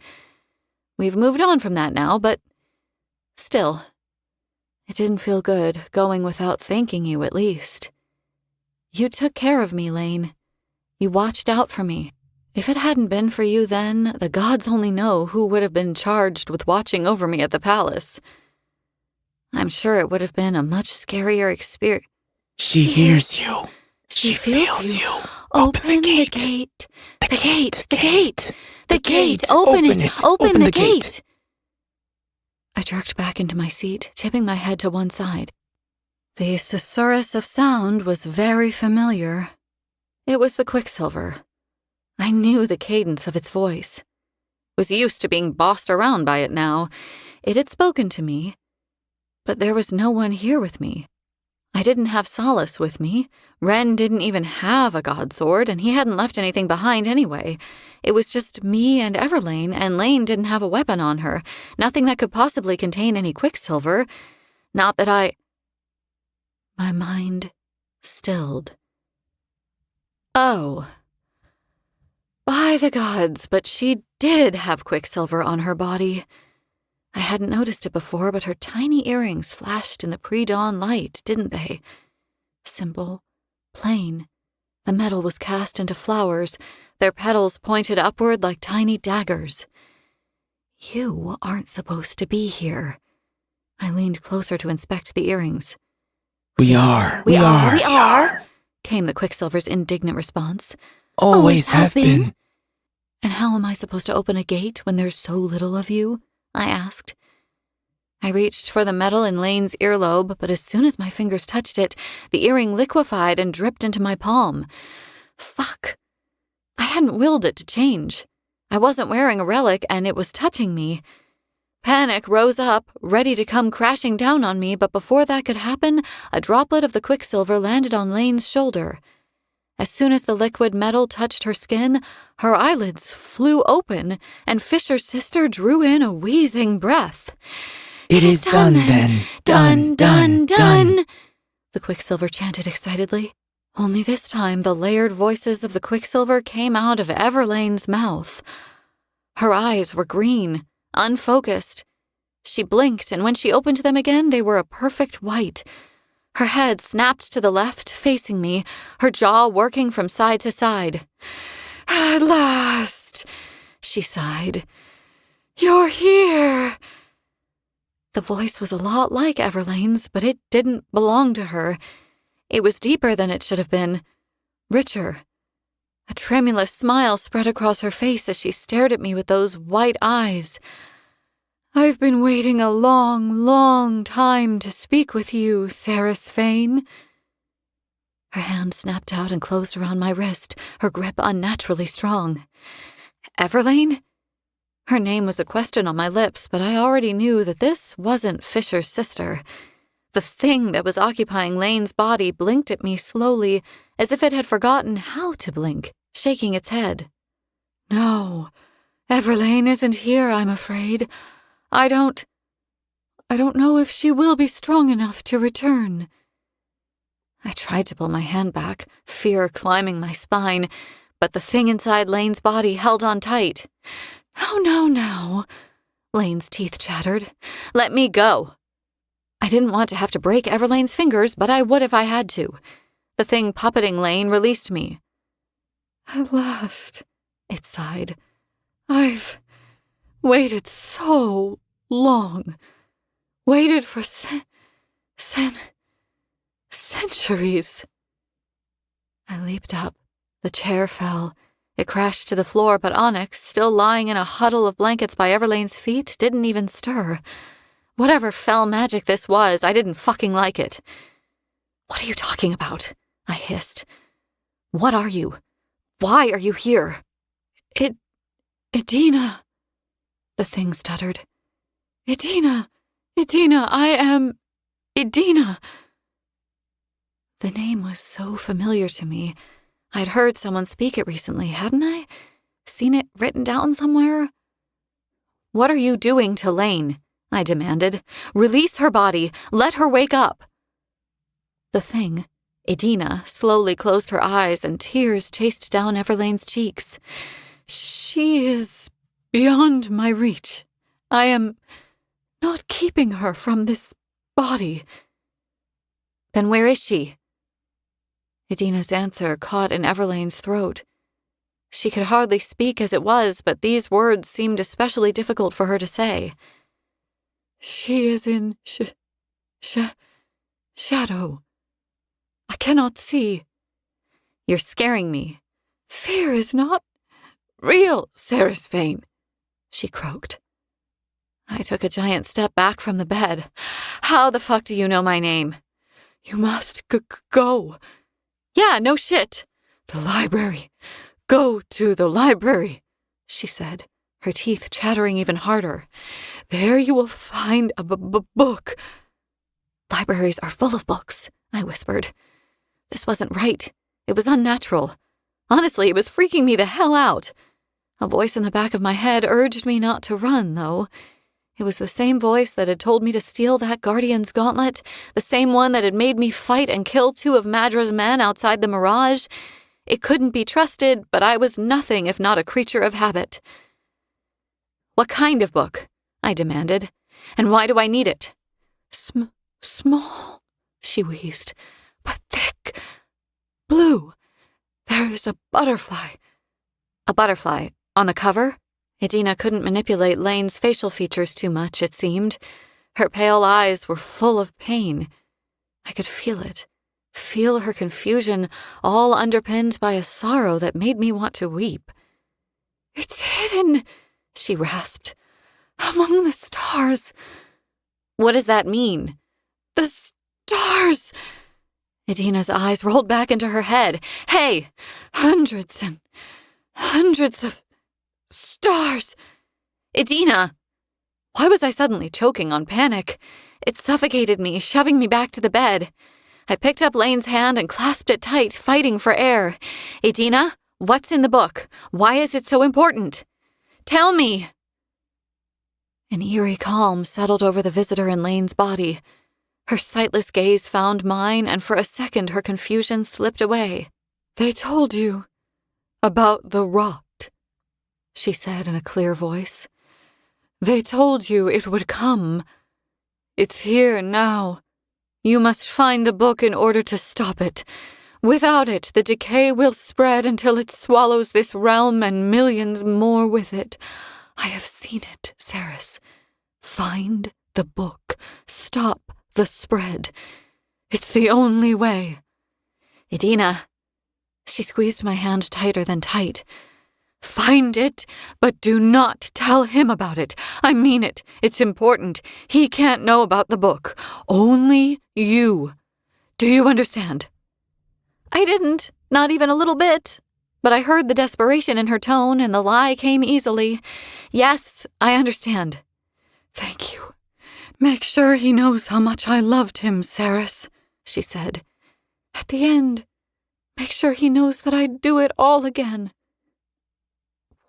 We've moved on from that now, but still, it didn't feel good going without thanking you at least. You took care of me, Lane. You watched out for me. If it hadn't been for you then, the gods only know who would have been charged with watching over me at the palace. I'm sure it would have been a much scarier experience. She hears you. She feels you. Open the gate. The gate. The gate. The gate. Open it. Open the gate. I jerked back into my seat, tipping my head to one side. The susurrus of sound was very familiar. It was the Quicksilver. I knew the cadence of its voice. Was used to being bossed around by it now. It had spoken to me. But there was no one here with me. I didn't have Solace with me. Wren didn't even have a god sword, and he hadn't left anything behind anyway. It was just me and Everlane, and Lane didn't have a weapon on her. Nothing that could possibly contain any Quicksilver. Not that My mind stilled. Oh. By the gods, but she did have Quicksilver on her body. I hadn't noticed it before, but her tiny earrings flashed in the pre-dawn light, didn't they? Simple, plain. The metal was cast into flowers, their petals pointed upward like tiny daggers. You aren't supposed to be here. I leaned closer to inspect the earrings. We are, came the Quicksilver's indignant response. Always have been. And how am I supposed to open a gate when there's so little of you? I asked. I reached for the metal in Lane's earlobe, but as soon as my fingers touched it, the earring liquefied and dripped into my palm. Fuck. I hadn't willed it to change. I wasn't wearing a relic, and it was touching me. Panic rose up, ready to come crashing down on me, but before that could happen, a droplet of the Quicksilver landed on Lane's shoulder. As soon as the liquid metal touched her skin, her eyelids flew open, and Fisher's sister drew in a wheezing breath. It is done, then. Done. The Quicksilver chanted excitedly. Only this time the layered voices of the Quicksilver came out of Everlane's mouth. Her eyes were green, unfocused. She blinked, and when she opened them again, they were a perfect white. Her head snapped to the left, facing me, her jaw working from side to side. "At last," she sighed. "You're here." The voice was a lot like Everlane's, but it didn't belong to her. It was deeper than it should have been, richer. A tremulous smile spread across her face as she stared at me with those white eyes. "I've been waiting a long, long time to speak with you, Saris Fane." Her hand snapped out and closed around my wrist, her grip unnaturally strong. "Everlane?" Her name was a question on my lips, but I already knew that this wasn't Fisher's sister. The thing that was occupying Lane's body blinked at me slowly, as if it had forgotten how to blink, shaking its head. "No, Everlane isn't here, I'm afraid. I don't know if she will be strong enough to return." I tried to pull my hand back, fear climbing my spine, but the thing inside Lane's body held on tight. No, Lane's teeth chattered. "Let me go." I didn't want to have to break Everlane's fingers, but I would if I had to. The thing puppeting Lane released me. "At last," it sighed. "I've waited so long. Waited for centuries." I leaped up. The chair fell. It crashed to the floor, but Onyx, still lying in a huddle of blankets by Everlane's feet, didn't even stir. Whatever fell magic this was, I didn't fucking like it. "What are you talking about?" I hissed. "What are you? Why are you here?" Idina," the thing stuttered. Idina, I am Idina." The name was so familiar to me. I'd heard someone speak it recently, hadn't I? Seen it written down somewhere? "What are you doing to Lane?" I demanded. "Release her body. Let her wake up." The thing, Idina, slowly closed her eyes and tears chased down Everlane's cheeks. "She is beyond my reach. I am not keeping her from this body." "Then where is she?" Idina's answer caught in Everlane's throat. She could hardly speak as it was, but these words seemed especially difficult for her to say. "She is in shadow. I cannot see." "You're scaring me." "Fear is not real, Saris Fane," she croaked. I took a giant step back from the bed. "How the fuck do you know my name?" "You must go." "Yeah, no shit." "The library. Go to the library," she said, her teeth chattering even harder. "There you will find a book." "Libraries are full of books," I whispered. This wasn't right. It was unnatural. Honestly, it was freaking me the hell out. A voice in the back of my head urged me not to run, though. It was the same voice that had told me to steal that Guardian's gauntlet, the same one that had made me fight and kill 2 of Madra's men outside the Mirage. It couldn't be trusted, but I was nothing if not a creature of habit. "What kind of book?" I demanded. "And why do I need it?" Small," she wheezed, "but thick. Blue. There's a butterfly." "A butterfly? On the cover?" Idina couldn't manipulate Lane's facial features too much, it seemed. Her pale eyes were full of pain. I could feel it. Feel her confusion, all underpinned by a sorrow that made me want to weep. "It's hidden," she rasped, "among the stars." "What does that mean?" "The stars!" Idina's eyes rolled back into her head. "Hey! Hundreds and hundreds of stars!" "Idina!" Why was I suddenly choking on panic? It suffocated me, shoving me back to the bed. I picked up Lane's hand and clasped it tight, fighting for air. "Idina, what's in the book? Why is it so important? Tell me!" An eerie calm settled over the visitor in Lane's body. Her sightless gaze found mine, and for a second her confusion slipped away. "They told you about the rot," she said in a clear voice. They told you it would come. It's here now. You must find the book in order to stop it. Without it, the decay will spread until it swallows this realm and millions more with it. I have seen it, Ceres. Find the book. Stop the spread. It's the only way. Idina. She squeezed my hand tighter than tight. Find it, but do not tell him about it. I mean it. It's important. He can't know about the book. Only you. Do you understand? I didn't, not even a little bit. But I heard the desperation in her tone, and the lie came easily. Yes, I understand. Thank you. Make sure he knows how much I loved him, Ceres, she said. At the end, make sure he knows that I'd do it all again.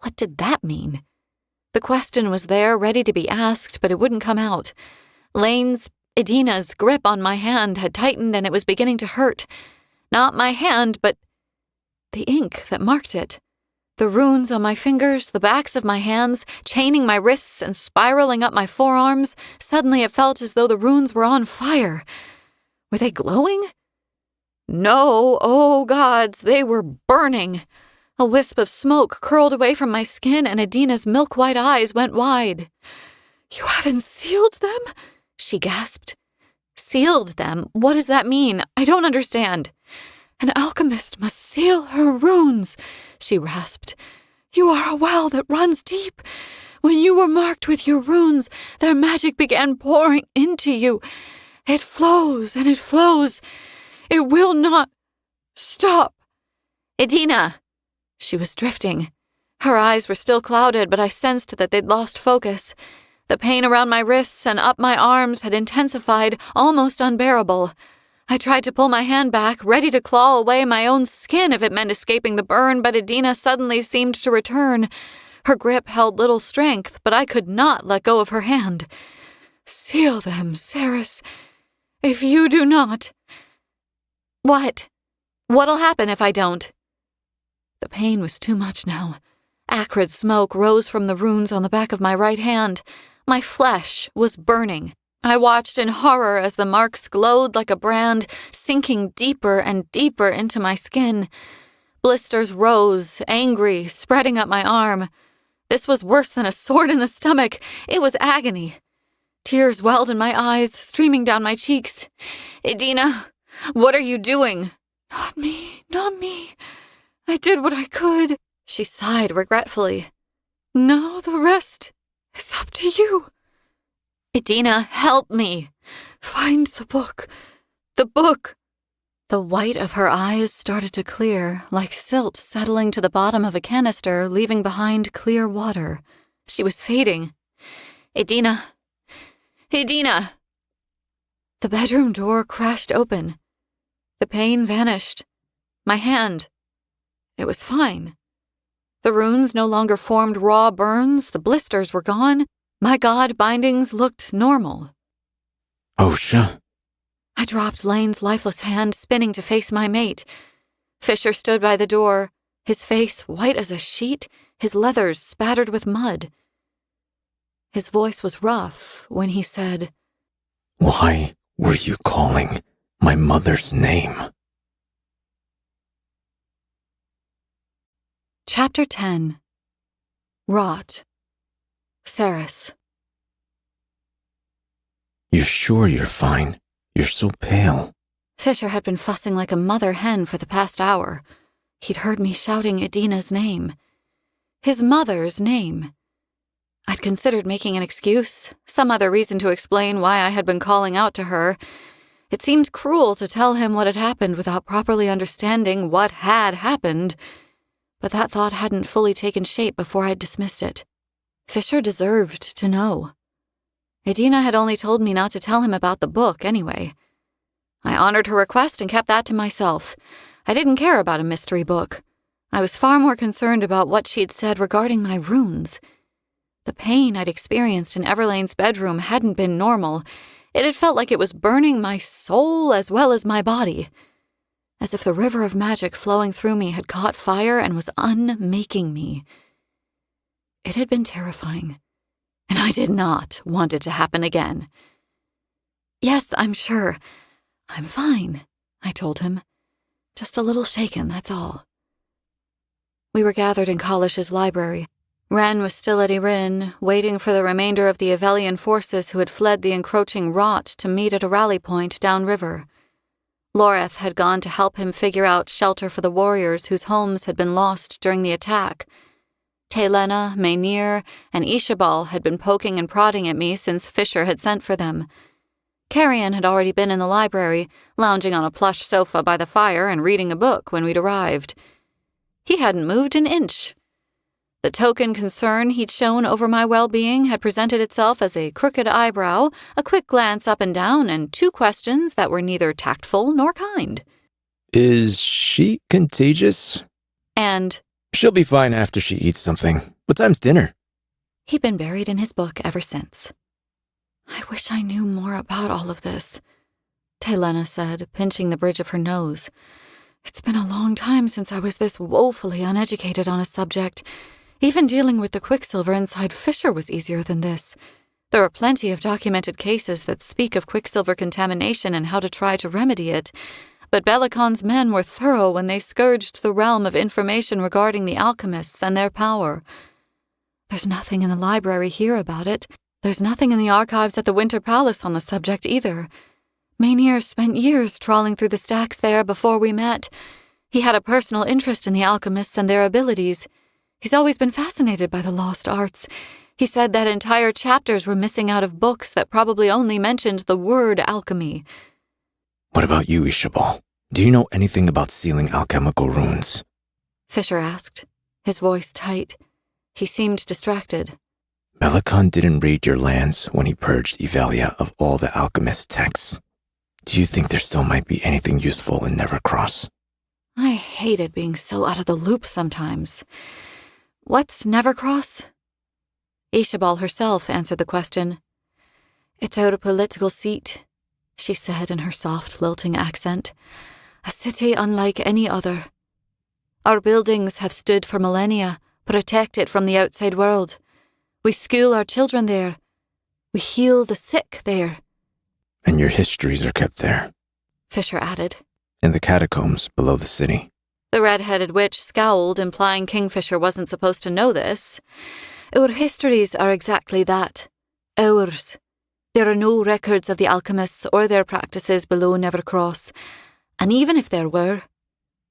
What did that mean? The question was there, ready to be asked, but it wouldn't come out. Idina's grip on my hand had tightened and it was beginning to hurt. Not my hand, but the ink that marked it. The runes on my fingers, the backs of my hands, chaining my wrists and spiraling up my forearms. Suddenly it felt as though the runes were on fire. Were they glowing? No, oh gods, they were burning. A wisp of smoke curled away from my skin and Idina's milk-white eyes went wide. You haven't sealed them? She gasped. Sealed them? What does that mean? I don't understand. An alchemist must seal her runes, she rasped. You are a well that runs deep. When you were marked with your runes, their magic began pouring into you. It flows and it flows. It will not stop. Idina! She was drifting. Her eyes were still clouded, but I sensed that they'd lost focus. The pain around my wrists and up my arms had intensified, almost unbearable. I tried to pull my hand back, ready to claw away my own skin if it meant escaping the burn, but Idina suddenly seemed to return. Her grip held little strength, but I could not let go of her hand. Seal them, Ceres. If you do not... What? What'll happen if I don't? The pain was too much now. Acrid smoke rose from the runes on the back of my right hand. My flesh was burning. I watched in horror as the marks glowed like a brand, sinking deeper and deeper into my skin. Blisters rose, angry, spreading up my arm. This was worse than a sword in the stomach. It was agony. Tears welled in my eyes, streaming down my cheeks. Idina, what are you doing? Not me, not me. I did what I could, she sighed regretfully. Now the rest is up to you. Idina, help me. Find the book. The book. The white of her eyes started to clear, like silt settling to the bottom of a canister, leaving behind clear water. She was fading. Idina. Idina. The bedroom door crashed open. The pain vanished. My hand. It was fine. The runes no longer formed raw burns, the blisters were gone. My god bindings looked normal. Osha? I dropped Lane's lifeless hand, spinning to face my mate. Fisher stood by the door, his face white as a sheet, his leathers spattered with mud. His voice was rough when he said, Why were you calling my mother's name? Chapter 10. Rot. Ceres. You're sure you're fine? You're so pale. Fisher had been fussing like a mother hen for the past hour. He'd heard me shouting Idina's name. His mother's name. I'd considered making an excuse, some other reason to explain why I had been calling out to her. It seemed cruel to tell him what had happened without properly understanding what had happened. But that thought hadn't fully taken shape before I'd dismissed it. Fisher deserved to know. Idina had only told me not to tell him about the book, anyway. I honored her request and kept that to myself. I didn't care about a mystery book. I was far more concerned about what she'd said regarding my runes. The pain I'd experienced in Everlane's bedroom hadn't been normal. It had felt like it was burning my soul as well as my body. As if the river of magic flowing through me had caught fire and was unmaking me. It had been terrifying. and I did not want it to happen again. Yes, I'm sure. I'm fine, I told him. Just a little shaken, that's all. We were gathered in Kalish's library. Ren was still at Irin, waiting for the remainder of the Evelian forces who had fled the encroaching rot to meet at a rally point downriver. Loreth had gone to help him figure out shelter for the warriors whose homes had been lost during the attack. Taelena, Maynir, and Ishabal had been poking and prodding at me since Fisher had sent for them. Carrion had already been in the library, lounging on a plush sofa by the fire and reading a book when we'd arrived. He hadn't moved an inch. The token concern he'd shown over my well-being had presented itself as a crooked eyebrow, a quick glance up and down, and 2 questions that were neither tactful nor kind. Is she contagious? And, She'll be fine after she eats something. What time's dinner? he'd been buried in his book ever since. I wish I knew more about all of this, Taelena said, pinching the bridge of her nose. It's been a long time since I was this woefully uneducated on a subject. Even dealing with the quicksilver inside Fisher was easier than this. There are plenty of documented cases that speak of quicksilver contamination and how to try to remedy it, but Belicon's men were thorough when they scourged the realm of information regarding the alchemists and their power. There's nothing in the library here about it. There's nothing in the archives at the Winter Palace on the subject either. Maynir spent years trawling through the stacks there before we met. He had a personal interest in the alchemists and their abilities. He's always been fascinated by the lost arts. He said that entire chapters were missing out of books that probably only mentioned the word alchemy. What about you, Ishabal? Do you know anything about sealing alchemical runes? Fisher asked, his voice tight. He seemed distracted. Belicon didn't raid your lands when he purged Evelia of all the alchemist texts. Do you think there still might be anything useful in Nevercross? I hated being so out of the loop sometimes. What's Nevercross? Ishabal herself answered the question. It's our political seat, she said in her soft, lilting accent. A city unlike any other. Our buildings have stood for millennia, protect it from the outside world. We school our children there. We heal the sick there. And your histories are kept there, Fisher added. in the catacombs below the city. The red-headed witch scowled, implying Kingfisher wasn't supposed to know this. Our histories are exactly that. Ours. There are no records of the alchemists or their practices below Nevercross. And even if there were,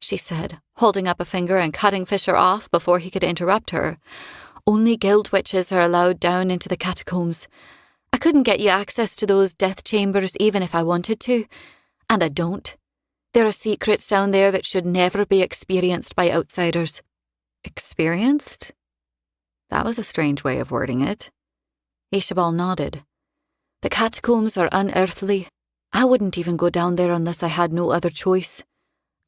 she said, holding up a finger and cutting Fisher off before he could interrupt her, only guild witches are allowed down into the catacombs. I couldn't get you access to those death chambers even if I wanted to, and I don't. There are secrets down there that should never be experienced by outsiders. Experienced? That was a strange way of wording it. Ishabal nodded. The catacombs are unearthly. I wouldn't even go down there unless I had no other choice.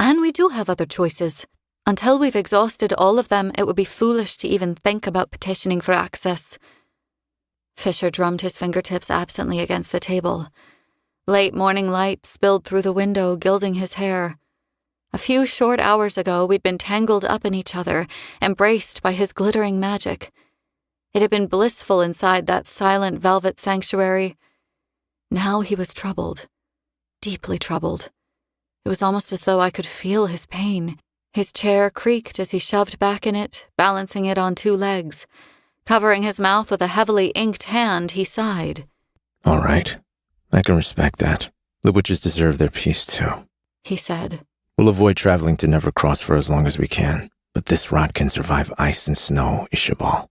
And we do have other choices. Until we've exhausted all of them, it would be foolish to even think about petitioning for access. Fisher drummed his fingertips absently against the table. Late morning light spilled through the window, gilding his hair. A few short hours ago, we'd been tangled up in each other, embraced by his glittering magic. It had been blissful inside that silent velvet sanctuary. Now he was troubled, deeply troubled. It was almost as though I could feel his pain. His chair creaked as he shoved back in it, balancing it on 2 legs. Covering his mouth with a heavily inked hand, he sighed. All right. I can respect that. The witches deserve their peace, too, he said. We'll avoid traveling to Nevercross for as long as we can, but this rot can survive ice and snow, Ishabal.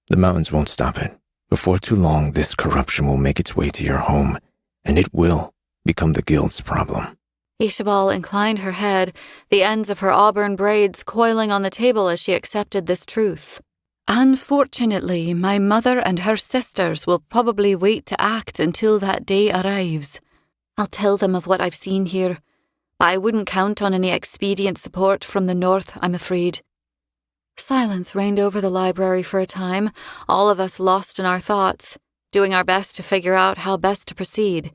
The mountains won't stop it. Before too long, this corruption will make its way to your home, and it will become the guild's problem. Ishabal inclined her head, the ends of her auburn braids coiling on the table as she accepted this truth. Unfortunately, my mother and her sisters will probably wait to act until that day arrives. I'll tell them of what I've seen here, but I wouldn't count on any expedient support from the north, I'm afraid. Silence reigned over the library for a time, all of us lost in our thoughts, doing our best to figure out how best to proceed.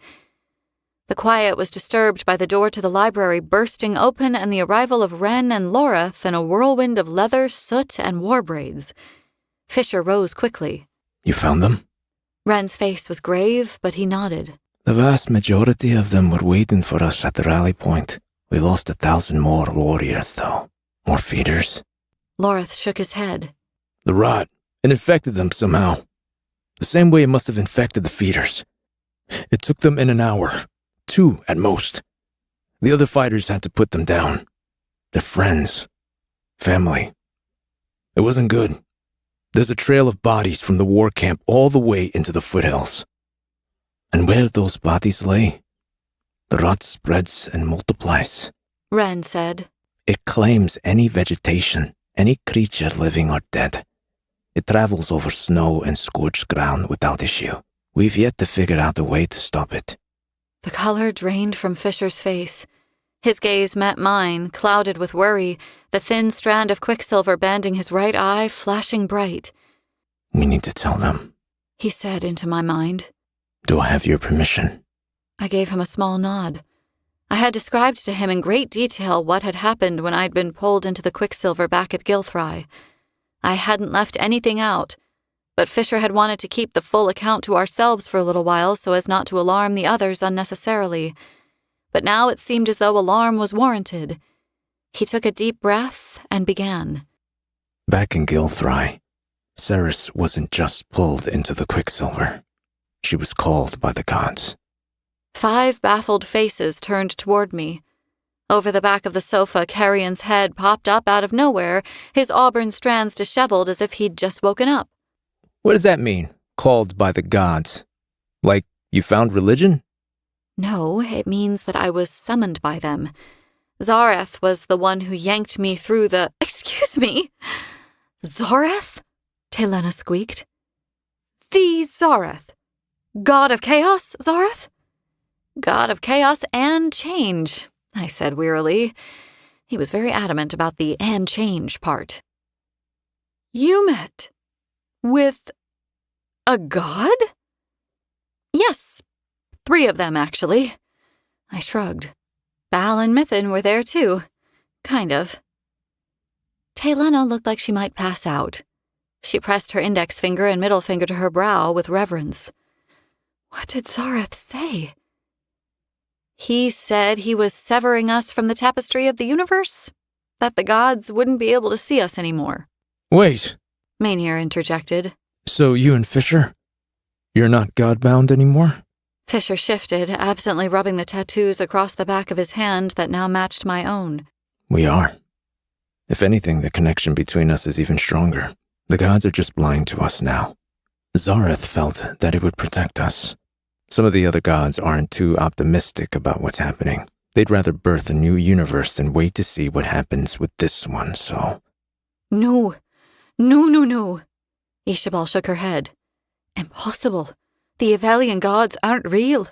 The quiet was disturbed by the door to the library bursting open and the arrival of Ren and Loreth in a whirlwind of leather, soot, and war braids. Fisher rose quickly. You found them? Ren's face was grave, but he nodded. The vast majority of them were waiting for us at the rally point. We lost 1,000 more warriors, though. More feeders. Loreth shook his head. The rot, it infected them somehow. The same way it must have infected the feeders. It took them in an hour. 2 at most. The other fighters had to put them down. Their friends. Family. It wasn't good. There's a trail of bodies from the war camp all the way into the foothills. And where those bodies lay, the rot spreads and multiplies. Ren said. It claims any vegetation, any creature living or dead. It travels over snow and scorched ground without issue. We've yet to figure out a way to stop it. The color drained from Fisher's face. His gaze met mine, clouded with worry, the thin strand of quicksilver banding his right eye flashing bright. We need to tell them, he said into my mind. Do I have your permission? I gave him a small nod. I had described to him in great detail what had happened when I'd been pulled into the quicksilver back at Gilthry. I hadn't left anything out, but Fisher had wanted to keep the full account to ourselves for a little while so as not to alarm the others unnecessarily. But now it seemed as though alarm was warranted. He took a deep breath and began. Back in Gilthry, Ceres wasn't just pulled into the quicksilver. She was called by the gods. 5 baffled faces turned toward me. Over the back of the sofa, Carrion's head popped up out of nowhere, his auburn strands disheveled as if he'd just woken up. What does that mean, called by the gods? Like, you found religion? No, it means that I was summoned by them. Zareth was the one who yanked me through the— Excuse me? Zareth? Telena squeaked. The Zareth. God of Chaos, Zareth? God of Chaos and Change, I said wearily. He was very adamant about the and change part. You met with a god? Yes, 3 of them, actually. I shrugged. Bal and Mithin were there, too. Kind of. Telena looked like she might pass out. She pressed her index finger and middle finger to her brow with reverence. What did Zareth say? He said he was severing us from the tapestry of the universe, that the gods wouldn't be able to see us anymore. Wait. Maynir interjected. So you and Fisher? You're not godbound anymore? Fisher shifted, absently rubbing the tattoos across the back of his hand that now matched my own. We are. If anything, the connection between us is even stronger. The gods are just blind to us now. Zareth felt that it would protect us. Some of the other gods aren't too optimistic about what's happening. They'd rather birth a new universe than wait to see what happens with this one, so... No. Ishabal shook her head. Impossible. The Evelian gods aren't real.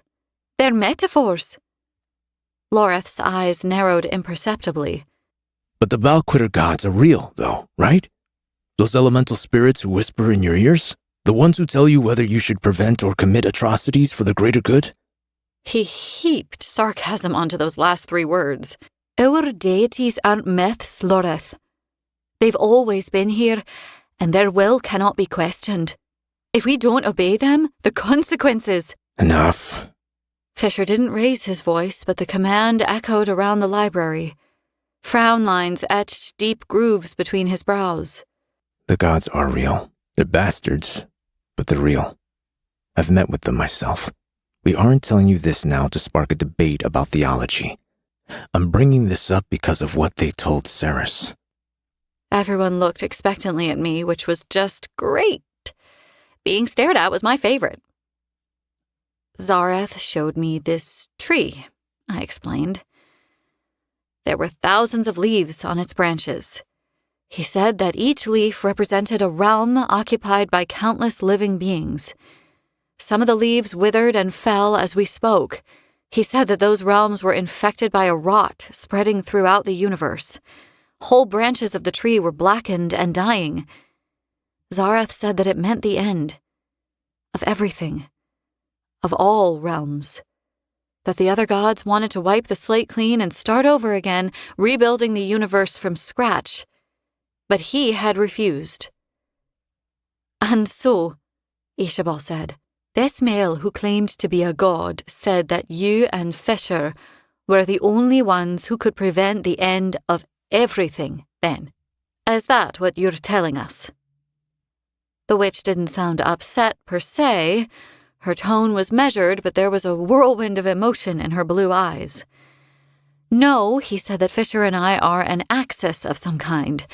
They're metaphors. Loreth's eyes narrowed imperceptibly. But the Valquitter gods are real, though, right? Those elemental spirits who whisper in your ears? The ones who tell you whether you should prevent or commit atrocities for the greater good? He heaped sarcasm onto those last 3 words. Our deities aren't myths, Loreth. They've always been here, and their will cannot be questioned. If we don't obey them, the consequences— Enough. Fisher didn't raise his voice, but the command echoed around the library. Frown lines etched deep grooves between his brows. The gods are real. They're bastards, but they're real. I've met with them myself. We aren't telling you this now to spark a debate about theology. I'm bringing this up because of what they told Ceres. Everyone looked expectantly at me, which was just great. Being stared at was my favorite. Zareth showed me this tree, I explained. There were thousands of leaves on its branches. He said that each leaf represented a realm occupied by countless living beings. Some of the leaves withered and fell as we spoke. He said that those realms were infected by a rot spreading throughout the universe. Whole branches of the tree were blackened and dying. Zareth said that it meant the end. Of everything. Of all realms. That the other gods wanted to wipe the slate clean and start over again, rebuilding the universe from scratch. But he had refused. And so, Ishabal said, This male who claimed to be a god said that you and Fisher were the only ones who could prevent the end of everything, then. Is that what you're telling us? The witch didn't sound upset per se. Her tone was measured, but there was a whirlwind of emotion in her blue eyes. No, he said that Fisher and I are an axis of some kind,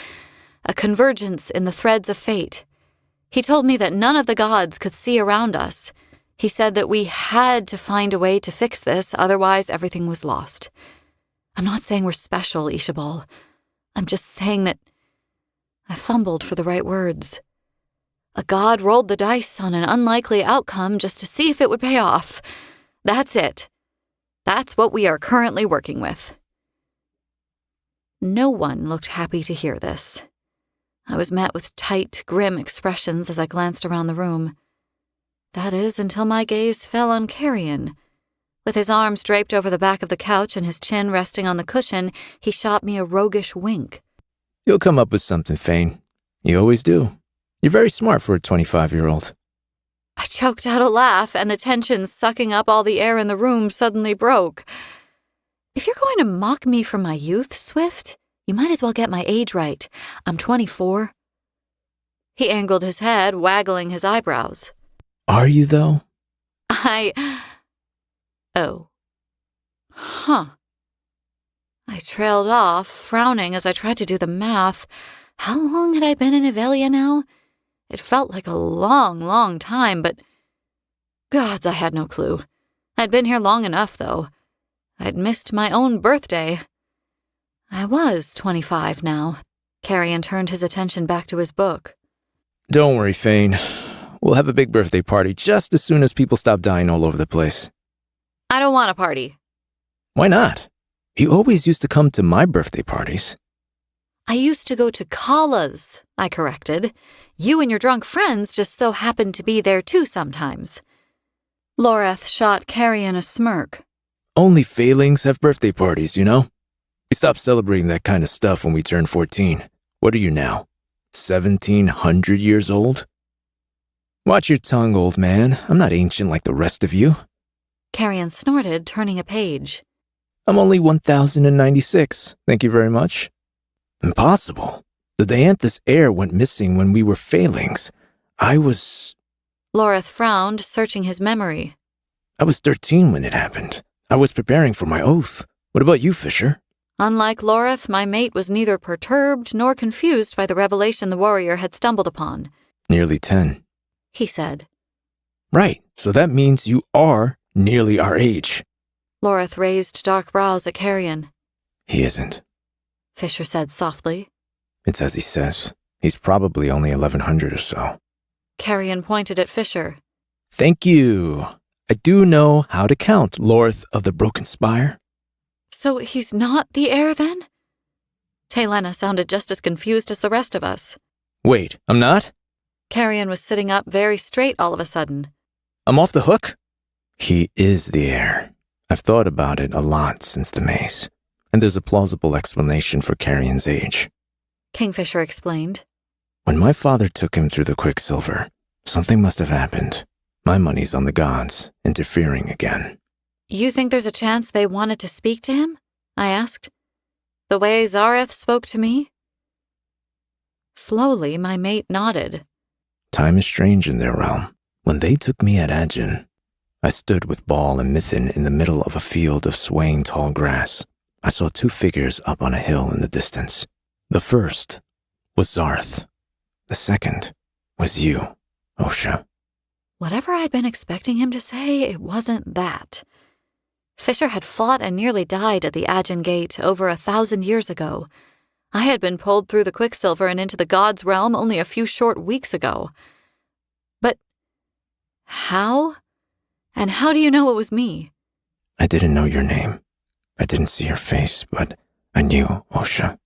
a convergence in the threads of fate. He told me that none of the gods could see around us. He said that we had to find a way to fix this, otherwise everything was lost. I'm not saying we're special, Ishabal. I'm just saying that I fumbled for the right words. A god rolled the dice on an unlikely outcome just to see if it would pay off. That's it. That's what we are currently working with. No one looked happy to hear this. I was met with tight, grim expressions as I glanced around the room. That is, until my gaze fell on Carrion. With his arms draped over the back of the couch and his chin resting on the cushion, he shot me a roguish wink. You'll come up with something, Fane. You always do. You're very smart for a 25-year-old. I choked out a laugh, and the tension sucking up all the air in the room suddenly broke. If you're going to mock me for my youth, Swift, you might as well get my age right. I'm 24. He angled his head, waggling his eyebrows. Are you, though? Oh. Huh. I trailed off, frowning as I tried to do the math. How long had I been in Avelia now? It felt like a long, long time, but gods, I had no clue. I'd been here long enough, though. I'd missed my own birthday. I was 25 now. Carrion turned his attention back to his book. Don't worry, Fane. We'll have a big birthday party just as soon as people stop dying all over the place. I don't want a party. Why not? You always used to come to my birthday parties. I used to go to Kala's, I corrected. You and your drunk friends just so happened to be there too sometimes. Loreth shot Carrion a smirk. Only failings have birthday parties, you know? We stopped celebrating that kind of stuff when we turned 14. What are you now? 1,700 years old? Watch your tongue, old man. I'm not ancient like the rest of you. Carrion snorted, turning a page. I'm only 1,096. Thank you very much. Impossible. The Dianthus heir went missing when we were failings. Loreth frowned, searching his memory. I was 13 when it happened. I was preparing for my oath. What about you, Fisher? Unlike Loreth, my mate was neither perturbed nor confused by the revelation the warrior had stumbled upon. Nearly 10. He said. Right, so that means you are nearly our age. Loreth raised dark brows at Carrion. He isn't. Fisher said softly. It's as he says. He's probably only 1,100 or so. Carrion pointed at Fisher. Thank you. I do know how to count, Loreth of the Broken Spire. So he's not the heir, then? Taylena sounded just as confused as the rest of us. Wait, I'm not? Carrion was sitting up very straight all of a sudden. I'm off the hook? He is the heir. I've thought about it a lot since the maze, and there's a plausible explanation for Carrion's age. Kingfisher explained. When my father took him through the Quicksilver, something must have happened. My money's on the gods, interfering again. You think there's a chance they wanted to speak to him? I asked. The way Zareth spoke to me? Slowly, my mate nodded. Time is strange in their realm. When they took me at Adjin, I stood with Ball and Mithin in the middle of a field of swaying tall grass. I saw two figures up on a hill in the distance. The first was Zareth. The second was you, Osha. Whatever I'd been expecting him to say, it wasn't that. Fisher had fought and nearly died at the Adjin Gate over 1,000 years ago. I had been pulled through the Quicksilver and into the God's realm only a few short weeks ago. But how? And how do you know it was me? I didn't know your name. I didn't see your face, but I knew, Osha.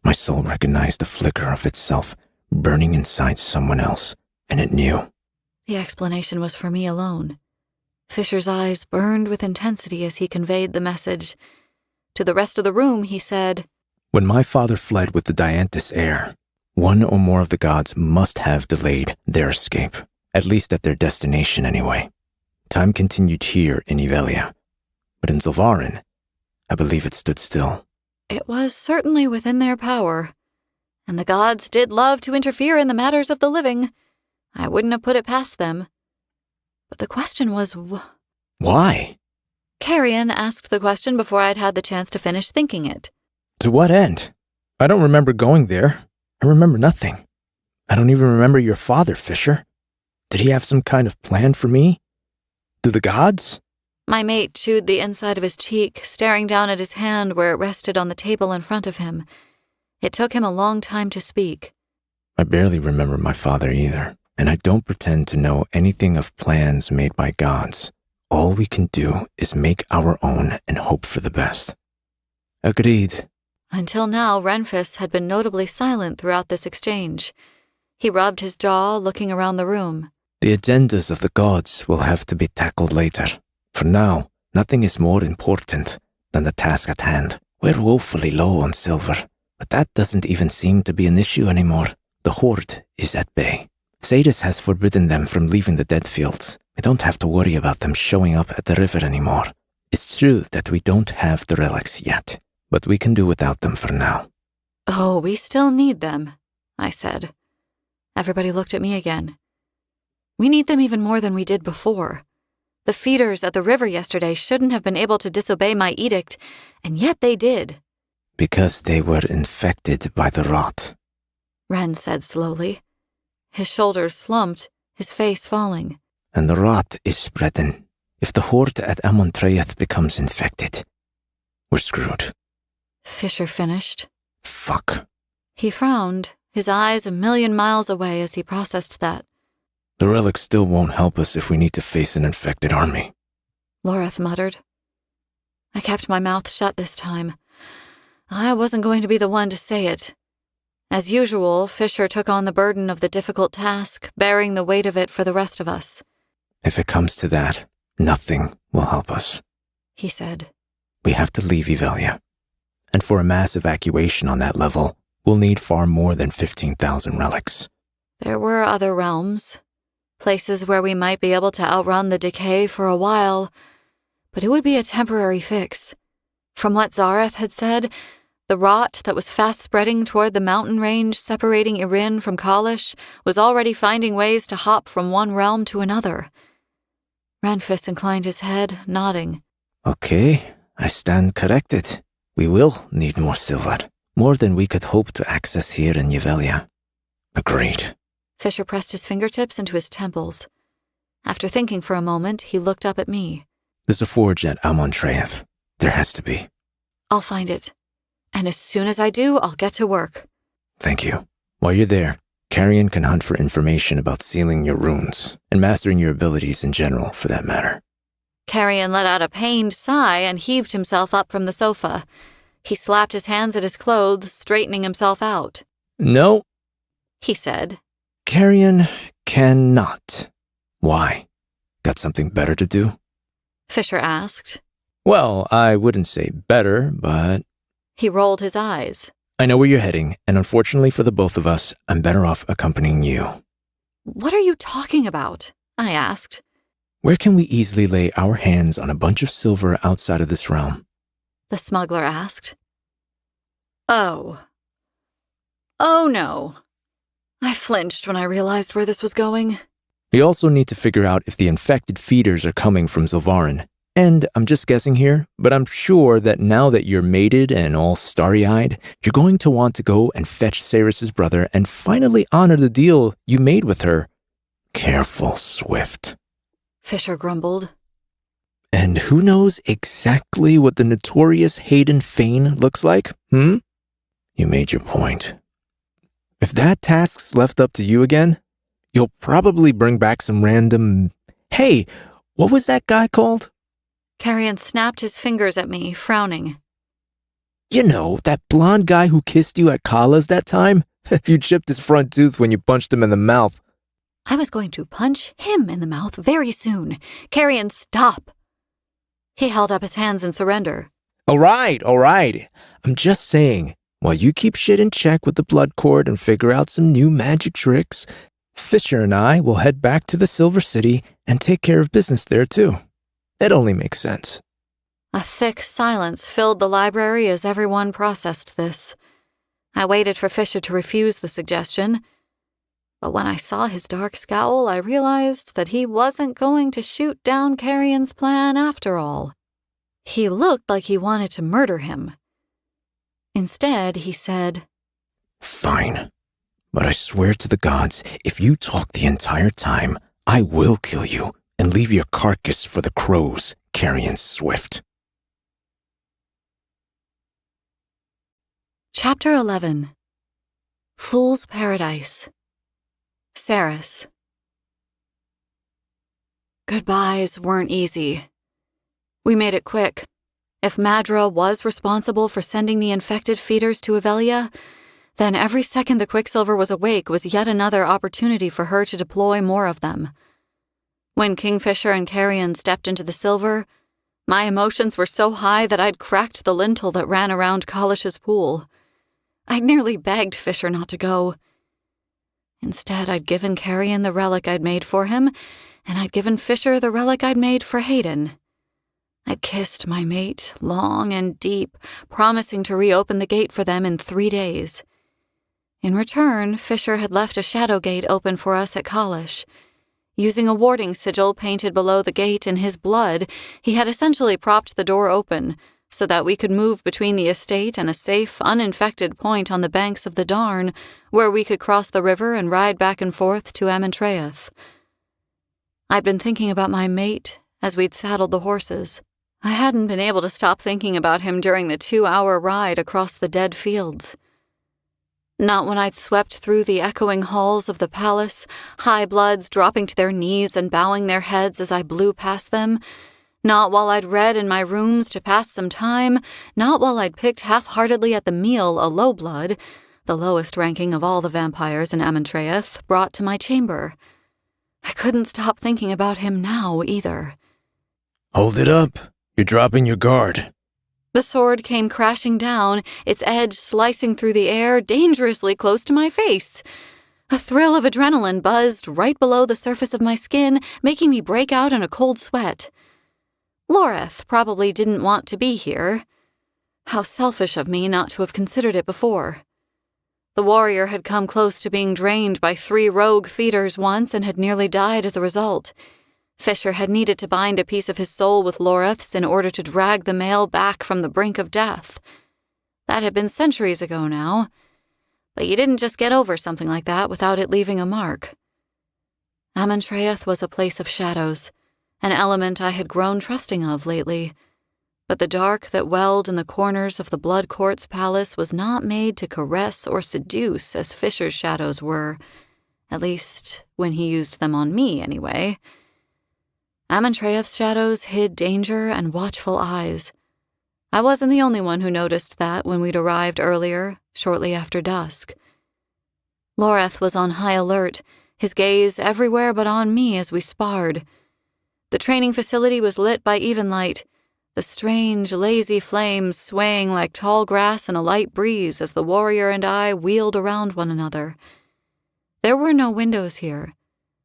My soul recognized the flicker of itself burning inside someone else, and it knew. The explanation was for me alone. Fisher's eyes burned with intensity as he conveyed the message. To the rest of the room, he said, When my father fled with the Dianthus heir, one or more of the gods must have delayed their escape, At least at their destination anyway. Time continued here in Ivelia. But in Zilvarin, I believe it stood still. It was certainly within their power. And the gods did love to interfere in the matters of the living. I wouldn't have put it past them. But the question was Why? Carrion asked the question before I'd had the chance to finish thinking it. To what end? I don't remember going there. I remember nothing. I don't even remember your father, Fisher. Did he have some kind of plan for me? Do the gods? My mate chewed the inside of his cheek, staring down at his hand where it rested on the table in front of him. It took him a long time to speak. I barely remember my father either, and I don't pretend to know anything of plans made by gods. All we can do is make our own and hope for the best. Agreed. Until now, Renfis had been notably silent throughout this exchange. He rubbed his jaw, looking around the room. The agendas of the gods will have to be tackled later. For now, nothing is more important than the task at hand. We're woefully low on silver, but that doesn't even seem to be an issue anymore. The Horde is at bay. Sadis has forbidden them from leaving the dead fields. We don't have to worry about them showing up at the river anymore. It's true that we don't have the relics yet, but we can do without them for now. Oh, we still need them, I said. Everybody looked at me again. We need them even more than we did before. The feeders at the river yesterday shouldn't have been able to disobey my edict, and yet they did. Because they were infected by the rot. Ren said slowly. His shoulders slumped, his face falling. And the rot is spreading. If the Horde at Amontreath becomes infected, we're screwed. Fisher finished. Fuck. He frowned, his eyes a million miles away as he processed that. The relic still won't help us if we need to face an infected army. Loreth muttered. I kept my mouth shut this time. I wasn't going to be the one to say it. As usual, Fisher took on the burden of the difficult task, bearing the weight of it for the rest of us. If it comes to that, nothing will help us, he said. We have to leave Ivelia. And for a mass evacuation on that level, we'll need far more than 15,000 relics. There were other realms. Places where we might be able to outrun the decay for a while, but it would be a temporary fix. From what Zareth had said, the rot that was fast spreading toward the mountain range separating Irin from Kalish was already finding ways to hop from one realm to another. Renfis inclined his head, nodding. Okay, I stand corrected. We will need more silver, more than we could hope to access here in Ivelia. Agreed. Fisher pressed his fingertips into his temples. After thinking for a moment, he looked up at me. There's a forge at Amontreath. There has to be. I'll find it. And as soon as I do, I'll get to work. Thank you. While you're there, Carrion can hunt for information about sealing your runes, and mastering your abilities in general, for that matter. Carrion let out a pained sigh and heaved himself up from the sofa. He slapped his hands at his clothes, straightening himself out. No, He said. Carrion cannot. Why? Got something better to do? Fisher asked. Well, I wouldn't say better, but He rolled his eyes. I know where you're heading, and unfortunately for the both of us, I'm better off accompanying you. What are you talking about? I asked. Where can we easily lay our hands on a bunch of silver outside of this realm? The smuggler asked. Oh no. I flinched when I realized where this was going. We also need to figure out if the infected feeders are coming from Zilvarin. And I'm just guessing here, but I'm sure that now that you're mated and all starry-eyed, you're going to want to go and fetch Saris's brother and finally honor the deal you made with her. Careful, Swift. Fisher grumbled. And who knows exactly what the notorious Hayden Fane looks like, You made your point. If that task's left up to you again, you'll probably bring back some random... Hey, what was that guy called? Carrion snapped his fingers at me, frowning. you know, that blonde guy who kissed you at Kala's that time? You chipped his front tooth when you punched him in the mouth. I was going to punch him in the mouth very soon. Carrion, stop. He held up his hands in surrender. All right. I'm just saying, while you keep shit in check with the blood cord and figure out some new magic tricks, Fisher and I will head back to the Silver City and take care of business there too. It only makes sense. A thick silence filled the library as everyone processed this. I waited for Fisher to refuse the suggestion, but when I saw his dark scowl, I realized that he wasn't going to shoot down Carrion's plan after all. He looked like he wanted to murder him. Instead, he said, Fine. But I swear to the gods, if you talk the entire time, I will kill you and leave your carcass for the crows, Carrion Swift. Chapter 11. Fool's Paradise. Saris. Goodbyes weren't easy. We made it quick. If Madra was responsible for sending the infected feeders to Avelia, then every second the Quicksilver was awake was yet another opportunity for her to deploy more of them. When Kingfisher and Carrion stepped into the Silver, my emotions were so high that I'd cracked the lintel that ran around Kalish's pool. I'd nearly begged Fisher not to go. Instead, I'd given Carrion the relic I'd made for him, and I'd given Fisher the relic I'd made for Hayden. I'd kissed my mate long and deep, promising to reopen the gate for them in 3 days. In return, Fisher had left a shadow gate open for us at Kalish. Using a warding sigil painted below the gate in his blood, he had essentially propped the door open so that we could move between the estate and a safe, uninfected point on the banks of the Darn, where we could cross the river and ride back and forth to Amentraeth. I'd been thinking about my mate as we'd saddled the horses. I hadn't been able to stop thinking about him during the 2-hour ride across the dead fields. Not when I'd swept through the echoing halls of the palace, high bloods dropping to their knees and bowing their heads as I blew past them. Not while I'd read in my rooms to pass some time. Not while I'd picked half-heartedly at the meal a low blood, the lowest ranking of all the vampires in Amentraeth, brought to my chamber. I couldn't stop thinking about him now, either. Hold it up. You're dropping your guard. The sword came crashing down, its edge slicing through the air dangerously close to my face. A thrill of adrenaline buzzed right below the surface of my skin, making me break out in a cold sweat. Loreth probably didn't want to be here. How selfish of me not to have considered it before. The warrior had come close to being drained by 3 rogue feeders once and had nearly died as a result. Fisher had needed to bind a piece of his soul with Loreth's in order to drag the male back from the brink of death. That had been centuries ago now, but you didn't just get over something like that without it leaving a mark. Amentraeth was a place of shadows, an element I had grown trusting of lately, but the dark that welled in the corners of the Blood Court's palace was not made to caress or seduce as Fisher's shadows were, at least when he used them on me anyway. Amentraeth's shadows hid danger and watchful eyes. I wasn't the only one who noticed that when we'd arrived earlier, shortly after dusk. Loreth was on high alert, his gaze everywhere but on me as we sparred. The training facility was lit by even light, the strange, lazy flames swaying like tall grass in a light breeze as the warrior and I wheeled around one another. There were no windows here.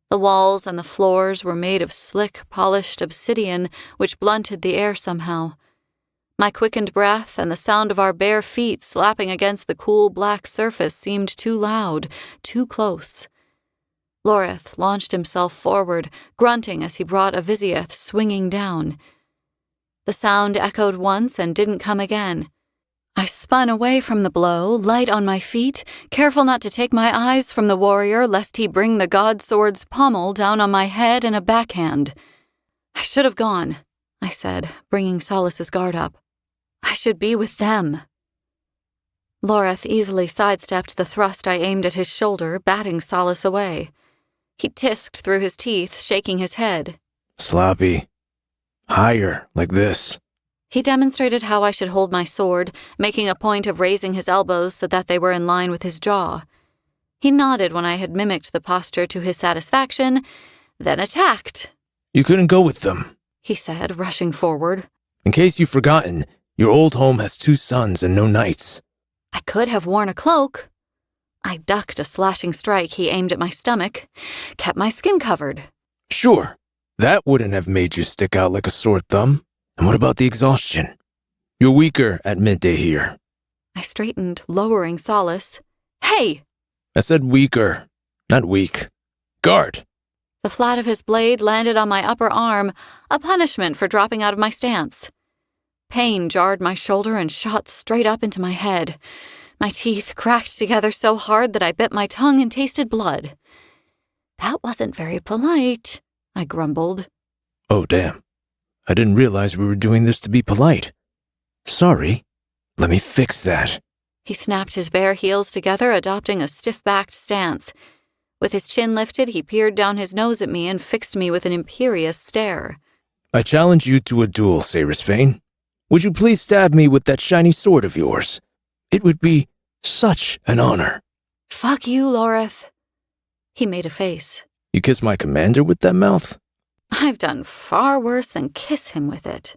The walls and the floors were made of slick, polished obsidian, which blunted the air somehow. My quickened breath and the sound of our bare feet slapping against the cool black surface seemed too loud, too close. Loreth launched himself forward, grunting as he brought a Visieth swinging down. The sound echoed once and didn't come again. I spun away from the blow, light on my feet, careful not to take my eyes from the warrior lest he bring the god sword's pommel down on my head in a backhand. I should have gone, I said, bringing Solus's guard up. I should be with them. Loreth easily sidestepped the thrust I aimed at his shoulder, batting Solus away. He tisked through his teeth, shaking his head. Sloppy. Higher, like this. He demonstrated how I should hold my sword, making a point of raising his elbows so that they were in line with his jaw. He nodded when I had mimicked the posture to his satisfaction, then attacked. You couldn't go with them, he said, rushing forward. In case you've forgotten, your old home has 2 suns and no nights. I could have worn a cloak. I ducked a slashing strike he aimed at my stomach, kept my skin covered. Sure, that wouldn't have made you stick out like a sore thumb. And what about the exhaustion? You're weaker at midday here. I straightened, lowering Solace. Hey! I said weaker, not weak. Guard! The flat of his blade landed on my upper arm, a punishment for dropping out of my stance. Pain jarred my shoulder and shot straight up into my head. My teeth cracked together so hard that I bit my tongue and tasted blood. That wasn't very polite, I grumbled. Oh, damn. I didn't realize we were doing this to be polite. Sorry. Let me fix that. He snapped his bare heels together, adopting a stiff-backed stance. With his chin lifted, he peered down his nose at me and fixed me with an imperious stare. I challenge you to a duel, Cyrus Vane. Would you please stab me with that shiny sword of yours? It would be such an honor. Fuck you, Loreth. He made a face. You kiss my commander with that mouth? I've done far worse than kiss him with it.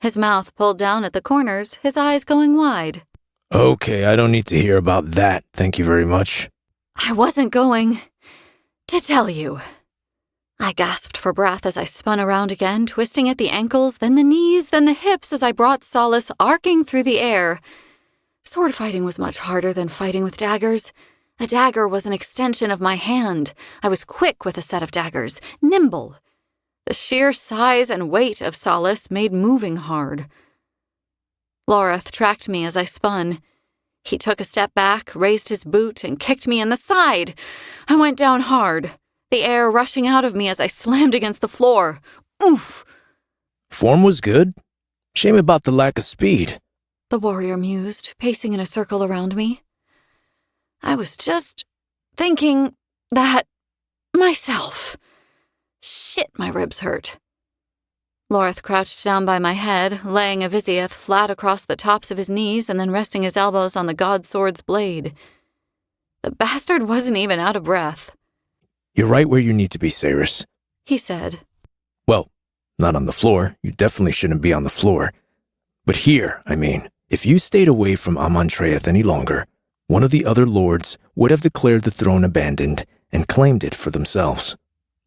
His mouth pulled down at the corners, his eyes going wide. Okay, I don't need to hear about that, thank you very much. I wasn't going to tell you. I gasped for breath as I spun around again, twisting at the ankles, then the knees, then the hips as I brought Solace arcing through the air. Sword fighting was much harder than fighting with daggers. A dagger was an extension of my hand. I was quick with a set of daggers, nimble. The sheer size and weight of Solace made moving hard. Loreth tracked me as I spun. He took a step back, raised his boot, and kicked me in the side. I went down hard, the air rushing out of me as I slammed against the floor. Oof! Form was good. Shame about the lack of speed. The warrior mused, pacing in a circle around me. I was just thinking that myself. Shit, my ribs hurt. Loreth crouched down by my head, laying a Visieth flat across the tops of his knees and then resting his elbows on the god sword's blade. The bastard wasn't even out of breath. You're right where you need to be, Cyrus, he said. Well, not on the floor. You definitely shouldn't be on the floor. But here, I mean, if you stayed away from Amontreath any longer, one of the other lords would have declared the throne abandoned and claimed it for themselves.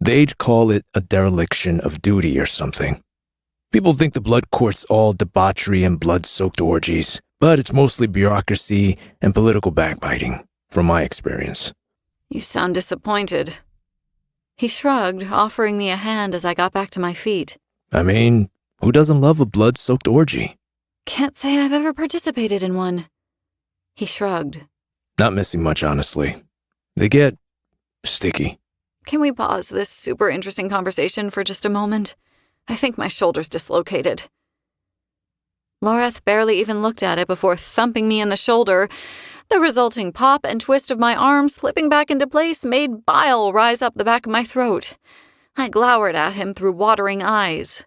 They'd call it a dereliction of duty or something. People think the Blood Court's all debauchery and blood-soaked orgies, but it's mostly bureaucracy and political backbiting, from my experience. You sound disappointed. He shrugged, offering me a hand as I got back to my feet. I mean, who doesn't love a blood-soaked orgy? Can't say I've ever participated in one. He shrugged. Not missing much, honestly. They get sticky. Can we pause this super interesting conversation for just a moment? I think my shoulder's dislocated. Loreth barely even looked at it before thumping me in the shoulder. The resulting pop and twist of my arm slipping back into place made bile rise up the back of my throat. I glowered at him through watering eyes.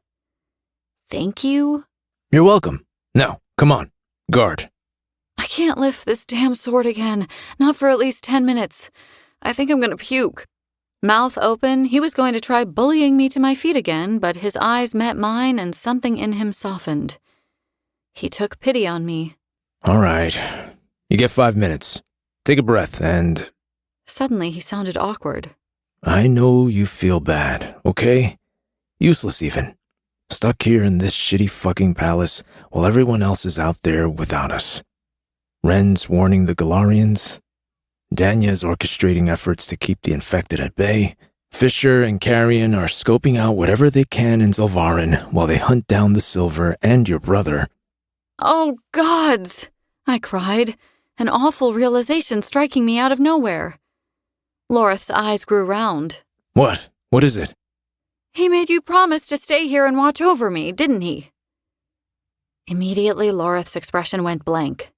Thank you? You're welcome. Now, come on. Guard. I can't lift this damn sword again. Not for at least 10 minutes. I think I'm gonna puke. Mouth open, he was going to try bullying me to my feet again, but his eyes met mine and something in him softened. He took pity on me. All right. You get 5 minutes. Take a breath and... Suddenly, he sounded awkward. I know you feel bad, okay? Useless even. Stuck here in this shitty fucking palace while everyone else is out there without us. Ren's warning the Galarians. Danya's orchestrating efforts to keep the infected at bay. Fisher and Carrion are scoping out whatever they can in Zilvarin while they hunt down the silver and your brother. Oh, gods! I cried, an awful realization striking me out of nowhere. Loreth's eyes grew round. What? What is it? He made you promise to stay here and watch over me, didn't he? Immediately, Loreth's expression went blank.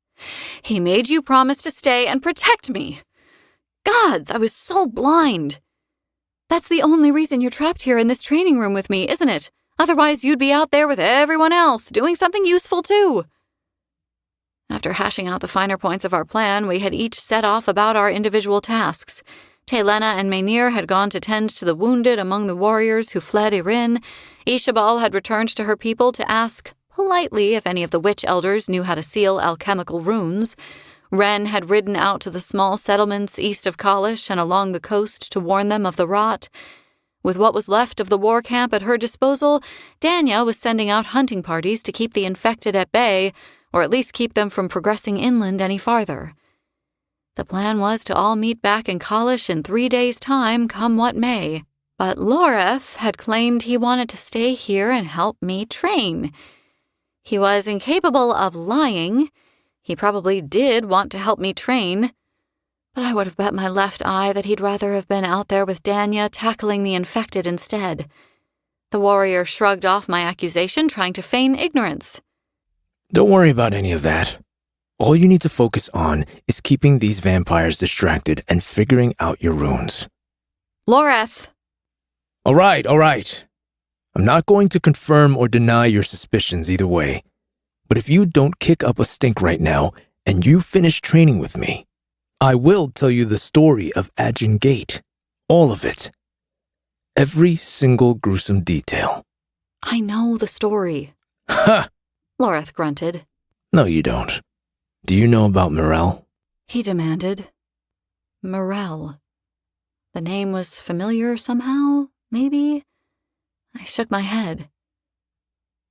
He made you promise to stay and protect me. Gods, I was so blind. That's the only reason you're trapped here in this training room with me, isn't it? Otherwise, you'd be out there with everyone else, doing something useful too. After hashing out the finer points of our plan, we had each set off about our individual tasks. Telena and Maynir had gone to tend to the wounded among the warriors who fled Irin. Ishabal had returned to her people to ask politely if any of the witch elders knew how to seal alchemical runes. Wren had ridden out to the small settlements east of Kalish and along the coast to warn them of the rot. With what was left of the war camp at her disposal, Danya was sending out hunting parties to keep the infected at bay, or at least keep them from progressing inland any farther. The plan was to all meet back in Kalish in 3 days' time, come what may. But Loreth had claimed he wanted to stay here and help me train. He was incapable of lying. He probably did want to help me train. But I would have bet my left eye that he'd rather have been out there with Danya tackling the infected instead. The warrior shrugged off my accusation, trying to feign ignorance. Don't worry about any of that. All you need to focus on is keeping these vampires distracted and figuring out your runes. Loreth! All right. I'm not going to confirm or deny your suspicions either way. But if you don't kick up a stink right now and you finish training with me, I will tell you the story of Agen Gate. All of it. Every single gruesome detail. I know the story. Ha! Loreth grunted. No, you don't. Do you know about Morel? He demanded. Morel. The name was familiar somehow, maybe? I shook my head.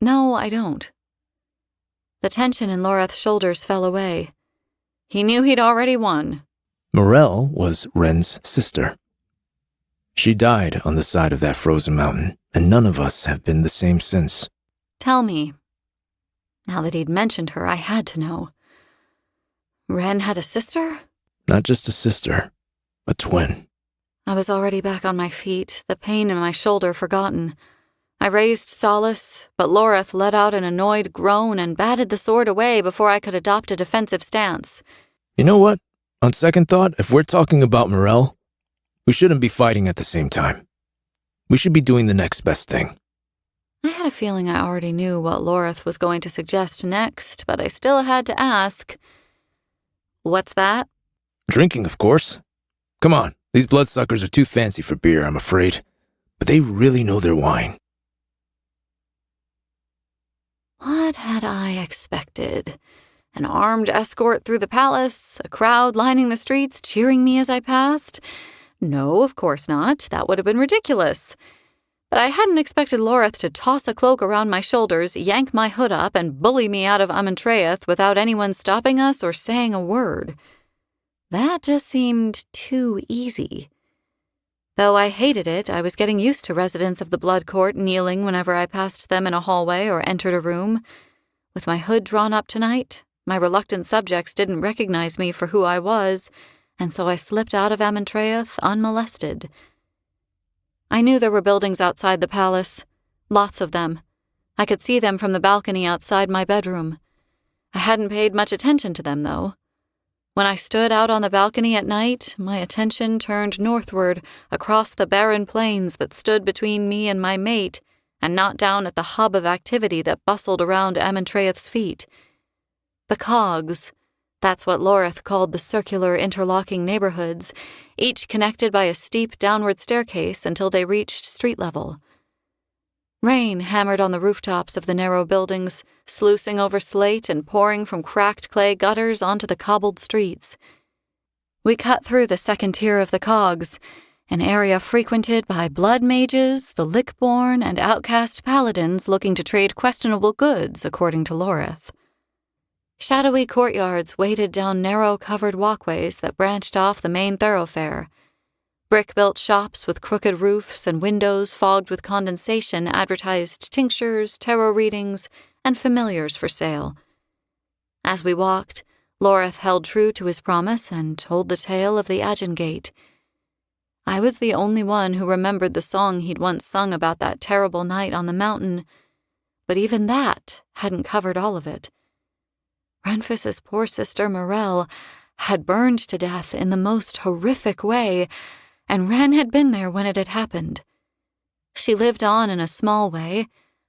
No, I don't. The tension in Loreth's shoulders fell away. He knew he'd already won. Morel was Wren's sister. She died on the side of that frozen mountain, and none of us have been the same since. Tell me. Now that he'd mentioned her, I had to know. Wren had a sister? Not just a sister, a twin. I was already back on my feet, the pain in my shoulder forgotten. I raised Solace, but Loreth let out an annoyed groan and batted the sword away before I could adopt a defensive stance. You know what? On second thought, if we're talking about Morel, we shouldn't be fighting at the same time. We should be doing the next best thing. I had a feeling I already knew what Loreth was going to suggest next, but I still had to ask. What's that? Drinking, of course. Come on, these bloodsuckers are too fancy for beer, I'm afraid. But they really know their wine. What had I expected? An armed escort through the palace? A crowd lining the streets, cheering me as I passed? No, of course not. That would have been ridiculous. But I hadn't expected Loreth to toss a cloak around my shoulders, yank my hood up, and bully me out of Amentraeth without anyone stopping us or saying a word. That just seemed too easy. Though I hated it, I was getting used to residents of the Blood Court kneeling whenever I passed them in a hallway or entered a room. With my hood drawn up tonight, my reluctant subjects didn't recognize me for who I was, and so I slipped out of Amentraeth unmolested. I knew there were buildings outside the palace, lots of them. I could see them from the balcony outside my bedroom. I hadn't paid much attention to them, though. When I stood out on the balcony at night, my attention turned northward across the barren plains that stood between me and my mate, and not down at the hub of activity that bustled around Amentraeth's feet. The cogs, that's what Loreth called the circular interlocking neighborhoods, each connected by a steep downward staircase until they reached street level. Rain hammered on the rooftops of the narrow buildings, sluicing over slate and pouring from cracked clay gutters onto the cobbled streets. We cut through the second tier of the cogs, an area frequented by blood mages, the lickborn, and outcast paladins looking to trade questionable goods, according to Loreth. Shadowy courtyards waded down narrow covered walkways that branched off the main thoroughfare. Brick-built shops with crooked roofs and windows fogged with condensation advertised tinctures, tarot readings, and familiars for sale. As we walked, Loreth held true to his promise and told the tale of the Agen Gate. I was the only one who remembered the song he'd once sung about that terrible night on the mountain, but even that hadn't covered all of it. Renfis's poor sister Morel had burned to death in the most horrific way, and Wren had been there when it had happened. She lived on in a small way,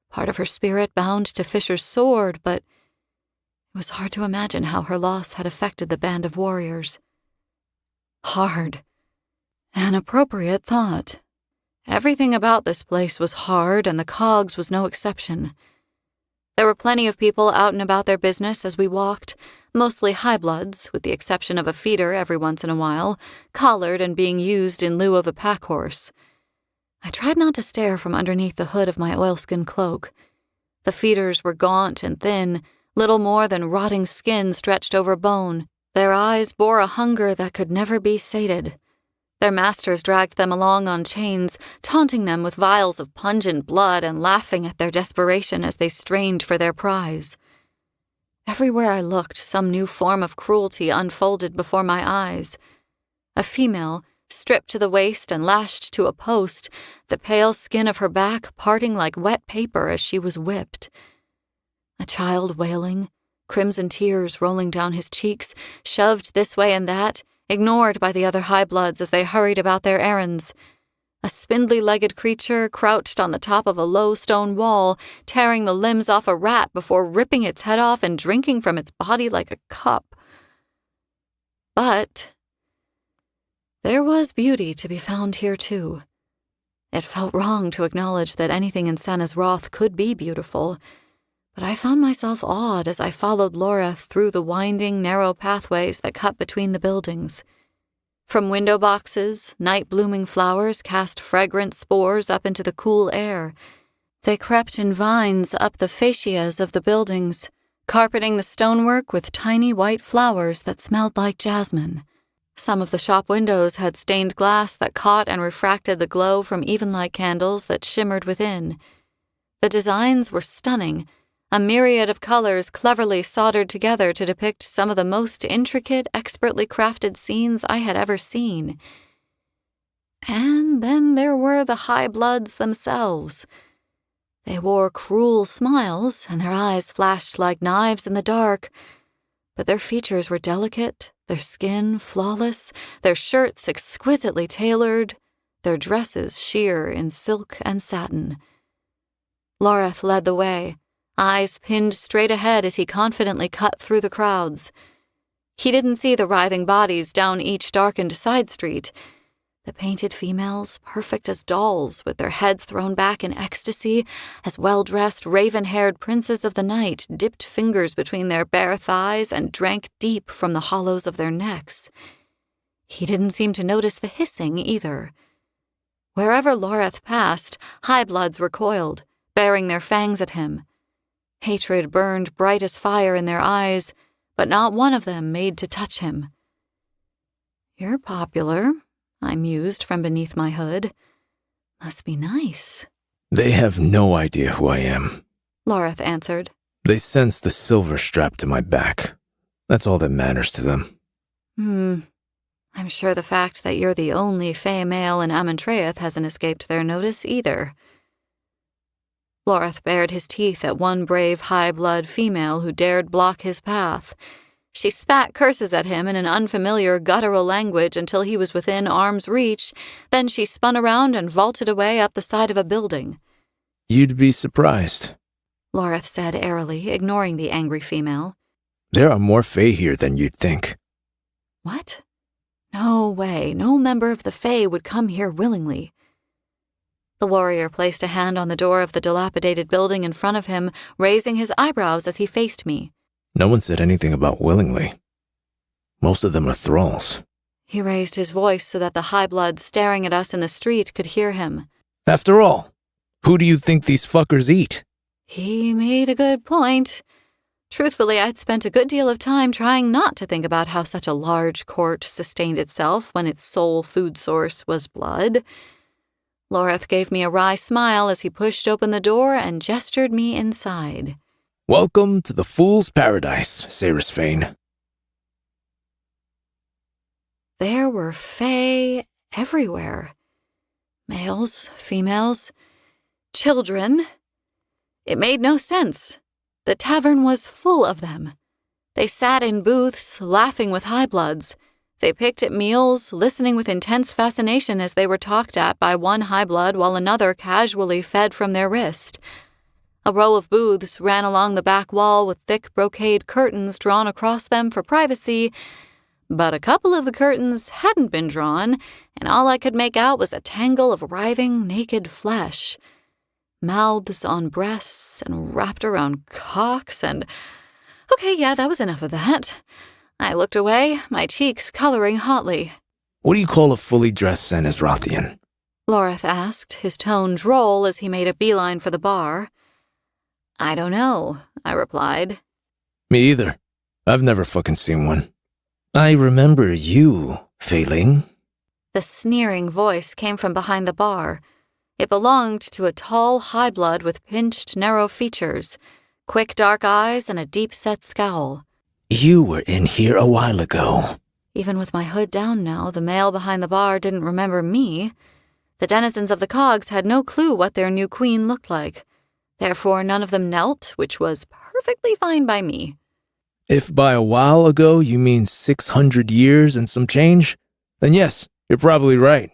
part of her spirit bound to Fisher's sword, but it was hard to imagine how her loss had affected the band of warriors. Hard. An appropriate thought. Everything about this place was hard, and the cogs was no exception. There were plenty of people out and about their business as we walked, mostly high bloods, with the exception of a feeder every once in a while, collared and being used in lieu of a pack horse. I tried not to stare from underneath the hood of my oilskin cloak. The feeders were gaunt and thin, little more than rotting skin stretched over bone. Their eyes bore a hunger that could never be sated. Their masters dragged them along on chains, taunting them with vials of pungent blood and laughing at their desperation as they strained for their prize. Everywhere I looked, some new form of cruelty unfolded before my eyes. A female, stripped to the waist and lashed to a post, the pale skin of her back parting like wet paper as she was whipped. A child wailing, crimson tears rolling down his cheeks, shoved this way and that, ignored by the other high bloods as they hurried about their errands. A spindly-legged creature crouched on the top of a low stone wall, tearing the limbs off a rat before ripping its head off and drinking from its body like a cup. But there was beauty to be found here, too. It felt wrong to acknowledge that anything in Senna's wrath could be beautiful, but I found myself awed as I followed Loreth through the winding, narrow pathways that cut between the buildings. From window boxes, night-blooming flowers cast fragrant spores up into the cool air. They crept in vines up the fascias of the buildings, carpeting the stonework with tiny white flowers that smelled like jasmine. Some of the shop windows had stained glass that caught and refracted the glow from even-light candles that shimmered within. The designs were stunning, a myriad of colors cleverly soldered together to depict some of the most intricate, expertly crafted scenes I had ever seen. And then there were the high bloods themselves. They wore cruel smiles, and their eyes flashed like knives in the dark, but their features were delicate, their skin flawless, their shirts exquisitely tailored, their dresses sheer in silk and satin. Loreth led the way, eyes pinned straight ahead as he confidently cut through the crowds. He didn't see the writhing bodies down each darkened side street. The painted females, perfect as dolls, with their heads thrown back in ecstasy, as well-dressed, raven-haired princes of the night dipped fingers between their bare thighs and drank deep from the hollows of their necks. He didn't seem to notice the hissing either. Wherever Loreth passed, high bloods recoiled, baring their fangs at him. Hatred burned bright as fire in their eyes, but not one of them made to touch him. "You're popular," I mused from beneath my hood. "Must be nice." They have no idea who I am, Loreth answered. They sense the silver strapped to my back. That's all that matters to them. I'm sure the fact that you're the only fey male in Amentraeth hasn't escaped their notice either. Loreth bared his teeth at one brave high-blood female who dared block his path. She spat curses at him in an unfamiliar guttural language until he was within arm's reach, then she spun around and vaulted away up the side of a building. You'd be surprised, Loreth said airily, ignoring the angry female. There are more Fae here than you'd think. What? No way, no member of the Fae would come here willingly. The warrior placed a hand on the door of the dilapidated building in front of him, raising his eyebrows as he faced me. No one said anything about willingly. Most of them are thralls. He raised his voice so that the high bloods staring at us in the street could hear him. After all, who do you think these fuckers eat? He made a good point. Truthfully, I'd spent a good deal of time trying not to think about how such a large court sustained itself when its sole food source was blood. Loreth gave me a wry smile as he pushed open the door and gestured me inside. Welcome to the Fool's Paradise, Saris Fane. There were Fae everywhere. Males, females, children. It made no sense. The tavern was full of them. They sat in booths, laughing with high bloods. They picked at meals, listening with intense fascination as they were talked at by one high blood while another casually fed from their wrist. A row of booths ran along the back wall with thick brocade curtains drawn across them for privacy, but a couple of the curtains hadn't been drawn, and all I could make out was a tangle of writhing, naked flesh. Mouths on breasts and wrapped around cocks and... Okay, yeah, that was enough of that. I looked away, my cheeks coloring hotly. What do you call a fully dressed Senesrothian? Loreth asked, his tone droll as he made a beeline for the bar. I don't know, I replied. Me either. I've never fucking seen one. I remember you, Failing. The sneering voice came from behind the bar. It belonged to a tall high-blood with pinched, narrow features, quick dark eyes, and a deep-set scowl. You were in here a while ago. Even with my hood down now, the male behind the bar didn't remember me. The denizens of the cogs had no clue what their new queen looked like. Therefore, none of them knelt, which was perfectly fine by me. If by a while ago you mean 600 years and some change, then yes, you're probably right,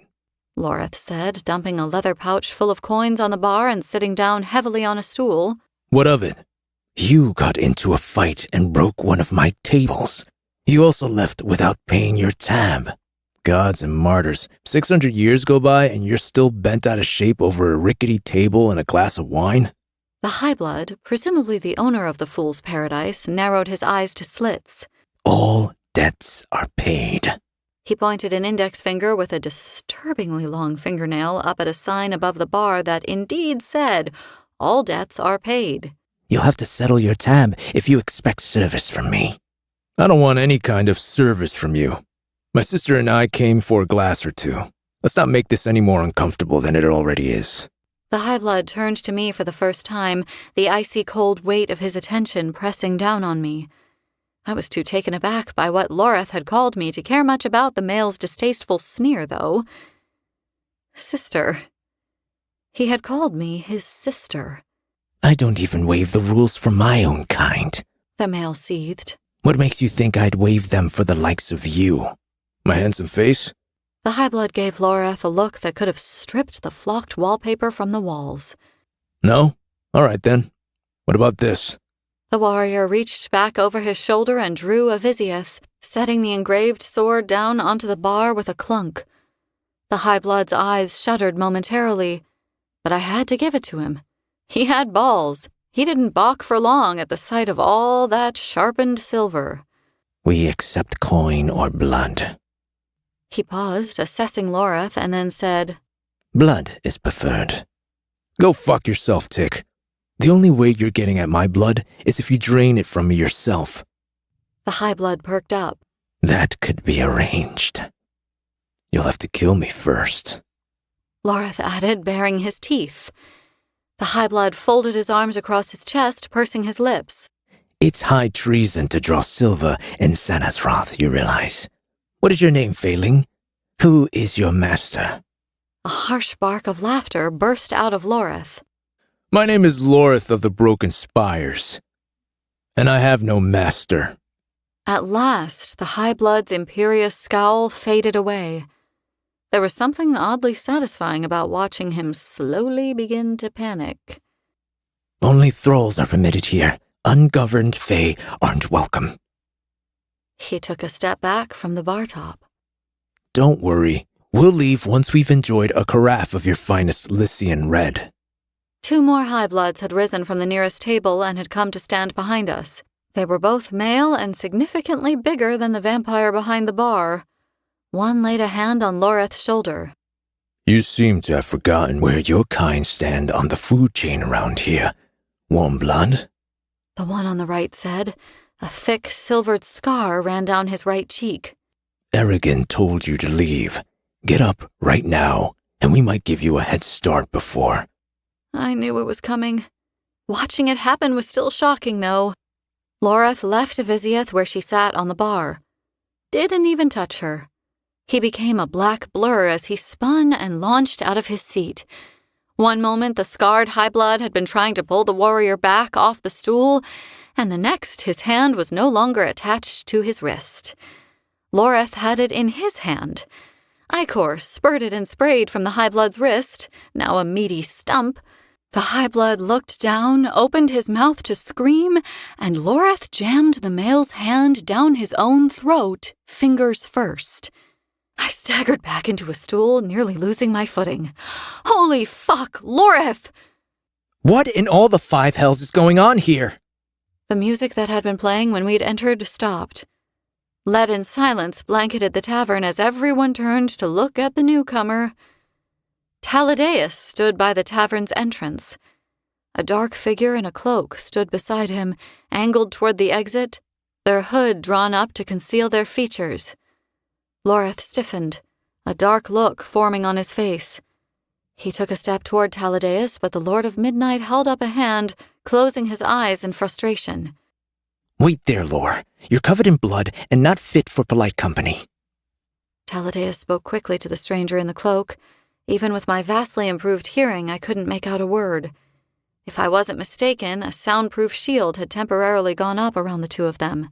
Loreth said, dumping a leather pouch full of coins on the bar and sitting down heavily on a stool. What of it? You got into a fight and broke one of my tables. You also left without paying your tab. Gods and martyrs, 600 years go by and you're still bent out of shape over a rickety table and a glass of wine? The high-blood, presumably the owner of the Fool's Paradise, narrowed his eyes to slits. All debts are paid. He pointed an index finger with a disturbingly long fingernail up at a sign above the bar that indeed said, "All debts are paid." You'll have to settle your tab if you expect service from me. I don't want any kind of service from you. My sister and I came for a glass or two. Let's not make this any more uncomfortable than it already is. The high-blood turned to me for the first time, the icy cold weight of his attention pressing down on me. I was too taken aback by what Loreth had called me to care much about the male's distasteful sneer, though. Sister. He had called me his sister. I don't even waive the rules for my own kind. The male seethed. What makes you think I'd waive them for the likes of you? My handsome face? The high-blood gave Loreth a look that could have stripped the flocked wallpaper from the walls. No? All right, then. What about this? The warrior reached back over his shoulder and drew a Vizieth, setting the engraved sword down onto the bar with a clunk. The high-blood's eyes shuddered momentarily, but I had to give it to him. He had balls. He didn't balk for long at the sight of all that sharpened silver. We accept coin or blood. He paused, assessing Loreth, and then said, Blood is preferred. Go fuck yourself, Tick. The only way you're getting at my blood is if you drain it from me yourself. The high-blood perked up. That could be arranged. You'll have to kill me first, Loreth added, baring his teeth. The high-blood folded his arms across his chest, pursing his lips. It's high treason to draw silver in Sanasroth, you realize. What is your name, Failing? Who is your master? A harsh bark of laughter burst out of Loreth. My name is Loreth of the Broken Spires, and I have no master. At last, the high-blood's imperious scowl faded away. There was something oddly satisfying about watching him slowly begin to panic. Only thralls are permitted here. Ungoverned Fae aren't welcome. He took a step back from the bar top. Don't worry. We'll leave once we've enjoyed a carafe of your finest Lycian red. 2 more high-bloods had risen from the nearest table and had come to stand behind us. They were both male and significantly bigger than the vampire behind the bar. One laid a hand on Loreth's shoulder. You seem to have forgotten where your kind stand on the food chain around here. Warm blood? The one on the right said. A thick, silvered scar ran down his right cheek. Arrogant told you to leave. Get up right now, and we might give you a head start before. I knew it was coming. Watching it happen was still shocking, though. Loreth left Vizieth where she sat on the bar. Didn't even touch her. He became a black blur as he spun and launched out of his seat. One moment, the scarred high-blood had been trying to pull the warrior back off the stool, and the next, his hand was no longer attached to his wrist. Loreth had it in his hand. Ichor spurted and sprayed from the high-blood's wrist, now a meaty stump. The high-blood looked down, opened his mouth to scream, and Loreth jammed the male's hand down his own throat, fingers first. I staggered back into a stool, nearly losing my footing. Holy fuck, Loreth! What in all the 5 hells is going on here? The music that had been playing when we'd entered stopped. Leaden silence blanketed the tavern as everyone turned to look at the newcomer. Taladeus stood by the tavern's entrance. A dark figure in a cloak stood beside him, angled toward the exit, their hood drawn up to conceal their features. Loreth stiffened, a dark look forming on his face. He took a step toward Taladeus, but the Lord of Midnight held up a hand, closing his eyes in frustration. Wait there, Lore. You're covered in blood and not fit for polite company. Taladeus spoke quickly to the stranger in the cloak. Even with my vastly improved hearing, I couldn't make out a word. If I wasn't mistaken, a soundproof shield had temporarily gone up around the two of them.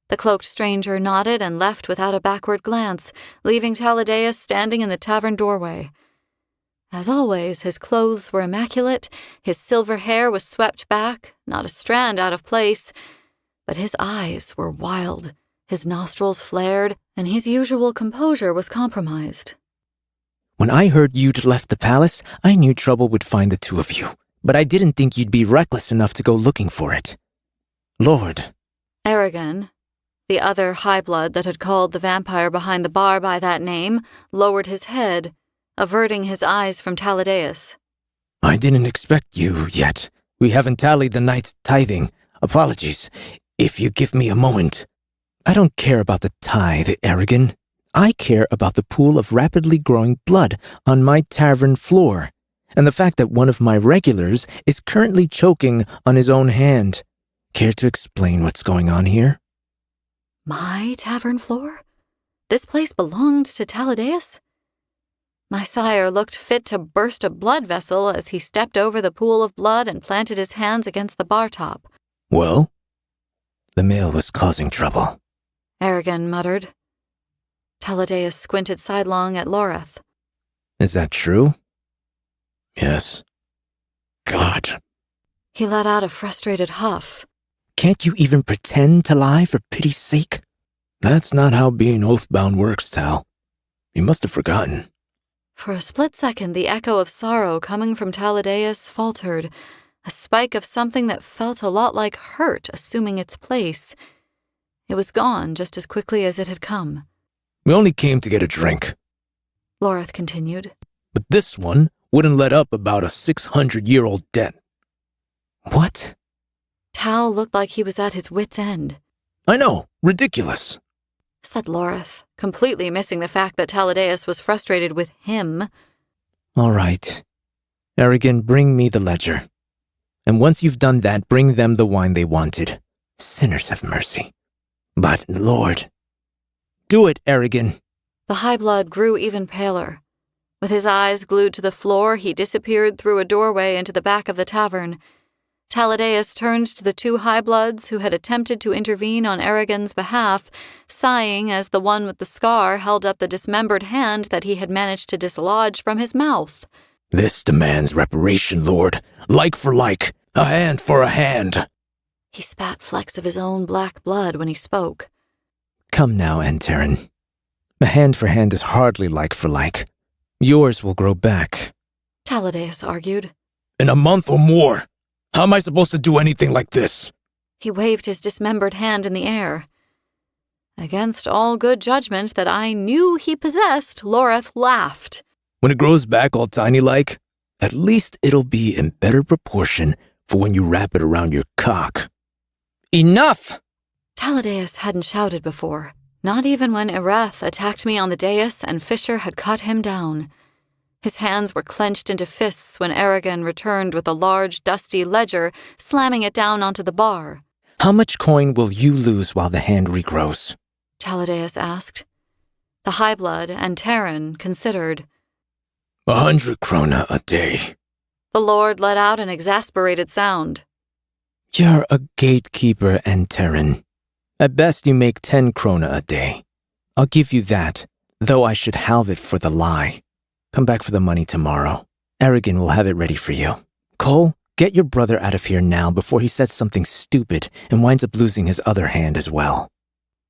The cloaked stranger nodded and left without a backward glance, leaving Taladeus standing in the tavern doorway. As always, his clothes were immaculate, his silver hair was swept back, not a strand out of place, but his eyes were wild, his nostrils flared, and his usual composure was compromised. When I heard you'd left the palace, I knew trouble would find the two of you, but I didn't think you'd be reckless enough to go looking for it. Lord. Aragon, the other high-blood that had called the vampire behind the bar by that name, lowered his head, averting his eyes from Taladeus. I didn't expect you yet. We haven't tallied the night's tithing. Apologies. If you give me a moment. I don't care about the tithe, Aragon. I care about the pool of rapidly growing blood on my tavern floor, and the fact that one of my regulars is currently choking on his own hand. Care to explain what's going on here? My tavern floor? This place belonged to Taladeus? My sire looked fit to burst a blood vessel as he stepped over the pool of blood and planted his hands against the bar top. Well? The male was causing trouble, Aragon muttered. Taladeus squinted sidelong at Loreth. Is that true? Yes. God. He let out a frustrated huff. Can't you even pretend to lie for pity's sake? That's not how being oathbound works, Tal. You must have forgotten. For a split second, the echo of sorrow coming from Taladeus faltered, a spike of something that felt a lot like hurt assuming its place. It was gone just as quickly as it had come. We only came to get a drink. Loreth continued. But this one wouldn't let up about a 600-year-old debt. What? Tal looked like he was at his wit's end. I know, ridiculous, said Loreth, completely missing the fact that Taladeus was frustrated with him. All right. Aragon, bring me the ledger. And once you've done that, bring them the wine they wanted. Sinners have mercy. But, Lord... Do it, Aragon. The high-blood grew even paler. With his eyes glued to the floor, he disappeared through a doorway into the back of the tavern. Taladeus turned to the two high-bloods who had attempted to intervene on Aragon's behalf, sighing as the one with the scar held up the dismembered hand that he had managed to dislodge from his mouth. This demands reparation, Lord. Like for like. A hand for a hand. He spat flecks of his own black blood when he spoke. Come now, Antarin. A hand for hand is hardly like for like. Yours will grow back, Taladeus argued. In a month or more. How am I supposed to do anything like this? He waved his dismembered hand in the air. Against all good judgment that I knew he possessed, Loreth laughed. When it grows back all tiny-like, at least it'll be in better proportion for when you wrap it around your cock. Enough! Taladeus hadn't shouted before, not even when Ereth attacked me on the dais and Fisher had cut him down. His hands were clenched into fists when Aragon returned with a large, dusty ledger, slamming it down onto the bar. How much coin will you lose while the hand regrows? Taladeus asked. The high-blood and Terran considered. 100 krona a day. The Lord let out an exasperated sound. You're a gatekeeper, Antarin. At best you make 10 krona a day. I'll give you that, though I should halve it for the lie. Come back for the money tomorrow. Aragon will have it ready for you. Cole, get your brother out of here now before he says something stupid and winds up losing his other hand as well.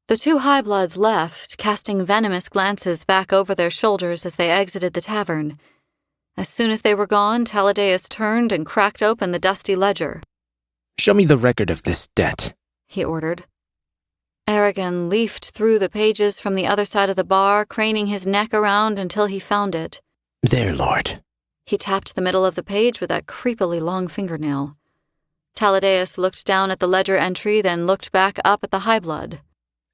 The two high-bloods left, casting venomous glances back over their shoulders as they exited the tavern. As soon as they were gone, Taladeus turned and cracked open the dusty ledger. Show me the record of this debt, he ordered. Aragon leafed through the pages from the other side of the bar, craning his neck around until he found it. There, Lord. He tapped the middle of the page with that creepily long fingernail. Taladeus looked down at the ledger entry, then looked back up at the high blood.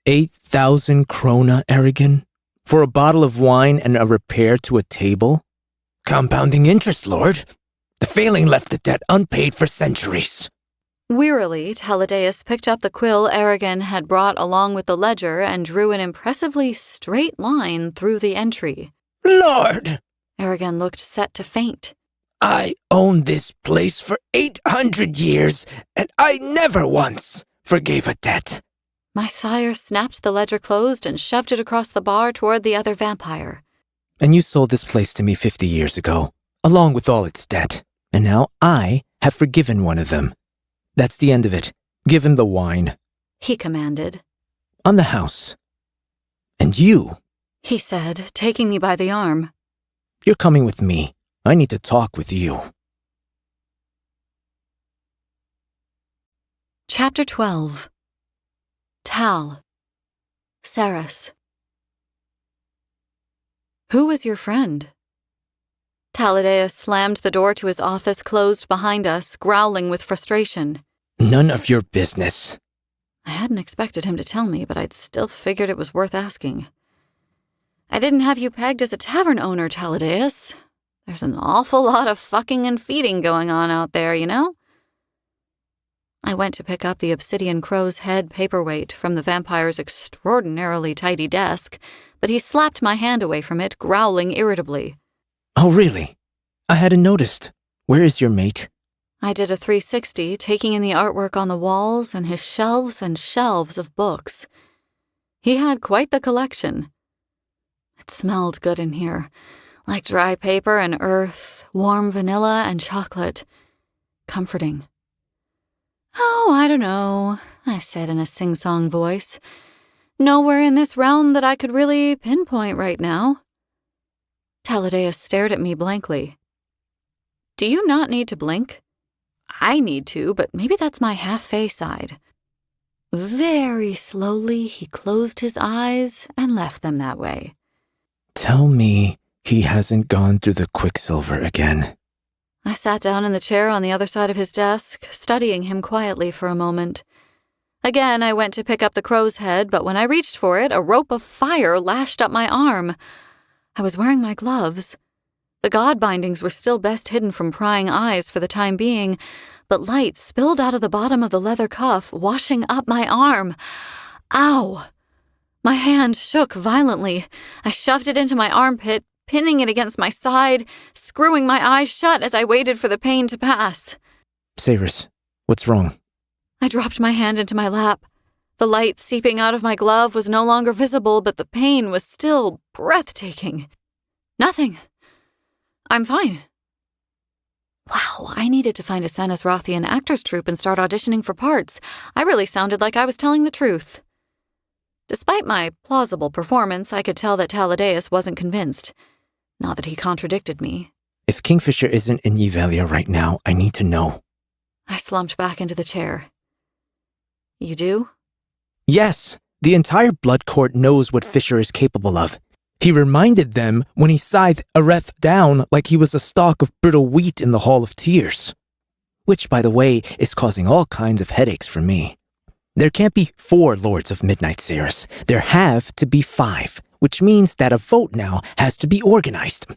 8,000 krona, Aragon? For a bottle of wine and a repair to a table? Compounding interest, Lord. The failing left the debt unpaid for centuries. Wearily, Taladeus picked up the quill Aragon had brought along with the ledger and drew an impressively straight line through the entry. Lord! Aragon looked set to faint. I owned this place for 800 years, and I never once forgave a debt. My sire snapped the ledger closed and shoved it across the bar toward the other vampire. And you sold this place to me 50 years ago, along with all its debt. And now I have forgiven one of them. That's the end of it. Give him the wine. He commanded. On the house. And you, he said, taking me by the arm. You're coming with me. I need to talk with you. Chapter 12. Tal. Saris. Who was your friend? Taladeus slammed the door to his office closed behind us, growling with frustration. None of your business. I hadn't expected him to tell me, but I'd still figured it was worth asking. I didn't have you pegged as a tavern owner, Taladeus. There's an awful lot of fucking and feeding going on out there, you know? I went to pick up the obsidian crow's head paperweight from the vampire's extraordinarily tidy desk, but he slapped my hand away from it, growling irritably. Oh, really? I hadn't noticed. Where is your mate? I did a 360, taking in the artwork on the walls and his shelves and shelves of books. He had quite the collection. It smelled good in here, like dry paper and earth, warm vanilla and chocolate. Comforting. Oh, I don't know, I said in a sing-song voice. Nowhere in this realm that I could really pinpoint right now. Taladeus stared at me blankly. Do you not need to blink? I need to, but maybe that's my half-fey side. Very slowly, he closed his eyes and left them that way. Tell me he hasn't gone through the quicksilver again. I sat down in the chair on the other side of his desk, studying him quietly for a moment. Again, I went to pick up the crow's head, but when I reached for it, a rope of fire lashed up my arm. I was wearing my gloves. The god bindings were still best hidden from prying eyes for the time being, but light spilled out of the bottom of the leather cuff, washing up my arm. Ow! My hand shook violently. I shoved it into my armpit, pinning it against my side, screwing my eyes shut as I waited for the pain to pass. Saris, what's wrong? I dropped my hand into my lap. The light seeping out of my glove was no longer visible, but the pain was still breathtaking. Nothing. I'm fine. Wow, I needed to find a Sanus Rothian actors troupe and start auditioning for parts. I really sounded like I was telling the truth. Despite my plausible performance, I could tell that Taladeus wasn't convinced. Not that he contradicted me. If Kingfisher isn't in Yvelia right now, I need to know. I slumped back into the chair. You do? Yes, the entire Blood Court knows what Fisher is capable of. He reminded them when he scythed Areth down like he was a stalk of brittle wheat in the Hall of Tears. Which, by the way, is causing all kinds of headaches for me. There can't be 4 Lords of Midnight Saris. There have to be 5, which means that a vote now has to be organized.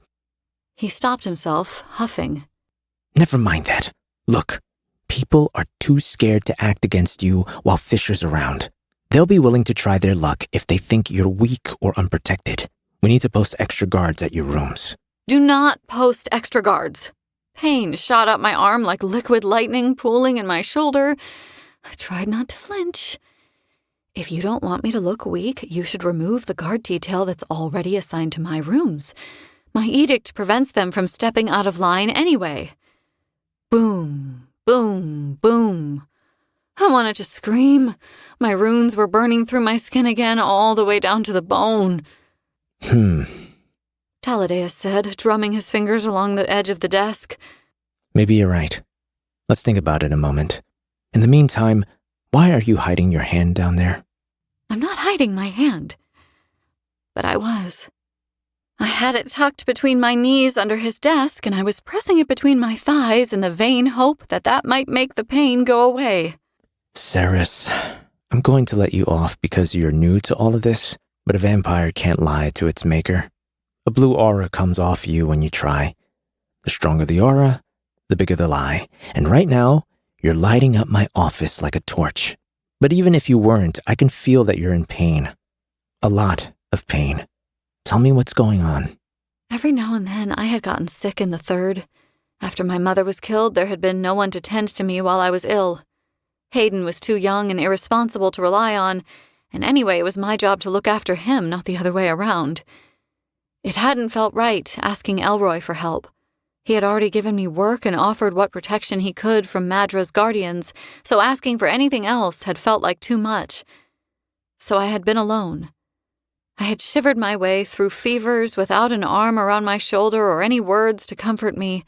He stopped himself, huffing. Never mind that. Look, people are too scared to act against you while Fisher's around. They'll be willing to try their luck if they think you're weak or unprotected. We need to post extra guards at your rooms. Do not post extra guards. Pain shot up my arm like liquid lightning pooling in my shoulder. I tried not to flinch. If you don't want me to look weak, you should remove the guard detail that's already assigned to my rooms. My edict prevents them from stepping out of line anyway. Boom, boom, boom. I wanted to scream. My runes were burning through my skin again all the way down to the bone. Taladeus said, drumming his fingers along the edge of the desk. Maybe you're right. Let's think about it a moment. In the meantime, why are you hiding your hand down there? I'm not hiding my hand. But I was. I had it tucked between my knees under his desk, and I was pressing it between my thighs in the vain hope that that might make the pain go away. Saris, I'm going to let you off because you're new to all of this, but a vampire can't lie to its maker. A blue aura comes off you when you try. The stronger the aura, the bigger the lie. And right now, you're lighting up my office like a torch. But even if you weren't, I can feel that you're in pain. A lot of pain. Tell me what's going on. Every now and then, I had gotten sick in the third. After my mother was killed, there had been no one to tend to me while I was ill. Hayden was too young and irresponsible to rely on, and anyway, it was my job to look after him, not the other way around. It hadn't felt right asking Elroy for help. He had already given me work and offered what protection he could from Madra's guardians, so asking for anything else had felt like too much. So I had been alone. I had shivered my way through fevers without an arm around my shoulder or any words to comfort me.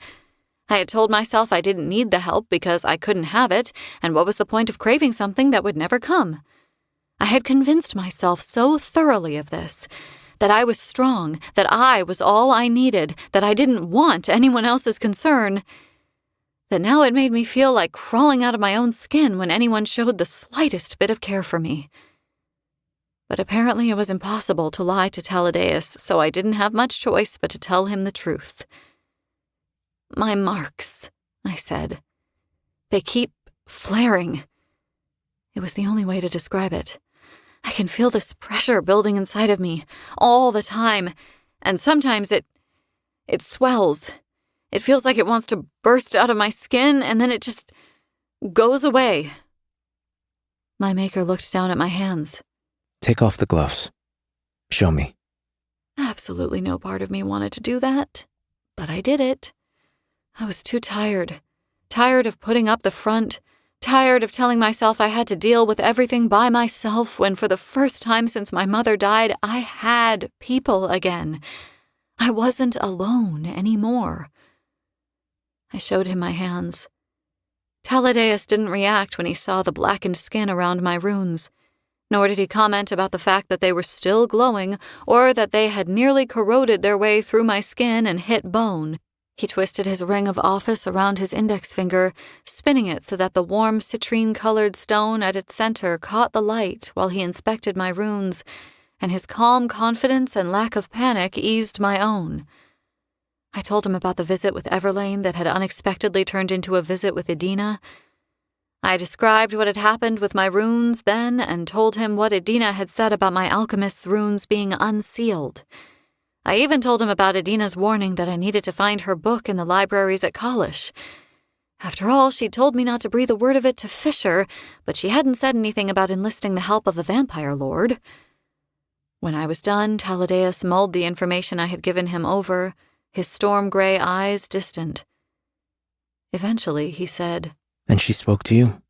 I had told myself I didn't need the help because I couldn't have it, and what was the point of craving something that would never come? I had convinced myself so thoroughly of this, that I was strong, that I was all I needed, that I didn't want anyone else's concern, that now it made me feel like crawling out of my own skin when anyone showed the slightest bit of care for me. But apparently it was impossible to lie to Taladeus, so I didn't have much choice but to tell him the truth. My marks, I said. They keep flaring. It was the only way to describe it. I can feel this pressure building inside of me all the time, and sometimes it swells. It feels like it wants to burst out of my skin, and then it just goes away. My maker looked down at my hands. Take off the gloves. Show me. Absolutely no part of me wanted to do that, but I did it. I was too tired. Tired of putting up the front. Tired of telling myself I had to deal with everything by myself when for the first time since my mother died, I had people again. I wasn't alone anymore. I showed him my hands. Taladeus didn't react when he saw the blackened skin around my runes, nor did he comment about the fact that they were still glowing or that they had nearly corroded their way through my skin and hit bone. He twisted his ring of office around his index finger, spinning it so that the warm citrine-colored stone at its center caught the light while he inspected my runes, and his calm confidence and lack of panic eased my own. I told him about the visit with Everlane that had unexpectedly turned into a visit with Edina. I described what had happened with my runes then and told him what Edina had said about my alchemist's runes being unsealed. I even told him about Edina's warning that I needed to find her book in the libraries at Kalish. After all, she'd told me not to breathe a word of it to Fisher, but she hadn't said anything about enlisting the help of the vampire lord. When I was done, Taladeus mulled the information I had given him over, his storm-gray eyes distant. Eventually, he said, And she spoke to you?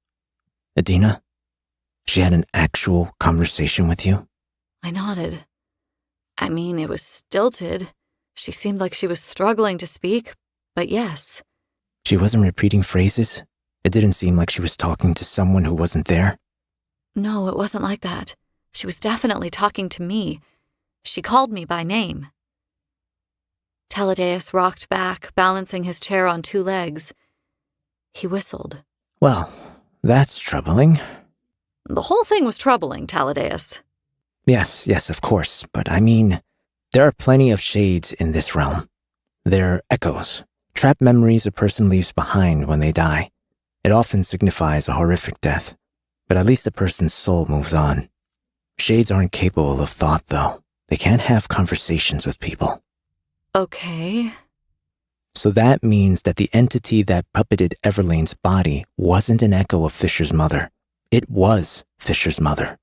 Edina? She had an actual conversation with you? I nodded. I mean, it was stilted. She seemed like she was struggling to speak, but yes. She wasn't repeating phrases? It didn't seem like she was talking to someone who wasn't there? No, it wasn't like that. She was definitely talking to me. She called me by name. Taladeus rocked back, balancing his chair on two legs. He whistled. Well, that's troubling. The whole thing was troubling, Taladeus. Yes, of course, but I mean, there are plenty of shades in this realm. They're echoes, trapped memories a person leaves behind when they die. It often signifies a horrific death, but at least the person's soul moves on. Shades aren't capable of thought, though. They can't have conversations with people. Okay. So that means that the entity that puppeted Everlane's body wasn't an echo of Fisher's mother. It was Fisher's mother.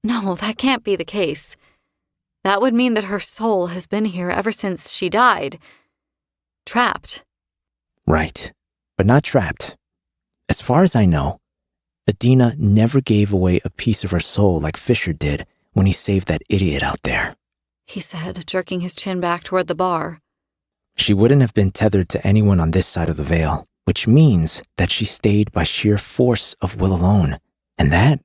No, that can't be the case. That would mean that her soul has been here ever since she died. Trapped. Right, but not trapped. As far as I know, Edina never gave away a piece of her soul like Fisher did when he saved that idiot out there, he said, jerking his chin back toward the bar. She wouldn't have been tethered to anyone on this side of the veil. which means that she stayed by sheer force of will alone. And that,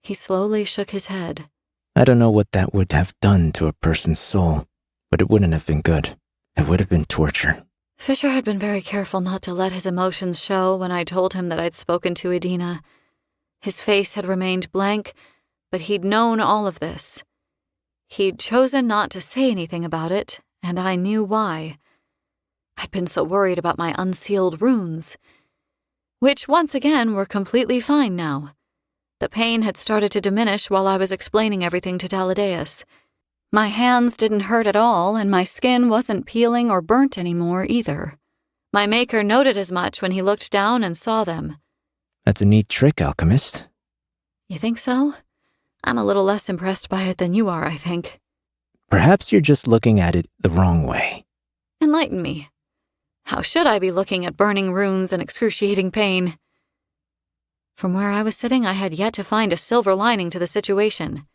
He slowly shook his head. I don't know what that would have done to a person's soul, but it wouldn't have been good. It would have been torture. Fisher had been very careful not to let his emotions show when I told him that I'd spoken to Edina. His face had remained blank, but he'd known all of this. He'd chosen not to say anything about it, and I knew why. I'd been so worried about my unsealed runes, which once again were completely fine now. The pain had started to diminish while I was explaining everything to Taladeus. My hands didn't hurt at all, and my skin wasn't peeling or burnt anymore either. My maker noted as much when he looked down and saw them. That's a neat trick, alchemist. You think so? I'm a little less impressed by it than you are, I think. Perhaps you're just looking at it the wrong way. Enlighten me. How should I be looking at burning runes and excruciating pain? From where I was sitting, I had yet to find a silver lining to the situation.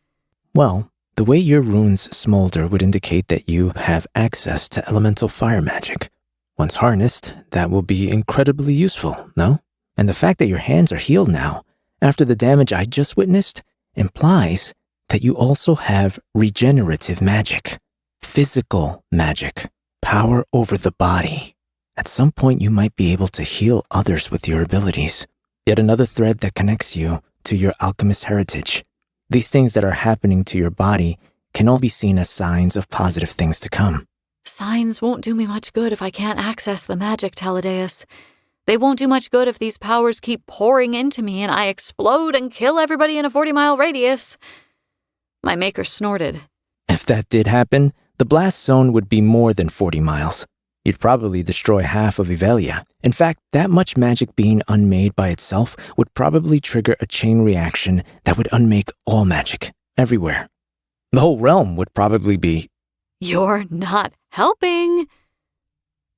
Well, the way your runes smolder would indicate that you have access to elemental fire magic. Once harnessed, that will be incredibly useful, no? And the fact that your hands are healed now, after the damage I just witnessed, implies that you also have regenerative magic, physical magic, power over the body. At some point, you might be able to heal others with your abilities. Yet another thread that connects you to your alchemist heritage. These things that are happening to your body can all be seen as signs of positive things to come. Signs won't do me much good if I can't access the magic, Taladeus. They won't do much good if these powers keep pouring into me and I explode and kill everybody in a 40-mile radius. My maker snorted. If that did happen, the blast zone would be more than 40 miles. You'd probably destroy half of Ivelia. In fact, that much magic being unmade by itself would probably trigger a chain reaction that would unmake all magic, everywhere. The whole realm would probably be... You're not helping.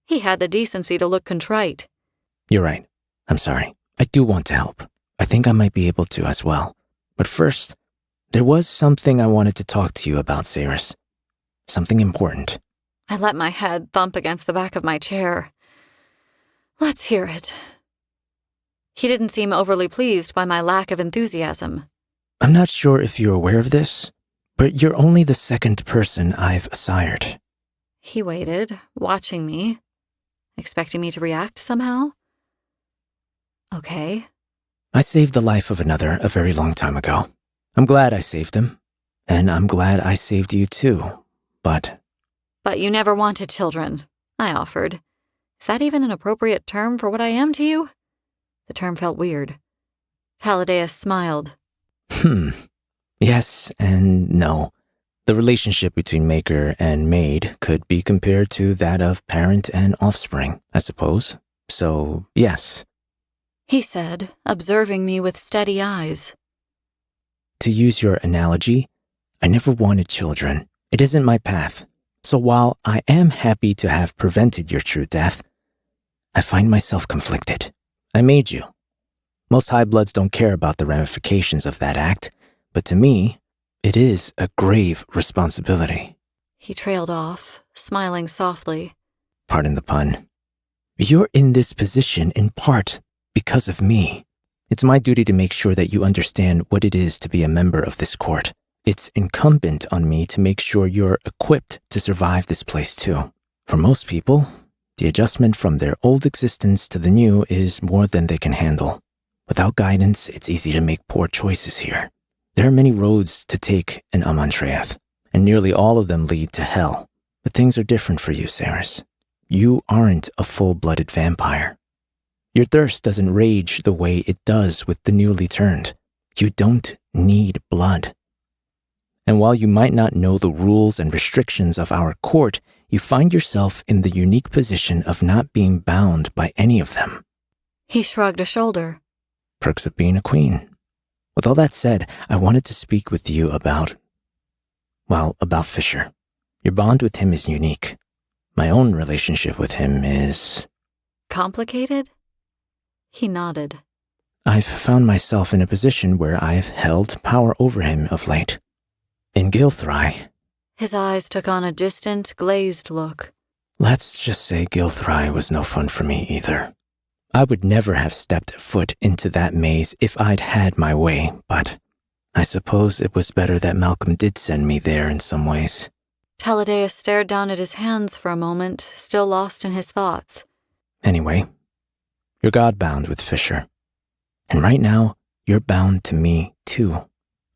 He had the decency to look contrite. You're right. I'm sorry. I do want to help. I think I might be able to as well. But first, there was something I wanted to talk to you about, Cyrus. Something important. I let my head thump against the back of my chair. Let's hear it. He didn't seem overly pleased by my lack of enthusiasm. I'm not sure if you're aware of this, but you're only the second person I've sired. He waited, watching me, expecting me to react somehow. Okay. I saved the life of another a very long time ago. I'm glad I saved him, and I'm glad I saved you too, but... But you never wanted children, I offered. Is that even an appropriate term for what I am to you? The term felt weird. Taladeus smiled. Yes and no. The relationship between maker and maid could be compared to that of parent and offspring, I suppose. So, yes. He said, observing me with steady eyes. To use your analogy, I never wanted children. It isn't my path. So while I am happy to have prevented your true death, I find myself conflicted. I made you. Most high bloods don't care about the ramifications of that act, but to me, it is a grave responsibility. He trailed off, smiling softly. Pardon the pun. You're in this position in part because of me. It's my duty to make sure that you understand what it is to be a member of this court. It's incumbent on me to make sure you're equipped to survive this place too. For most people, the adjustment from their old existence to the new is more than they can handle. Without guidance, it's easy to make poor choices here. There are many roads to take in Amantreath, and nearly all of them lead to hell. But things are different for you, Cyrus. You aren't a full-blooded vampire. Your thirst doesn't rage the way it does with the newly turned. You don't need blood. And while you might not know the rules and restrictions of our court, you find yourself in the unique position of not being bound by any of them. He shrugged a shoulder. Perks of being a queen. With all that said, I wanted to speak with you about Fisher. Your bond with him is unique. My own relationship with him is... Complicated? He nodded. I've found myself in a position where I've held power over him of late. In Gilthry... His eyes took on a distant, glazed look. Let's just say Gilthry was no fun for me either. I would never have stepped foot into that maze if I'd had my way, but I suppose it was better that Malcolm did send me there in some ways. Taladeus stared down at his hands for a moment, still lost in his thoughts. Anyway, you're God-bound with Fisher. And right now, you're bound to me, too.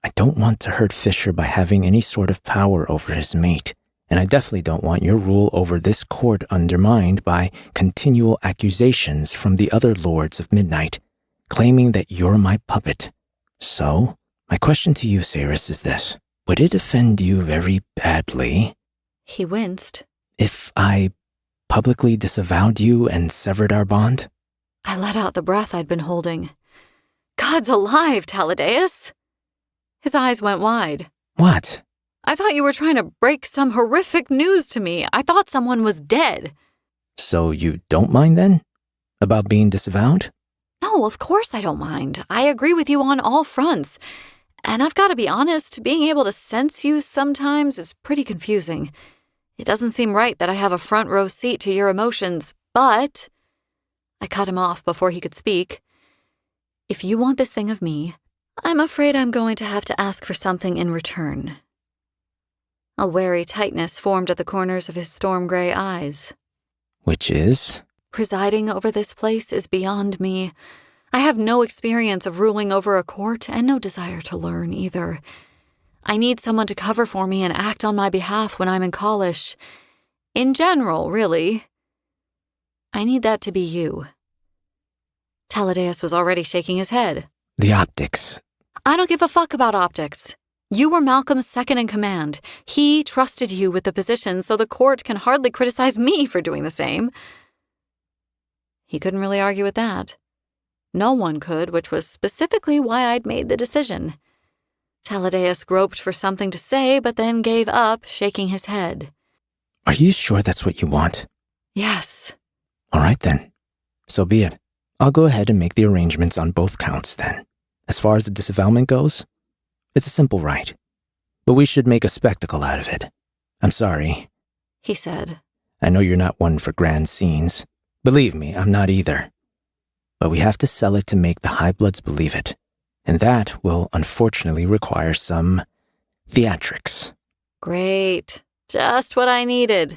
I don't want to hurt Fisher by having any sort of power over his mate, and I definitely don't want your rule over this court undermined by continual accusations from the other Lords of Midnight, claiming that you're my puppet. So, my question to you, Saris, is this. Would it offend you very badly? He winced. If I publicly disavowed you and severed our bond? I let out the breath I'd been holding. God's alive, Taladeus! His eyes went wide. What? I thought you were trying to break some horrific news to me. I thought someone was dead. So you don't mind then? About being disavowed? No, of course I don't mind. I agree with you on all fronts. And I've got to be honest, being able to sense you sometimes is pretty confusing. It doesn't seem right that I have a front row seat to your emotions, but... I cut him off before he could speak. If you want this thing of me, I'm afraid I'm going to have to ask for something in return. A wary tightness formed at the corners of his storm-gray eyes. Which is? Presiding over this place is beyond me. I have no experience of ruling over a court and no desire to learn either. I need someone to cover for me and act on my behalf when I'm in college. In general, really. I need that to be you. Taladeus was already shaking his head. The optics. I don't give a fuck about optics. You were Malcolm's second in command. He trusted you with the position, so the court can hardly criticize me for doing the same. He couldn't really argue with that. No one could, which was specifically why I'd made the decision. Taladeus groped for something to say, but then gave up, shaking his head. Are you sure that's what you want? Yes. All right then. So be it. I'll go ahead and make the arrangements on both counts then. As far as the disavowalment goes, it's a simple right. But we should make a spectacle out of it. I'm sorry, he said. I know you're not one for grand scenes. Believe me, I'm not either. But we have to sell it to make the High-Bloods believe it. And that will unfortunately require some theatrics. Great. Just what I needed.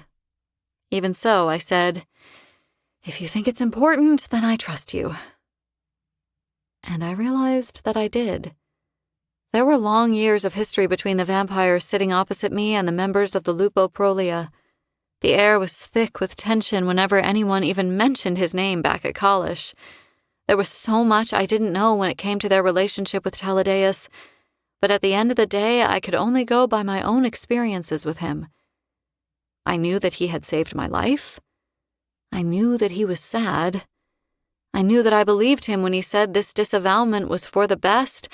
Even so, I said, if you think it's important, then I trust you. And I realized that I did. There were long years of history between the vampires sitting opposite me and the members of the Lupo Prolia. The air was thick with tension whenever anyone even mentioned his name back at college. There was so much I didn't know when it came to their relationship with Taladeus, but at the end of the day, I could only go by my own experiences with him. I knew that he had saved my life. I knew that he was sad. I knew that I believed him when he said this disavowalment was for the best,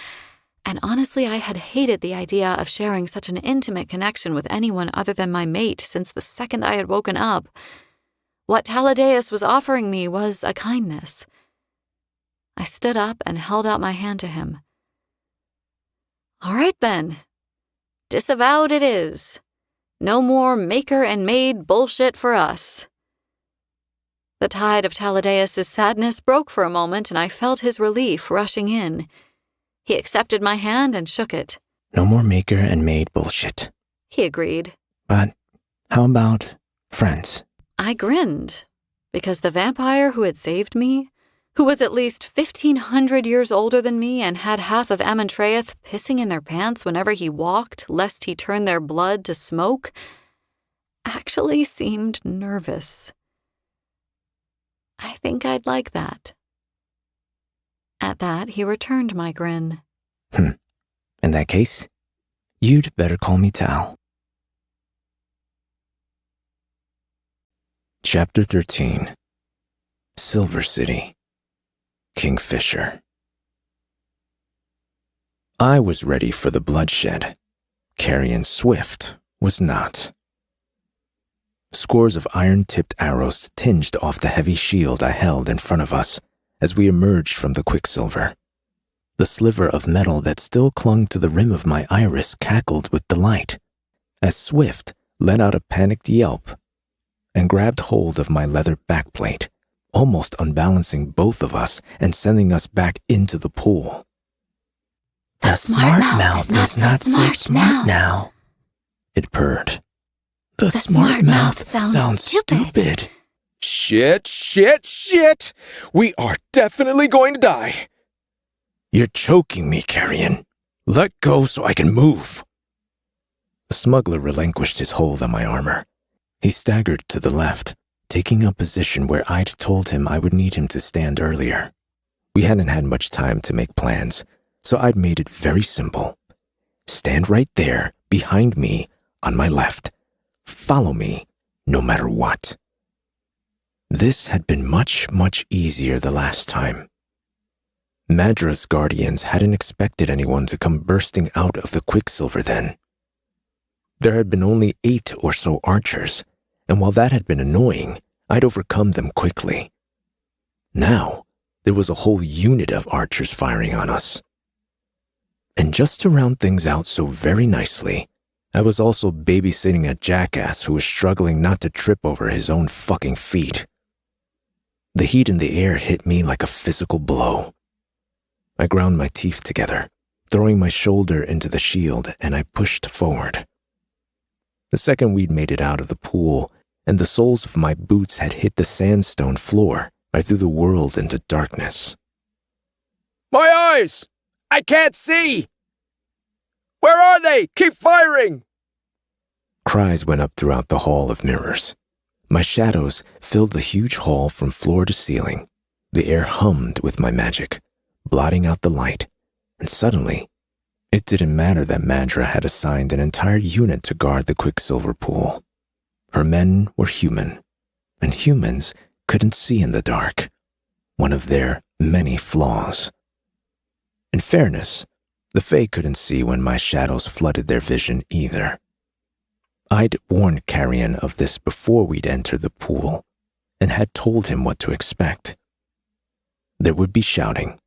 and honestly, I had hated the idea of sharing such an intimate connection with anyone other than my mate since the second I had woken up. What Taladeus was offering me was a kindness. I stood up and held out my hand to him. All right then. Disavowed it is. No more maker and maid bullshit for us. The tide of Taladeus' sadness broke for a moment, and I felt his relief rushing in. He accepted my hand and shook it. No more maker and maid bullshit. He agreed. But how about friends? I grinned, because the vampire who had saved me, who was at least 1,500 years older than me and had half of Amontreath pissing in their pants whenever he walked, lest he turn their blood to smoke, actually seemed nervous. I think I'd like that. At that, he returned my grin. In that case, you'd better call me Tal. Chapter 13. Silver City. Kingfisher. I was ready for the bloodshed. Carrion Swift was not. Scores of iron-tipped arrows tinged off the heavy shield I held in front of us as we emerged from the quicksilver. The sliver of metal that still clung to the rim of my iris cackled with delight as Swift let out a panicked yelp and grabbed hold of my leather backplate, almost unbalancing both of us and sending us back into the pool. The smart mouth is not so smart now, it purred. The smart mouth sounds stupid. Shit! We are definitely going to die. You're choking me, Carrion. Let go so I can move. The smuggler relinquished his hold on my armor. He staggered to the left, taking a position where I'd told him I would need him to stand earlier. We hadn't had much time to make plans, so I'd made it very simple. Stand right there, behind me, on my left. Follow me, no matter what. This had been much, much easier the last time. Madra's guardians hadn't expected anyone to come bursting out of the Quicksilver then. There had been only 8 or so archers, and while that had been annoying, I'd overcome them quickly. Now, there was a whole unit of archers firing on us. And just to round things out so very nicely, I was also babysitting a jackass who was struggling not to trip over his own fucking feet. The heat in the air hit me like a physical blow. I ground my teeth together, throwing my shoulder into the shield, and I pushed forward. The second we'd made it out of the pool, and the soles of my boots had hit the sandstone floor, I threw the world into darkness. My eyes! I can't see! Where are they? Keep firing! Cries went up throughout the hall of mirrors. My shadows filled the huge hall from floor to ceiling. The air hummed with my magic, blotting out the light, and suddenly, it didn't matter that Madra had assigned an entire unit to guard the Quicksilver pool. Her men were human, and humans couldn't see in the dark, one of their many flaws. In fairness, the Fae couldn't see when my shadows flooded their vision either. I'd warned Carrion of this before we'd entered the pool, and had told him what to expect. There would be shouting,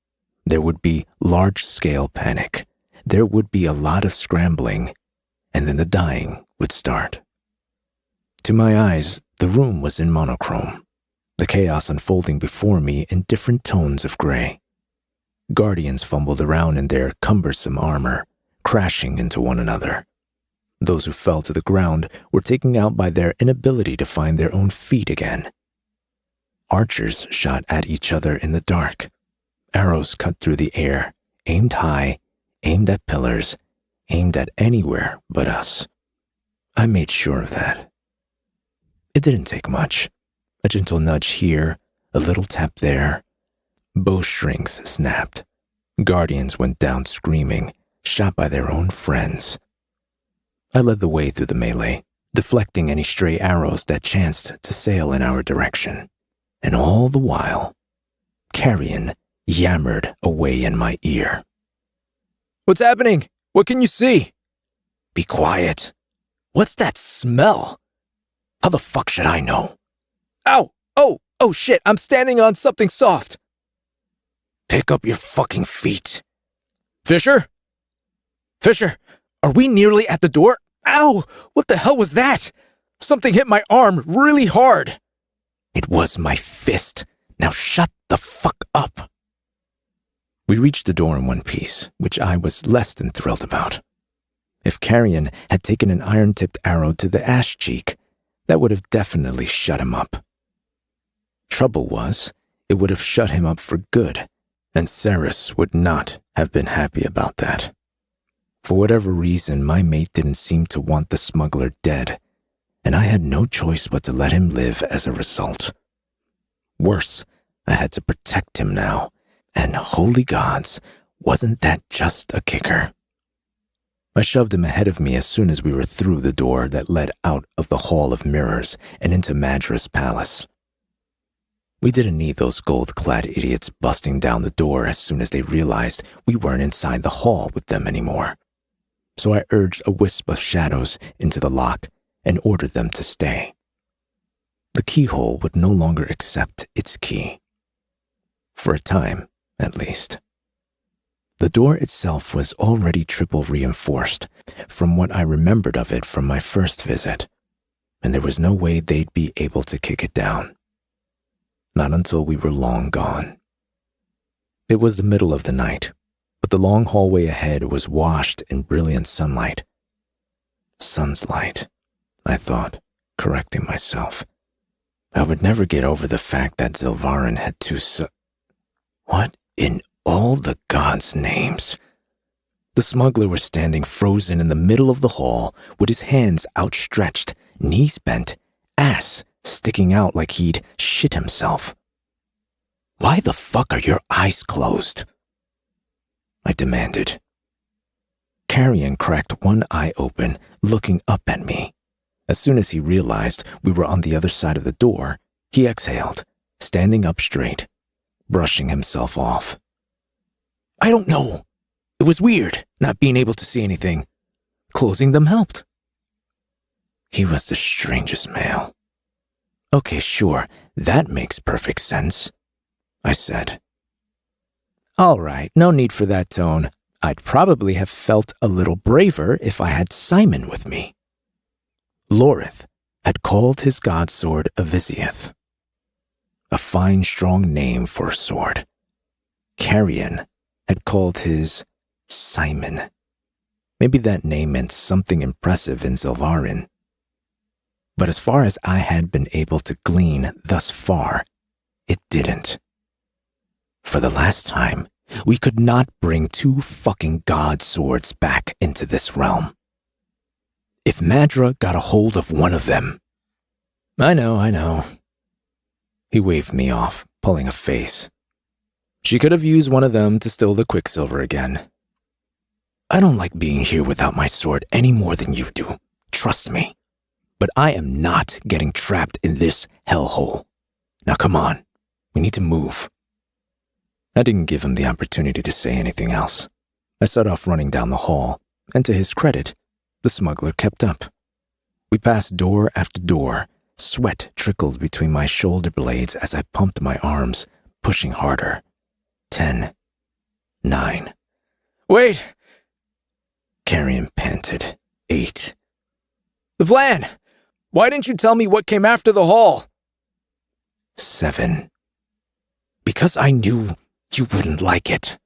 there would be large-scale panic, there would be a lot of scrambling, and then the dying would start. To my eyes, the room was in monochrome, the chaos unfolding before me in different tones of gray. Guardians fumbled around in their cumbersome armor, crashing into one another. Those who fell to the ground were taken out by their inability to find their own feet again. Archers shot at each other in the dark. Arrows cut through the air, aimed high, aimed at pillars, aimed at anywhere but us. I made sure of that. It didn't take much. A gentle nudge here, a little tap there. Bowstrings snapped. Guardians went down screaming, shot by their own friends. I led the way through the melee, deflecting any stray arrows that chanced to sail in our direction. And all the while, Carrion yammered away in my ear. What's happening? What can you see? Be quiet. What's that smell? How the fuck should I know? Ow! Oh shit, I'm standing on something soft. Pick up your fucking feet. Fisher, are we nearly at the door? Ow! What the hell was that? Something hit my arm really hard. It was my fist. Now shut the fuck up. We reached the door in one piece, which I was less than thrilled about. If Carrion had taken an iron-tipped arrow to the ash cheek, that would have definitely shut him up. Trouble was, it would have shut him up for good, and Ceres would not have been happy about that. For whatever reason, my mate didn't seem to want the smuggler dead, and I had no choice but to let him live as a result. Worse, I had to protect him now, and holy gods, wasn't that just a kicker? I shoved him ahead of me as soon as we were through the door that led out of the Hall of Mirrors and into Madra's palace. We didn't need those gold-clad idiots busting down the door as soon as they realized we weren't inside the hall with them anymore. So I urged a wisp of shadows into the lock and ordered them to stay. The keyhole would no longer accept its key. For a time, at least. The door itself was already triple reinforced from what I remembered of it from my first visit, and there was no way they'd be able to kick it down. Not until we were long gone. It was the middle of the night, but the long hallway ahead was washed in brilliant sunlight. Sun's light, I thought, correcting myself. I would never get over the fact that Zilvarin had two What in all the gods' names? The smuggler was standing frozen in the middle of the hall with his hands outstretched, knees bent, ass sticking out like he'd shit himself. Why the fuck are your eyes closed? I demanded. Carrion cracked one eye open, looking up at me. As soon as he realized we were on the other side of the door, he exhaled, standing up straight, brushing himself off. I don't know. It was weird, not being able to see anything. Closing them helped. He was the strangest male. Okay, sure, that makes perfect sense, I said. All right, no need for that tone. I'd probably have felt a little braver if I had Simon with me. Lorith had called his godsword a Visieth, a fine, strong name for a sword. Carrion had called his Simon. Maybe that name meant something impressive in Zilvarin. But as far as I had been able to glean thus far, it didn't. For the last time, we could not bring two fucking god swords back into this realm. If Madra got a hold of one of them... I know. He waved me off, pulling a face. She could have used one of them to steal the Quicksilver again. I don't like being here without my sword any more than you do, trust me. But I am not getting trapped in this hellhole. Now come on, we need to move. I didn't give him the opportunity to say anything else. I set off running down the hall, and to his credit, the smuggler kept up. We passed door after door. Sweat trickled between my shoulder blades as I pumped my arms, pushing harder. 10. 9. Wait! Carrion panted. 8. The plan! Why didn't you tell me what came after the hall? 7. Because I knew you wouldn't like it.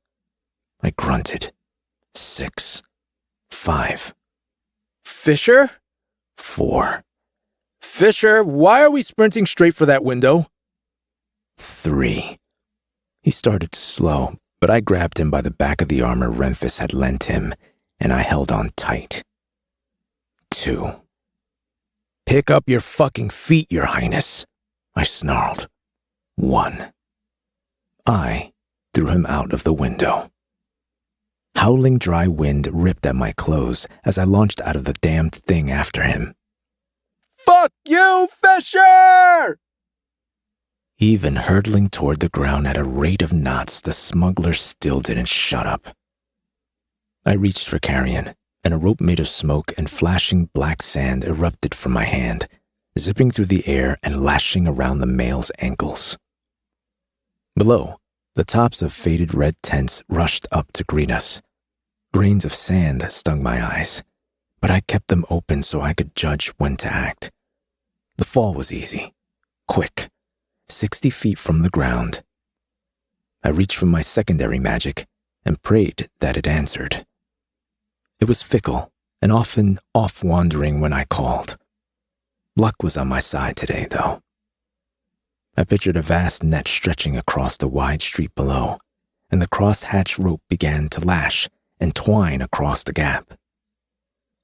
I grunted. 6. 5. Fisher? 4. Fisher, why are we sprinting straight for that window? 3. He started to slow, but I grabbed him by the back of the armor Renfis had lent him, and I held on tight. 2. Pick up your fucking feet, Your Highness, I snarled. 1. I threw him out of the window. Howling dry wind ripped at my clothes as I launched out of the damned thing after him. Fuck you, Fisher! Even hurtling toward the ground at a rate of knots, the smuggler still didn't shut up. I reached for Carrion, and a rope made of smoke and flashing black sand erupted from my hand, zipping through the air and lashing around the male's ankles. Below, the tops of faded red tents rushed up to greet us. Grains of sand stung my eyes, but I kept them open so I could judge when to act. The fall was easy, quick, 60 feet from the ground. I reached for my secondary magic and prayed that it answered. It was fickle and often off-wandering when I called. Luck was on my side today, though. I pictured a vast net stretching across the wide street below, and the crosshatch rope began to lash and twine across the gap.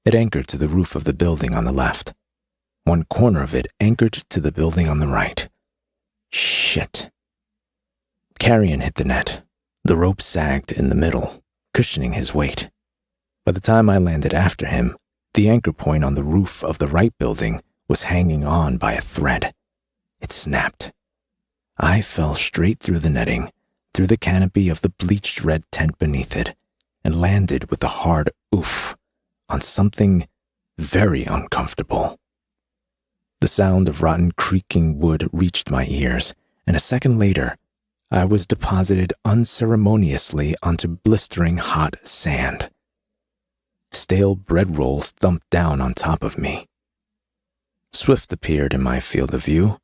It anchored to the roof of the building on the left. One corner of it anchored to the building on the right. Shit. Carrion hit the net. The rope sagged in the middle, cushioning his weight. By the time I landed after him, the anchor point on the roof of the right building was hanging on by a thread. It snapped. I fell straight through the netting, through the canopy of the bleached red tent beneath it, and landed with a hard oof on something very uncomfortable. The sound of rotten creaking wood reached my ears, and a second later, I was deposited unceremoniously onto blistering hot sand. Stale bread rolls thumped down on top of me. Swift appeared in my field of view.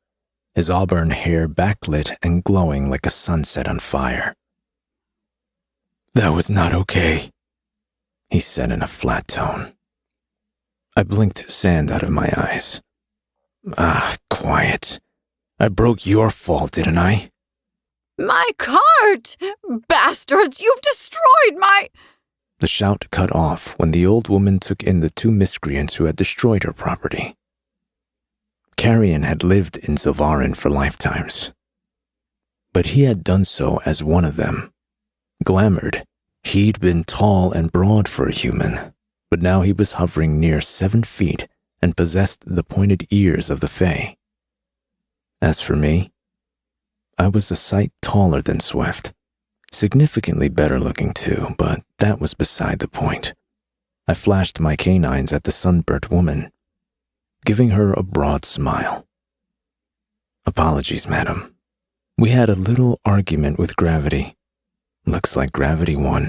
his auburn hair backlit and glowing like a sunset on fire. "That was not okay," he said in a flat tone. I blinked sand out of my eyes. Quiet. I broke your fall, didn't I? My cart! Bastards, you've destroyed my— The shout cut off when the old woman took in the two miscreants who had destroyed her property. Carrion had lived in Zilvarin for lifetimes, but he had done so as one of them. Glamored, he'd been tall and broad for a human, but now he was hovering near 7 feet and possessed the pointed ears of the Fae. As for me, I was a sight taller than Swift, significantly better looking too, but that was beside the point. I flashed my canines at the sunburnt woman, giving her a broad smile. "Apologies, madam. We had a little argument with gravity. Looks like gravity won."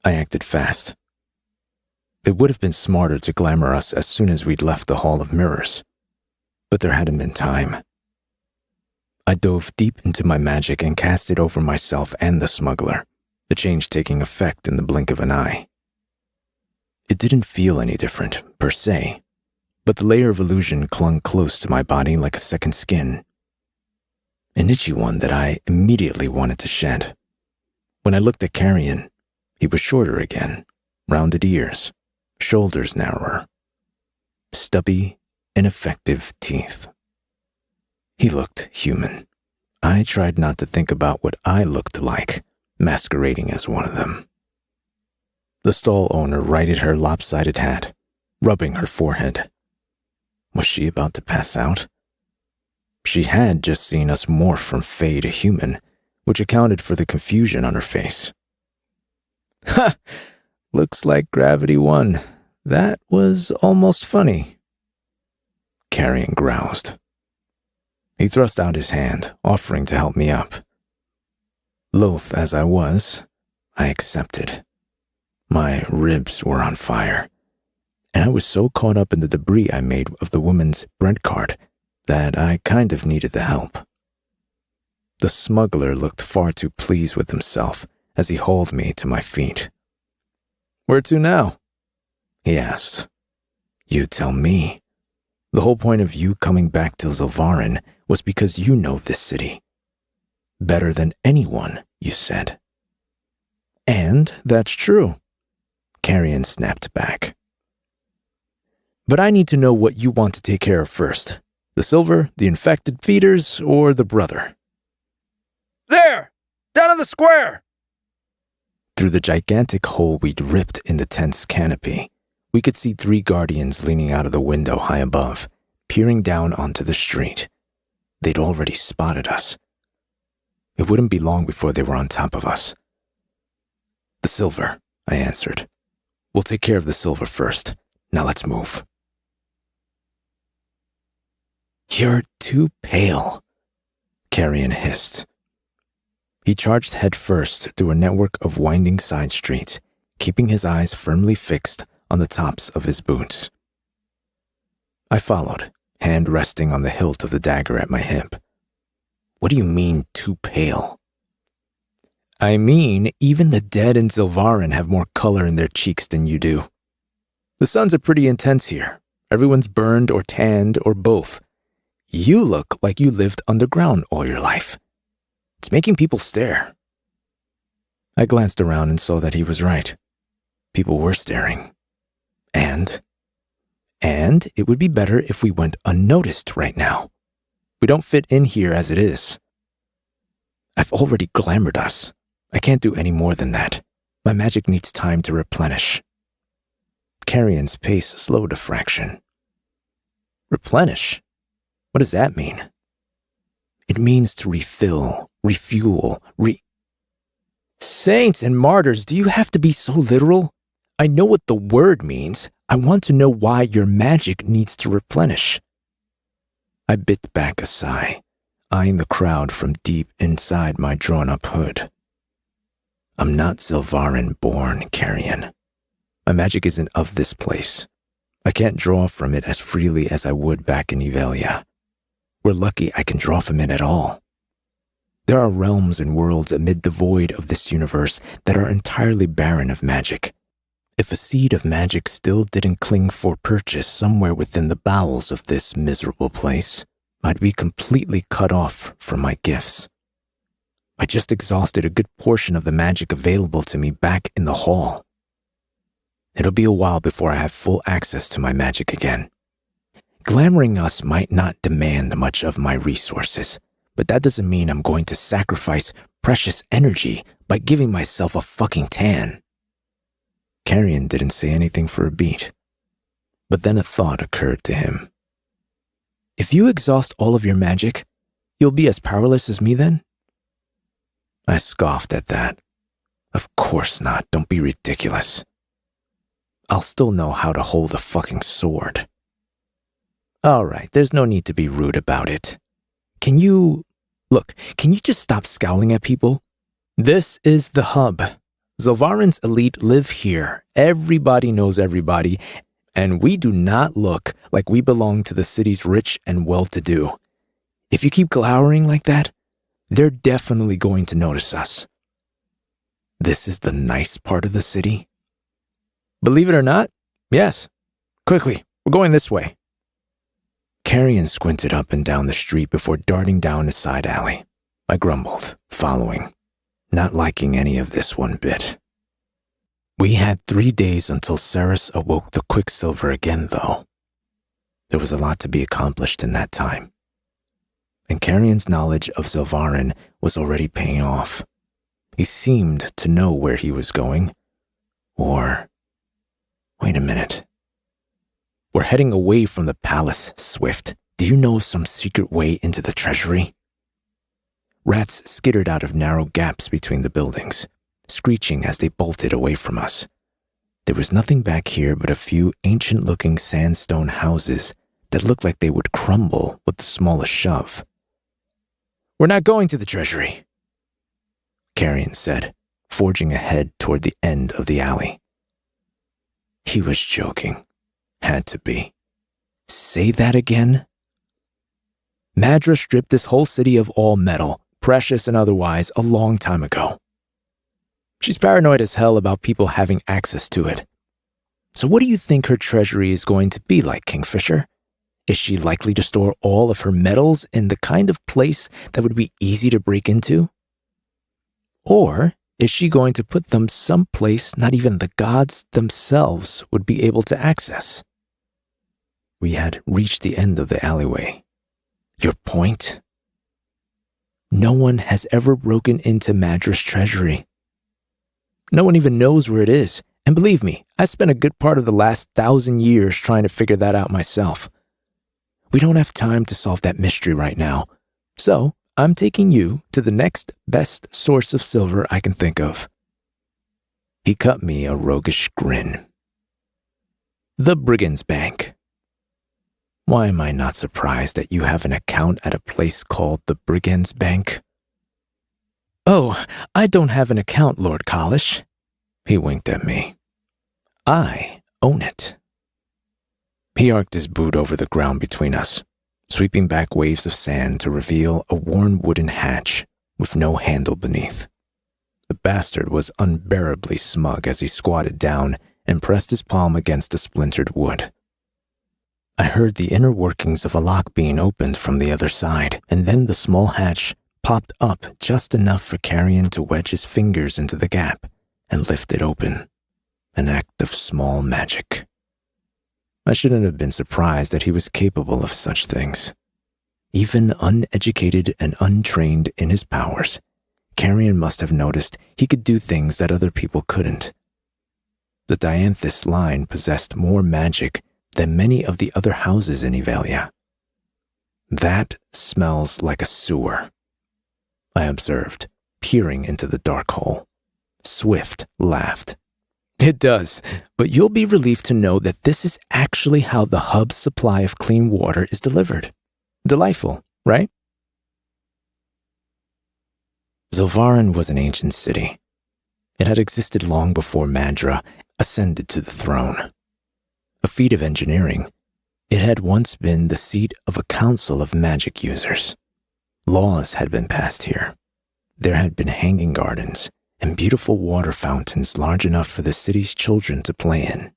I acted fast. It would have been smarter to glamour us as soon as we'd left the Hall of Mirrors, but there hadn't been time. I dove deep into my magic and cast it over myself and the smuggler, the change taking effect in the blink of an eye. It didn't feel any different, per se, but the layer of illusion clung close to my body like a second skin. An itchy one that I immediately wanted to shed. When I looked at Carrion, he was shorter again, rounded ears, shoulders narrower, stubby, ineffective teeth. He looked human. I tried not to think about what I looked like, masquerading as one of them. The stall owner righted her lopsided hat, rubbing her forehead. Was she about to pass out? She had just seen us morph from Fae to human, which accounted for the confusion on her face. "Ha! Looks like gravity won. That was almost funny." Carrion groused. He thrust out his hand, offering to help me up. Loath as I was, I accepted. My ribs were on fire, and I was so caught up in the debris I made of the woman's bread cart that I kind of needed the help. The smuggler looked far too pleased with himself as he hauled me to my feet. "Where to now?" he asked. "You tell me. The whole point of you coming back to Zilvarin was because you know this city. Better than anyone, you said." "And that's true," Carrion snapped back. "But I need to know what you want to take care of first. The silver, the infected feeders, or the brother?" "There! Down in the square!" Through the gigantic hole we'd ripped in the tent's canopy, we could see 3 guardians leaning out of the window high above, peering down onto the street. They'd already spotted us. It wouldn't be long before they were on top of us. "The silver," I answered. "We'll take care of the silver first. Now let's move." "You're too pale," Carrion hissed. He charged headfirst through a network of winding side streets, keeping his eyes firmly fixed on the tops of his boots. I followed, hand resting on the hilt of the dagger at my hip. "What do you mean, too pale?" "I mean, even the dead in Zilvarin have more color in their cheeks than you do. The suns are pretty intense here. Everyone's burned or tanned or both. You look like you lived underground all your life. It's making people stare." I glanced around and saw that he was right. People were staring. And it would be better if we went unnoticed right now. We don't fit in here as it is. I've already glamored us. I can't do any more than that. My magic needs time to replenish. Carrion's pace slowed a fraction. Replenish? What does that mean? It means to refill, refuel, Saints and martyrs, do you have to be so literal? I know what the word means. I want to know why your magic needs to replenish. I bit back a sigh, eyeing the crowd from deep inside my drawn-up hood. I'm not Zilvarin-born, Carrion. My magic isn't of this place. I can't draw from it as freely as I would back in Evelia. We're lucky I can draw from it at all. There are realms and worlds amid the void of this universe that are entirely barren of magic. If a seed of magic still didn't cling for purchase somewhere within the bowels of this miserable place, I'd be completely cut off from my gifts. I just exhausted a good portion of the magic available to me back in the hall. It'll be a while before I have full access to my magic again. Glamoring us might not demand much of my resources, but that doesn't mean I'm going to sacrifice precious energy by giving myself a fucking tan. Carrion didn't say anything for a beat, but then a thought occurred to him. If you exhaust all of your magic, you'll be as powerless as me then? I scoffed at that. Of course not, don't be ridiculous. I'll still know how to hold a fucking sword. All right, there's no need to be rude about it. Can you just stop scowling at people? This is the hub. Zilvarin's elite live here. Everybody knows everybody, and we do not look like we belong to the city's rich and well-to-do. If you keep glowering like that, they're definitely going to notice us. This is the nice part of the city. Believe it or not, yes. Quickly, we're going this way. Carrion squinted up and down the street before darting down a side alley. I grumbled, following, not liking any of this one bit. We had 3 days until Ceres awoke the Quicksilver again, though. There was a lot to be accomplished in that time. And Carrion's knowledge of Zilvarin was already paying off. He seemed to know where he was going. Or, wait a minute. We're heading away from the palace, Swift. Do you know of some secret way into the treasury? Rats skittered out of narrow gaps between the buildings, screeching as they bolted away from us. There was nothing back here but a few ancient-looking sandstone houses that looked like they would crumble with the smallest shove. We're not going to the treasury, Carrion said, forging ahead toward the end of the alley. He was joking. Had to be. Say that again? Madra stripped this whole city of all metal, precious and otherwise, a long time ago. She's paranoid as hell about people having access to it. So what do you think her treasury is going to be like, Kingfisher? Is she likely to store all of her metals in the kind of place that would be easy to break into? Or is she going to put them someplace not even the gods themselves would be able to access? We had reached the end of the alleyway. Your point? No one has ever broken into Madra's treasury. No one even knows where it is. And believe me, I spent a good part of the last 1,000 years trying to figure that out myself. We don't have time to solve that mystery right now. So, I'm taking you to the next best source of silver I can think of. He cut me a roguish grin. The Brigands Bank. Why am I not surprised that you have an account at a place called the Brigands Bank? Oh, I don't have an account, Lord Kalish. He winked at me. I own it. He arced his boot over the ground between us, sweeping back waves of sand to reveal a worn wooden hatch with no handle beneath. The bastard was unbearably smug as he squatted down and pressed his palm against the splintered wood. I heard the inner workings of a lock being opened from the other side, and then the small hatch popped up just enough for Carrion to wedge his fingers into the gap and lift it open. An act of small magic. I shouldn't have been surprised that he was capable of such things. Even uneducated and untrained in his powers, Carrion must have noticed he could do things that other people couldn't. The Dianthus line possessed more magic than many of the other houses in Evalia. That smells like a sewer, I observed, peering into the dark hole. Swift laughed. It does, but you'll be relieved to know that this is actually how the hub's supply of clean water is delivered. Delightful, right? Zilvarin was an ancient city. It had existed long before Madra ascended to the throne. A feat of engineering, It had once been the seat of a council of magic users. Laws had been passed here. There had been hanging gardens and beautiful water fountains large enough for the city's children to play in.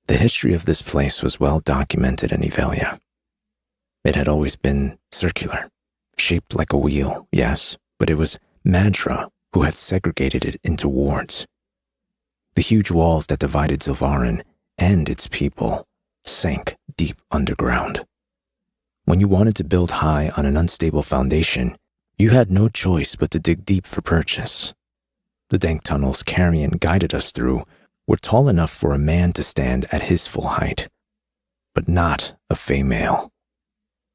The history of this place was well documented in Evelia. It had always been circular, shaped like a wheel, yes, but it was Madra who had segregated it into wards. The huge walls that divided Zilvarin and its people sank deep underground. When you wanted to build high on an unstable foundation, you had no choice but to dig deep for purchase. The dank tunnels Carrion guided us through were tall enough for a man to stand at his full height, but not a female.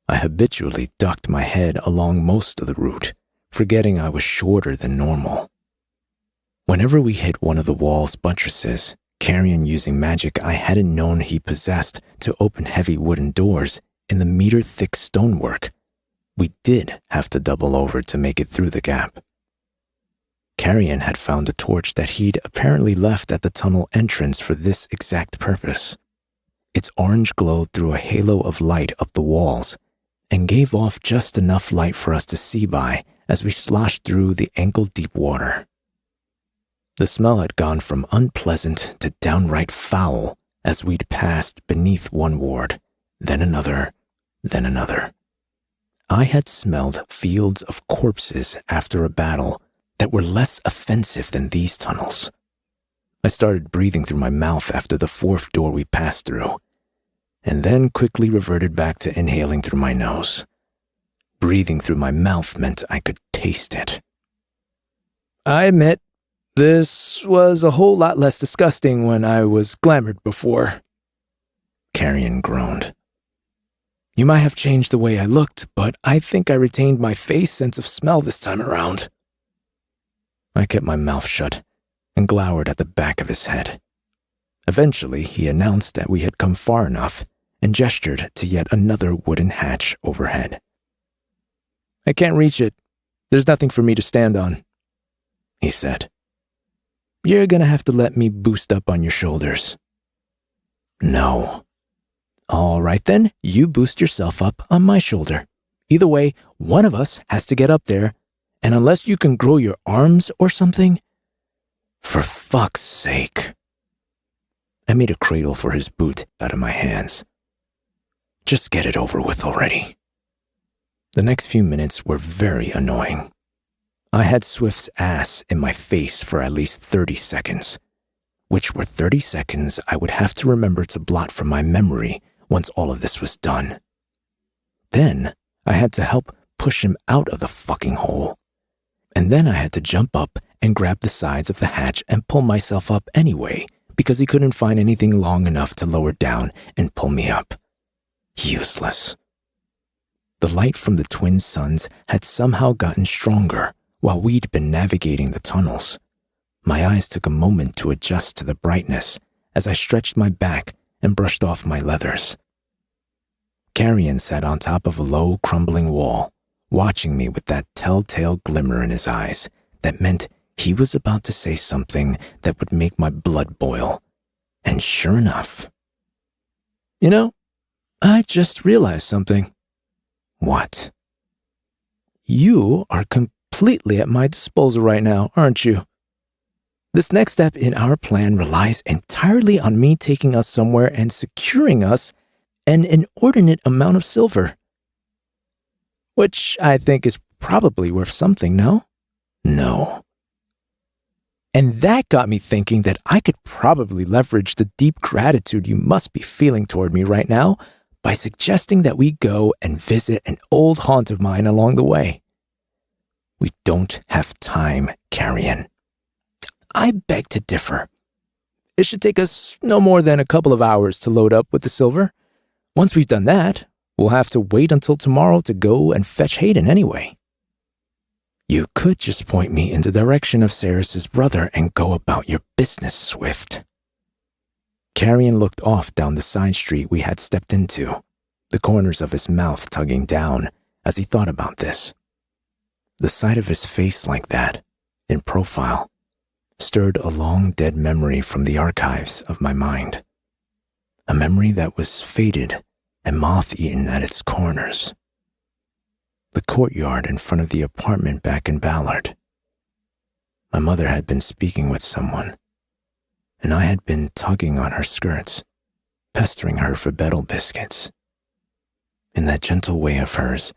I habitually ducked my head along most of the route, forgetting I was shorter than normal. Whenever we hit one of the wall's buttresses, Carrion using magic I hadn't known he possessed to open heavy wooden doors in the meter-thick stonework, we did have to double over to make it through the gap. Carrion had found a torch that he'd apparently left at the tunnel entrance for this exact purpose. Its orange glow threw a halo of light up the walls and gave off just enough light for us to see by as we sloshed through the ankle-deep water. The smell had gone from unpleasant to downright foul as we'd passed beneath one ward, then another, then another. I had smelled fields of corpses after a battle that were less offensive than these tunnels. I started breathing through my mouth after the fourth door we passed through, and then quickly reverted back to inhaling through my nose. Breathing through my mouth meant I could taste it. I admit, this was a whole lot less disgusting when I was glamored before. Carrion groaned. You might have changed the way I looked, but I think I retained my face sense of smell this time around. I kept my mouth shut and glowered at the back of his head. Eventually, he announced that we had come far enough and gestured to yet another wooden hatch overhead. I can't reach it. There's nothing for me to stand on, he said. You're gonna have to let me boost up on your shoulders. No. All right then, you boost yourself up on my shoulder. Either way, one of us has to get up there, and unless you can grow your arms or something, for fuck's sake. I made a cradle for his boot out of my hands. Just get it over with already. The next few minutes were very annoying. I had Swift's ass in my face for at least 30 seconds, which were 30 seconds I would have to remember to blot from my memory once all of this was done. Then I had to help push him out of the fucking hole. And then I had to jump up and grab the sides of the hatch and pull myself up anyway, because he couldn't find anything long enough to lower down and pull me up. Useless. The light from the twin suns had somehow gotten stronger while we'd been navigating the tunnels. My eyes took a moment to adjust to the brightness as I stretched my back and brushed off my leathers. Carrion sat on top of a low, crumbling wall, watching me with that telltale glimmer in his eyes that meant he was about to say something that would make my blood boil. And sure enough. You know, I just realized something. What? You are completely at my disposal right now, aren't you? This next step in our plan relies entirely on me taking us somewhere and securing us an inordinate amount of silver. Which I think is probably worth something, no? No. And that got me thinking that I could probably leverage the deep gratitude you must be feeling toward me right now by suggesting that we go and visit an old haunt of mine along the way. We don't have time, Carrion. I beg to differ. It should take us no more than a couple of hours to load up with the silver. Once we've done that, we'll have to wait until tomorrow to go and fetch Hayden anyway. You could just point me in the direction of Ceres's brother and go about your business, Swift. Carrion looked off down the side street we had stepped into, the corners of his mouth tugging down as he thought about this. The sight of his face like that, in profile, stirred a long dead memory from the archives of my mind. A memory that was faded and moth-eaten at its corners. The courtyard in front of the apartment back in Ballard. My mother had been speaking with someone, and I had been tugging on her skirts, pestering her for Betel biscuits. In that gentle way of hers,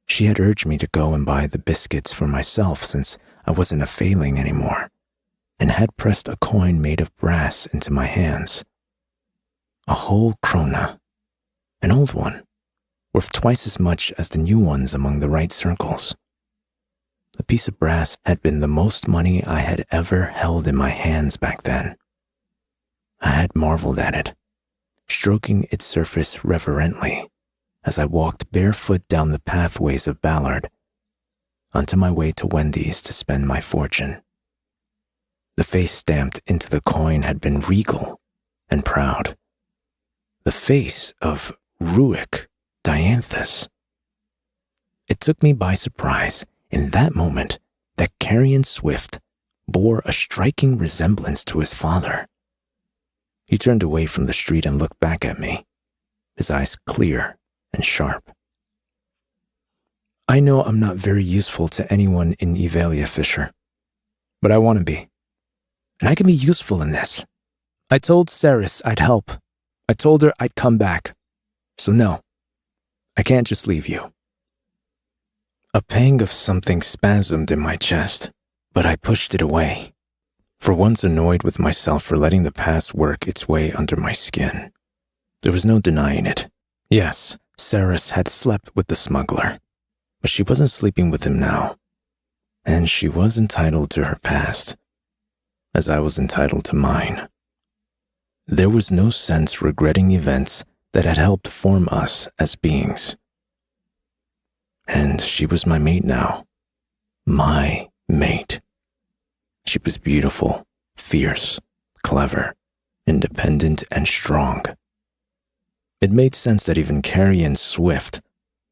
she had urged me to go and buy the biscuits for myself since I wasn't a failing anymore, and had pressed a coin made of brass into my hands. A whole krona, an old one, worth twice as much as the new ones among the right circles. The piece of brass had been the most money I had ever held in my hands back then. I had marveled at it, stroking its surface reverently as I walked barefoot down the pathways of Ballard, onto my way to Wendy's to spend my fortune. The face stamped into the coin had been regal and proud. The face of Ruick Dianthus. It took me by surprise in that moment that Carrion Swift bore a striking resemblance to his father. He turned away from the street and looked back at me, his eyes clear and sharp. I know I'm not very useful to anyone in Evalia, Fisher, but I want to be. And I can be useful in this. I told Saris I'd help. I told her I'd come back. So no, I can't just leave you. A pang of something spasmed in my chest, but I pushed it away, for once annoyed with myself for letting the past work its way under my skin. There was no denying it. Yes, Saris had slept with the smuggler, but she wasn't sleeping with him now, and she was entitled to her past, as I was entitled to mine. There was no sense regretting events that had helped form us as beings. And she was my mate now. My mate. She was beautiful, fierce, clever, independent, and strong. It made sense that even Carrion Swift,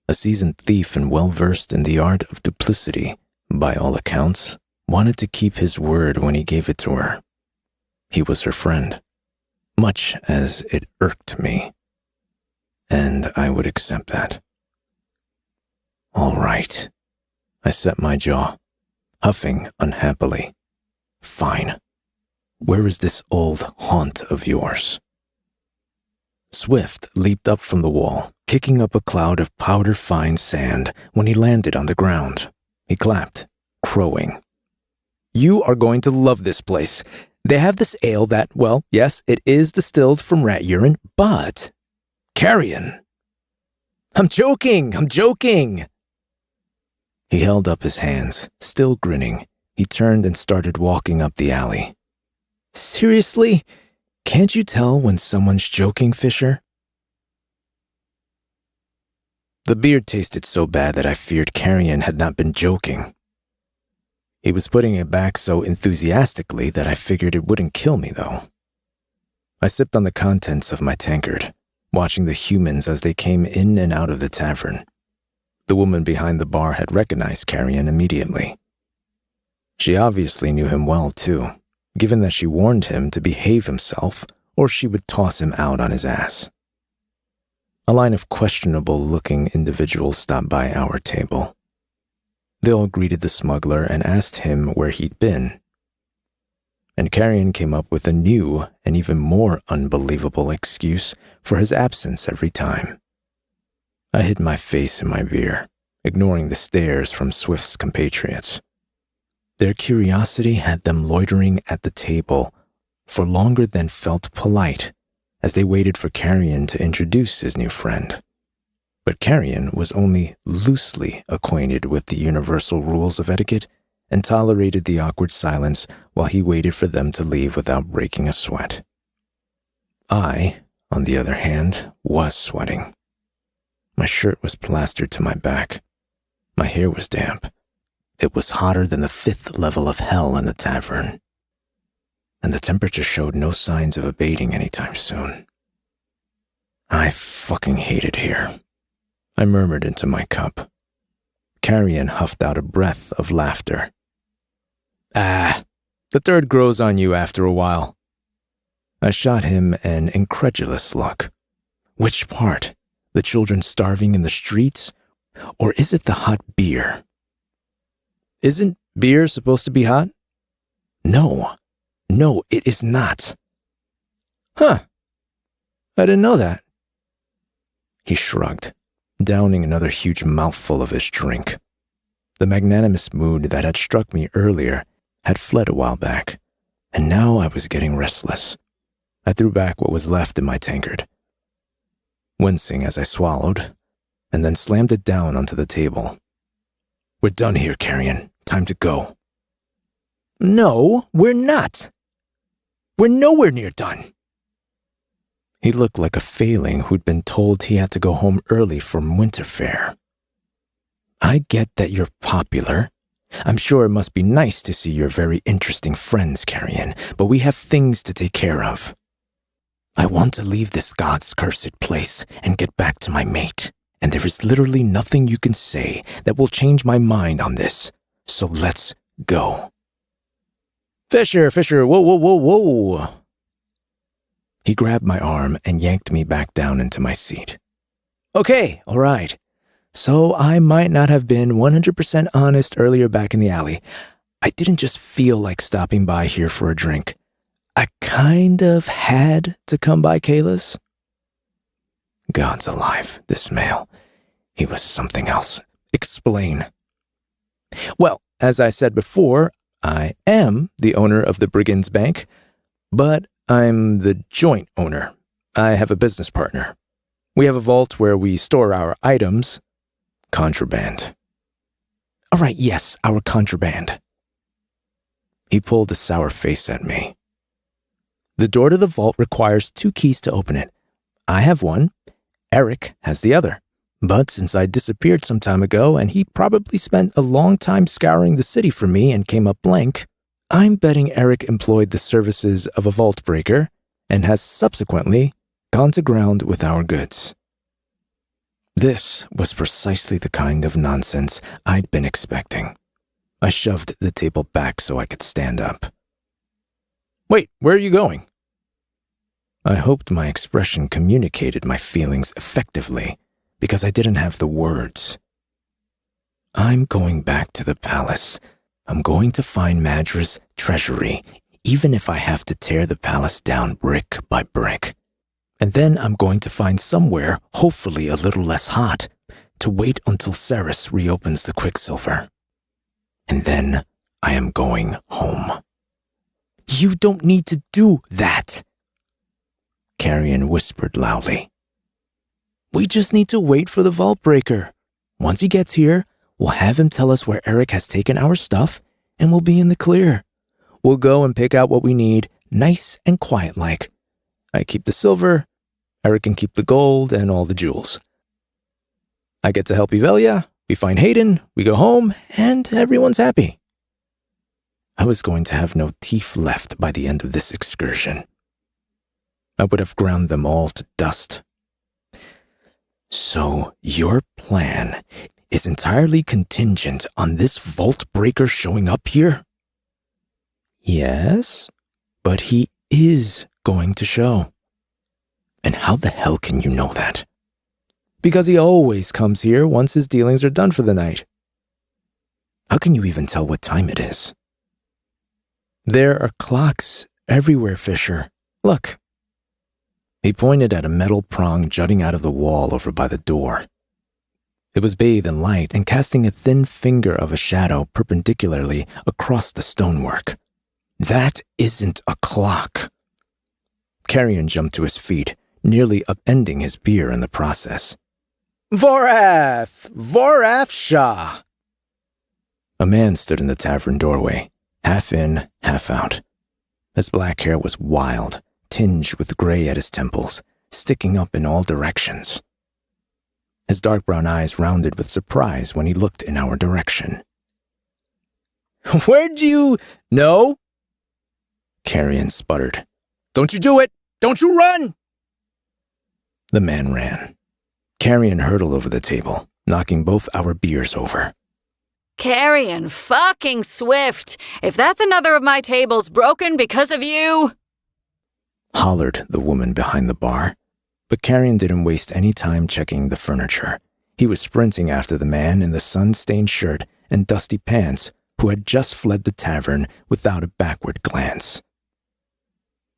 a seasoned thief and well-versed in the art of duplicity, by all accounts, wanted to keep his word when he gave it to her. He was her friend, much as it irked me, and I would accept that. All right, I set my jaw, huffing unhappily. Fine. Where is this old haunt of yours? Swift leaped up from the wall, kicking up a cloud of powder-fine sand when he landed on the ground. He clapped, crowing. You are going to love this place. They have this ale that, well, yes, it is distilled from rat urine, but... Carrion! I'm joking! He held up his hands, still grinning. He turned and started walking up the alley. Seriously? Can't you tell when someone's joking, Fisher? The beer tasted so bad that I feared Carrion had not been joking. He was putting it back so enthusiastically that I figured it wouldn't kill me, though. I sipped on the contents of my tankard, watching the humans as they came in and out of the tavern. The woman behind the bar had recognized Carrion immediately. She obviously knew him well, too, given that she warned him to behave himself or she would toss him out on his ass. A line of questionable-looking individuals stopped by our table. They all greeted the smuggler and asked him where he'd been. And Carrion came up with a new and even more unbelievable excuse for his absence every time. I hid my face in my beer, ignoring the stares from Swift's compatriots. Their curiosity had them loitering at the table for longer than felt polite as they waited for Carrion to introduce his new friend. But Carrion was only loosely acquainted with the universal rules of etiquette and tolerated the awkward silence while he waited for them to leave without breaking a sweat. I, on the other hand, was sweating. My shirt was plastered to my back. My hair was damp. It was hotter than the 5th level of hell in the tavern. And the temperature showed no signs of abating anytime soon. I fucking hate it here, I murmured into my cup. Carrion huffed out a breath of laughter. The third grows on you after a while. I shot him an incredulous look. Which part? The children starving in the streets? Or is it the hot beer? Isn't beer supposed to be hot? No, it is not. Huh. I didn't know that. He shrugged, downing another huge mouthful of his drink. The magnanimous mood that had struck me earlier had fled a while back, and now I was getting restless. I threw back what was left in my tankard, wincing as I swallowed, and then slammed it down onto the table. We're done here, Carrion. Time to go. No, we're not. We're nowhere near done. He looked like a failing who'd been told he had to go home early from winter fair. I get that you're popular. I'm sure it must be nice to see your very interesting friends, Carrion, but we have things to take care of. I want to leave this God's cursed place and get back to my mate, and there is literally nothing you can say that will change my mind on this, so let's go. Fisher, whoa. He grabbed my arm and yanked me back down into my seat. Okay, all right. So I might not have been 100% honest earlier back in the alley. I didn't just feel like stopping by here for a drink. I kind of had to come by Kayla's. God's alive, this male. He was something else. Explain. Well, as I said before, I am the owner of the Brigands Bank, but I'm the joint owner. I have a business partner. We have a vault where we store our items. Contraband. All right, yes, our contraband. He pulled a sour face at me. The door to the vault requires 2 keys to open it. I have one. Eric has the other. But since I disappeared some time ago and he probably spent a long time scouring the city for me and came up blank, I'm betting Eric employed the services of a vault breaker and has subsequently gone to ground with our goods. This was precisely the kind of nonsense I'd been expecting. I shoved the table back so I could stand up. Wait, where are you going? I hoped my expression communicated my feelings effectively, because I didn't have the words. I'm going back to the palace. I'm going to find Madra's treasury, even if I have to tear the palace down brick by brick. And then I'm going to find somewhere, hopefully a little less hot, to wait until Ceres reopens the Quicksilver. And then I am going home. You don't need to do that, Carrion whispered loudly. We just need to wait for the vault breaker. Once he gets here, we'll have him tell us where Eric has taken our stuff, and we'll be in the clear. We'll go and pick out what we need, nice and quiet-like. I keep the silver, Eric can keep the gold and all the jewels. I get to help Evelia, we find Hayden, we go home, and everyone's happy. I was going to have no teeth left by the end of this excursion. I would have ground them all to dust. So your plan is entirely contingent on this vault breaker showing up here? Yes, but he is going to show. And how the hell can you know that? Because he always comes here once his dealings are done for the night. How can you even tell what time it is? There are clocks everywhere, Fisher. Look. He pointed at a metal prong jutting out of the wall over by the door. It was bathed in light and casting a thin finger of a shadow perpendicularly across the stonework. That isn't a clock. Carrion jumped to his feet, nearly upending his beer in the process. Vorath Shah! A man stood in the tavern doorway, half in, half out. His black hair was wild, tinged with gray at his temples, sticking up in all directions. His dark brown eyes rounded with surprise when he looked in our direction. Where'd you... No? Carrion sputtered. Don't you do it! Don't you run! The man ran. Carrion hurtled over the table, knocking both our beers over. Carrion fucking Swift! If that's another of my tables broken because of you... hollered the woman behind the bar. But Carrion didn't waste any time checking the furniture. He was sprinting after the man in the sun-stained shirt and dusty pants who had just fled the tavern without a backward glance.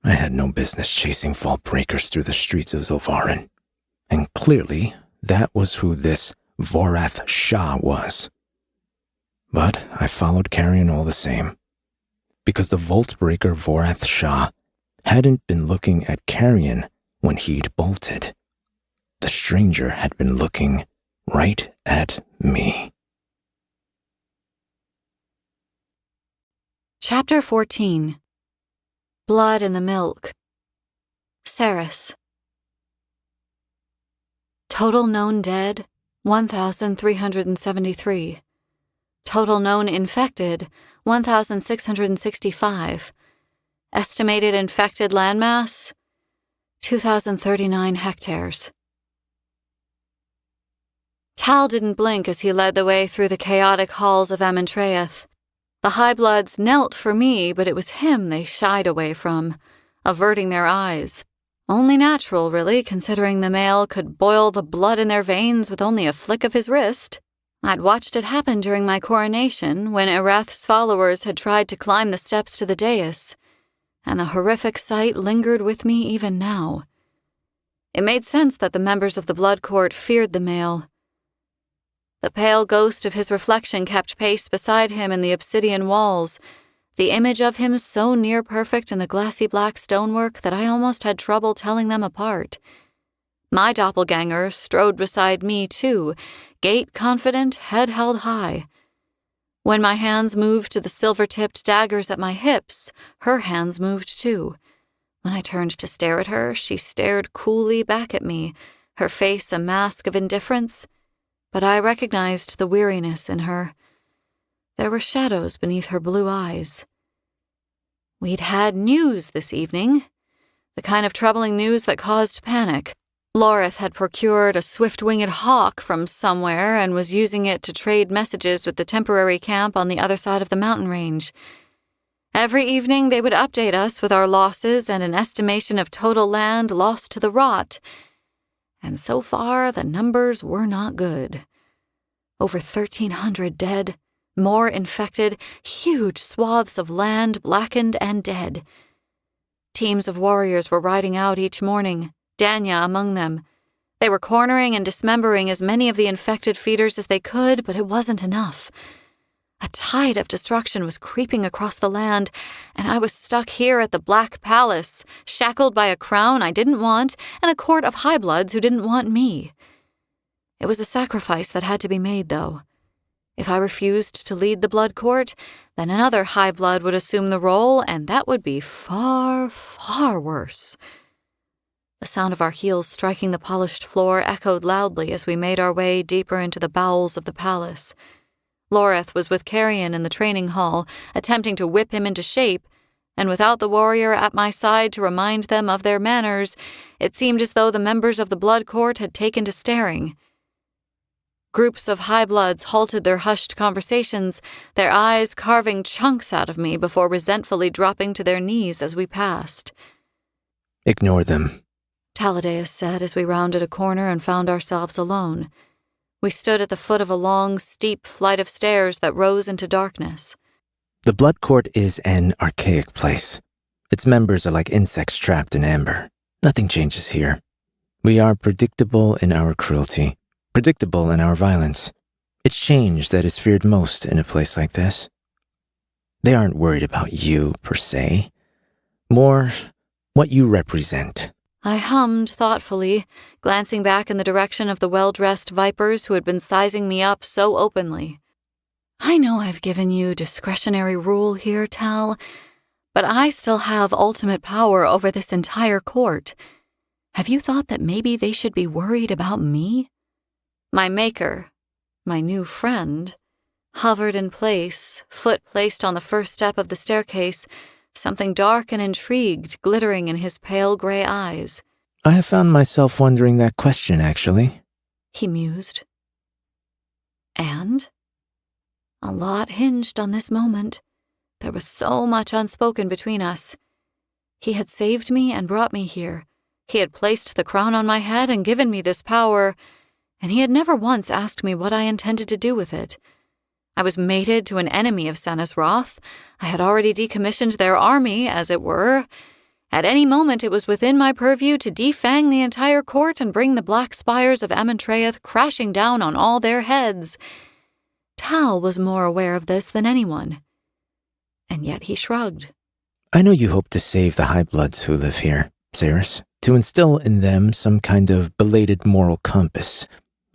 I had no business chasing vault breakers through the streets of Zilvarin, and clearly that was who this Vorath Shah was. But I followed Carrion all the same, because the vault breaker Vorath Shah hadn't been looking at Carrion when he'd bolted. The stranger had been looking right at me. Chapter 14. Blood in the Milk. Saris. Total known dead, 1,373. Total known infected, 1,665. Estimated infected landmass, 2,039 hectares. Tal didn't blink as he led the way through the chaotic halls of Amentraeth. The High-Bloods knelt for me, but it was him they shied away from, averting their eyes. Only natural, really, considering the male could boil the blood in their veins with only a flick of his wrist. I'd watched it happen during my coronation, when Erath's followers had tried to climb the steps to the dais, and the horrific sight lingered with me even now. It made sense that the members of the Blood Court feared the male. The pale ghost of his reflection kept pace beside him in the obsidian walls, the image of him so near perfect in the glassy black stonework that I almost had trouble telling them apart. My doppelganger strode beside me, too, gait confident, head held high. When my hands moved to the silver-tipped daggers at my hips, her hands moved too. When I turned to stare at her, she stared coolly back at me, her face a mask of indifference, but I recognized the weariness in her. There were shadows beneath her blue eyes. We'd had news this evening, the kind of troubling news that caused panic. Lorith had procured a swift-winged hawk from somewhere and was using it to trade messages with the temporary camp on the other side of the mountain range. Every evening they would update us with our losses and an estimation of total land lost to the rot. And so far, the numbers were not good. Over 1,300 dead, more infected, huge swaths of land blackened and dead. Teams of warriors were riding out each morning, Danya among them. They were cornering and dismembering as many of the infected feeders as they could, but it wasn't enough. A tide of destruction was creeping across the land, and I was stuck here at the Black Palace, shackled by a crown I didn't want and a court of High-Bloods who didn't want me. It was a sacrifice that had to be made, though. If I refused to lead the Blood Court, then another High-Blood would assume the role, and that would be far, far worse. The sound of our heels striking the polished floor echoed loudly as we made our way deeper into the bowels of the palace. Lorith was with Carrion in the training hall, attempting to whip him into shape, and without the warrior at my side to remind them of their manners, it seemed as though the members of the Blood Court had taken to staring. Groups of High-Bloods halted their hushed conversations, their eyes carving chunks out of me before resentfully dropping to their knees as we passed. Ignore them, Taladeus said as we rounded a corner and found ourselves alone. We stood at the foot of a long, steep flight of stairs that rose into darkness. The Blood Court is an archaic place. Its members are like insects trapped in amber. Nothing changes here. We are predictable in our cruelty, predictable in our violence. It's change that is feared most in a place like this. They aren't worried about you, per se. More what you represent. I hummed thoughtfully, glancing back in the direction of the well-dressed vipers who had been sizing me up so openly. I know I've given you discretionary rule here, Tal, but I still have ultimate power over this entire court. Have you thought that maybe they should be worried about me? My maker, my new friend, hovered in place, foot placed on the first step of the staircase, something dark and intrigued glittering in his pale gray eyes. I have found myself wondering that question, actually, he mused. And? A lot hinged on this moment. There was so much unspoken between us. He had saved me and brought me here. He had placed the crown on my head and given me this power, and he had never once asked me what I intended to do with it. I was mated to an enemy of Senisroth. I had already decommissioned their army, as it were. At any moment it was within my purview to defang the entire court and bring the black spires of Amentraeth crashing down on all their heads. Tal was more aware of this than anyone. And yet he shrugged. I know you hope to save the High Bloods who live here, Cerys, to instill in them some kind of belated moral compass.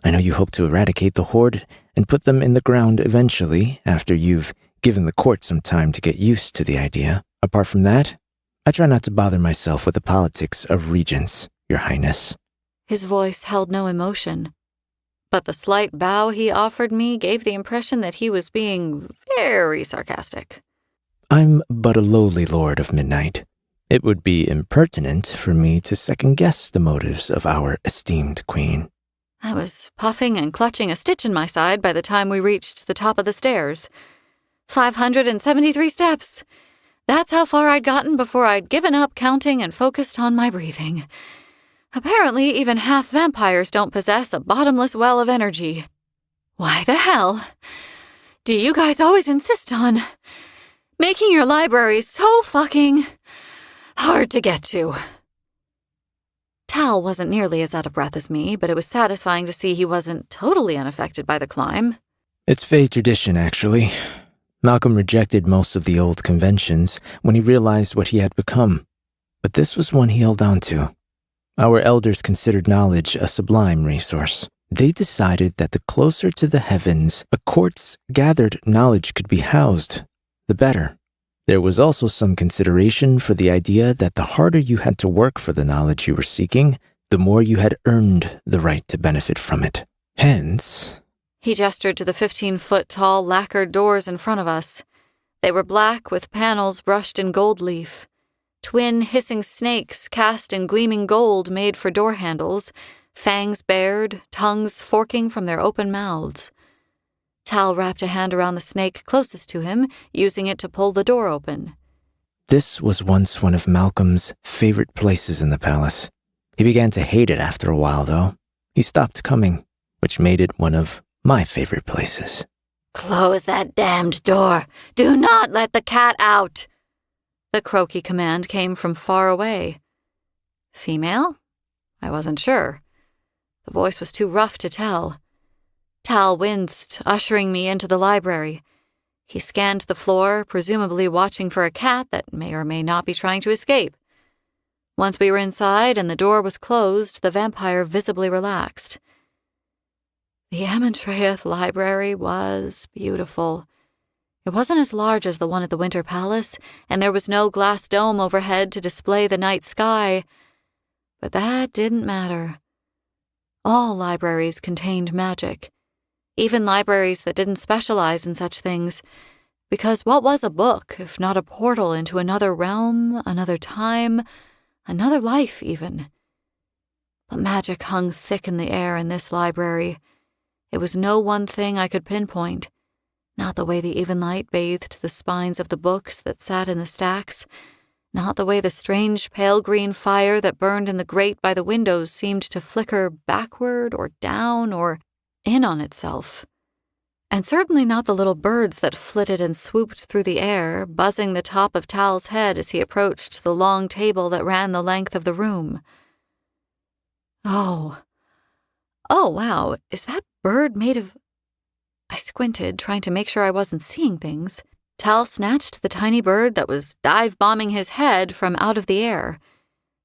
I know you hope to eradicate the Horde and put them in the ground eventually, after you've given the court some time to get used to the idea. Apart from that, I try not to bother myself with the politics of regents, Your Highness. His voice held no emotion, but the slight bow he offered me gave the impression that he was being very sarcastic. I'm but a lowly lord of midnight. It would be impertinent for me to second-guess the motives of our esteemed queen. I was puffing and clutching a stitch in my side by the time we reached the top of the stairs. 573 steps. That's how far I'd gotten before I'd given up counting and focused on my breathing. Apparently, even half vampires don't possess a bottomless well of energy. Why the hell do you guys always insist on making your library so fucking hard to get to? Tal wasn't nearly as out of breath as me, but it was satisfying to see he wasn't totally unaffected by the climb. It's Fae tradition, actually. Malcolm rejected most of the old conventions when he realized what he had become, but this was one he held on to. Our elders considered knowledge a sublime resource. They decided that the closer to the heavens a court's gathered knowledge could be housed, the better. There was also some consideration for the idea that the harder you had to work for the knowledge you were seeking, the more you had earned the right to benefit from it. Hence... He gestured to the 15-foot-tall lacquered doors in front of us. They were black with panels brushed in gold leaf. Twin hissing snakes cast in gleaming gold made for door handles, fangs bared, tongues forking from their open mouths. Tal wrapped a hand around the snake closest to him, using it to pull the door open. This was once one of Malcolm's favorite places in the palace. He began to hate it after a while, though. He stopped coming, which made it one of my favorite places. Close that damned door. Do not let the cat out. The croaky command came from far away. Female? I wasn't sure. The voice was too rough to tell. Tal winced, ushering me into the library. He scanned the floor, presumably watching for a cat that may or may not be trying to escape. Once we were inside and the door was closed, the vampire visibly relaxed. The Amentraeth library was beautiful. It wasn't as large as the one at the Winter Palace, and there was no glass dome overhead to display the night sky. But that didn't matter. All libraries contained magic, even libraries that didn't specialize in such things, because what was a book if not a portal into another realm, another time, another life even? But magic hung thick in the air in this library. It was no one thing I could pinpoint, not the way the even light bathed the spines of the books that sat in the stacks, not the way the strange pale green fire that burned in the grate by the windows seemed to flicker backward or down or in on itself. And certainly not the little birds that flitted and swooped through the air, buzzing the top of Tal's head as he approached the long table that ran the length of the room. Oh, wow, is that bird made of... I squinted, trying to make sure I wasn't seeing things. Tal snatched the tiny bird that was dive-bombing his head from out of the air.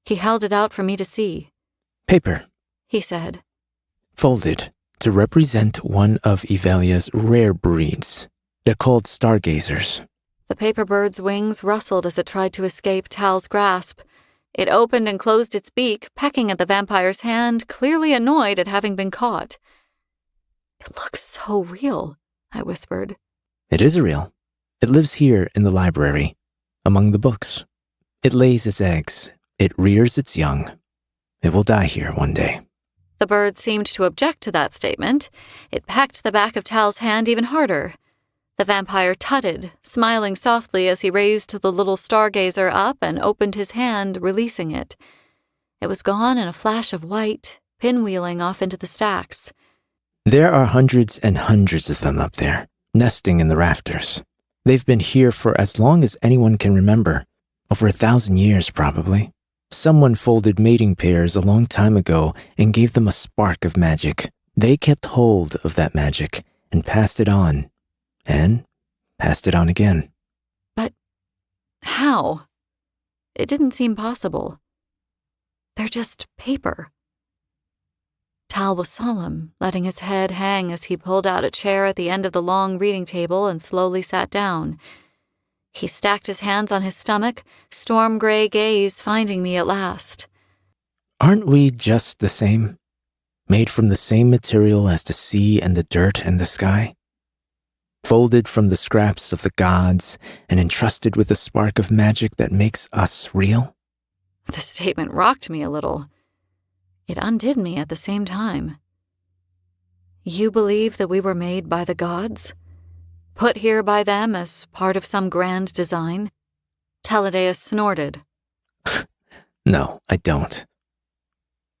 He held it out for me to see. Paper, he said. Folded to represent one of Evelia's rare breeds. They're called stargazers. The paper bird's wings rustled as it tried to escape Tal's grasp. It opened and closed its beak, pecking at the vampire's hand, clearly annoyed at having been caught. It looks so real, I whispered. It is real. It lives here in the library, among the books. It lays its eggs. It rears its young. It will die here one day. The bird seemed to object to that statement. It pecked the back of Tal's hand even harder. The vampire tutted, smiling softly as he raised the little stargazer up and opened his hand, releasing it. It was gone in a flash of white, pinwheeling off into the stacks. There are hundreds and hundreds of them up there, nesting in the rafters. They've been here for as long as anyone can remember, over 1,000 years probably. Someone folded mating pairs a long time ago and gave them a spark of magic. They kept hold of that magic and passed it on, and passed it on again. But how? It didn't seem possible. They're just paper. Tal was solemn, letting his head hang as he pulled out a chair at the end of the long reading table and slowly sat down. He stacked his hands on his stomach, storm-gray gaze finding me at last. Aren't we just the same? Made from the same material as the sea and the dirt and the sky? Folded from the scraps of the gods and entrusted with a spark of magic that makes us real? The statement rocked me a little. It undid me at the same time. You believe that we were made by the gods? Put here by them as part of some grand design? Taladeus snorted. No, I don't.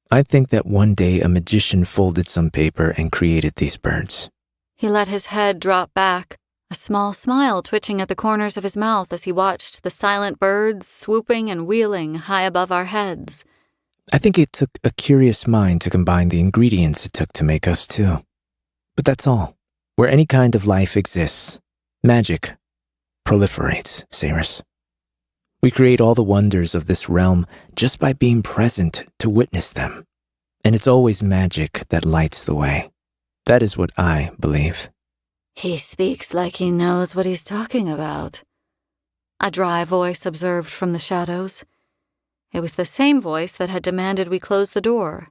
I think that one day a magician folded some paper and created these birds. He let his head drop back, a small smile twitching at the corners of his mouth as he watched the silent birds swooping and wheeling high above our heads. I think it took a curious mind to combine the ingredients it took to make us too. But that's all. Where any kind of life exists, magic proliferates, Cyrus. We create all the wonders of this realm just by being present to witness them. And it's always magic that lights the way. That is what I believe. He speaks like he knows what he's talking about. A dry voice observed from the shadows. It was the same voice that had demanded we close the door.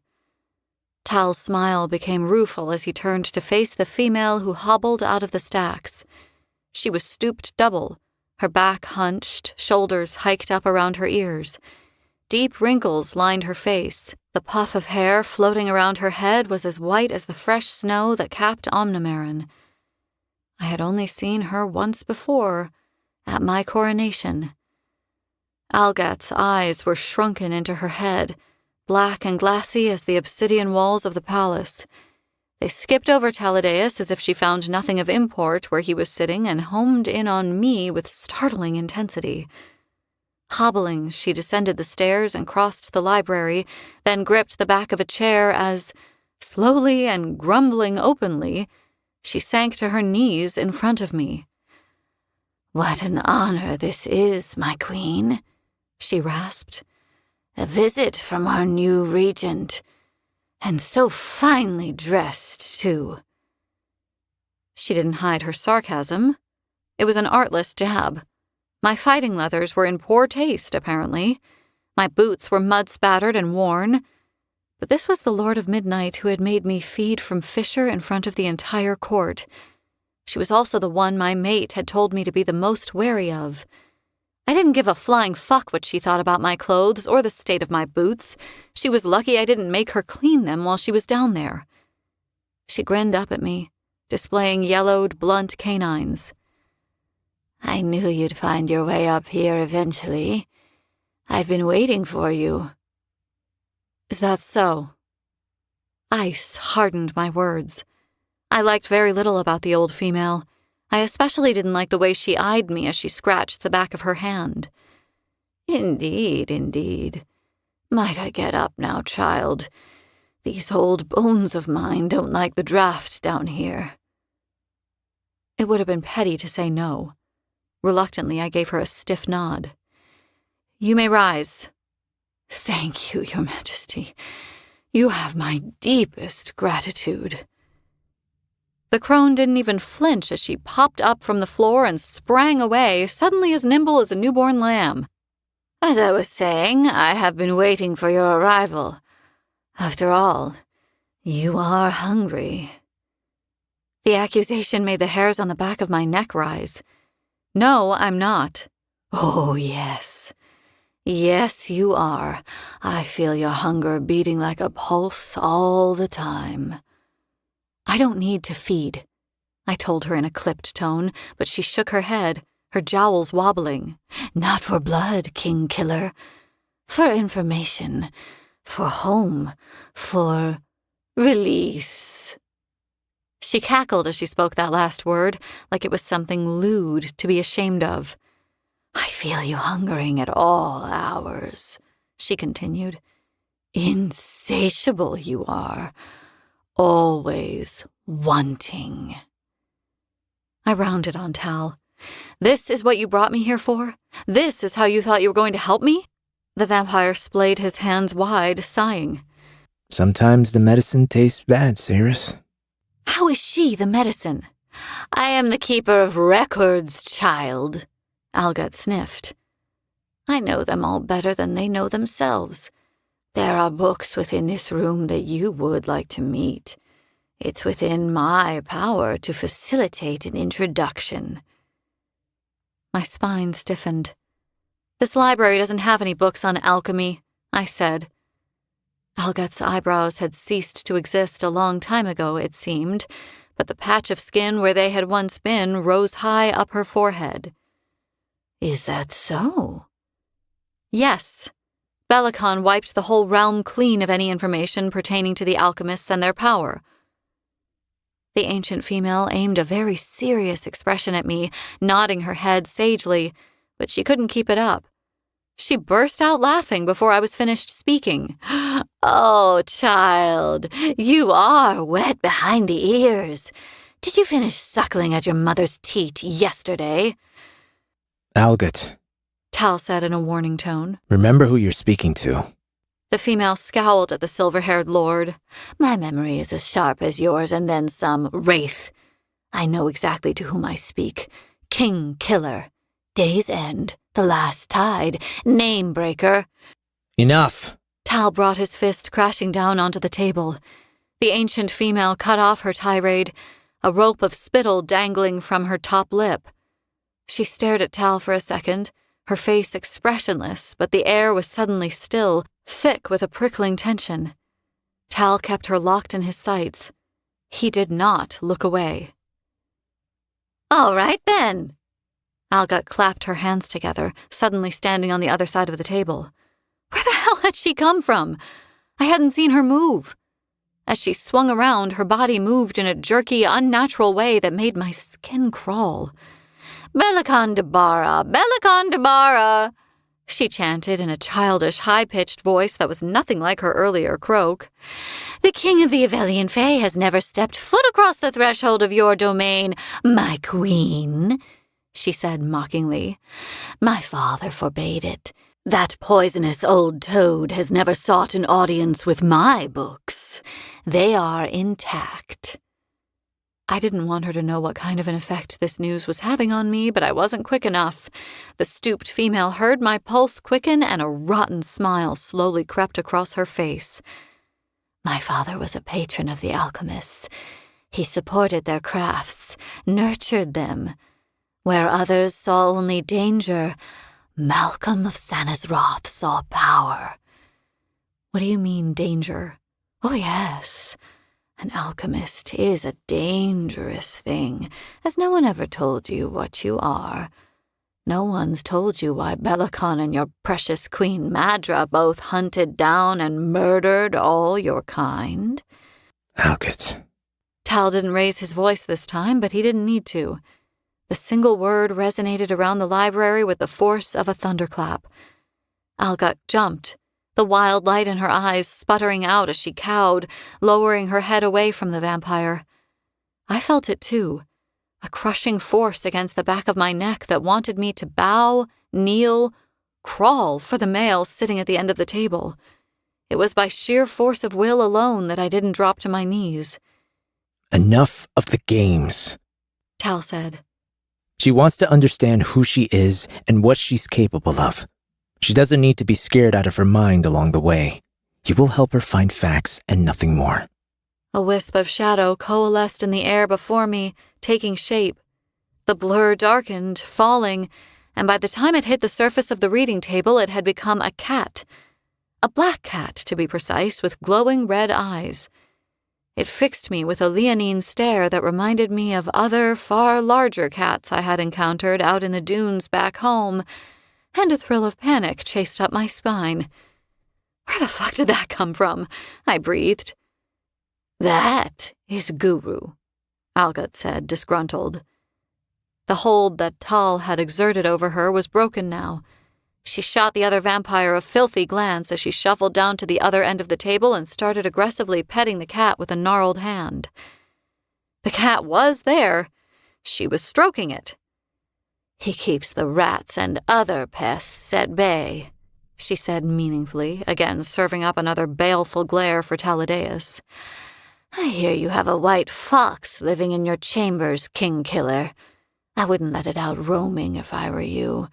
Tal's smile became rueful as he turned to face the female who hobbled out of the stacks. She was stooped double, her back hunched, shoulders hiked up around her ears. Deep wrinkles lined her face. The puff of hair floating around her head was as white as the fresh snow that capped Omnimaran. I had only seen her once before, at my coronation. Algat's eyes were shrunken into her head, black and glassy as the obsidian walls of the palace. They skipped over Taladeus as if she found nothing of import where he was sitting and homed in on me with startling intensity. Hobbling, she descended the stairs and crossed the library, then gripped the back of a chair as, slowly and grumbling openly, she sank to her knees in front of me. "What an honor this is, my queen," she rasped. "A visit from our new regent, and so finely dressed, too." She didn't hide her sarcasm. It was an artless jab. My fighting leathers were in poor taste, apparently. My boots were mud-spattered and worn. But this was the Lord of Midnight who had made me feed from Fisher in front of the entire court. She was also the one my mate had told me to be the most wary of. I didn't give a flying fuck what she thought about my clothes or the state of my boots. She was lucky I didn't make her clean them while she was down there. She grinned up at me, displaying yellowed, blunt canines. "I knew you'd find your way up here eventually. I've been waiting for you." Is that so? Ice hardened my words. I liked very little about the old female. I especially didn't like the way she eyed me as she scratched the back of her hand. "Indeed, indeed. Might I get up now, child? These old bones of mine don't like the draft down here." It would have been petty to say no. Reluctantly, I gave her a stiff nod. "You may rise." "Thank you, Your Majesty. You have my deepest gratitude." The crone didn't even flinch as she popped up from the floor and sprang away, suddenly as nimble as a newborn lamb. "As I was saying, I have been waiting for your arrival. After all, you are hungry." The accusation made the hairs on the back of my neck rise. "No, I'm not." "Oh, yes. Yes, you are. I feel your hunger beating like a pulse all the time." "I don't need to feed," I told her in a clipped tone, but she shook her head, her jowls wobbling. "Not for blood, King Killer. For information. for home, for release. She cackled as she spoke that last word, like it was something lewd to be ashamed of. I feel you hungering at all hours, she continued. Insatiable you are, always wanting. I rounded on Tal. This is what you brought me here for? This is how you thought you were going to help me? The vampire splayed his hands wide, sighing. Sometimes the medicine tastes bad, Cyrus. How is she the medicine? I am the keeper of records, child. Algut sniffed. I know them all better than they know themselves. There are books within this room that you would like to meet. It's within my power to facilitate an introduction. My spine stiffened. This library doesn't have any books on alchemy, I said. Algut's eyebrows had ceased to exist a long time ago, it seemed, but the patch of skin where they had once been rose high up her forehead. Is that so? Yes. Belicon wiped the whole realm clean of any information pertaining to the alchemists and their power. The ancient female aimed a very serious expression at me, nodding her head sagely, but she couldn't keep it up. She burst out laughing before I was finished speaking. Oh, child, you are wet behind the ears. Did you finish suckling at your mother's teat yesterday? Algut, Tal said in a warning tone. Remember who you're speaking to. The female scowled at the silver-haired lord. My memory is as sharp as yours, and then some, Wraith. I know exactly to whom I speak. King Killer. Day's End. The Last Tide. Name-breaker. Enough! Tal brought his fist crashing down onto the table. The ancient female cut off her tirade, a rope of spittle dangling from her top lip. She stared at Tal for a second, her face expressionless, but the air was suddenly still, thick with a prickling tension. Tal kept her locked in his sights. He did not look away. All right, then. Algut clapped her hands together, suddenly standing on the other side of the table. Where the hell had she come from? I hadn't seen her move. As she swung around, her body moved in a jerky, unnatural way that made my skin crawl. Belicon de Barra, Belicon de Barra, she chanted in a childish, high-pitched voice that was nothing like her earlier croak. The king of the Avelian Fae has never stepped foot across the threshold of your domain, my queen, she said mockingly. My father forbade it. That poisonous old toad has never sought an audience with my books. They are intact. I didn't want her to know what kind of an effect this news was having on me, but I wasn't quick enough. The stooped female heard my pulse quicken, and a rotten smile slowly crept across her face. My father was a patron of the alchemists. He supported their crafts, nurtured them. Where others saw only danger, Malcolm of Sanazroth saw power. What do you mean, danger? Oh, yes. An alchemist is a dangerous thing, as no one ever told you what you are. No one's told you why Belicon and your precious queen Madra both hunted down and murdered all your kind. Algut. Tal didn't raise his voice this time, but he didn't need to. The single word resonated around the library with the force of a thunderclap. Algut jumped, the wild light in her eyes sputtering out as she cowed, lowering her head away from the vampire. I felt it too, a crushing force against the back of my neck that wanted me to bow, kneel, crawl for the male sitting at the end of the table. It was by sheer force of will alone that I didn't drop to my knees. Enough of the games, Tal said. She wants to understand who she is and what she's capable of. She doesn't need to be scared out of her mind along the way. You will help her find facts and nothing more. A wisp of shadow coalesced in the air before me, taking shape. The blur darkened, falling, and by the time it hit the surface of the reading table, it had become a cat. A black cat, to be precise, with glowing red eyes. It fixed me with a leonine stare that reminded me of other, far larger cats I had encountered out in the dunes back home, and a thrill of panic chased up my spine. Where the fuck did that come from? I breathed. That is Guru, Algot said, disgruntled. The hold that Tal had exerted over her was broken now. She shot the other vampire a filthy glance as she shuffled down to the other end of the table and started aggressively petting the cat with a gnarled hand. The cat was there. She was stroking it. He keeps the rats and other pests at bay, she said meaningfully, again serving up another baleful glare for Taladeus. I hear you have a white fox living in your chambers, King-Killer. I wouldn't let it out roaming if I were you.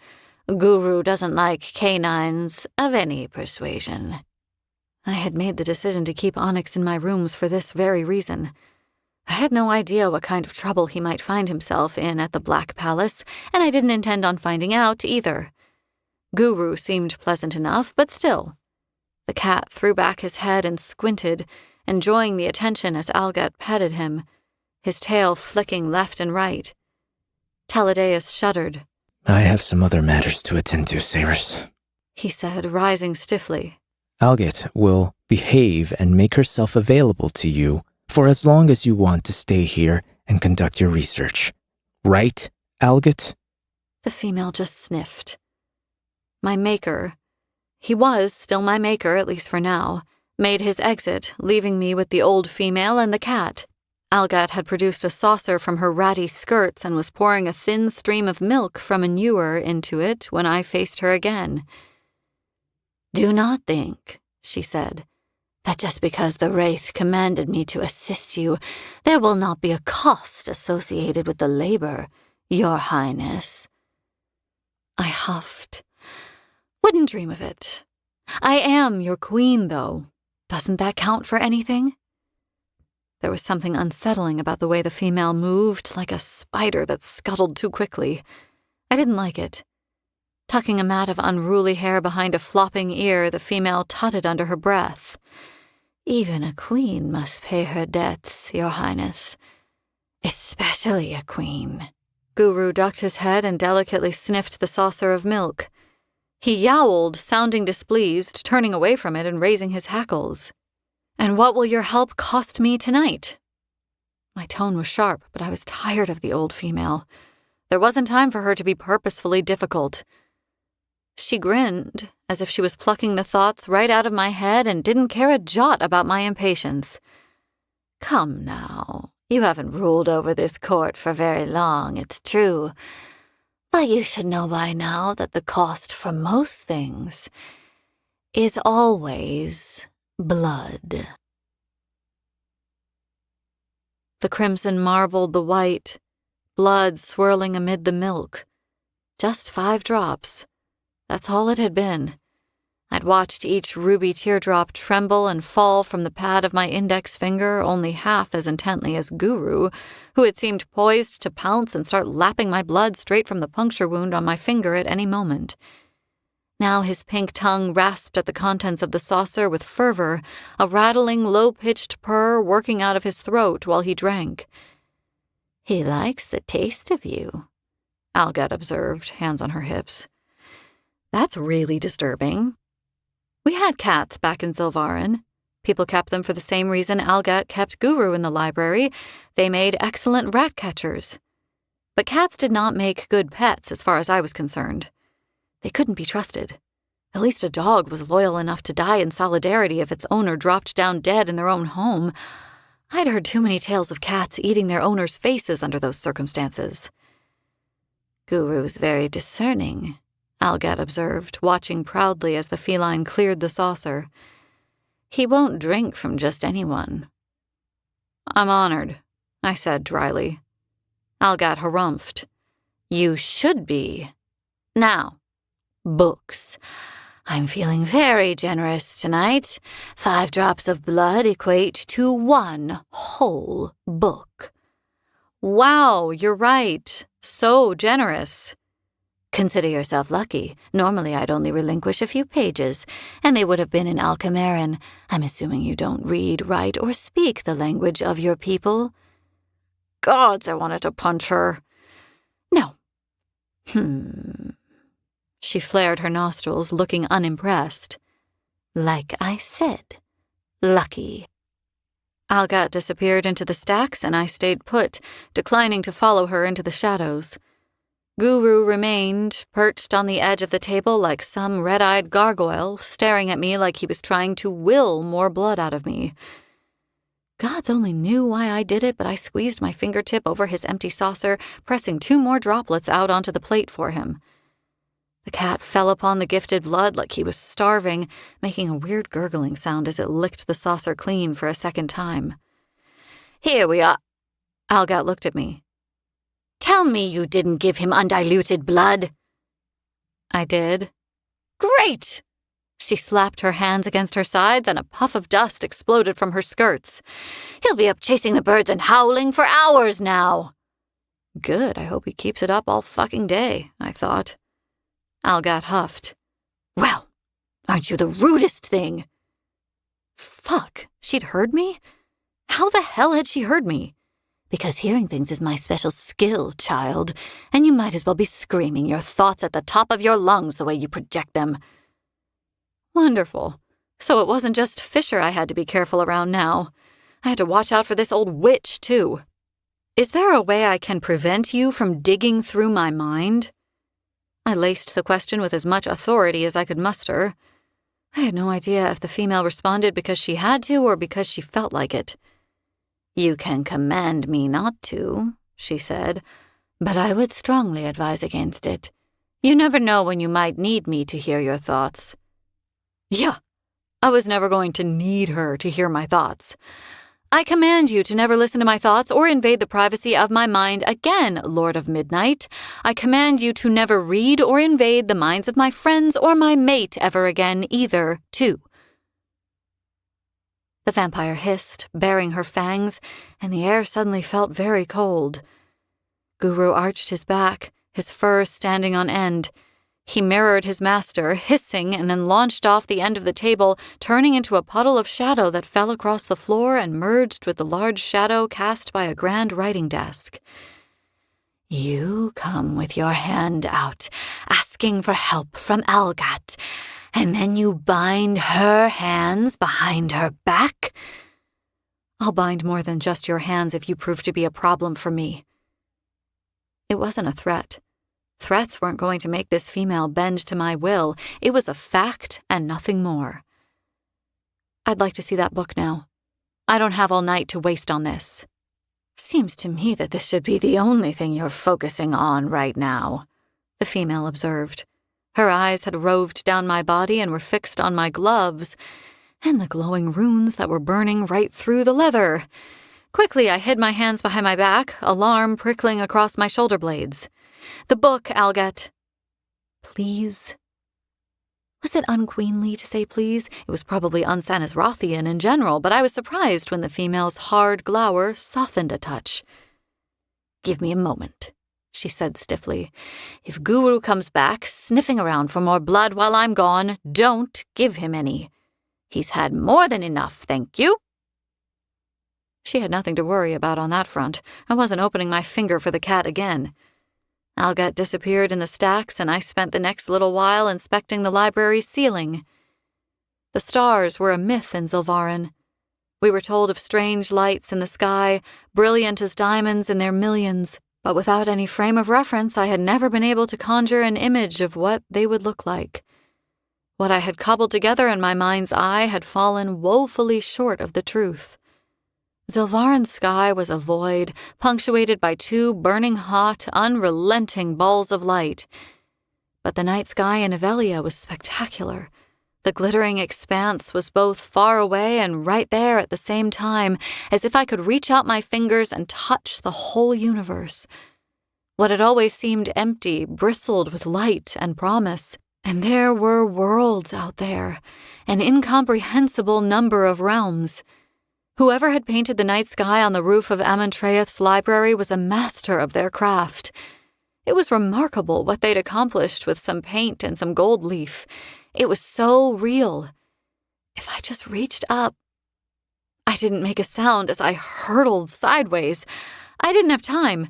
Guru doesn't like canines of any persuasion. I had made the decision to keep Onyx in my rooms for this very reason. I had no idea what kind of trouble he might find himself in at the Black Palace, and I didn't intend on finding out either. Guru seemed pleasant enough, but still. The cat threw back his head and squinted, enjoying the attention as Algot petted him, his tail flicking left and right. Taladeus shuddered. I have some other matters to attend to, Cyrus, he said, rising stiffly. Algot will behave and make herself available to you for as long as you want to stay here and conduct your research. Right, Algot? The female just sniffed. My maker, he was still my maker, at least for now, made his exit, leaving me with the old female and the cat. Algot had produced a saucer from her ratty skirts and was pouring a thin stream of milk from a ewer into it when I faced her again. Do not think, she said, that just because the Wraith commanded me to assist you, there will not be a cost associated with the labor, Your Highness. I huffed. Wouldn't dream of it. I am your queen, though. Doesn't that count for anything? There was something unsettling about the way the female moved, like a spider that scuttled too quickly. I didn't like it. Tucking a mat of unruly hair behind a flopping ear, the female tutted under her breath. Even a queen must pay her debts, Your Highness. Especially a queen. Guru ducked his head and delicately sniffed the saucer of milk. He yowled, sounding displeased, turning away from it and raising his hackles. And what will your help cost me tonight? My tone was sharp, but I was tired of the old female. There wasn't time for her to be purposefully difficult. She grinned, as if she was plucking the thoughts right out of my head and didn't care a jot about my impatience. Come now, you haven't ruled over this court for very long, it's true. But you should know by now that the cost for most things is always blood. The crimson marbled the white, blood swirling amid the milk. Just 5 drops. That's all it had been. I'd watched each ruby teardrop tremble and fall from the pad of my index finger only half as intently as Guru, who had seemed poised to pounce and start lapping my blood straight from the puncture wound on my finger at any moment. Now his pink tongue rasped at the contents of the saucer with fervor, a rattling, low-pitched purr working out of his throat while he drank. He likes the taste of you, Algot observed, hands on her hips. That's really disturbing. We had cats back in Zilvarin. People kept them for the same reason Algot kept Guru in the library. They made excellent rat catchers. But cats did not make good pets as far as I was concerned. They couldn't be trusted. At least a dog was loyal enough to die in solidarity if its owner dropped down dead in their own home. I'd heard too many tales of cats eating their owners' faces under those circumstances. Guru's very discerning, Algot observed, watching proudly as the feline cleared the saucer. He won't drink from just anyone. I'm honored, I said dryly. Algot harumphed. You should be. Now, books. I'm feeling very generous tonight. 5 drops of blood equate to 1 whole book. Wow, you're right. So generous. Consider yourself lucky. Normally I'd only relinquish a few pages, and they would have been in Alchemarin. I'm assuming you don't read, write, or speak the language of your people. Gods, I wanted to punch her. No. She flared her nostrils, looking unimpressed. Like I said, lucky. Algat disappeared into the stacks, and I stayed put, declining to follow her into the shadows. Guru remained, perched on the edge of the table like some red-eyed gargoyle, staring at me like he was trying to will more blood out of me. Gods only knew why I did it, but I squeezed my fingertip over his empty saucer, pressing 2 more droplets out onto the plate for him. The cat fell upon the gifted blood like he was starving, making a weird gurgling sound as it licked the saucer clean for a second time. Here we are. Algat looked at me. Tell me you didn't give him undiluted blood. I did. Great! She slapped her hands against her sides, and a puff of dust exploded from her skirts. He'll be up chasing the birds and howling for hours now. Good, I hope he keeps it up all fucking day, I thought. Algat huffed. Well, aren't you the rudest thing? Fuck, she'd heard me? How the hell had she heard me? Because hearing things is my special skill, child, and you might as well be screaming your thoughts at the top of your lungs the way you project them. Wonderful. So it wasn't just Fisher I had to be careful around now. I had to watch out for this old witch, too. Is there a way I can prevent you from digging through my mind? I laced the question with as much authority as I could muster. I had no idea if the female responded because she had to or because she felt like it. You can command me not to, she said, but I would strongly advise against it. You never know when you might need me to hear your thoughts. Yeah, I was never going to need her to hear my thoughts. I command you to never listen to my thoughts or invade the privacy of my mind again, Lord of Midnight. I command you to never read or invade the minds of my friends or my mate ever again either, too. The vampire hissed, baring her fangs, and the air suddenly felt very cold. Guru arched his back, his fur standing on end. He mirrored his master, hissing, and then launched off the end of the table, turning into a puddle of shadow that fell across the floor and merged with the large shadow cast by a grand writing desk. You come with your hand out, asking for help from Algat, and then you bind her hands behind her back? I'll bind more than just your hands if you prove to be a problem for me. It wasn't a threat. Threats weren't going to make this female bend to my will. It was a fact and nothing more. I'd like to see that book now. I don't have all night to waste on this. Seems to me that this should be the only thing you're focusing on right now, the female observed. Her eyes had roved down my body and were fixed on my gloves, and the glowing runes that were burning right through the leather. Quickly, I hid my hands behind my back, alarm prickling across my shoulder blades. The book, Algat. Please. Was it unqueenly to say please? It was probably unSanisrothian in general, but I was surprised when the female's hard glower softened a touch. Give me a moment, she said stiffly. If Guru comes back, sniffing around for more blood while I'm gone, don't give him any. He's had more than enough, thank you. She had nothing to worry about on that front. I wasn't opening my finger for the cat again. Algat disappeared in the stacks, and I spent the next little while inspecting the library's ceiling. The stars were a myth in Zilvarin. We were told of strange lights in the sky, brilliant as diamonds in their millions, but without any frame of reference, I had never been able to conjure an image of what they would look like. What I had cobbled together in my mind's eye had fallen woefully short of the truth. Zilvarin's sky was a void, punctuated by 2 burning hot, unrelenting balls of light. But the night sky in Avelia was spectacular. The glittering expanse was both far away and right there at the same time, as if I could reach out my fingers and touch the whole universe. What had always seemed empty bristled with light and promise, and there were worlds out there, an incomprehensible number of realms. Whoever had painted the night sky on the roof of Amontreath's library was a master of their craft. It was remarkable what they'd accomplished with some paint and some gold leaf. It was so real. If I just reached up... I didn't make a sound as I hurtled sideways. I didn't have time.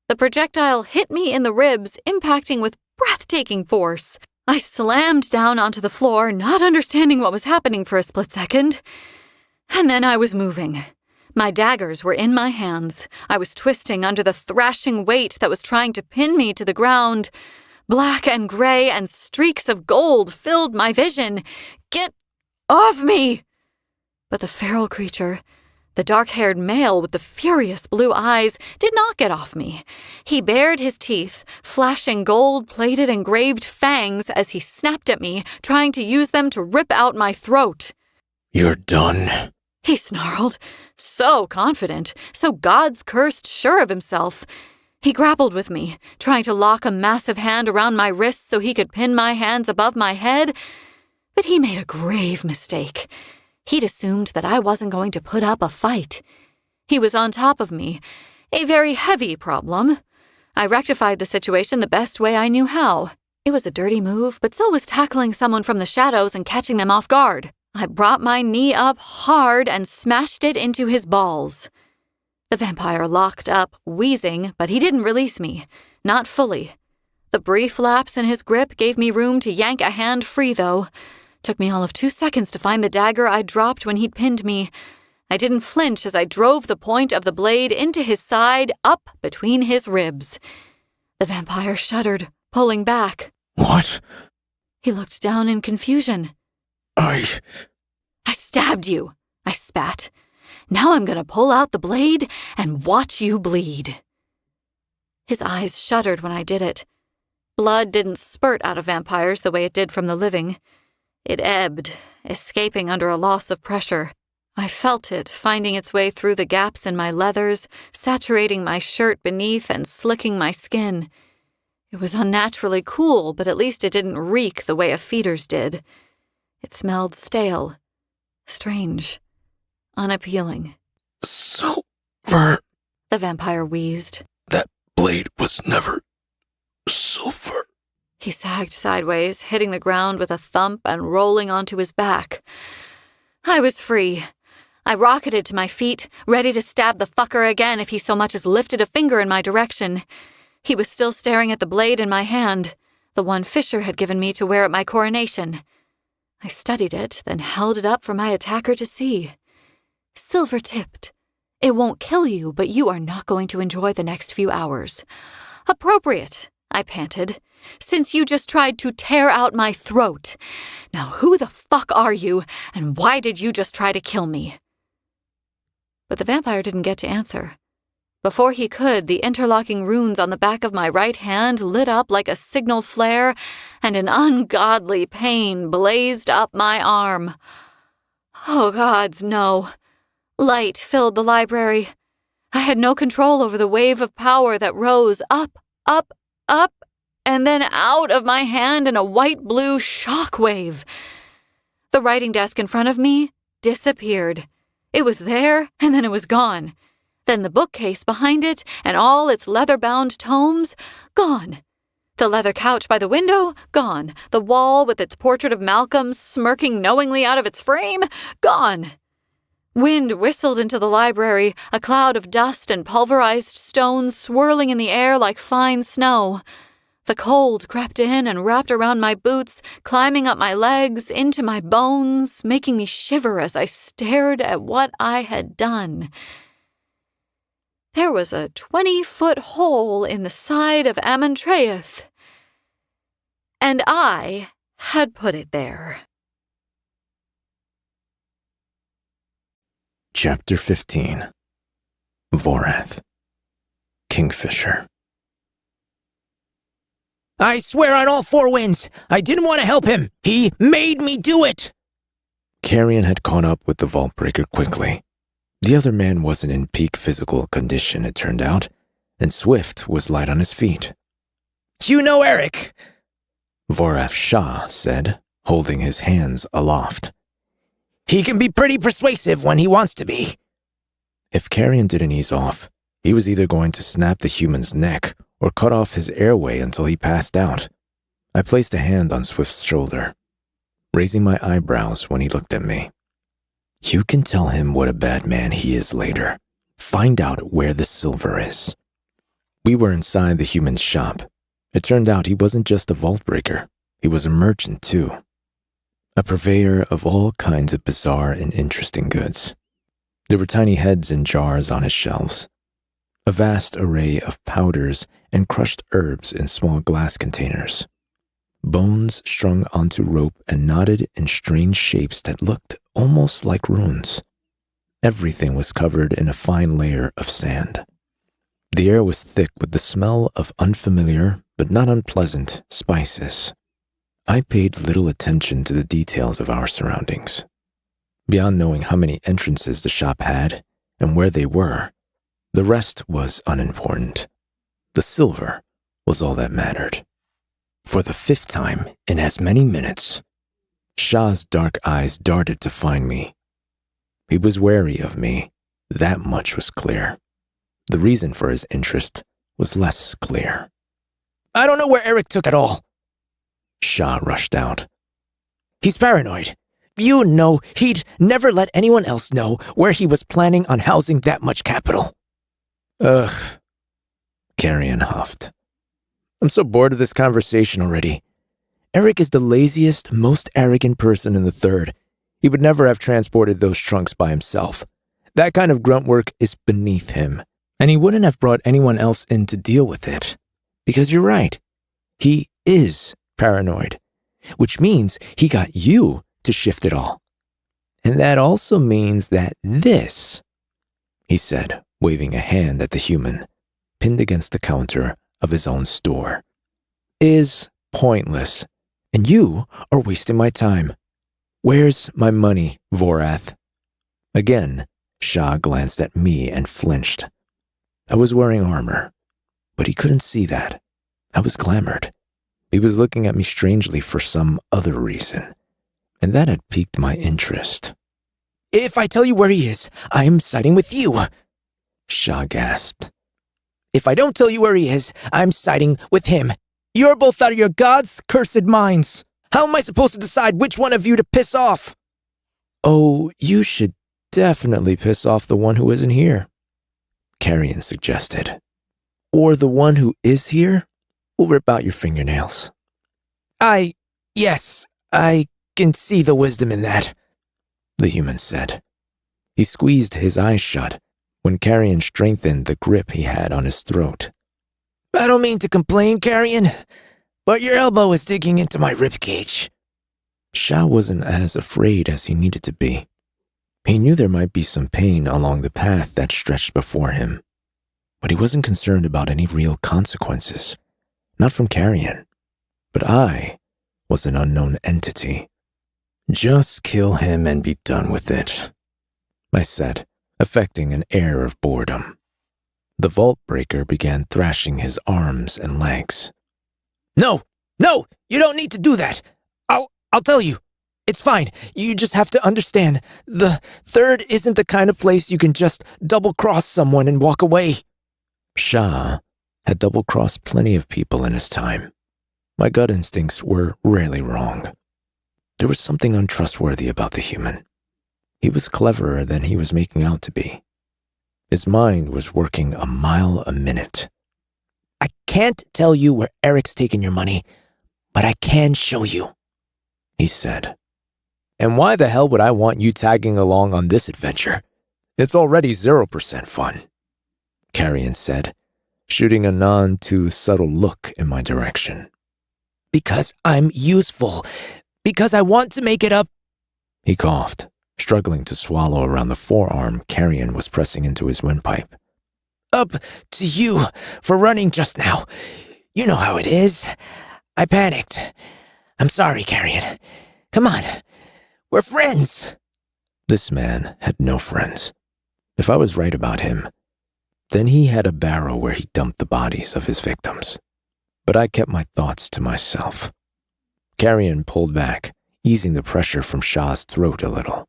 The projectile hit me in the ribs, impacting with breathtaking force. I slammed down onto the floor, not understanding what was happening for a split second. And then I was moving. My daggers were in my hands. I was twisting under the thrashing weight that was trying to pin me to the ground. Black and gray and streaks of gold filled my vision. Get off me! But the feral creature, the dark-haired male with the furious blue eyes, did not get off me. He bared his teeth, flashing gold-plated engraved fangs as he snapped at me, trying to use them to rip out my throat. "You're done," he snarled, so confident, so God's cursed sure of himself. He grappled with me, trying to lock a massive hand around my wrists so he could pin my hands above my head. But he made a grave mistake. He'd assumed that I wasn't going to put up a fight. He was on top of me, a very heavy problem. I rectified the situation the best way I knew how. It was a dirty move, but so was tackling someone from the shadows and catching them off guard. I brought my knee up hard and smashed it into his balls. The vampire locked up, wheezing, but he didn't release me. Not fully. The brief lapse in his grip gave me room to yank a hand free, though. Took me all of 2 seconds to find the dagger I dropped when he'd pinned me. I didn't flinch as I drove the point of the blade into his side, up between his ribs. The vampire shuddered, pulling back. "What?" He looked down in confusion. I stabbed you," I spat. "Now I'm gonna pull out the blade and watch you bleed." His eyes shuddered when I did it. Blood didn't spurt out of vampires the way it did from the living. It ebbed, escaping under a loss of pressure. I felt it finding its way through the gaps in my leathers, saturating my shirt beneath and slicking my skin. It was unnaturally cool, but at least it didn't reek the way a feeder's did. It smelled stale, strange, unappealing. "Silver. The vampire wheezed. That blade was never silver." He sagged sideways, hitting the ground with a thump and rolling onto his back. I was free. I rocketed to my feet, ready to stab the fucker again if he so much as lifted a finger in my direction. He was still staring at the blade in my hand, the one Fisher had given me to wear at my coronation. I studied it, then held it up for my attacker to see. Silver-tipped. It won't kill you, but you are not going to enjoy the next few hours. Appropriate, I panted, since you just tried to tear out my throat. Now who the fuck are you, and why did you just try to kill me? But the vampire didn't get to answer. Before he could, the interlocking runes on the back of my right hand lit up like a signal flare, and an ungodly pain blazed up my arm. Oh, gods, no. Light filled the library. I had no control over the wave of power that rose up, up, up, and then out of my hand in a white-blue shockwave. The writing desk in front of me disappeared. It was there, and then it was gone. Then the bookcase behind it and all its leather-bound tomes, gone. The leather couch by the window, gone. The wall with its portrait of Malcolm smirking knowingly out of its frame, gone. Wind whistled into the library, a cloud of dust and pulverized stones swirling in the air like fine snow. The cold crept in and wrapped around my boots, climbing up my legs, into my bones, making me shiver as I stared at what I had done. There was a 20-foot hole in the side of Amontreath, and I had put it there. Chapter 15. Vorath. Kingfisher. I swear on all four winds, I didn't want to help him. He made me do it. Carrion had caught up with the vault breaker quickly. The other man wasn't in peak physical condition, it turned out, and Swift was light on his feet. You know Eric, Vorath Shah said, holding his hands aloft. He can be pretty persuasive when he wants to be. If Carrion didn't ease off, he was either going to snap the human's neck or cut off his airway until he passed out. I placed a hand on Swift's shoulder, raising my eyebrows when he looked at me. You can tell him what a bad man he is later. Find out where the silver is. We were inside the human's shop. It turned out he wasn't just a vault breaker. He was a merchant, too. A purveyor of all kinds of bizarre and interesting goods. There were tiny heads in jars on his shelves. A vast array of powders and crushed herbs in small glass containers. Bones strung onto rope and knotted in strange shapes that looked almost like runes. Everything was covered in a fine layer of sand. The air was thick with the smell of unfamiliar, but not unpleasant, spices. I paid little attention to the details of our surroundings. Beyond knowing how many entrances the shop had and where they were, the rest was unimportant. The silver was all that mattered. For the 5th time in as many minutes, Shah's dark eyes darted to find me. He was wary of me, that much was clear. The reason for his interest was less clear. I don't know where Eric took it all. Shah rushed out. He's paranoid. You know he'd never let anyone else know where he was planning on housing that much capital. Ugh, Carrion huffed. I'm so bored of this conversation already. Eric is the laziest, most arrogant person in the Third. He would never have transported those trunks by himself. That kind of grunt work is beneath him, and he wouldn't have brought anyone else in to deal with it. Because you're right, he is paranoid, which means he got you to shift it all. And that also means that this, he said, waving a hand at the human, pinned against the counter of his own store, is pointless, and you are wasting my time. Where's my money, Vorath? Again, Shah glanced at me and flinched. I was wearing armor, but he couldn't see that. I was glamored. He was looking at me strangely for some other reason, and that had piqued my interest. If I tell you where he is, I'm siding with you, Shah gasped. If I don't tell you where he is, I'm siding with him. You're both out of your God's cursed minds. How am I supposed to decide which one of you to piss off? Oh, you should definitely piss off the one who isn't here, Carrion suggested. Or the one who is here will rip out your fingernails. Yes, I can see the wisdom in that, the human said. He squeezed his eyes shut when Carrion strengthened the grip he had on his throat. I don't mean to complain, Carrion, but your elbow is digging into my ribcage. Shah wasn't as afraid as he needed to be. He knew there might be some pain along the path that stretched before him, but he wasn't concerned about any real consequences. Not from Carrion, but I was an unknown entity. Just kill him and be done with it, I said, affecting an air of boredom. The vault breaker began thrashing his arms and legs. No, you don't need to do that. I'll tell you. It's fine. You just have to understand. The Third isn't the kind of place you can just double-cross someone and walk away. Shah had double-crossed plenty of people in his time. My gut instincts were rarely wrong. There was something untrustworthy about the human. He was cleverer than he was making out to be. His mind was working a mile a minute. I can't tell you where Eric's taken your money, but I can show you, he said. And why the hell would I want you tagging along on this adventure? It's already 0% fun, Carrion said, shooting a none-too-subtle look in my direction. Because I'm useful. Because I want to make it up. He coughed, struggling to swallow around the forearm Carrion was pressing into his windpipe. Up to you for running just now. You know how it is. I panicked. I'm sorry, Carrion. Come on. We're friends. This man had no friends. If I was right about him, then he had a barrow where he dumped the bodies of his victims. But I kept my thoughts to myself. Carrion pulled back, easing the pressure from Shah's throat a little.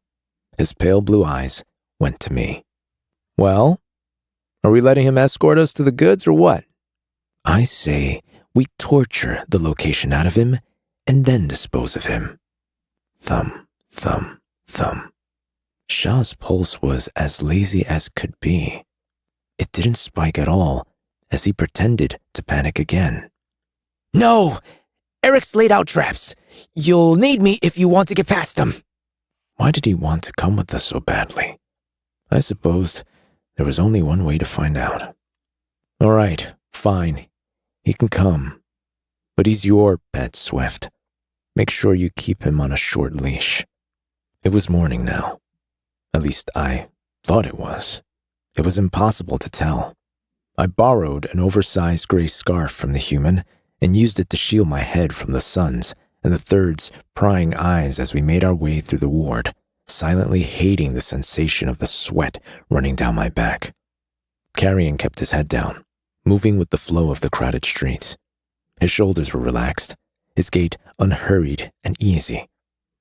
His pale blue eyes went to me. Well, are we letting him escort us to the goods or what? I say we torture the location out of him and then dispose of him. Thump, thump, thump. Shah's pulse was as lazy as could be. It didn't spike at all as he pretended to panic again. No, Eric's laid out traps. You'll need me if you want to get past them. Why did he want to come with us so badly? I supposed there was only one way to find out. All right, fine. He can come. But he's your pet, Swift. Make sure you keep him on a short leash. It was morning now. At least I thought it was. It was impossible to tell. I borrowed an oversized gray scarf from the human and used it to shield my head from the sun's and the third's prying eyes as we made our way through the ward, silently hating the sensation of the sweat running down my back. Carrion kept his head down, moving with the flow of the crowded streets. His shoulders were relaxed, his gait unhurried and easy,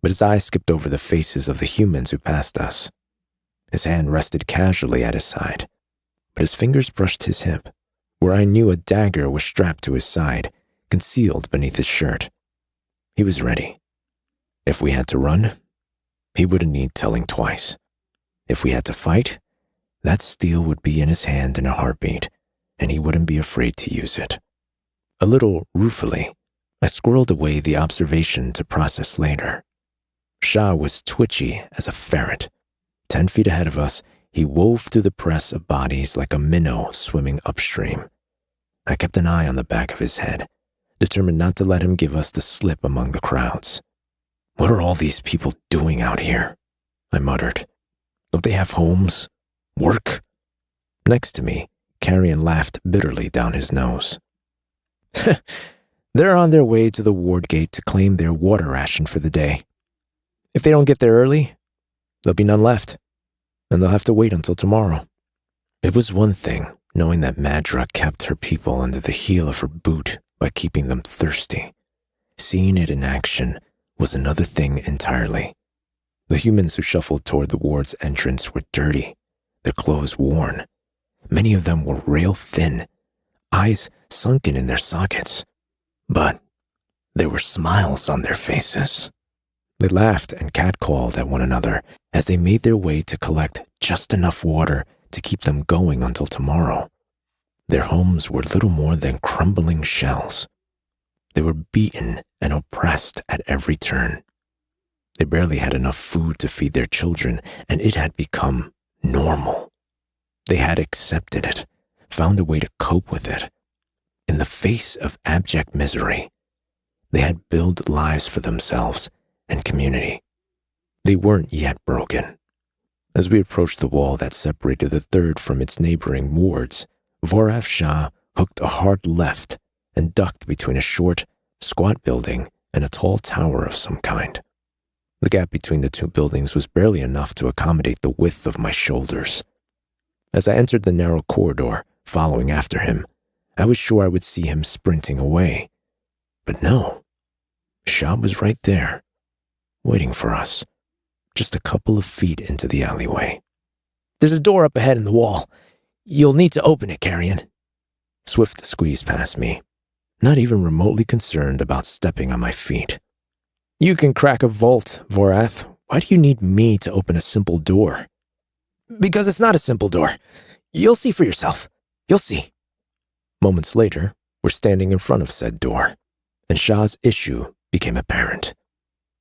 but his eyes skipped over the faces of the humans who passed us. His hand rested casually at his side, but his fingers brushed his hip, where I knew a dagger was strapped to his side, concealed beneath his shirt. He was ready. If we had to run, he wouldn't need telling twice. If we had to fight, that steel would be in his hand in a heartbeat, and he wouldn't be afraid to use it. A little ruefully, I squirreled away the observation to process later. Shah was twitchy as a ferret. 10 feet ahead of us, he wove through the press of bodies like a minnow swimming upstream. I kept an eye on the back of his head, determined not to let him give us the slip among the crowds. What are all these people doing out here? I muttered. Don't they have homes? Work? Next to me, Carrion laughed bitterly down his nose. They're on their way to the ward gate to claim their water ration for the day. If they don't get there early, there'll be none left, and they'll have to wait until tomorrow. It was one thing knowing that Madra kept her people under the heel of her boot by keeping them thirsty. Seeing it in action was another thing entirely. The humans who shuffled toward the ward's entrance were dirty, their clothes worn. Many of them were rail-thin, eyes sunken in their sockets. But there were smiles on their faces. They laughed and catcalled at one another as they made their way to collect just enough water to keep them going until tomorrow. Their homes were little more than crumbling shells. They were beaten and oppressed at every turn. They barely had enough food to feed their children, and it had become normal. They had accepted it, found a way to cope with it. In the face of abject misery, they had built lives for themselves and community. They weren't yet broken. As we approached the wall that separated the third from its neighboring wards, Vorav Shah hooked a hard left and ducked between a short, squat building and a tall tower of some kind. The gap between the two buildings was barely enough to accommodate the width of my shoulders. As I entered the narrow corridor, following after him, I was sure I would see him sprinting away. But no, Shah was right there, waiting for us, just a couple of feet into the alleyway. There's a door up ahead in the wall. You'll need to open it, Carrion. Swift squeezed past me, not even remotely concerned about stepping on my feet. You can crack a vault, Vorath. Why do you need me to open a simple door? Because it's not a simple door. You'll see for yourself. You'll see. Moments later, we're standing in front of said door, and Shah's issue became apparent.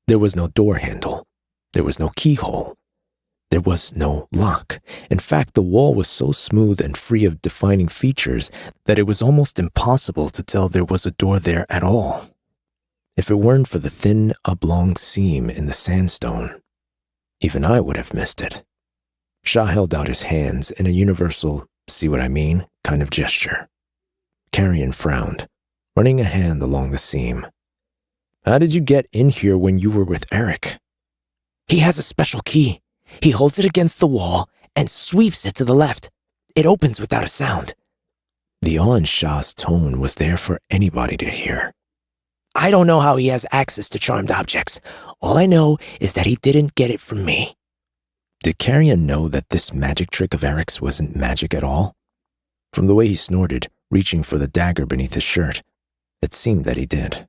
There was no door handle. There was no keyhole. There was no lock. In fact, the wall was so smooth and free of defining features that it was almost impossible to tell there was a door there at all. If it weren't for the thin, oblong seam in the sandstone, even I would have missed it. Shah held out his hands in a universal, see what I mean, kind of gesture. Carrion frowned, running a hand along the seam. How did you get in here when you were with Eric? He has a special key. He holds it against the wall and sweeps it to the left. It opens without a sound. The awe in Shah's tone was there for anybody to hear. I don't know how he has access to charmed objects. All I know is that he didn't get it from me. Did Carrion know that this magic trick of Eric's wasn't magic at all? From the way he snorted, reaching for the dagger beneath his shirt, it seemed that he did.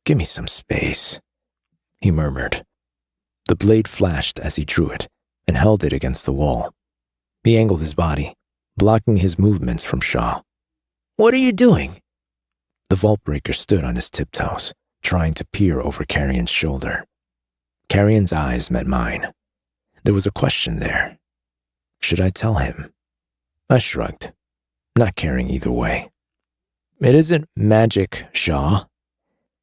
Give me some space, he murmured. The blade flashed as he drew it and held it against the wall. He angled his body, blocking his movements from Shah. What are you doing? The vault breaker stood on his tiptoes, trying to peer over Carrion's shoulder. Carrion's eyes met mine. There was a question there. Should I tell him? I shrugged, not caring either way. It isn't magic, Shaw.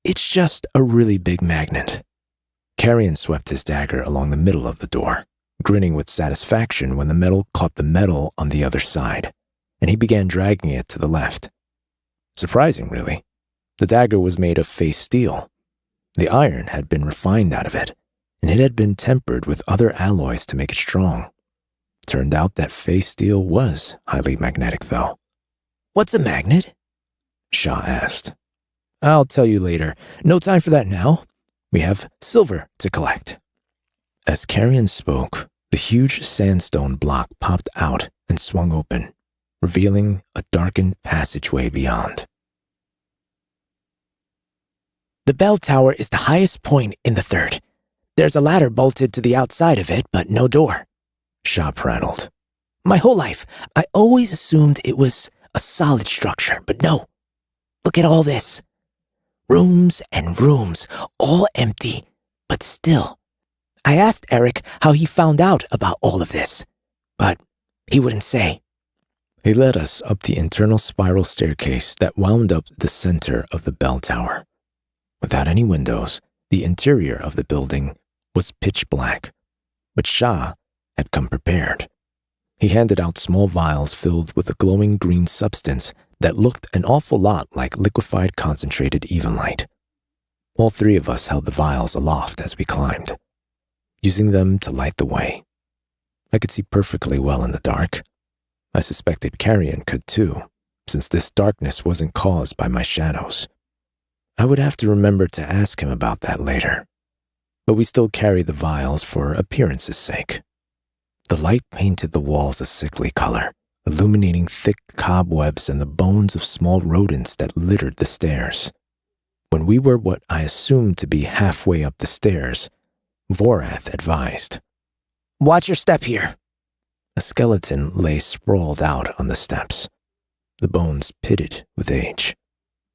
It's just a really big magnet. Carrion swept his dagger along the middle of the door, grinning with satisfaction when the metal caught the metal on the other side, and he began dragging it to the left. Surprising, really. The dagger was made of face steel. The iron had been refined out of it, and it had been tempered with other alloys to make it strong. Turned out that face steel was highly magnetic, though. "What's a magnet?" Shaw asked. "I'll tell you later. No time for that now. We have silver to collect." As Carrion spoke, the huge sandstone block popped out and swung open, revealing a darkened passageway beyond. The bell tower is the highest point in the third. There's a ladder bolted to the outside of it, but no door, Shaw prattled. My whole life, I always assumed it was a solid structure, but no. Look at all this. Rooms and rooms, all empty, but still. I asked Eric how he found out about all of this, but he wouldn't say. He led us up the internal spiral staircase that wound up the center of the bell tower. Without any windows, the interior of the building was pitch black, but Shaw had come prepared. He handed out small vials filled with a glowing green substance that looked an awful lot like liquefied concentrated evenlight. All three of us held the vials aloft as we climbed, using them to light the way. I could see perfectly well in the dark. I suspected Carrion could too, since this darkness wasn't caused by my shadows. I would have to remember to ask him about that later, but we still carried the vials for appearance's sake. The light painted the walls a sickly color, illuminating thick cobwebs and the bones of small rodents that littered the stairs. When we were what I assumed to be halfway up the stairs, Vorath advised, "Watch your step here." A skeleton lay sprawled out on the steps, the bones pitted with age.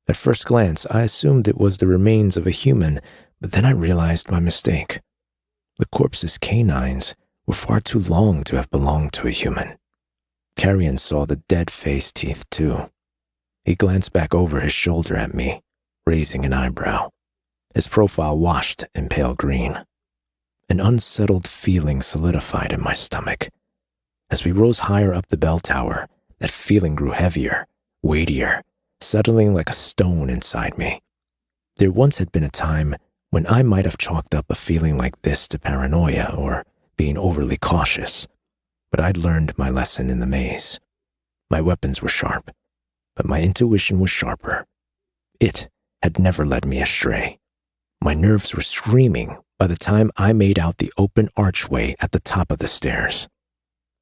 At first glance, I assumed it was the remains of a human, but then I realized my mistake. The corpse's canines were far too long to have belonged to a human. Carrion saw the dead face teeth too. He glanced back over his shoulder at me, raising an eyebrow, his profile washed in pale green. An unsettled feeling solidified in my stomach. As we rose higher up the bell tower, that feeling grew heavier, weightier, settling like a stone inside me. There once had been a time when I might have chalked up a feeling like this to paranoia or being overly cautious, but I'd learned my lesson in the maze. My weapons were sharp, but my intuition was sharper. It had never led me astray. My nerves were screaming by the time I made out the open archway at the top of the stairs.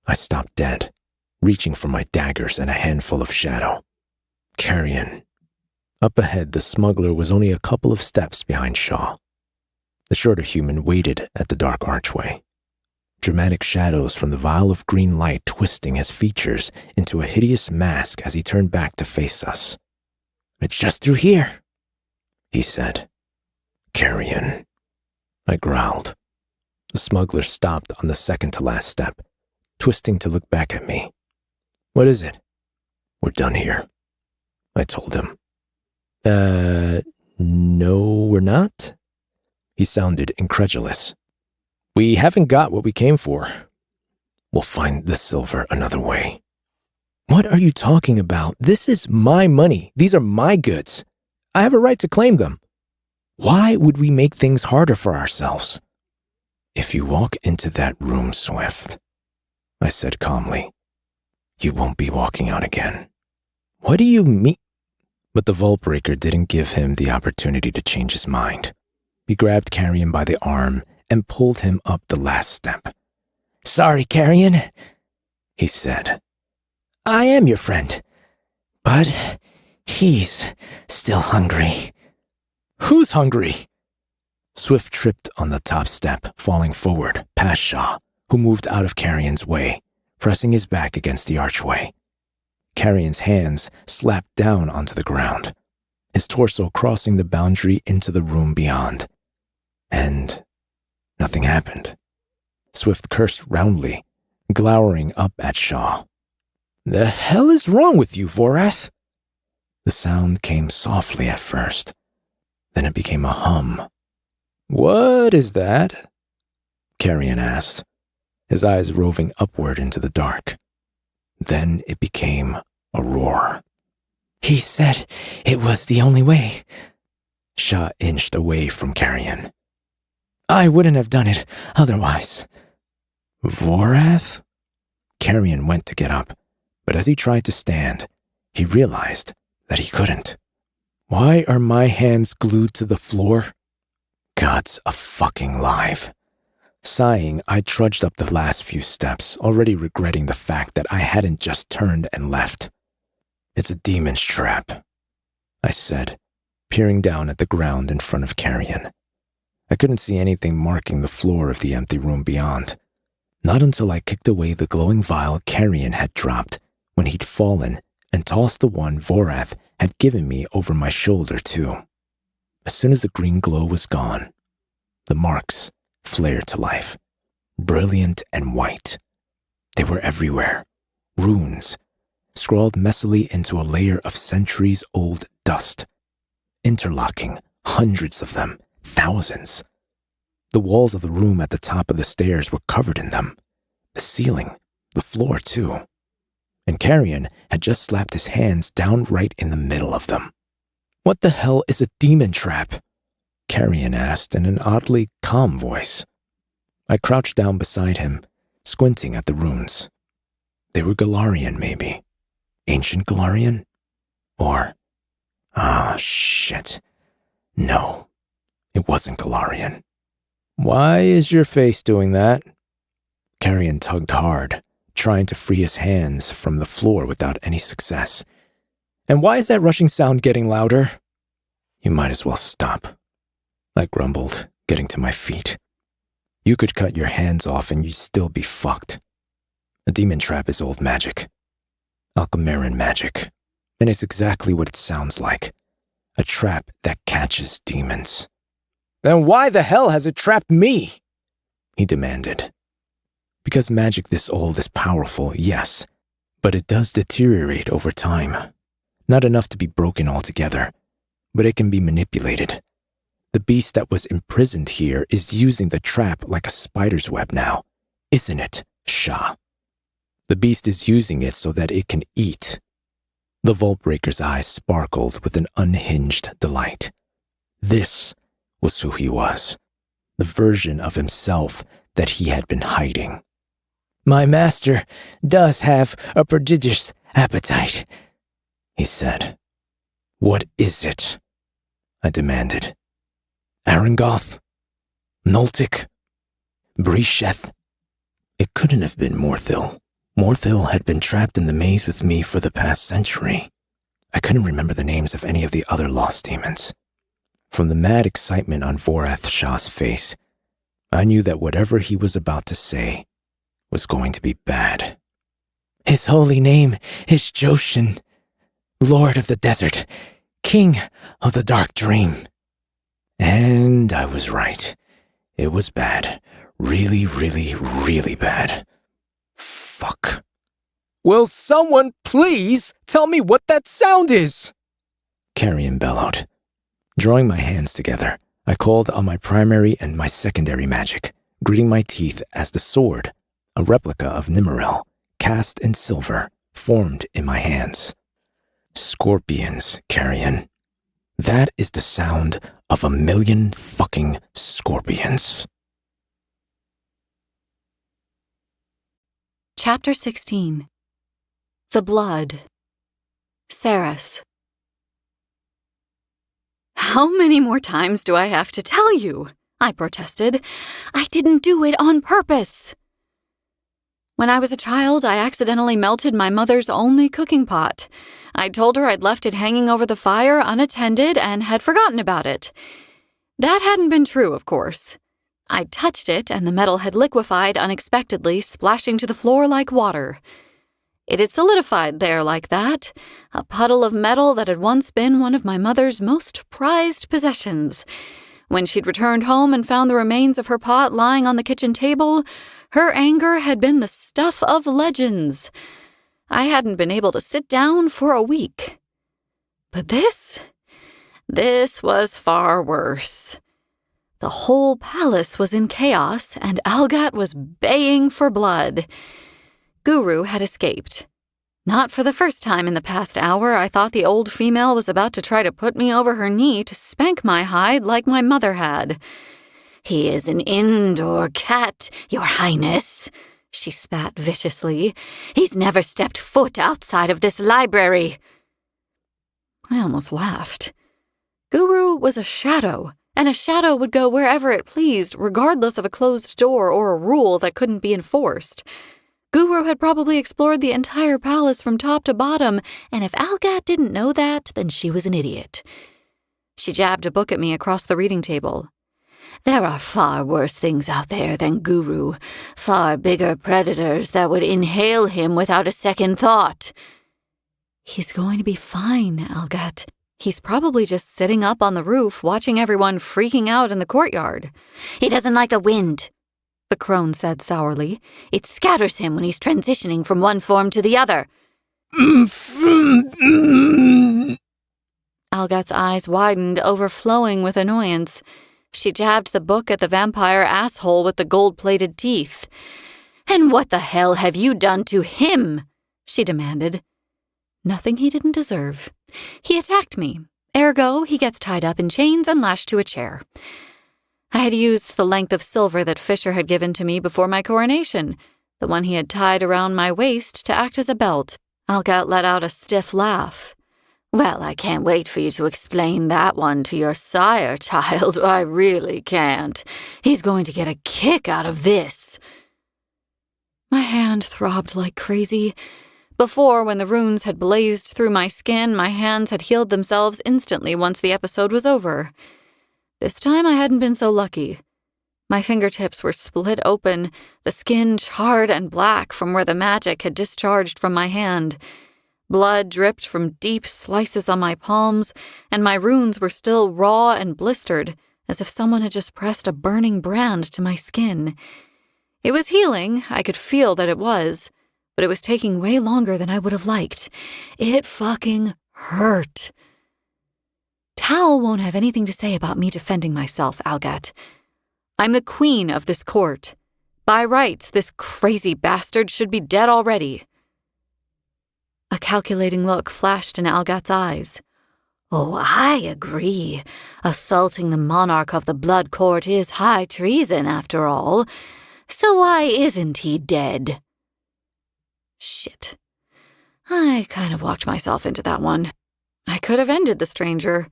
I stopped dead, reaching for my daggers and a handful of shadow. Carrion. Up ahead, the smuggler was only a couple of steps behind Shaw. The shorter human waited at the dark archway, dramatic shadows from the vial of green light twisting his features into a hideous mask as he turned back to face us. "It's just through here," he said. "Carrion," I growled. The smuggler stopped on the second-to-last step, twisting to look back at me. "What is it?" "We're done here," I told him. No, we're not?" He sounded incredulous. "We haven't got what we came for." "We'll find the silver another way." "What are you talking about? This is my money. These are my goods. I have a right to claim them. Why would we make things harder for ourselves?" "If you walk into that room, Swift," I said calmly, "you won't be walking out again." "What do you mean?" But the vault breaker didn't give him the opportunity to change his mind. He grabbed Carrion by the arm and pulled him up the last step. "Sorry, Carrion," he said. "I am your friend, but he's still hungry." "Who's hungry?" Swift tripped on the top step, falling forward, past Shaw, who moved out of Carrion's way, pressing his back against the archway. Carrion's hands slapped down onto the ground. his torso crossing the boundary into the room beyond. And nothing happened. Swift cursed roundly, glowering up at Shaw. "The hell is wrong with you, Vorath?" The sound came softly at first. Then it became a hum. "What is that?" Carrion asked, his eyes roving upward into the dark. Then it became a roar. "He said it was the only way." Shaw inched away from Carrion. "I wouldn't have done it otherwise." "Vorath?" Carrion went to get up, but as he tried to stand, he realized that he couldn't. "Why are my hands glued to the floor?" God's a fucking live. Sighing, I trudged up the last few steps, already regretting the fact that I hadn't just turned and left. "It's a demon's trap," I said, peering down at the ground in front of Carrion. I couldn't see anything marking the floor of the empty room beyond. Not until I kicked away the glowing vial Carrion had dropped when he'd fallen and tossed the one Vorath had given me over my shoulder too. As soon as the green glow was gone, the marks flared to life, brilliant and white. They were everywhere, runes, scrawled messily into a layer of centuries-old dust, interlocking, hundreds of them, thousands. The walls of the room at the top of the stairs were covered in them, the ceiling, the floor too. And Carrion had just slapped his hands down right in the middle of them. "What the hell is a demon trap?" Carrion asked in an oddly calm voice. I crouched down beside him, squinting at the runes. They were Galarian, maybe. Ancient Galarian? Or... shit. No, it wasn't Galarian. "Why is your face doing that?" Carrion tugged hard, trying to free his hands from the floor without any success. "And why is that rushing sound getting louder?" "You might as well stop," I grumbled, getting to my feet. "You could cut your hands off and you'd still be fucked. A demon trap is old magic. Alchemaran magic. And it's exactly what it sounds like. A trap that catches demons." "Then why the hell has it trapped me?" he demanded. "Because magic this old is powerful, yes, but it does deteriorate over time. Not enough to be broken altogether, but it can be manipulated. The beast that was imprisoned here is using the trap like a spider's web now, isn't it, Shah? The beast is using it so that it can eat." The Vaultbreaker's eyes sparkled with an unhinged delight. This was who he was, the version of himself that he had been hiding. "My master does have a prodigious appetite," he said. "What is it?" I demanded. "Arangoth? Noltik? Brisheth?" It couldn't have been Morthil. Morthil had been trapped in the maze with me for the past century. I couldn't remember the names of any of the other lost demons. From the mad excitement on Vorath Shah's face, I knew that whatever he was about to say was going to be bad. "His holy name is Joshin, Lord of the Desert, King of the Dark Dream." And I was right. It was bad. Really, really, really bad. Fuck. "Will someone please tell me what that sound is?" Carrion bellowed. Drawing my hands together, I called on my primary and my secondary magic, gritting my teeth as the sword, a replica of Nimarel, cast in silver, formed in my hands. "Scorpions, Carrion. That is the sound of 1,000,000 fucking scorpions." Chapter 16. The Blood. Saras. "How many more times do I have to tell you?" I protested. "I didn't do it on purpose." When I was a child, I accidentally melted my mother's only cooking pot. I told her I'd left it hanging over the fire unattended and had forgotten about it. That hadn't been true, of course. I touched it and the metal had liquefied unexpectedly, splashing to the floor like water. It had solidified there like that, a puddle of metal that had once been one of my mother's most prized possessions. When she'd returned home and found the remains of her pot lying on the kitchen table, her anger had been the stuff of legends. I hadn't been able to sit down for a week. But this was far worse. The whole palace was in chaos, and Algat was baying for blood. Guru had escaped. Not for the first time in the past hour, I thought the old female was about to try to put me over her knee to spank my hide like my mother had. "He is an indoor cat, Your Highness," she spat viciously. "He's never stepped foot outside of this library." I almost laughed. Guru was a shadow, and a shadow would go wherever it pleased, regardless of a closed door or a rule that couldn't be enforced. Guru had probably explored the entire palace from top to bottom, and if Algat didn't know that, then she was an idiot. She jabbed a book at me across the reading table. "There are far worse things out there than Guru, far bigger predators that would inhale him without a second thought." "He's going to be fine, Algat. He's probably just sitting up on the roof watching everyone freaking out in the courtyard." "He doesn't like the wind," the crone said sourly. "It scatters him when he's transitioning from one form to the other." Algat's eyes widened, overflowing with annoyance. She jabbed the book at the vampire asshole with the gold-plated teeth. "And what the hell have you done to him?" she demanded. "Nothing he didn't deserve. He attacked me. Ergo, he gets tied up in chains and lashed to a chair. I had used the length of silver that Fisher had given to me before my coronation, the one he had tied around my waist to act as a belt." Algat let out a stiff laugh. "Well, I can't wait for you to explain that one to your sire, child. I really can't. He's going to get a kick out of this." My hand throbbed like crazy. Before, when the runes had blazed through my skin, my hands had healed themselves instantly once the episode was over. This time I hadn't been so lucky. My fingertips were split open, the skin charred and black from where the magic had discharged from my hand. Blood dripped from deep slices on my palms, and my runes were still raw and blistered, as if someone had just pressed a burning brand to my skin. It was healing, I could feel that it was, but it was taking way longer than I would have liked. It fucking hurt. "Tal won't have anything to say about me defending myself, Algat. I'm the queen of this court. By rights, this crazy bastard should be dead already." A calculating look flashed in Algat's eyes. "Oh, I agree. Assaulting the monarch of the Blood Court is high treason, after all. So why isn't he dead?" Shit. I kind of walked myself into that one. I could have ended the stranger.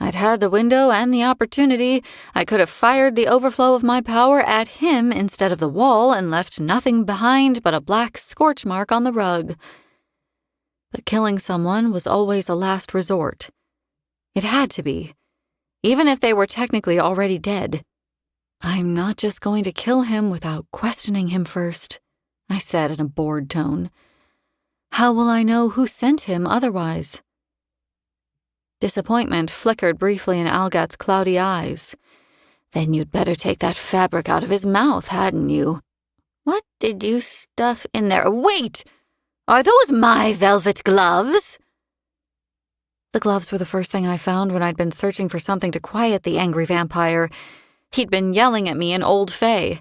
I'd had the window and the opportunity. I could have fired the overflow of my power at him instead of the wall and left nothing behind but a black scorch mark on the rug. But killing someone was always a last resort. It had to be, even if they were technically already dead. "I'm not just going to kill him without questioning him first," I said in a bored tone. "How will I know who sent him otherwise?" Disappointment flickered briefly in Algat's cloudy eyes. "Then you'd better take that fabric out of his mouth, hadn't you? What did you stuff in there? Wait! Are those my velvet gloves?" The gloves were the first thing I found when I'd been searching for something to quiet the angry vampire. He'd been yelling at me in Old Fey.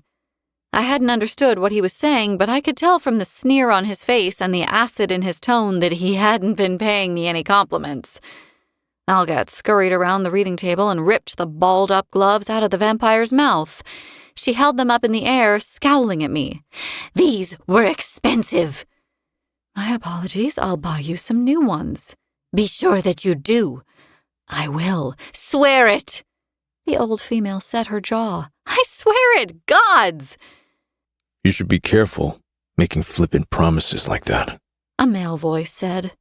I hadn't understood what he was saying, but I could tell from the sneer on his face and the acid in his tone that he hadn't been paying me any compliments. Algat scurried around the reading table and ripped the balled-up gloves out of the vampire's mouth. She held them up in the air, scowling at me. "These were expensive." "My apologies. I'll buy you some new ones." "Be sure that you do." "I will. Swear it." The old female set her jaw. "I swear it, gods!" You should be careful making flippant promises like that, a male voice said.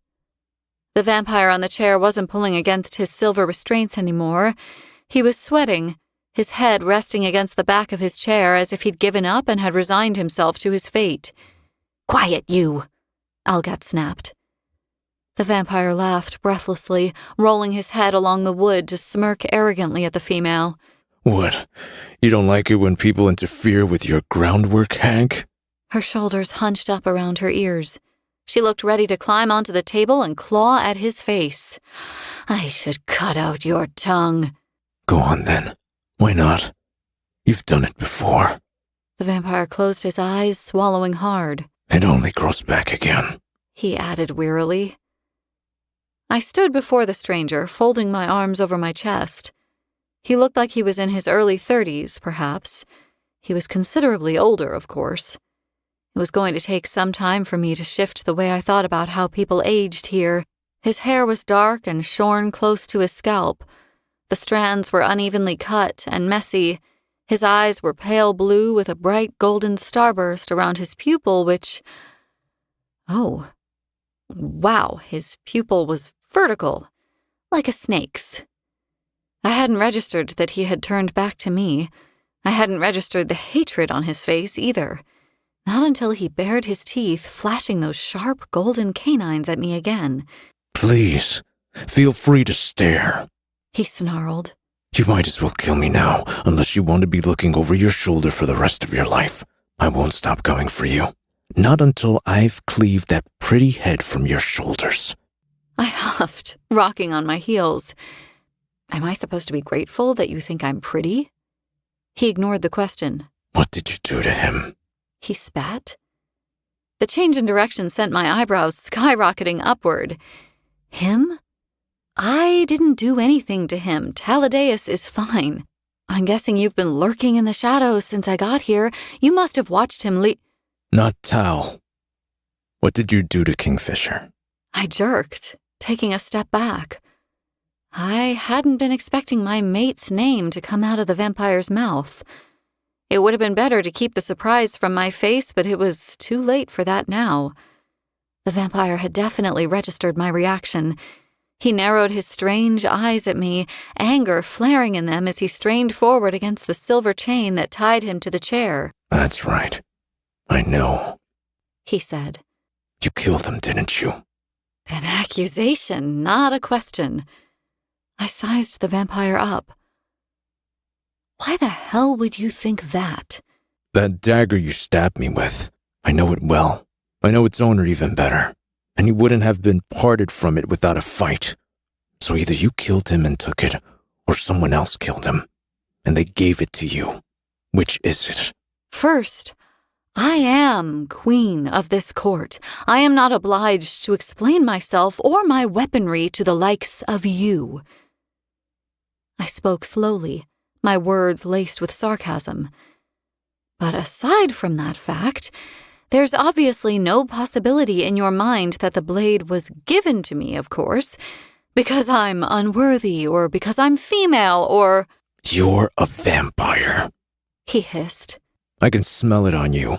The vampire on the chair wasn't pulling against his silver restraints anymore. He was sweating, his head resting against the back of his chair as if he'd given up and had resigned himself to his fate. "Quiet, you," Algat snapped. The vampire laughed breathlessly, rolling his head along the wood to smirk arrogantly at the female. What? You don't like it when people interfere with your groundwork, hag? Her shoulders hunched up around her ears. She looked ready to climb onto the table and claw at his face. I should cut out your tongue. Go on then. Why not? You've done it before. The vampire closed his eyes, swallowing hard. It only grows back again, he added wearily. I stood before the stranger, folding my arms over my chest. He looked like he was in his early 30s, perhaps. He was considerably older, of course. It was going to take some time for me to shift the way I thought about how people aged here. His hair was dark and shorn close to his scalp. The strands were unevenly cut and messy. His eyes were pale blue with a bright golden starburst around his pupil, which... Oh. Wow, his pupil was vertical, like a snake's. I hadn't registered that he had turned back to me. I hadn't registered the hatred on his face either. Not until he bared his teeth, flashing those sharp golden canines at me again. Please, feel free to stare, he snarled. You might as well kill me now, unless you want to be looking over your shoulder for the rest of your life. I won't stop coming for you. Not until I've cleaved that pretty head from your shoulders. I huffed, rocking on my heels. Am I supposed to be grateful that you think I'm pretty? He ignored the question. What did you do to him? He spat. The change in direction sent my eyebrows skyrocketing upward. Him? I didn't do anything to him. Taladeus is fine. I'm guessing you've been lurking in the shadows since I got here. You must have watched him Not Tal. What did you do to Kingfisher? I jerked, taking a step back. I hadn't been expecting my mate's name to come out of the vampire's mouth. It would have been better to keep the surprise from my face, but it was too late for that now. The vampire had definitely registered my reaction. He narrowed his strange eyes at me, anger flaring in them as he strained forward against the silver chain that tied him to the chair. That's right. I know, he said. You killed him, didn't you? An accusation, not a question. I sized the vampire up. Why the hell would you think that? That dagger you stabbed me with. I know it well. I know its owner even better. And you wouldn't have been parted from it without a fight. So either you killed him and took it, or someone else killed him, and they gave it to you. Which is it? First, I am queen of this court. I am not obliged to explain myself or my weaponry to the likes of you. I spoke slowly, my words laced with sarcasm. But aside from that fact, there's obviously no possibility in your mind that the blade was given to me, of course, because I'm unworthy or because I'm female or... You're a vampire, he hissed. I can smell it on you.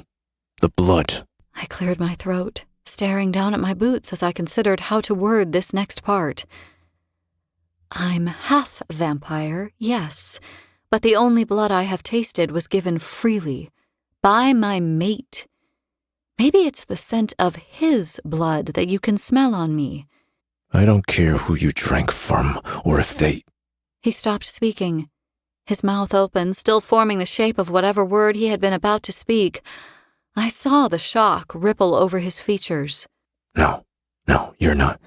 The blood. I cleared my throat, staring down at my boots as I considered how to word this next part. I'm half vampire, yes, but the only blood I have tasted was given freely, by my mate. Maybe it's the scent of his blood that you can smell on me. I don't care who you drank from, or if they... He stopped speaking, his mouth open, still forming the shape of whatever word he had been about to speak. I saw the shock ripple over his features. No, you're not.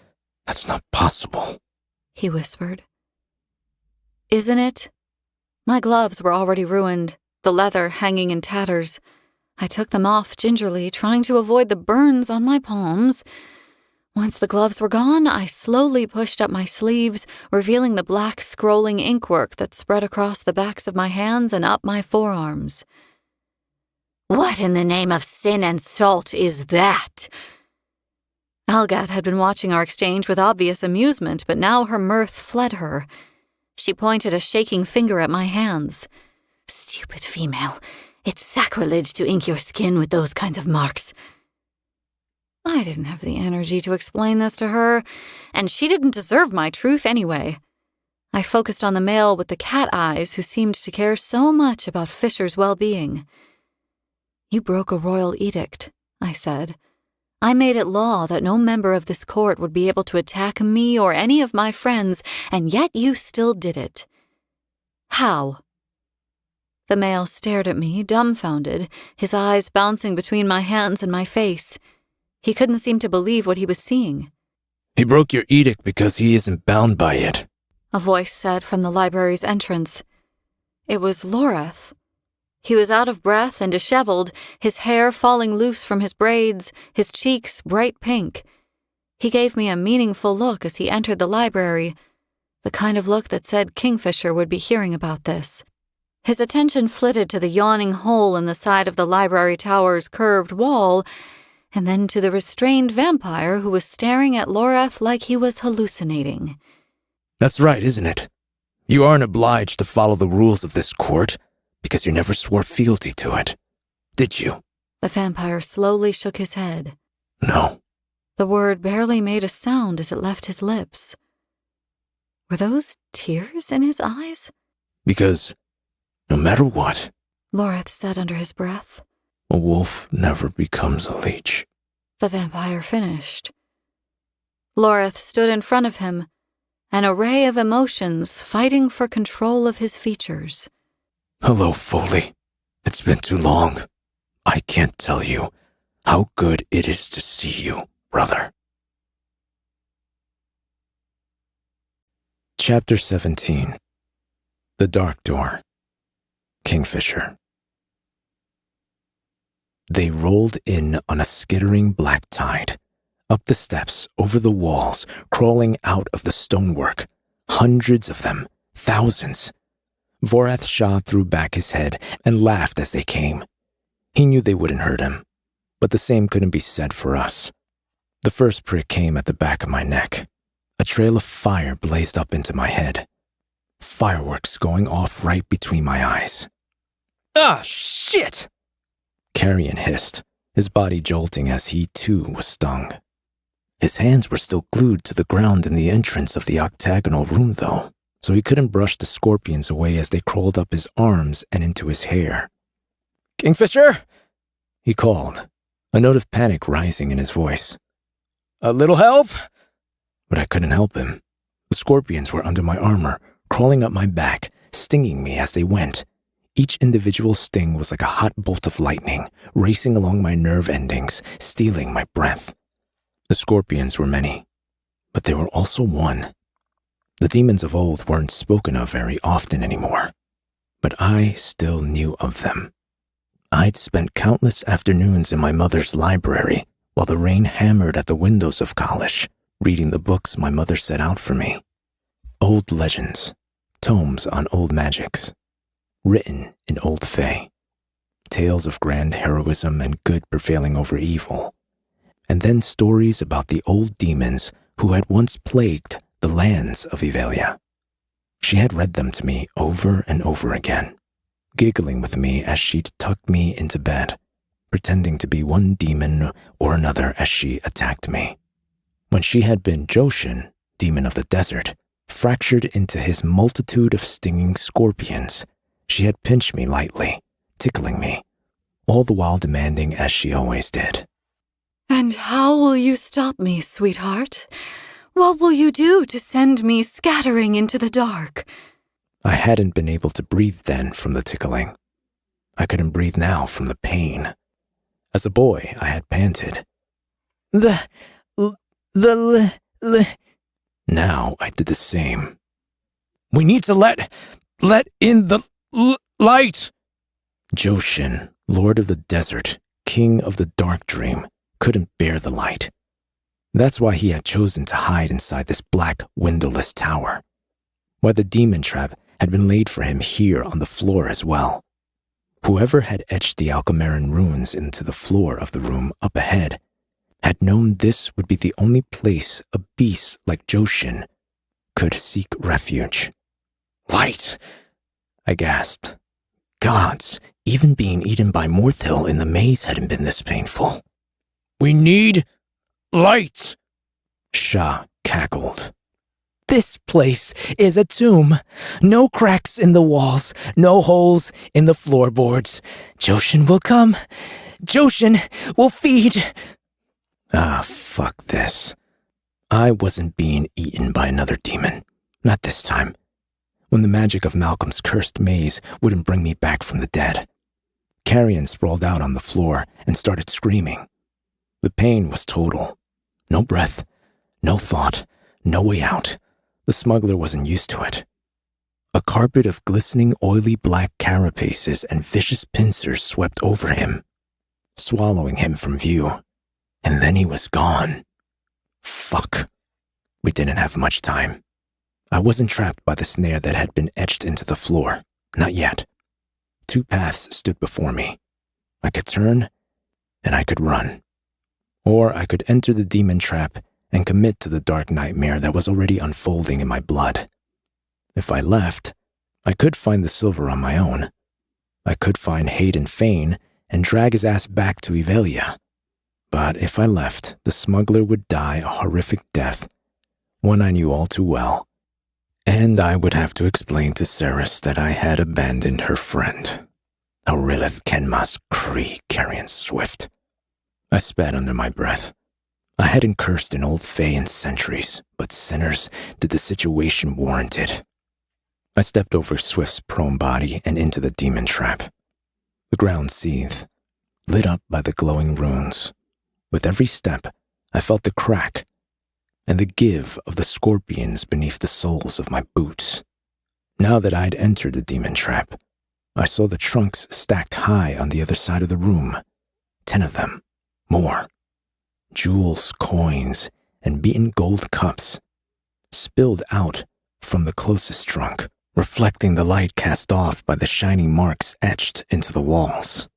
That's not possible, he whispered. Isn't it? My gloves were already ruined, the leather hanging in tatters. I took them off gingerly, trying to avoid the burns on my palms. Once the gloves were gone, I slowly pushed up my sleeves, revealing the black scrolling inkwork that spread across the backs of my hands and up my forearms. What in the name of sin and salt is that? Algat had been watching our exchange with obvious amusement, but now her mirth fled her. She pointed a shaking finger at my hands. Stupid female. It's sacrilege to ink your skin with those kinds of marks. I didn't have the energy to explain this to her, and she didn't deserve my truth anyway. I focused on the male with the cat eyes who seemed to care so much about Fisher's well-being. You broke a royal edict, I said. I made it law that no member of this court would be able to attack me or any of my friends, and yet you still did it. How? The male stared at me, dumbfounded, his eyes bouncing between my hands and my face. He couldn't seem to believe what he was seeing. He broke your edict because he isn't bound by it, a voice said from the library's entrance. It was Loreth. He was out of breath and disheveled, his hair falling loose from his braids, his cheeks bright pink. He gave me a meaningful look as he entered the library, the kind of look that said Kingfisher would be hearing about this. His attention flitted to the yawning hole in the side of the library tower's curved wall, and then to the restrained vampire who was staring at Loreth like he was hallucinating. That's right, isn't it? You aren't obliged to follow the rules of this court, because you never swore fealty to it, did you? The vampire slowly shook his head. No. The word barely made a sound as it left his lips. Were those tears in his eyes? Because, no matter what, Loreth said under his breath, a wolf never becomes a leech. The vampire finished. Loreth stood in front of him, an array of emotions fighting for control of his features. Hello, Foley. It's been too long. I can't tell you how good it is to see you, brother. Chapter 17. The Dark Door. Kingfisher. They rolled in on a skittering black tide, up the steps, over the walls, crawling out of the stonework. Hundreds of them, thousands. Vorath Shah threw back his head and laughed as they came. He knew they wouldn't hurt him, but the same couldn't be said for us. The first prick came at the back of my neck. A trail of fire blazed up into my head. Fireworks going off right between my eyes. Ah, shit! Carrion hissed, his body jolting as he too was stung. His hands were still glued to the ground in the entrance of the octagonal room, though, so he couldn't brush the scorpions away as they crawled up his arms and into his hair. "Kingfisher!" he called, a note of panic rising in his voice. "A little help?" But I couldn't help him. The scorpions were under my armor, crawling up my back, stinging me as they went. Each individual sting was like a hot bolt of lightning, racing along my nerve endings, stealing my breath. The scorpions were many, but they were also one. The demons of old weren't spoken of very often anymore, but I still knew of them. I'd spent countless afternoons in my mother's library while the rain hammered at the windows of college, reading the books my mother set out for me. Old legends, tomes on old magics, written in old fae, tales of grand heroism and good prevailing over evil, and then stories about the old demons who had once plagued the lands of Evalia. She had read them to me over and over again, giggling with me as she'd tucked me into bed, pretending to be one demon or another as she attacked me. When she had been Joshin, demon of the desert, fractured into his multitude of stinging scorpions, she had pinched me lightly, tickling me, all the while demanding as she always did. "And how will you stop me, sweetheart? What will you do to send me scattering into the dark?" I hadn't been able to breathe then from the tickling. I couldn't breathe now from the pain. As a boy, I had panted. Now I did the same. "We need to let in the light!" Joshin, Lord of the Desert, King of the Dark Dream, couldn't bear the light. That's why he had chosen to hide inside this black, windowless tower. Why the demon trap had been laid for him here on the floor as well. Whoever had etched the Alchemaran runes into the floor of the room up ahead had known this would be the only place a beast like Joshin could seek refuge. "Light!" I gasped. Gods, even being eaten by Morthill in the maze hadn't been this painful. "We need light!" Shah cackled. "This place is a tomb. No cracks in the walls, no holes in the floorboards. Joshin will come. Joshin will feed." Ah, fuck this. I wasn't being eaten by another demon. Not this time. When the magic of Malcolm's cursed maze wouldn't bring me back from the dead. Carrion sprawled out on the floor and started screaming. The pain was total. No breath, no thought, no way out. The smuggler wasn't used to it. A carpet of glistening, oily black carapaces and vicious pincers swept over him, swallowing him from view. And then he was gone. Fuck. We didn't have much time. I wasn't trapped by the snare that had been etched into the floor. Not yet. 2 paths stood before me. I could turn, and I could run. Or I could enter the demon trap and commit to the dark nightmare that was already unfolding in my blood. If I left, I could find the silver on my own. I could find Hayden Fane and drag his ass back to Evelia. But if I left, the smuggler would die a horrific death, one I knew all too well. And I would have to explain to Ceres that I had abandoned her friend. Aurillith Kenmas Cree Carrion Swift. I spat under my breath. I hadn't cursed an old fae in centuries, but sinners did the situation warranted. I stepped over Swift's prone body and into the demon trap. The ground seethed, lit up by the glowing runes. With every step, I felt the crack and the give of the scorpions beneath the soles of my boots. Now that I'd entered the demon trap, I saw the trunks stacked high on the other side of the room. 10 of them. More. Jewels, coins, and beaten gold cups spilled out from the closest trunk, reflecting the light cast off by the shining marks etched into the walls.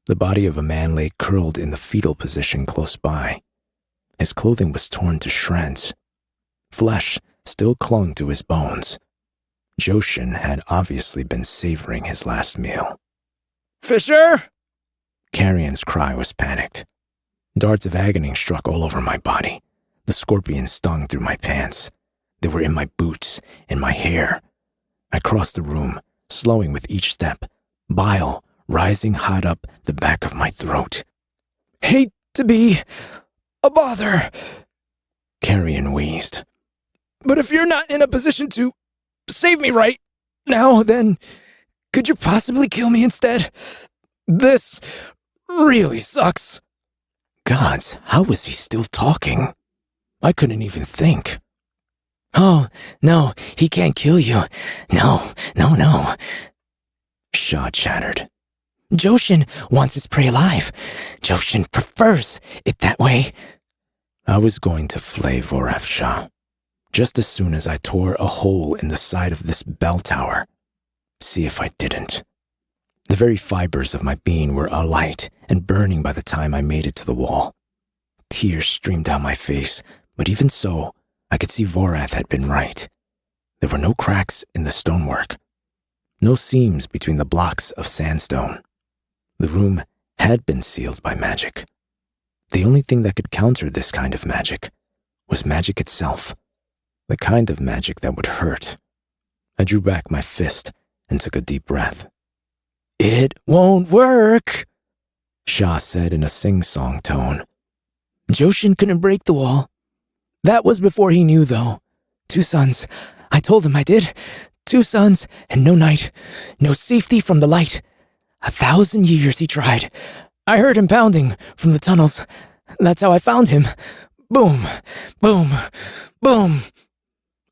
The body of a man lay curled in the fetal position close by. His clothing was torn to shreds. Flesh still clung to his bones. Joshin had obviously been savoring his last meal. Fisher! Carrion's cry was panicked. Darts of agony struck all over my body. The scorpions stung through my pants. They were in my boots, in my hair. I crossed the room, slowing with each step, bile rising hot up the back of my throat. Hate to be a bother, Carrion wheezed. But if you're not in a position to save me right now, then could you possibly kill me instead? This really sucks. Gods, how was he still talking? I couldn't even think. Oh, no, he can't kill you. No. Shaw chattered. Joshin wants his prey alive. Joshin prefers it that way. I was going to flay Vorath Shah, just as soon as I tore a hole in the side of this bell tower. See if I didn't. The very fibers of my being were alight and burning by the time I made it to the wall. Tears streamed down my face, but even so, I could see Vorath had been right. There were no cracks in the stonework, no seams between the blocks of sandstone. The room had been sealed by magic. The only thing that could counter this kind of magic was magic itself, the kind of magic that would hurt. I drew back my fist and took a deep breath. It won't work, Shah said in a sing-song tone. Joshin couldn't break the wall. That was before he knew, though. 2 suns. I told him I did. 2 suns and no night. No safety from the light. 1,000 years he tried. I heard him pounding from the tunnels. That's how I found him. Boom, boom, boom.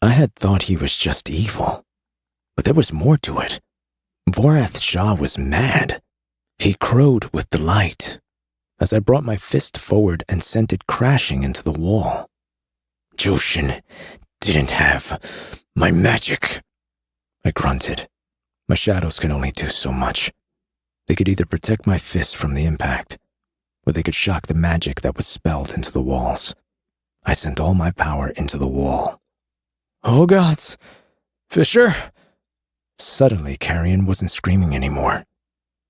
I had thought he was just evil, but there was more to it. Vorath Shah was mad. He crowed with delight as I brought my fist forward and sent it crashing into the wall. Joshin didn't have my magic, I grunted. My shadows could only do so much. They could either protect my fist from the impact, or they could shock the magic that was spelled into the walls. I sent all my power into the wall. Oh gods! Fisher! Suddenly, Carrion wasn't screaming anymore.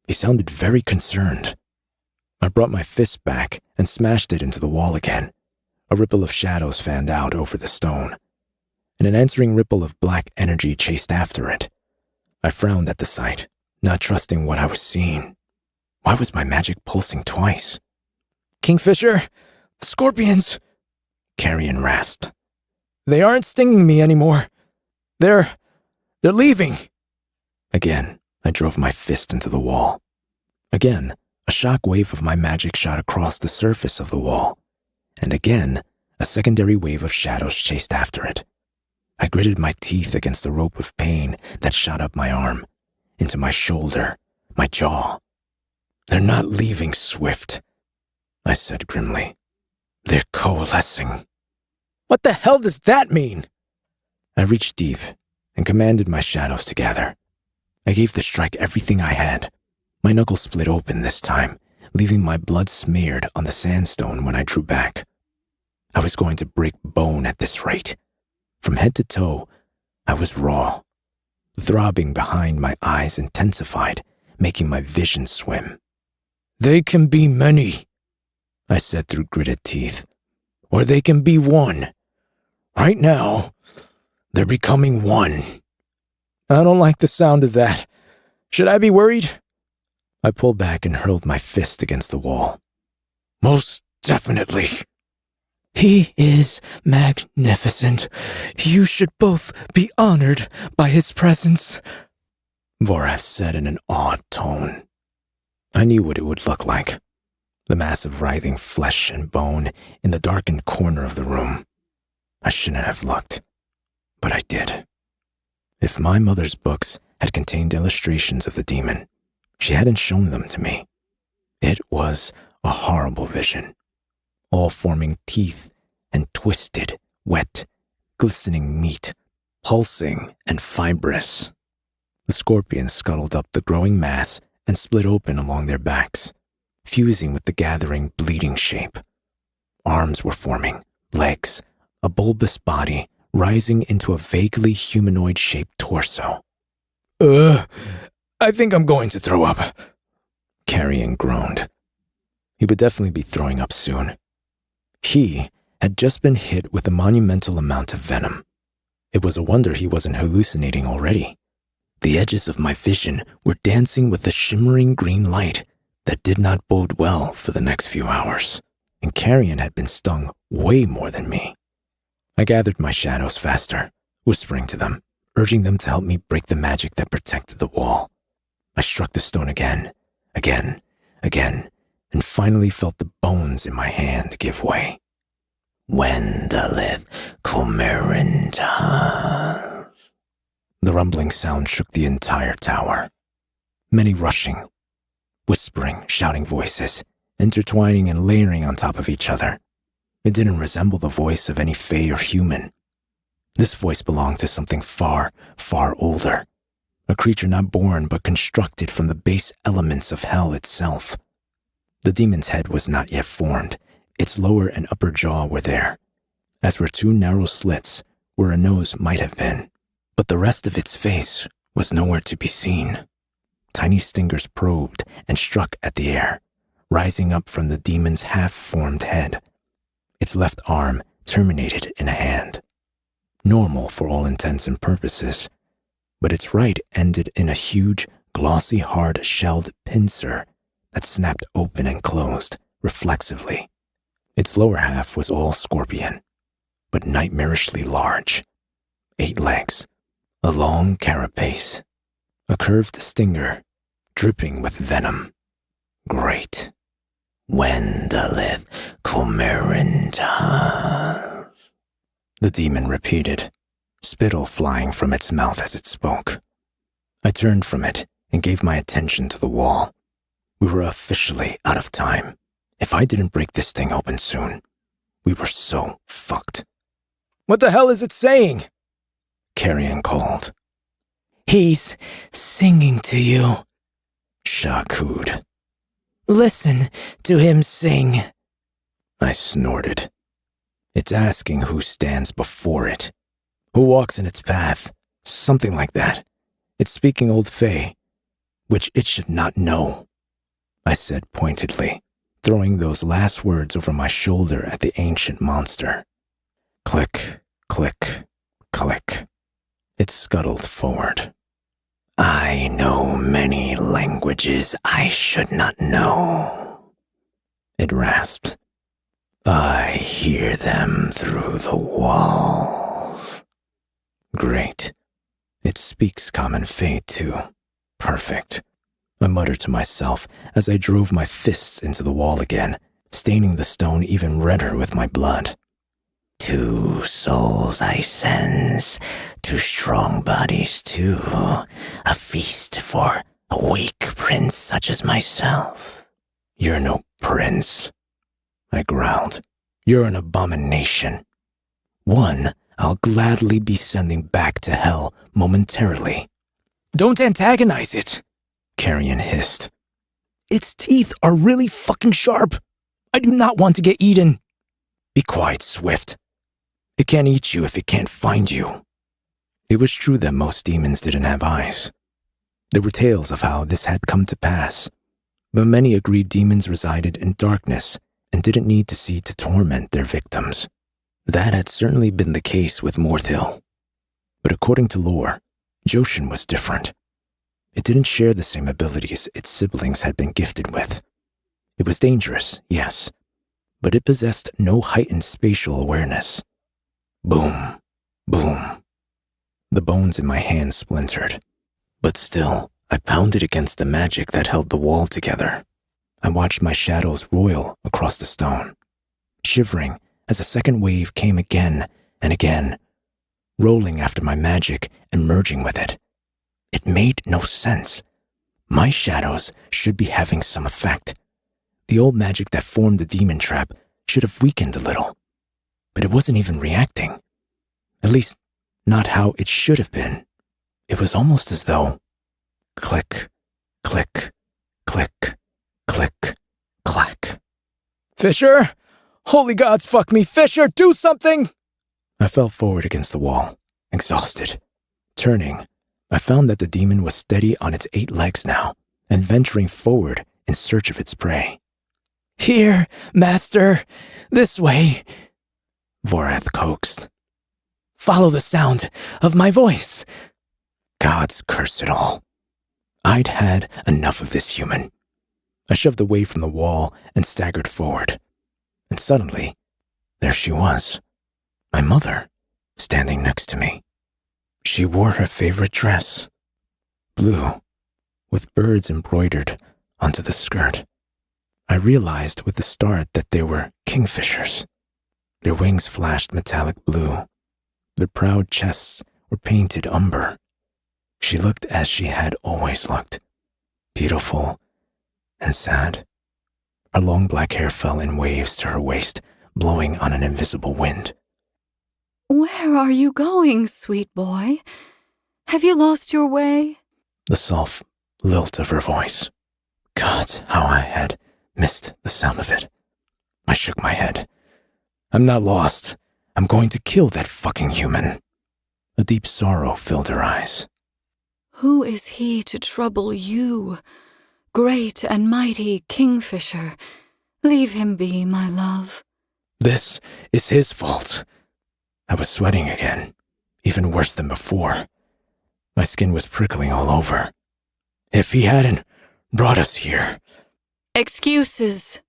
He sounded very concerned. I brought my fist back and smashed it into the wall again. A ripple of shadows fanned out over the stone, and an answering ripple of black energy chased after it. I frowned at the sight, not trusting what I was seeing. Why was my magic pulsing twice? Kingfisher, Scorpions, Carrion rasped. they aren't stinging me anymore. They're leaving. Again, I drove my fist into the wall. Again, a shock wave of my magic shot across the surface of the wall. And again, a secondary wave of shadows chased after it. I gritted my teeth against the rope of pain that shot up my arm, into my shoulder, my jaw. They're not leaving, Swift, I said grimly. They're coalescing. What the hell does that mean? I reached deep and commanded my shadows to gather. I gave the strike everything I had. My knuckles split open this time, leaving my blood smeared on the sandstone when I drew back. I was going to break bone at this rate. From head to toe, I was raw. The throbbing behind my eyes intensified, making my vision swim. They can be many, I said through gritted teeth. or they can be one. Right now, They're becoming one. I don't like the sound of that. Should I be worried? I pulled back and hurled my fist against the wall. Most definitely. He is magnificent. You should both be honored by his presence, Vorath said in an awed tone. I knew what it would look like. The mass of writhing flesh and bone in the darkened corner of the room. I shouldn't have looked, but I did. If my mother's books had contained illustrations of the demon, she hadn't shown them to me. It was a horrible vision, all forming teeth and twisted, wet, glistening meat, pulsing and fibrous. The scorpions scuttled up the growing mass and split open along their backs, fusing with the gathering bleeding shape. Arms were forming, legs, a bulbous body rising into a vaguely humanoid-shaped torso. I think I'm going to throw up. Carrion groaned. He would definitely be throwing up soon. He had just been hit with a monumental amount of venom. It was a wonder he wasn't hallucinating already. The edges of my vision were dancing with a shimmering green light that did not bode well for the next few hours, and Carrion had been stung way more than me. I gathered my shadows faster, whispering to them, urging them to help me break the magic that protected the wall. I struck the stone again, and finally felt the bones in my hand give way. Wendalith Comerenta. The rumbling sound shook the entire tower. Many rushing, whispering, shouting voices, intertwining and layering on top of each other. It didn't resemble the voice of any fae or human. This voice belonged to something far, far older. A creature not born but constructed from the base elements of hell itself. The demon's head was not yet formed. Its lower and upper jaw were there, as were two narrow slits where a nose might have been. But the rest of its face was nowhere to be seen. Tiny stingers probed and struck at the air, rising up from the demon's half-formed head. Its left arm terminated in a hand. Normal for all intents and purposes, but its right ended in a huge, glossy, hard-shelled pincer that snapped open and closed reflexively. Its lower half was all scorpion, but nightmarishly large. 8 legs, a long carapace, a curved stinger dripping with venom. Great. Wendalith Comerenta. The demon repeated, spittle flying from its mouth as it spoke. I turned from it and gave my attention to the wall. We were officially out of time. If I didn't break this thing open soon, we were so fucked. What the hell is it saying? Carrion called. He's singing to you. Shah cooed. Listen to him sing. I snorted. It's asking who stands before it, who walks in its path, something like that. It's speaking Old Fae, which it should not know, I said pointedly, throwing those last words over my shoulder at the ancient monster. Click, click, click. It scuttled forward. I know many languages I should not know, it rasped. I hear them through the walls. Great. It speaks common fate, too. Perfect. I muttered to myself as I drove my fists into the wall again, staining the stone even redder with my blood. 2 souls I sense, 2 strong bodies too. A feast for a weak prince such as myself. You're no prince, I growled. You're an abomination. One I'll gladly be sending back to hell momentarily. Don't antagonize it, Carrion hissed. Its teeth are really fucking sharp. I do not want to get eaten. Be quiet, Swift. It can't eat you if it can't find you. It was true that most demons didn't have eyes. There were tales of how this had come to pass, but many agreed demons resided in darkness and didn't need to see to torment their victims. That had certainly been the case with Morthill. But according to lore, Joshin was different. It didn't share the same abilities its siblings had been gifted with. It was dangerous, yes, but it possessed no heightened spatial awareness. Boom, boom. The bones in my hands splintered, but still, I pounded against the magic that held the wall together. I watched my shadows roil across the stone, shivering as a second wave came again and again, rolling after my magic and merging with it. It made no sense. My shadows should be having some effect. The old magic that formed the demon trap should have weakened a little, but it wasn't even reacting. At least, not how it should have been. It was almost as though click, click, click, click, clack. Fisher? Holy gods, fuck me. Fisher, do something! I fell forward against the wall, exhausted. Turning, I found that the demon was steady on its 8 legs now and venturing forward in search of its prey. Here, master. This way, Vorath coaxed. Follow the sound of my voice. Gods curse it all. I'd had enough of this human. I shoved away from the wall and staggered forward. And suddenly, there she was, my mother, standing next to me. She wore her favorite dress, blue, with birds embroidered onto the skirt. I realized with the start that they were kingfishers. Their wings flashed metallic blue. Their proud chests were painted umber. She looked as she had always looked, beautiful and sad. Her long black hair fell in waves to her waist, blowing on an invisible wind. Where are you going, sweet boy? Have you lost your way? The soft lilt of her voice. God, how I had missed the sound of it. I shook my head. I'm not lost. I'm going to kill that fucking human. A deep sorrow filled her eyes. Who is he to trouble you? Great and mighty Kingfisher. Leave him be, my love. This is his fault. I was sweating again, even worse than before. My skin was prickling all over. If he hadn't brought us here... Excuses,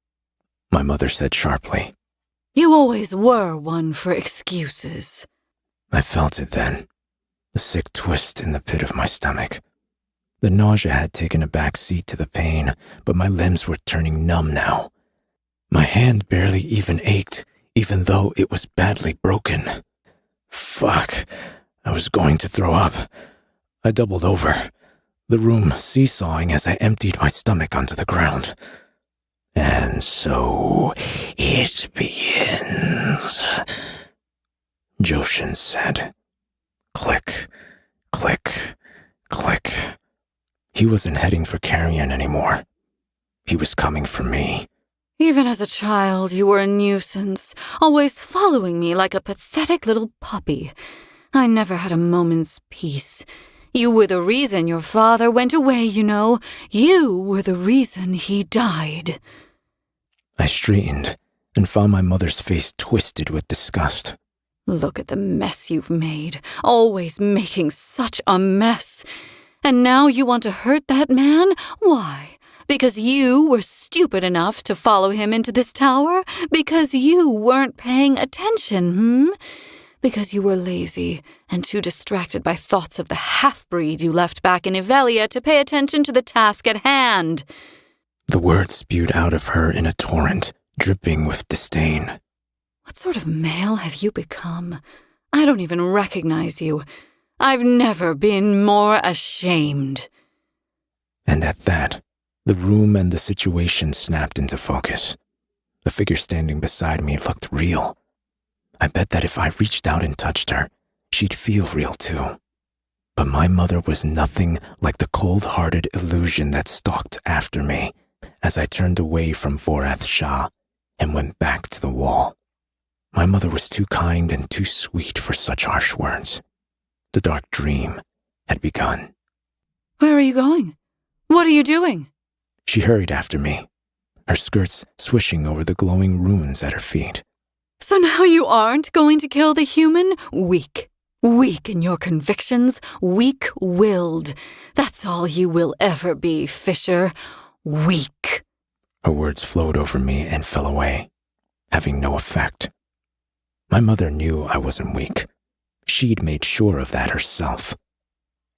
my mother said sharply. You always were one for excuses. I felt it then, a sick twist in the pit of my stomach. The nausea had taken a back seat to the pain, but my limbs were turning numb now. My hand barely even ached, even though it was badly broken. Fuck, I was going to throw up. I doubled over, the room seesawing as I emptied my stomach onto the ground. And so it begins, Joshin said. Click, click, click. He wasn't heading for Carrion anymore. He was coming for me. Even as a child, you were a nuisance, always following me like a pathetic little puppy. I never had a moment's peace. You were the reason your father went away, you know. You were the reason he died. I straightened and found my mother's face twisted with disgust. Look at the mess you've made, always making such a mess. And now you want to hurt that man? Why? Because you were stupid enough to follow him into this tower? Because you weren't paying attention, Because you were lazy and too distracted by thoughts of the half-breed you left back in Ivelia to pay attention to the task at hand. The words spewed out of her in a torrent, dripping with disdain. What sort of male have you become? I don't even recognize you. I've never been more ashamed. And at that, the room and the situation snapped into focus. The figure standing beside me looked real. I bet that if I reached out and touched her, she'd feel real too. But my mother was nothing like the cold-hearted illusion that stalked after me as I turned away from Vorath Shah and went back to the wall. My mother was too kind and too sweet for such harsh words. The dark dream had begun. Where are you going? What are you doing? She hurried after me, her skirts swishing over the glowing runes at her feet. So now you aren't going to kill the human? Weak. Weak in your convictions, weak-willed. That's all you will ever be, Fisher. Weak. Her words flowed over me and fell away, having no effect. My mother knew I wasn't weak. She'd made sure of that herself.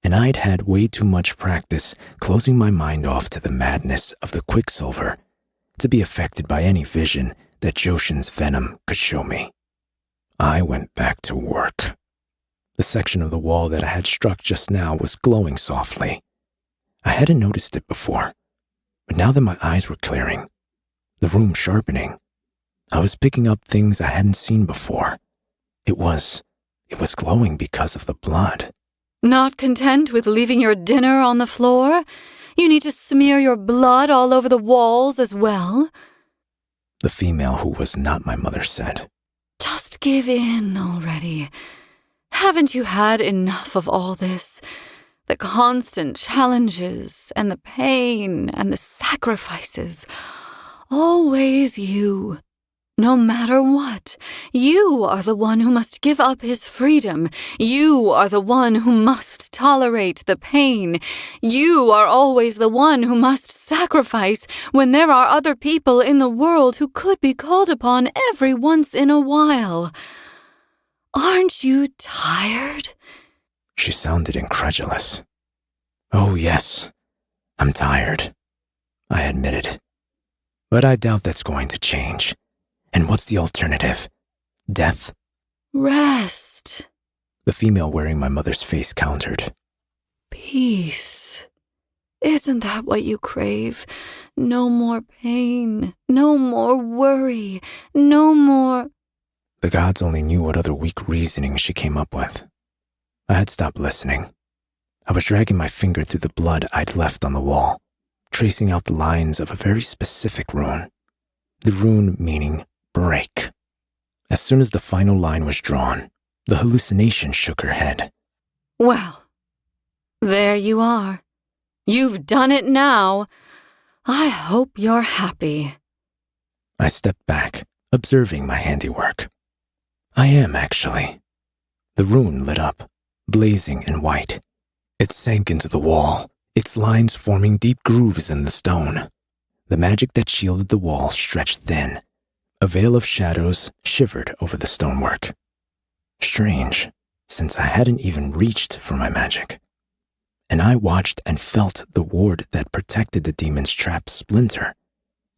And I'd had way too much practice closing my mind off to the madness of the Quicksilver to be affected by any vision that Joshin's venom could show me. I went back to work. The section of the wall that I had struck just now was glowing softly. I hadn't noticed it before, but now that my eyes were clearing, the room sharpening, I was picking up things I hadn't seen before. It was glowing because of the blood. Not content with leaving your dinner on the floor? You need to smear your blood all over the walls as well? The female who was not my mother said. Just give in already. Haven't you had enough of all this? The constant challenges and the pain and the sacrifices. Always you. No matter what, you are the one who must give up his freedom. You are the one who must tolerate the pain. You are always the one who must sacrifice when there are other people in the world who could be called upon every once in a while. Aren't you tired? She sounded incredulous. Oh, yes, I'm tired, I admitted. But I doubt that's going to change. And what's the alternative? Death? Rest. The female wearing my mother's face countered. Peace. Isn't that what you crave? No more pain, no more worry, no more... The gods only knew what other weak reasoning she came up with. I had stopped listening. I was dragging my finger through the blood I'd left on the wall, tracing out the lines of a very specific rune. The rune meaning break. As soon as the final line was drawn, the hallucination shook her head. Well, there you are. You've done it now. I hope you're happy. I stepped back, observing my handiwork. I am, actually. The rune lit up, blazing in white. It sank into the wall, its lines forming deep grooves in the stone. The magic that shielded the wall stretched thin. A veil of shadows shivered over the stonework. Strange, since I hadn't even reached for my magic. And I watched and felt the ward that protected the demon's trap splinter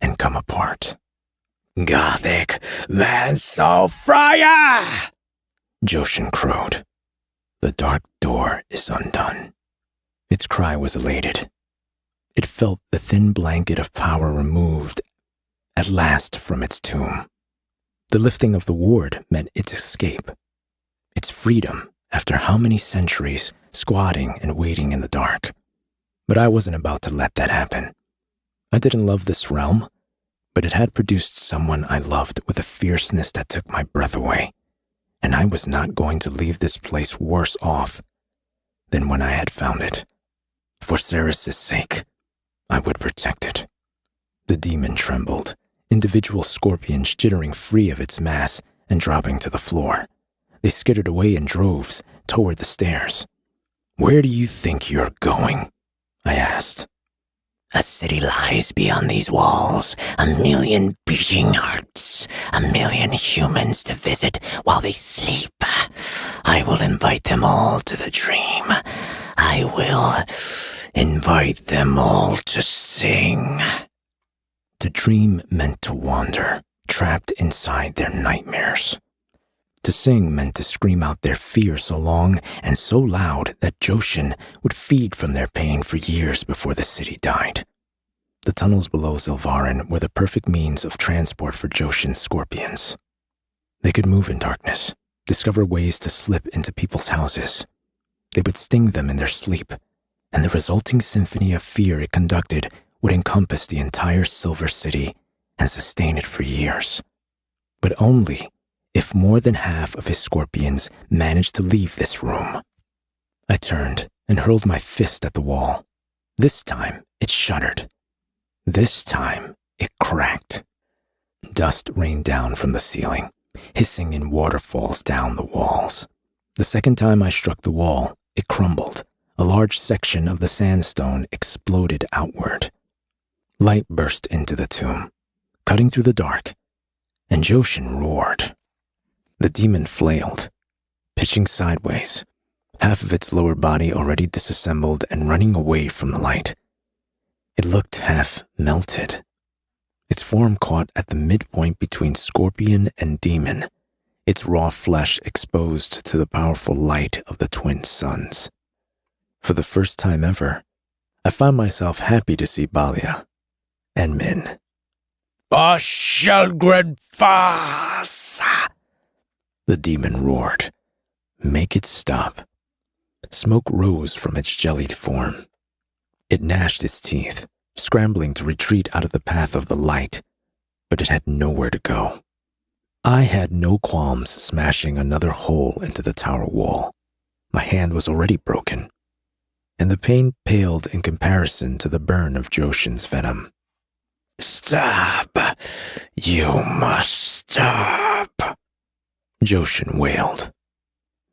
and come apart. Gothic Vansofraya! Joshin crowed. The dark door is undone. Its cry was elated. It felt the thin blanket of power removed at last from its tomb. The lifting of the ward meant its escape, its freedom after how many centuries squatting and waiting in the dark. But I wasn't about to let that happen. I didn't love this realm, but it had produced someone I loved with a fierceness that took my breath away, and I was not going to leave this place worse off than when I had found it. For Ceres' sake, I would protect it. The demon trembled, individual scorpions jittering free of its mass and dropping to the floor. They skittered away in droves toward the stairs. Where do you think you're going? I asked. A city lies beyond these walls, 1,000,000 beating hearts, 1,000,000 humans to visit while they sleep. I will invite them all to the dream. I will invite them all to sing. To dream meant to wander, trapped inside their nightmares. To sing meant to scream out their fear so long and so loud that Joshin would feed from their pain for years before the city died. The tunnels below Zilvarin were the perfect means of transport for Joshin's scorpions. They could move in darkness, discover ways to slip into people's houses. They would sting them in their sleep, and the resulting symphony of fear it conducted would encompass the entire Silver City and sustain it for years. But only if more than half of his scorpions managed to leave this room. I turned and hurled my fist at the wall. This time, it shuddered. This time, it cracked. Dust rained down from the ceiling, hissing in waterfalls down the walls. The second time I struck the wall, it crumbled. A large section of the sandstone exploded outward. Light burst into the tomb, cutting through the dark, and Joshin roared. The demon flailed, pitching sideways, half of its lower body already disassembled and running away from the light. It looked half melted. Its form caught at the midpoint between scorpion and demon, its raw flesh exposed to the powerful light of the twin suns. For the first time ever, I found myself happy to see Balia and Min. Ashelgred Fasa! The demon roared. Make it stop. Smoke rose from its jellied form. It gnashed its teeth, scrambling to retreat out of the path of the light, but it had nowhere to go. I had no qualms smashing another hole into the tower wall. My hand was already broken, and the pain paled in comparison to the burn of Joshin's venom. Stop! You must stop! Joshin wailed.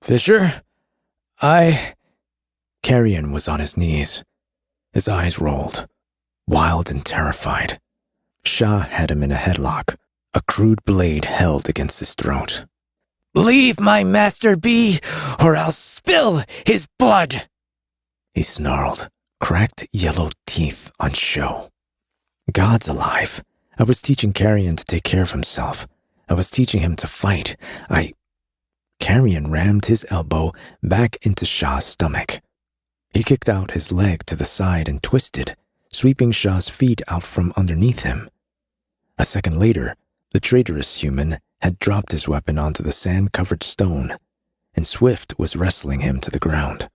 Fisher? Carrion was on his knees. His eyes rolled, wild and terrified. Shah had him in a headlock, a crude blade held against his throat. Leave my master be, or I'll spill his blood! He snarled, cracked yellow teeth on show. God's alive. I was teaching Carrion to take care of himself. I was teaching him to fight. Carrion rammed his elbow back into Shah's stomach. He kicked out his leg to the side and twisted, sweeping Shah's feet out from underneath him. A second later, the traitorous human had dropped his weapon onto the sand-covered stone, and Swift was wrestling him to the ground.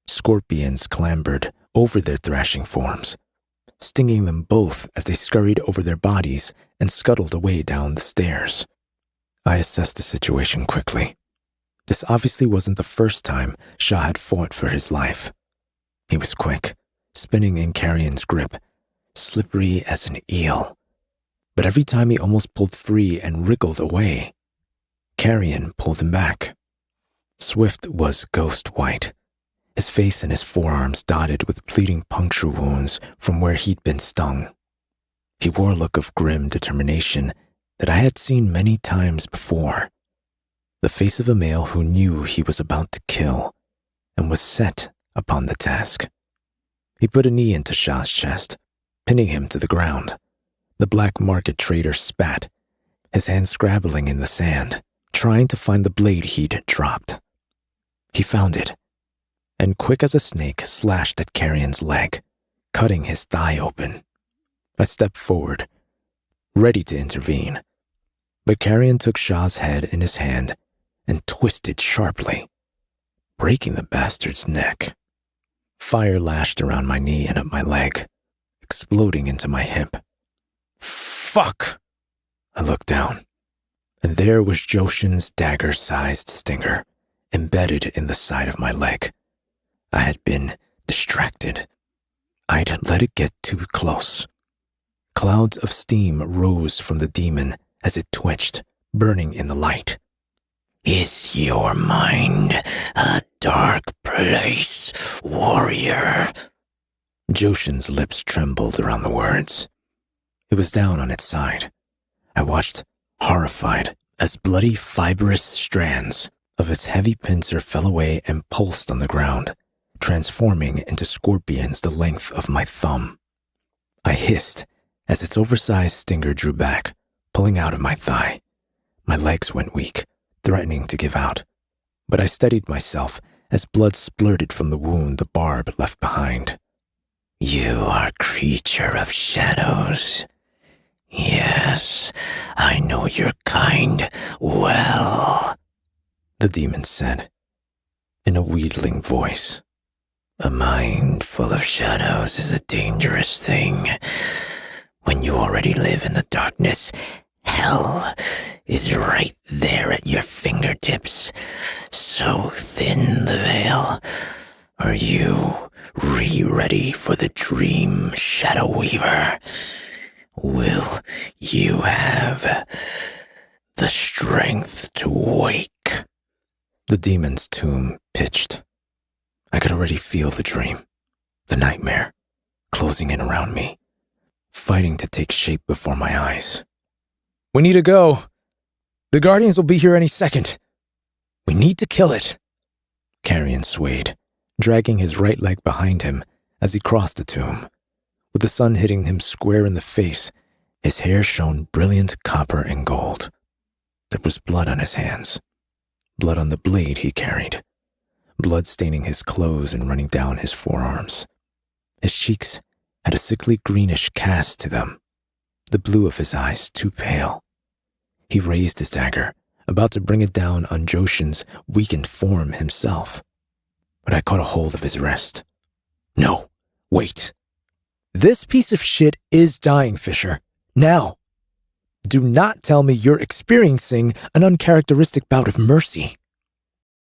Scorpions clambered over their thrashing forms, stinging them both as they scurried over their bodies and scuttled away down the stairs. I assessed the situation quickly. This obviously wasn't the first time Shah had fought for his life. He was quick, spinning in Carrion's grip, slippery as an eel. But every time he almost pulled free and wriggled away, Carrion pulled him back. Swift was ghost white, his face and his forearms dotted with bleeding puncture wounds from where he'd been stung. He wore a look of grim determination that I had seen many times before. The face of a male who knew he was about to kill and was set upon the task. He put a knee into Shah's chest, pinning him to the ground. The black market trader spat, his hand scrabbling in the sand, trying to find the blade he'd dropped. He found it, and quick as a snake slashed at Carrion's leg, cutting his thigh open. I stepped forward, ready to intervene, but Carrion took Shah's head in his hand and twisted sharply, breaking the bastard's neck. Fire lashed around my knee and up my leg, exploding into my hip. Fuck! I looked down, and there was Joshin's dagger-sized stinger embedded in the side of my leg. I had been distracted. I'd let it get too close. Clouds of steam rose from the demon as it twitched, burning in the light. Is your mind a dark place, warrior? Joshin's lips trembled around the words. It was down on its side. I watched, horrified, as bloody, fibrous strands of its heavy pincer fell away and pulsed on the ground, transforming into scorpions the length of my thumb. I hissed as its oversized stinger drew back, pulling out of my thigh. My legs went weak, threatening to give out, but I steadied myself as blood splurted from the wound the barb left behind. You are creature of shadows. Yes, I know your kind well, the demon said, in a wheedling voice. A mind full of shadows is a dangerous thing. When you already live in the darkness, hell is right there at your fingertips. So thin the veil. Are you ready for the dream, Shadow Weaver? Will you have the strength to wake? The demon's tomb pitched. I could already feel the dream, the nightmare, closing in around me, fighting to take shape before my eyes. We need to go. The Guardians will be here any second. We need to kill it. Carrion swayed, dragging his right leg behind him as he crossed the tomb. With the sun hitting him square in the face, his hair shone brilliant copper and gold. There was blood on his hands, blood on the blade he carried, blood staining his clothes and running down his forearms. His cheeks had a sickly greenish cast to them, the blue of his eyes too pale. He raised his dagger, about to bring it down on Joshin's weakened form himself. But I caught a hold of his wrist. No, wait. This piece of shit is dying, Fisher. Now. Do not tell me you're experiencing an uncharacteristic bout of mercy.